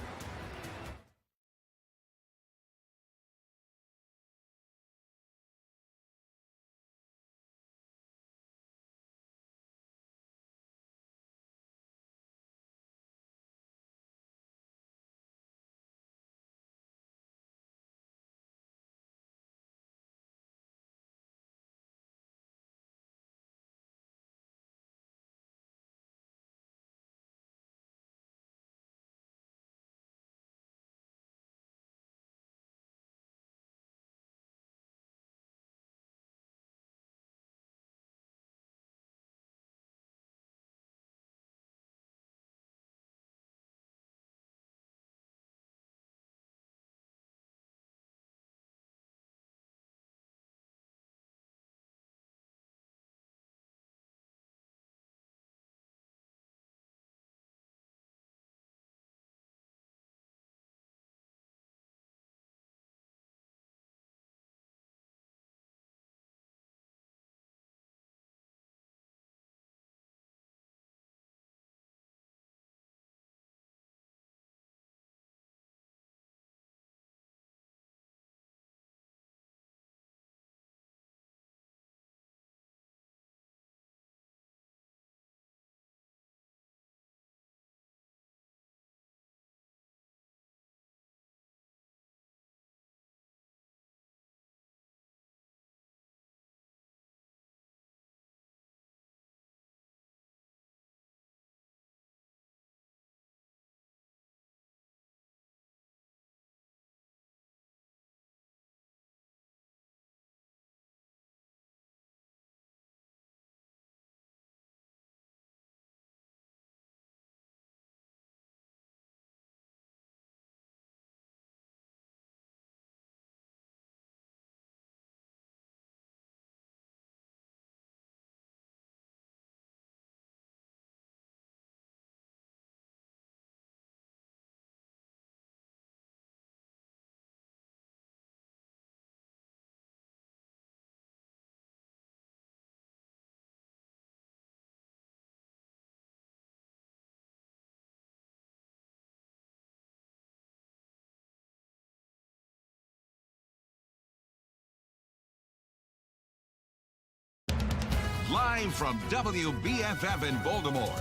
Live from WBFF in Baltimore,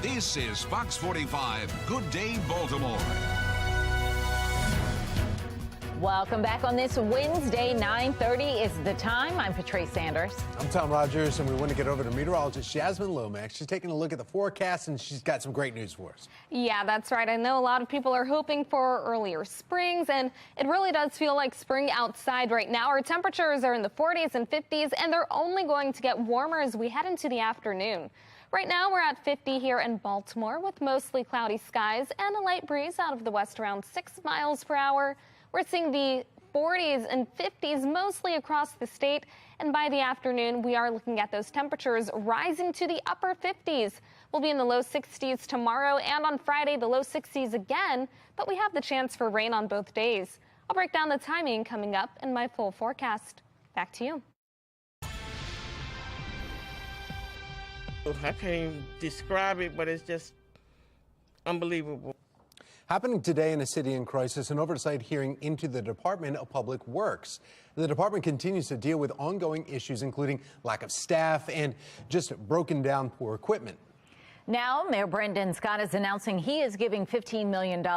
this is Fox 45 Good Day Baltimore. Welcome back on this Wednesday, 9:30 is the time. I'm Patrice Sanders. I'm Tom Rogers, and we want to get over to meteorologist Yasmin Lomax. She's taking a look at the forecast, and she's got some great news for us. Yeah, that's right. I know a lot of people are hoping for earlier springs, and it really does feel like spring outside right now. Our temperatures are in the 40s and 50s, and they're only going to get warmer as we head into the afternoon. Right now, we're at 50 here in Baltimore with mostly cloudy skies and a light breeze out of the west around 6 miles per hour. We're seeing the 40s and 50s mostly across the state, and by the afternoon, we are looking at those temperatures rising to the upper 50s. We'll be in the low 60s tomorrow, and on Friday, the low 60s again, but we have the chance for rain on both days. I'll break down the timing coming up in my full forecast. Back to you. I can't even describe it, but it's just unbelievable. Happening today in a city in crisis, an oversight hearing into the Department of Public Works. The department continues to deal with ongoing issues, including lack of staff and just broken down poor equipment. Now, Mayor Brendan Scott is announcing he is giving $15 million to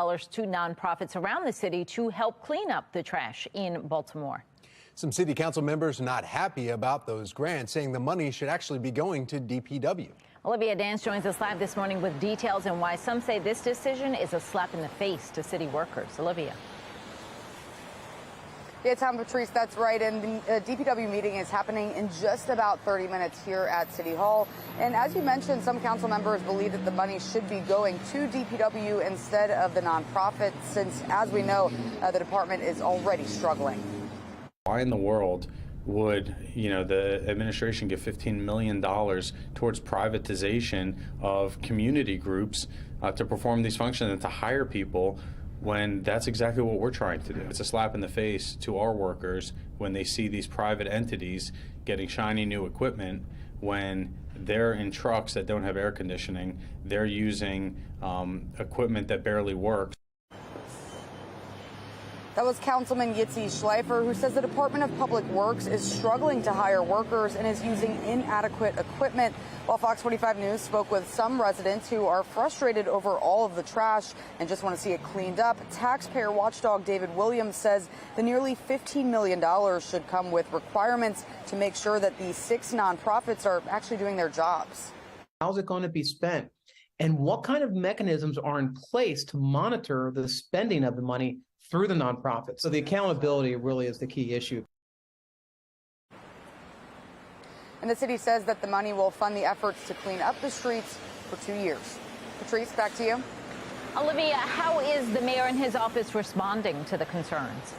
nonprofits around the city to help clean up the trash in Baltimore. Some city council members not happy about those grants, saying the money should actually be going to DPW. Olivia Dance joins us live this morning with details and why some say this decision is a slap in the face to city workers. Olivia. Yeah, Tom, Patrice, that's right. And the DPW meeting is happening in just about 30 minutes here at City Hall. And as you mentioned, some council members believe that the money should be going to DPW instead of the nonprofit, since, as we know, the department is already struggling. Why in the world would the administration give $15 million towards privatization of community groups to perform these functions and to hire people when that's exactly what we're trying to do? It's a slap in the face to our workers when they see these private entities getting shiny new equipment when they're in trucks that don't have air conditioning. They're using equipment that barely works. That was Councilman Yitzi Schleifer, who says the Department of Public Works is struggling to hire workers and is using inadequate equipment. While Fox 45 News spoke with some residents who are frustrated over all of the trash and just want to see it cleaned up, taxpayer watchdog David Williams says the nearly $15 million should come with requirements to make sure that these 6 nonprofits are actually doing their jobs. How's it going to be spent? And what kind of mechanisms are in place to monitor the spending of the money through the nonprofits? So the accountability really is the key issue. And the city says that the money will fund the efforts to clean up the streets for 2 years. Patrice, back to you. Olivia, how is the mayor and his office responding to the concerns?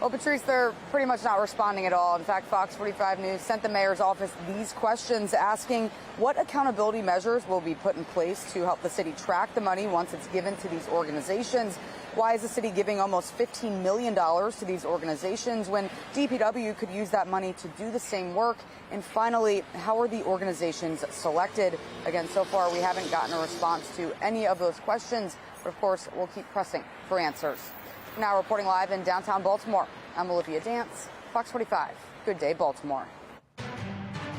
Well, Patrice, they're pretty much not responding at all. In fact, Fox 45 News sent the mayor's office these questions asking what accountability measures will be put in place to help the city track the money once it's given to these organizations. Why is the city giving almost $15 million to these organizations when DPW could use that money to do the same work? And finally, how are the organizations selected? Again, so far we haven't gotten a response to any of those questions, but of course we'll keep pressing for answers. Now reporting live in downtown Baltimore, I'm Olivia Dance, Fox 45. Good day, Baltimore.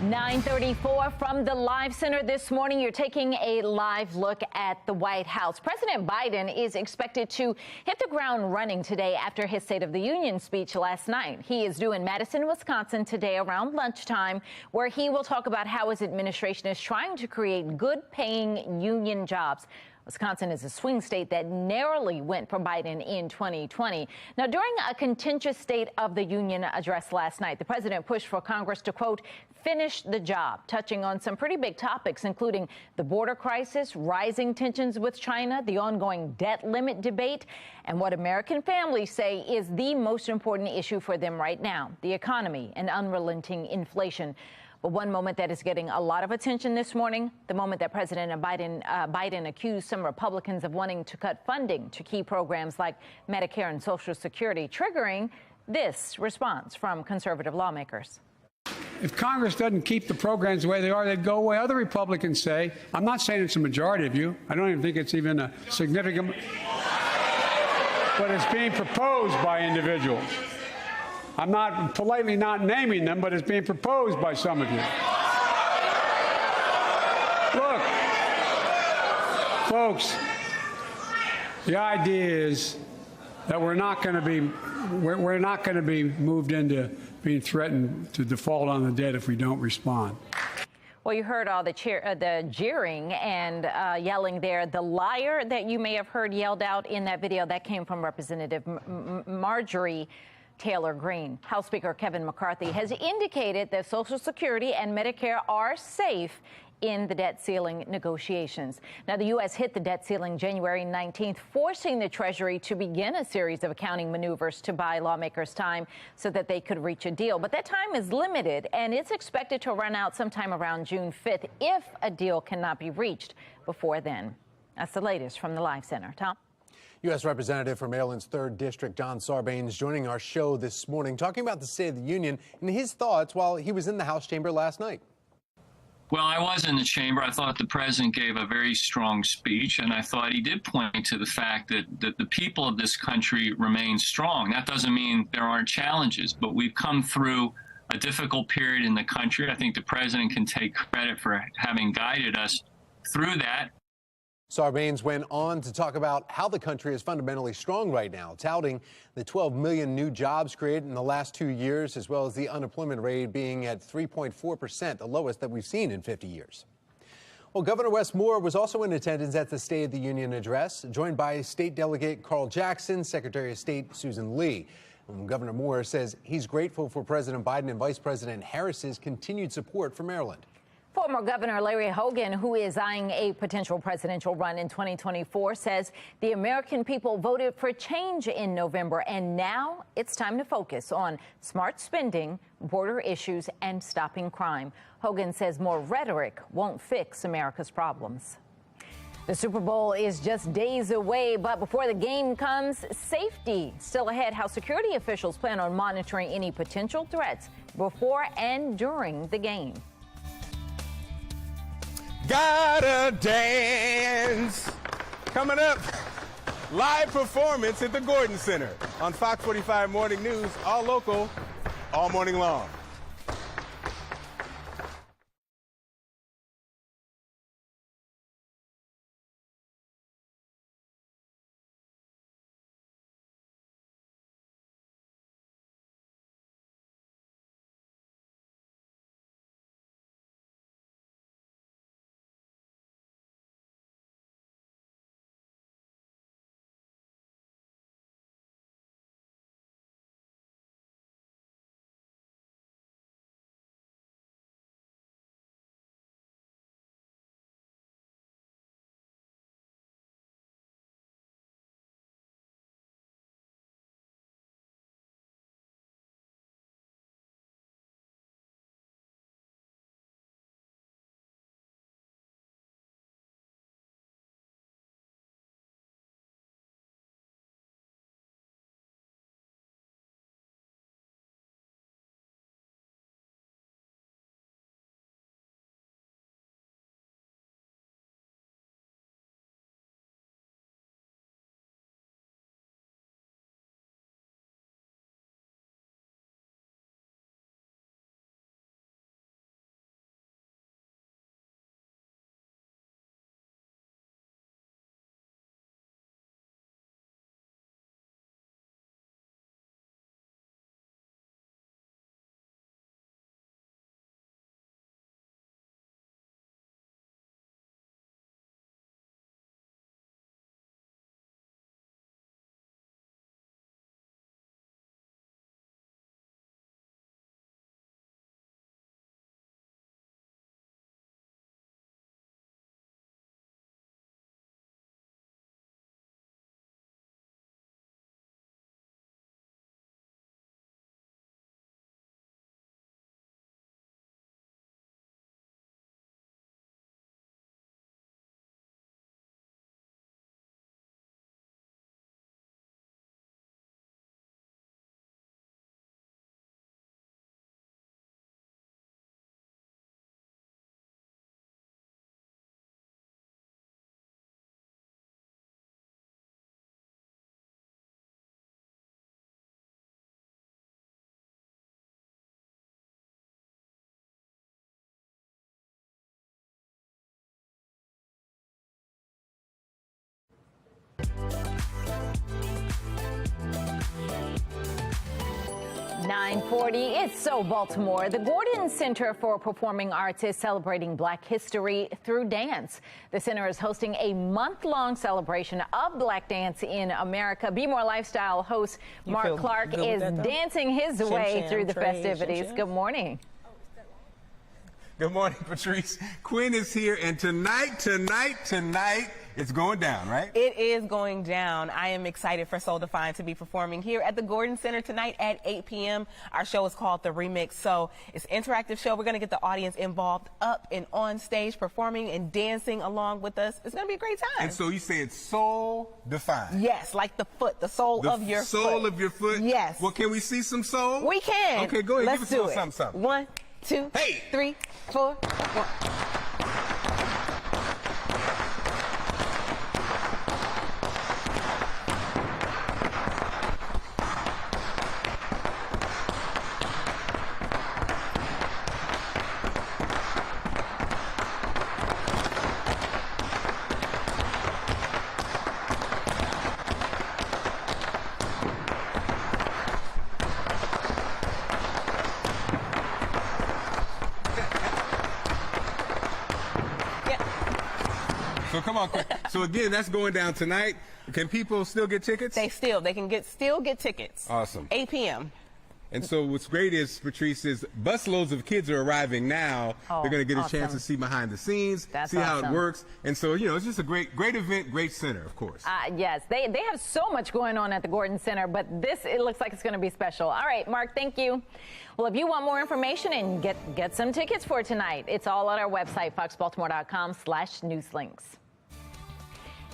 9:34 from the Live Center this morning. You're taking a live look at the White House. President Biden is expected to hit the ground running today after his State of the Union speech last night. He is due in Madison, Wisconsin today around lunchtime, where he will talk about how his administration is trying to create good-paying union jobs. Wisconsin is a swing state that narrowly went for Biden in 2020. Now, during a contentious State of the Union address last night, the president pushed for Congress to, quote, finish the job, touching on some pretty big topics, including the border crisis, rising tensions with China, the ongoing debt limit debate, and what American families say is the most important issue for them right now, the economy and unrelenting inflation. But one moment that is getting a lot of attention this morning, the moment that President Biden accused some Republicans of wanting to cut funding to key programs like Medicare and Social Security, triggering this response from conservative lawmakers. If Congress doesn't keep the programs the way they are, they'd go away. Other Republicans say, I'm not saying it's a majority of you. I don't even think it's even a significant, but it's being proposed by individuals. I'm not politely not naming them, but it's being proposed by some of you. Look, folks, the idea is that we're not going to be moved into being threatened to default on the debt if we don't respond. Well, you heard all the jeering and yelling there. The liar that you may have heard yelled out in that video, that came from Representative Marjorie Taylor Greene. House Speaker Kevin McCarthy has indicated that Social Security and Medicare are safe in the debt ceiling negotiations. Now, the U.S. hit the debt ceiling January 19th, forcing the Treasury to begin a series of accounting maneuvers to buy lawmakers time so that they could reach a deal. But that time is limited, and it's expected to run out sometime around June 5th if a deal cannot be reached before then. That's the latest from the Live Center. Tom? U.S. Representative for Maryland's 3rd District, John Sarbanes, joining our show this morning, talking about the State of the Union and his thoughts while he was in the House chamber last night. Well, I was in the chamber. I thought the president gave a very strong speech, and I thought he did point to the fact that the people of this country remain strong. That doesn't mean there aren't challenges, but we've come through a difficult period in the country. I think the president can take credit for having guided us through that. Sarbanes went on to talk about how the country is fundamentally strong right now, touting the 12 million new jobs created in the last 2 years, as well as the unemployment rate being at 3.4%, the lowest that we've seen in 50 years. Well, Governor Wes Moore was also in attendance at the State of the Union address, joined by State Delegate Carl Jackson, Secretary of State Susan Lee. Governor Moore says he's grateful for President Biden and Vice President Harris's continued support for Maryland. Former Governor Larry Hogan, who is eyeing a potential presidential run in 2024, says the American people voted for change in November, and now it's time to focus on smart spending, border issues, and stopping crime. Hogan says more rhetoric won't fix America's problems. The Super Bowl is just days away, but before the game comes, safety still ahead. How security officials plan on monitoring any potential threats before and during the game. Gotta dance. Coming up, live performance at the Gordon Center on Fox 45 Morning News, all local, all morning long. 9:40. It's So Baltimore. The Gordon Center for Performing Arts is celebrating Black history through dance. The center is hosting a month-long celebration of Black dance in America. Be More Lifestyle host Mark Clark is dancing his way through the festivities. Good morning. Good morning, Patrice. Quinn is here, and tonight, it's going down, right? It is going down. I am excited for Soul Defined to be performing here at the Gordon Center tonight at 8 p.m. Our show is called The Remix, so it's an interactive show. We're going to get the audience involved up and on stage performing and dancing along with us. It's going to be a great time. And so you say it's Soul Defined. Yes, like the foot, the soul of your foot. The soul of your foot? Yes. Well, can we see some soul? We can. Okay, go ahead. Let's Give us do a little it. something. 1, 2, 3, 4, 1. So come on, quick. So again, that's going down tonight. Can people still get tickets? They can still get tickets. Awesome. 8 p.m. And so what's great is, Patrice, is busloads of kids are arriving now. Oh, they're going to get a awesome. chance to see behind the scenes, That's see how it awesome. works. And so, you know, it's just a great event, great center, of course. Yes, they have so much going on at the Gordon Center, but it looks like it's going to be special. All right, Mark, thank you. Well, if you want more information and get some tickets for tonight, it's all on our website, foxbaltimore.com/newslinks.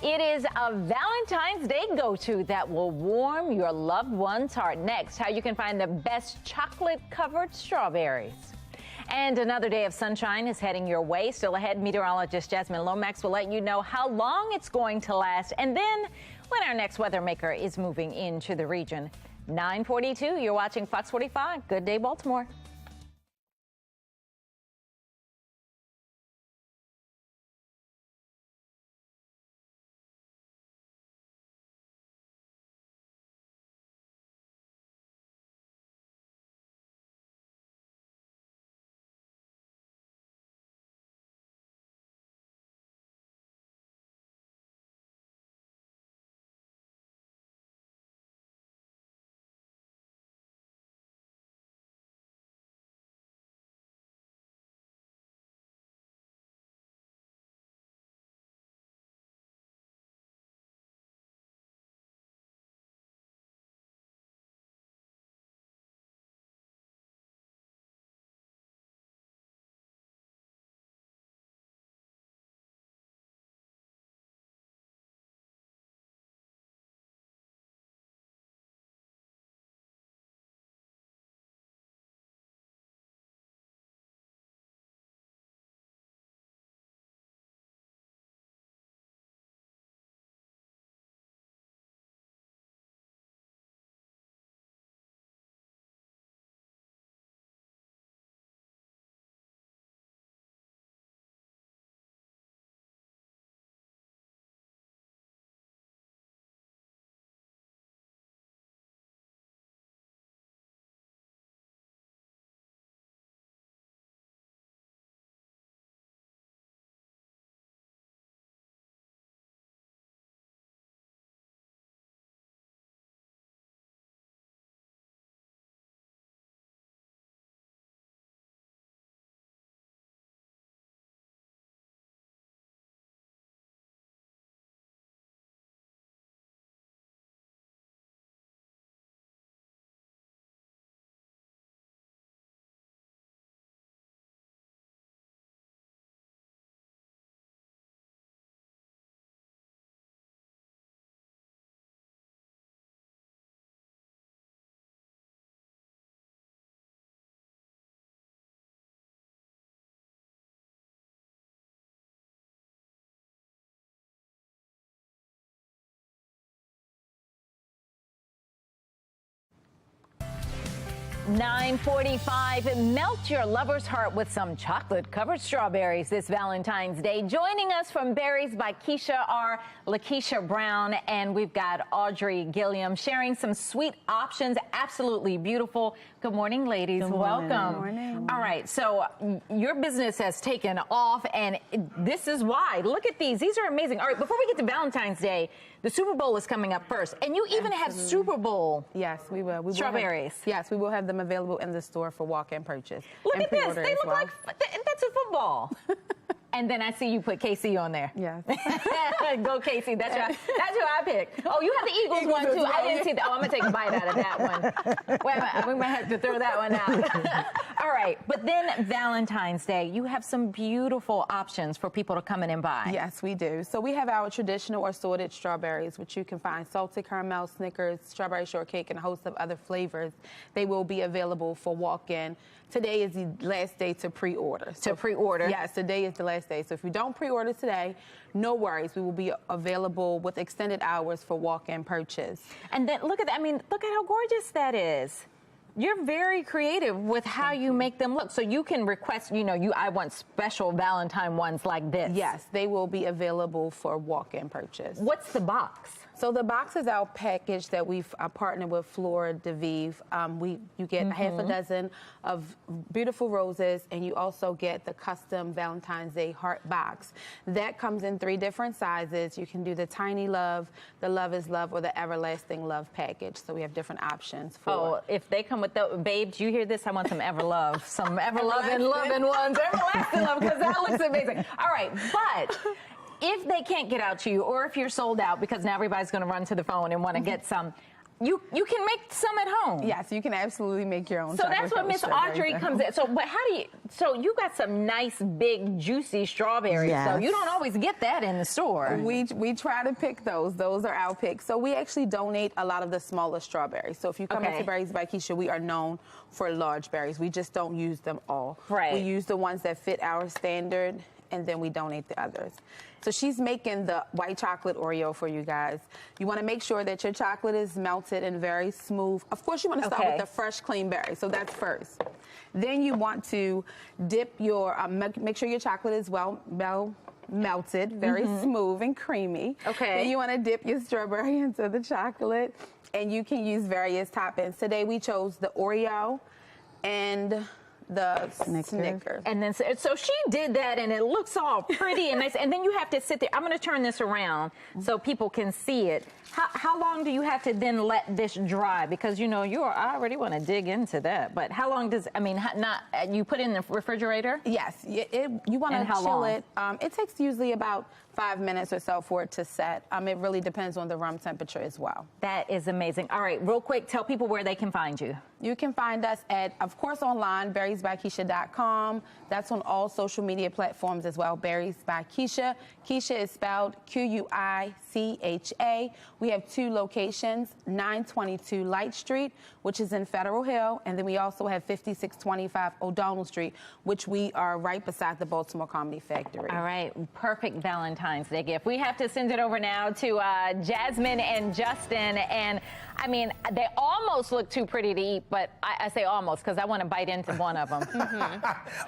It is a Valentine's Day go-to that will warm your loved one's heart. Next, how you can find the best chocolate-covered strawberries. And another day of sunshine is heading your way. Still ahead, meteorologist Jasmine Lomax will let you know how long it's going to last. And then when our next weather maker is moving into the region. 9:42, you're watching Fox 45. Good day, Baltimore. 9:45. Melt your lover's heart with some chocolate-covered strawberries this Valentine's Day. Joining us from Berries by Keisha are Lakeisha Brown, and we've got Audrey Gilliam sharing some sweet options. Absolutely beautiful. Good morning, ladies. Good morning. Welcome. Good morning. All right, so your business has taken off, and this is why. Look at these. These are amazing. All right, before we get to Valentine's Day, the Super Bowl is coming up first, and you even have Super Bowl. Yes, we will. Strawberries. Yes, we will have them available in the store for walk-in purchase. Look and at this. pre-order They as look well. like that's a football. And then I see you put KC on there. Yes. Go KC. That's who I picked. Oh, you have the Eagles one too. I didn't see that. Oh, I'm gonna take a bite out of that one. Wait a minute. We might have to throw that one out. All right. But then Valentine's Day, you have some beautiful options for people to come in and buy. Yes, we do. So we have our traditional or sorted strawberries, which you can find salted caramel, Snickers, strawberry shortcake, and a host of other flavors. They will be available for walk-in. Today is the last day to pre-order. Pre-order? Yes, today is the last day. So if you don't pre-order today, no worries. We will be available with extended hours for walk-in purchase. And then look at that. I mean, look at how gorgeous that is. You're very creative with how you make them look. So you can request, I want special Valentine ones like this. Yes, they will be available for walk-in purchase. What's the box? So the box is our package that we've partnered with Flora de Vive. You get half a dozen of beautiful roses, and you also get the custom Valentine's Day heart box. That comes in 3 different sizes. You can do the tiny love, the love is love, or the everlasting love package. So we have different options for. Oh, if they come with the babe, do you hear this? I want some Everlove, some Everloving ones, everlasting love, because that looks amazing. All right, but. If they can't get out to you, or if you're sold out, because now everybody's going to run to the phone and want to get some, you can make some at home. Yes, you can absolutely make your own. So that's what Miss Audrey comes in. So, but so you got some nice, big, juicy strawberries. Yes. So you don't always get that in the store. We try to pick those. Those are our picks. So we actually donate a lot of the smaller strawberries. So if you come into Berries by Keisha, we are known for large berries. We just don't use them all. Right. We use the ones that fit our standard, and then we donate the others. So she's making the white chocolate Oreo for you guys. You want to make sure that your chocolate is melted and very smooth. Of course, you want to start with the fresh, clean berry. So that's first. Then you want to dip your, make sure your chocolate is well melted, very smooth and creamy. Okay. Then you want to dip your strawberry into the chocolate, and you can use various toppings. Today we chose the Oreo and the Snickers. And then, so she did that, and it looks all pretty and nice. And then you have to sit there. I'm going to turn this around so people can see it. How long do you have to then let this dry? Because, I already want to dig into that. But how long does, you put it in the refrigerator? Yes. You want to chill it. It takes usually about 5 minutes or so for it to set. It really depends on the room temperature as well. That is amazing. All right, real quick, tell people where they can find you. You can find us at, of course, online, berriesbykeisha.com. That's on all social media platforms as well, Berries by Keisha. Keisha is spelled Q-U-I-C-H-A. We have 2 locations, 922 Light Street, which is in Federal Hill, and then we also have 5625 O'Donnell Street, which we are right beside the Baltimore Comedy Factory. All right, perfect Valentine's Day gift. We have to send it over now to Jasmine and Justin, and they almost look too pretty to eat, but I say almost because I want to bite into one of them.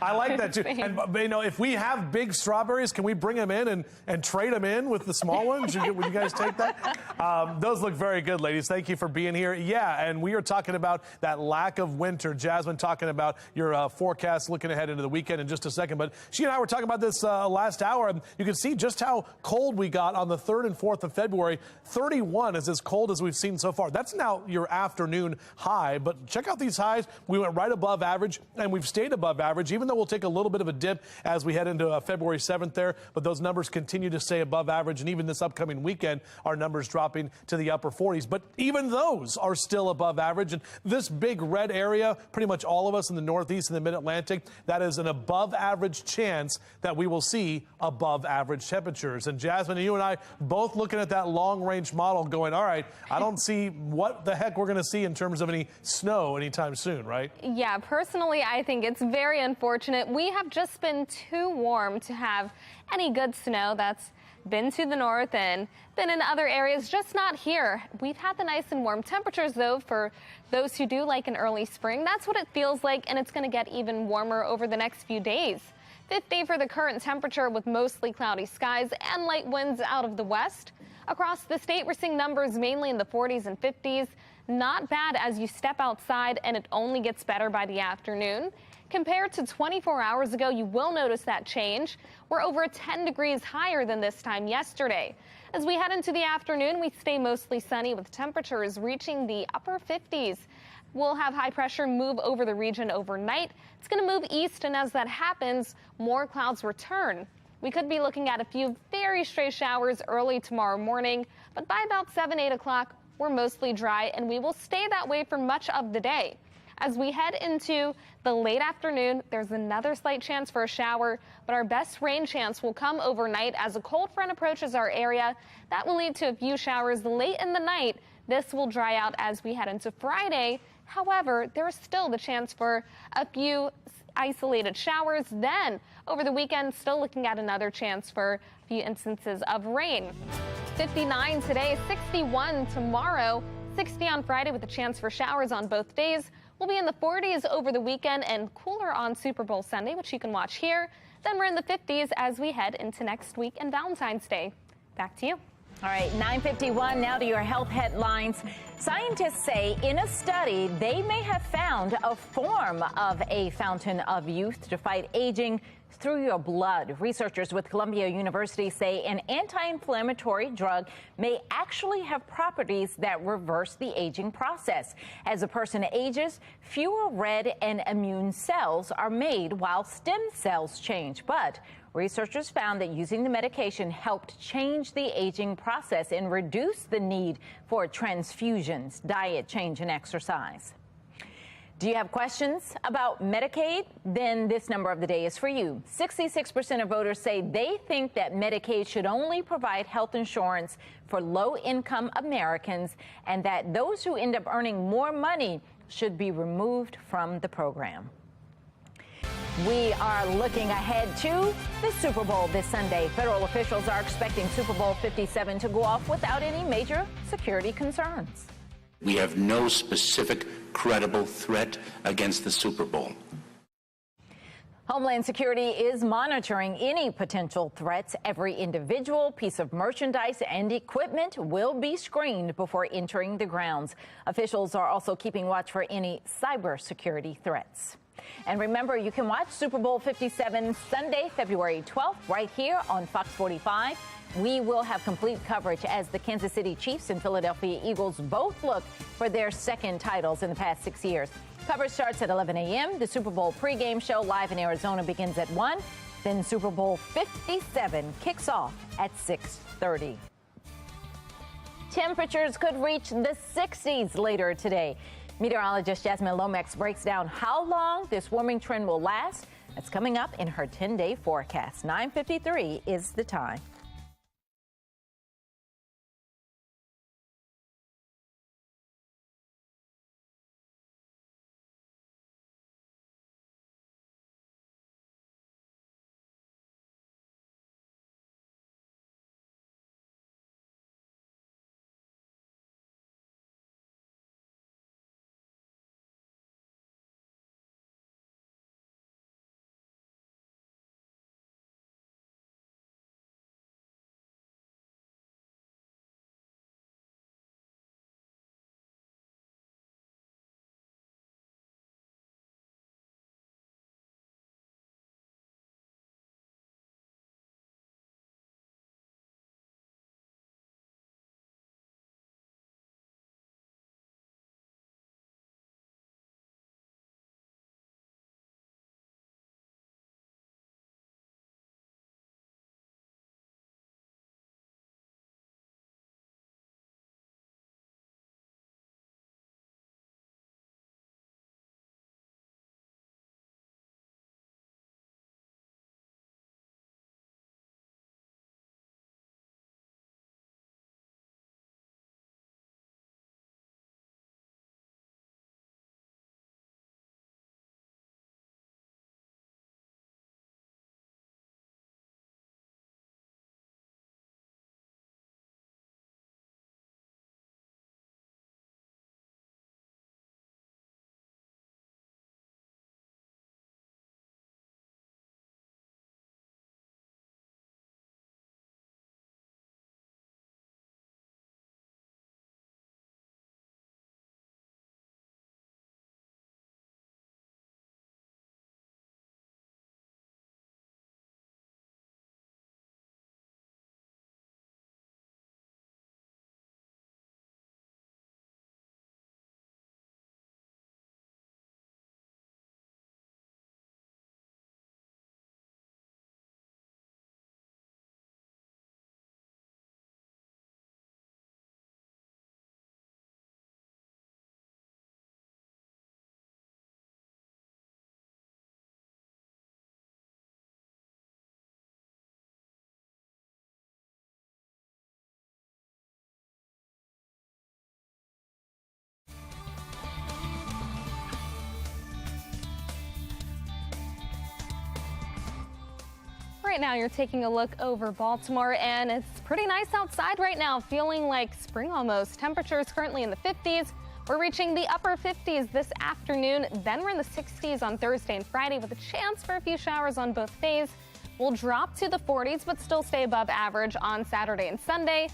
I like that too. And if we have big strawberries, can we bring them in and trade them in with the small ones? Would you guys take that? Those look very good, ladies. Thank you for being here. Yeah, and we are talking about that lack of winter. Jasmine talking about your forecast looking ahead into the weekend in just a second. But she and I were talking about this last hour, and you can see just how cold we got on the 3rd and 4th of February. 31 is as cold as we've seen so far. That's now your afternoon high, but check out these highs. We went right above average, and we've stayed above average, even though we'll take a little bit of a dip as we head into February 7th there, but those numbers continue to stay above average, and even this upcoming weekend, our numbers dropping to the upper 40s, but even those are still above average, and this big red area, pretty much all of us in the Northeast and the Mid-Atlantic, that is an above average chance that we will see above average temperatures. And Jasmine, you and I both looking at that long range model going, all right, I don't see what the heck we're going to see in terms of any snow anytime soon, right? Yeah, personally, I think it's very unfortunate. We have just been too warm to have any good snow. That's been to the north and been in other areas, just not here. We've had the nice and warm temperatures, though, for those who do like an early spring. That's what it feels like, and it's going to get even warmer over the next few days. 50 for the current temperature with mostly cloudy skies and light winds out of the west. Across the state, we're seeing numbers mainly in the 40s and 50s. Not bad as you step outside, and it only gets better by the afternoon. Compared to 24 hours ago, you will notice that change. We're over 10 degrees higher than this time yesterday. As we head into the afternoon, we stay mostly sunny with temperatures reaching the upper 50s. We'll have high pressure move over the region overnight. It's going to move east, and as that happens, more clouds return. We could be looking at a few very stray showers early tomorrow morning, but by about 7, 8 o'clock, we're mostly dry, and we will stay that way for much of the day. As we head into the late afternoon, there's another slight chance for a shower, but our best rain chance will come overnight as a cold front approaches our area. That will lead to a few showers late in the night. This will dry out as we head into Friday. However, there is still the chance for a few isolated showers. Then over the weekend, still looking at another chance for a few instances of rain. 59 today, 61 tomorrow, 60 on Friday with a chance for showers on both days. We'll be in the 40s over the weekend and cooler on Super Bowl Sunday, which you can watch here. Then we're in the 50s as we head into next week and Valentine's Day. Back to you. All right, 9:51 now to your health headlines. Scientists say in a study they may have found a form of a fountain of youth to fight aging through your blood. Researchers with Columbia University say an anti-inflammatory drug may actually have properties that reverse the aging process. As a person ages, fewer red and immune cells are made while stem cells change. But researchers found that using the medication helped change the aging process and reduce the need for transfusions, diet change, and exercise. Do you have questions about Medicaid? Then this number of the day is for you. 66% of voters say they think that Medicaid should only provide health insurance for low-income Americans and that those who end up earning more money should be removed from the program. We are looking ahead to the Super Bowl this Sunday. Federal officials are expecting Super Bowl 57 to go off without any major security concerns. We have no specific credible threat against the Super Bowl. Homeland Security is monitoring any potential threats. Every individual piece of merchandise and equipment will be screened before entering the grounds. Officials are also keeping watch for any cybersecurity threats. And remember, you can watch Super Bowl 57 Sunday, February 12th, right here on Fox 45. We will have complete coverage as the Kansas City Chiefs and Philadelphia Eagles both look for their second titles in the past 6 years. Coverage starts at 11 a.m. The Super Bowl pregame show live in Arizona begins at 1. Then Super Bowl 57 kicks off at 6:30. Temperatures could reach the 60s later today. Meteorologist Jasmine Lomax breaks down how long this warming trend will last. That's coming up in her 10-day forecast. 9:53 is the time. right now. You're taking a look over Baltimore, and it's pretty nice outside right now, feeling like spring almost. Temperatures currently in the 50s. We're reaching the upper 50s this afternoon. Then we're in the 60s on Thursday and Friday with a chance for a few showers on both days. We'll drop to the 40s, but still stay above average on Saturday and Sunday.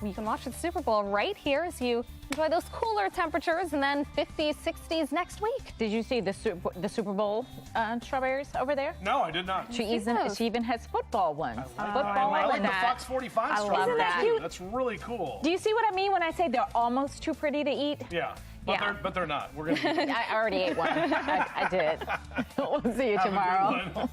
You can watch the Super Bowl right here as you enjoy those cooler temperatures, and then 50s, 60s next week. Did you see the Super Bowl strawberries over there? No, I did not. She even has football ones. I like the Fox 45 strawberries. Isn't that cute? That's really cool. Do you see what I mean when I say they're almost too pretty to eat? Yeah. But they're not. We're gonna. I already ate one. I did. We'll see you tomorrow.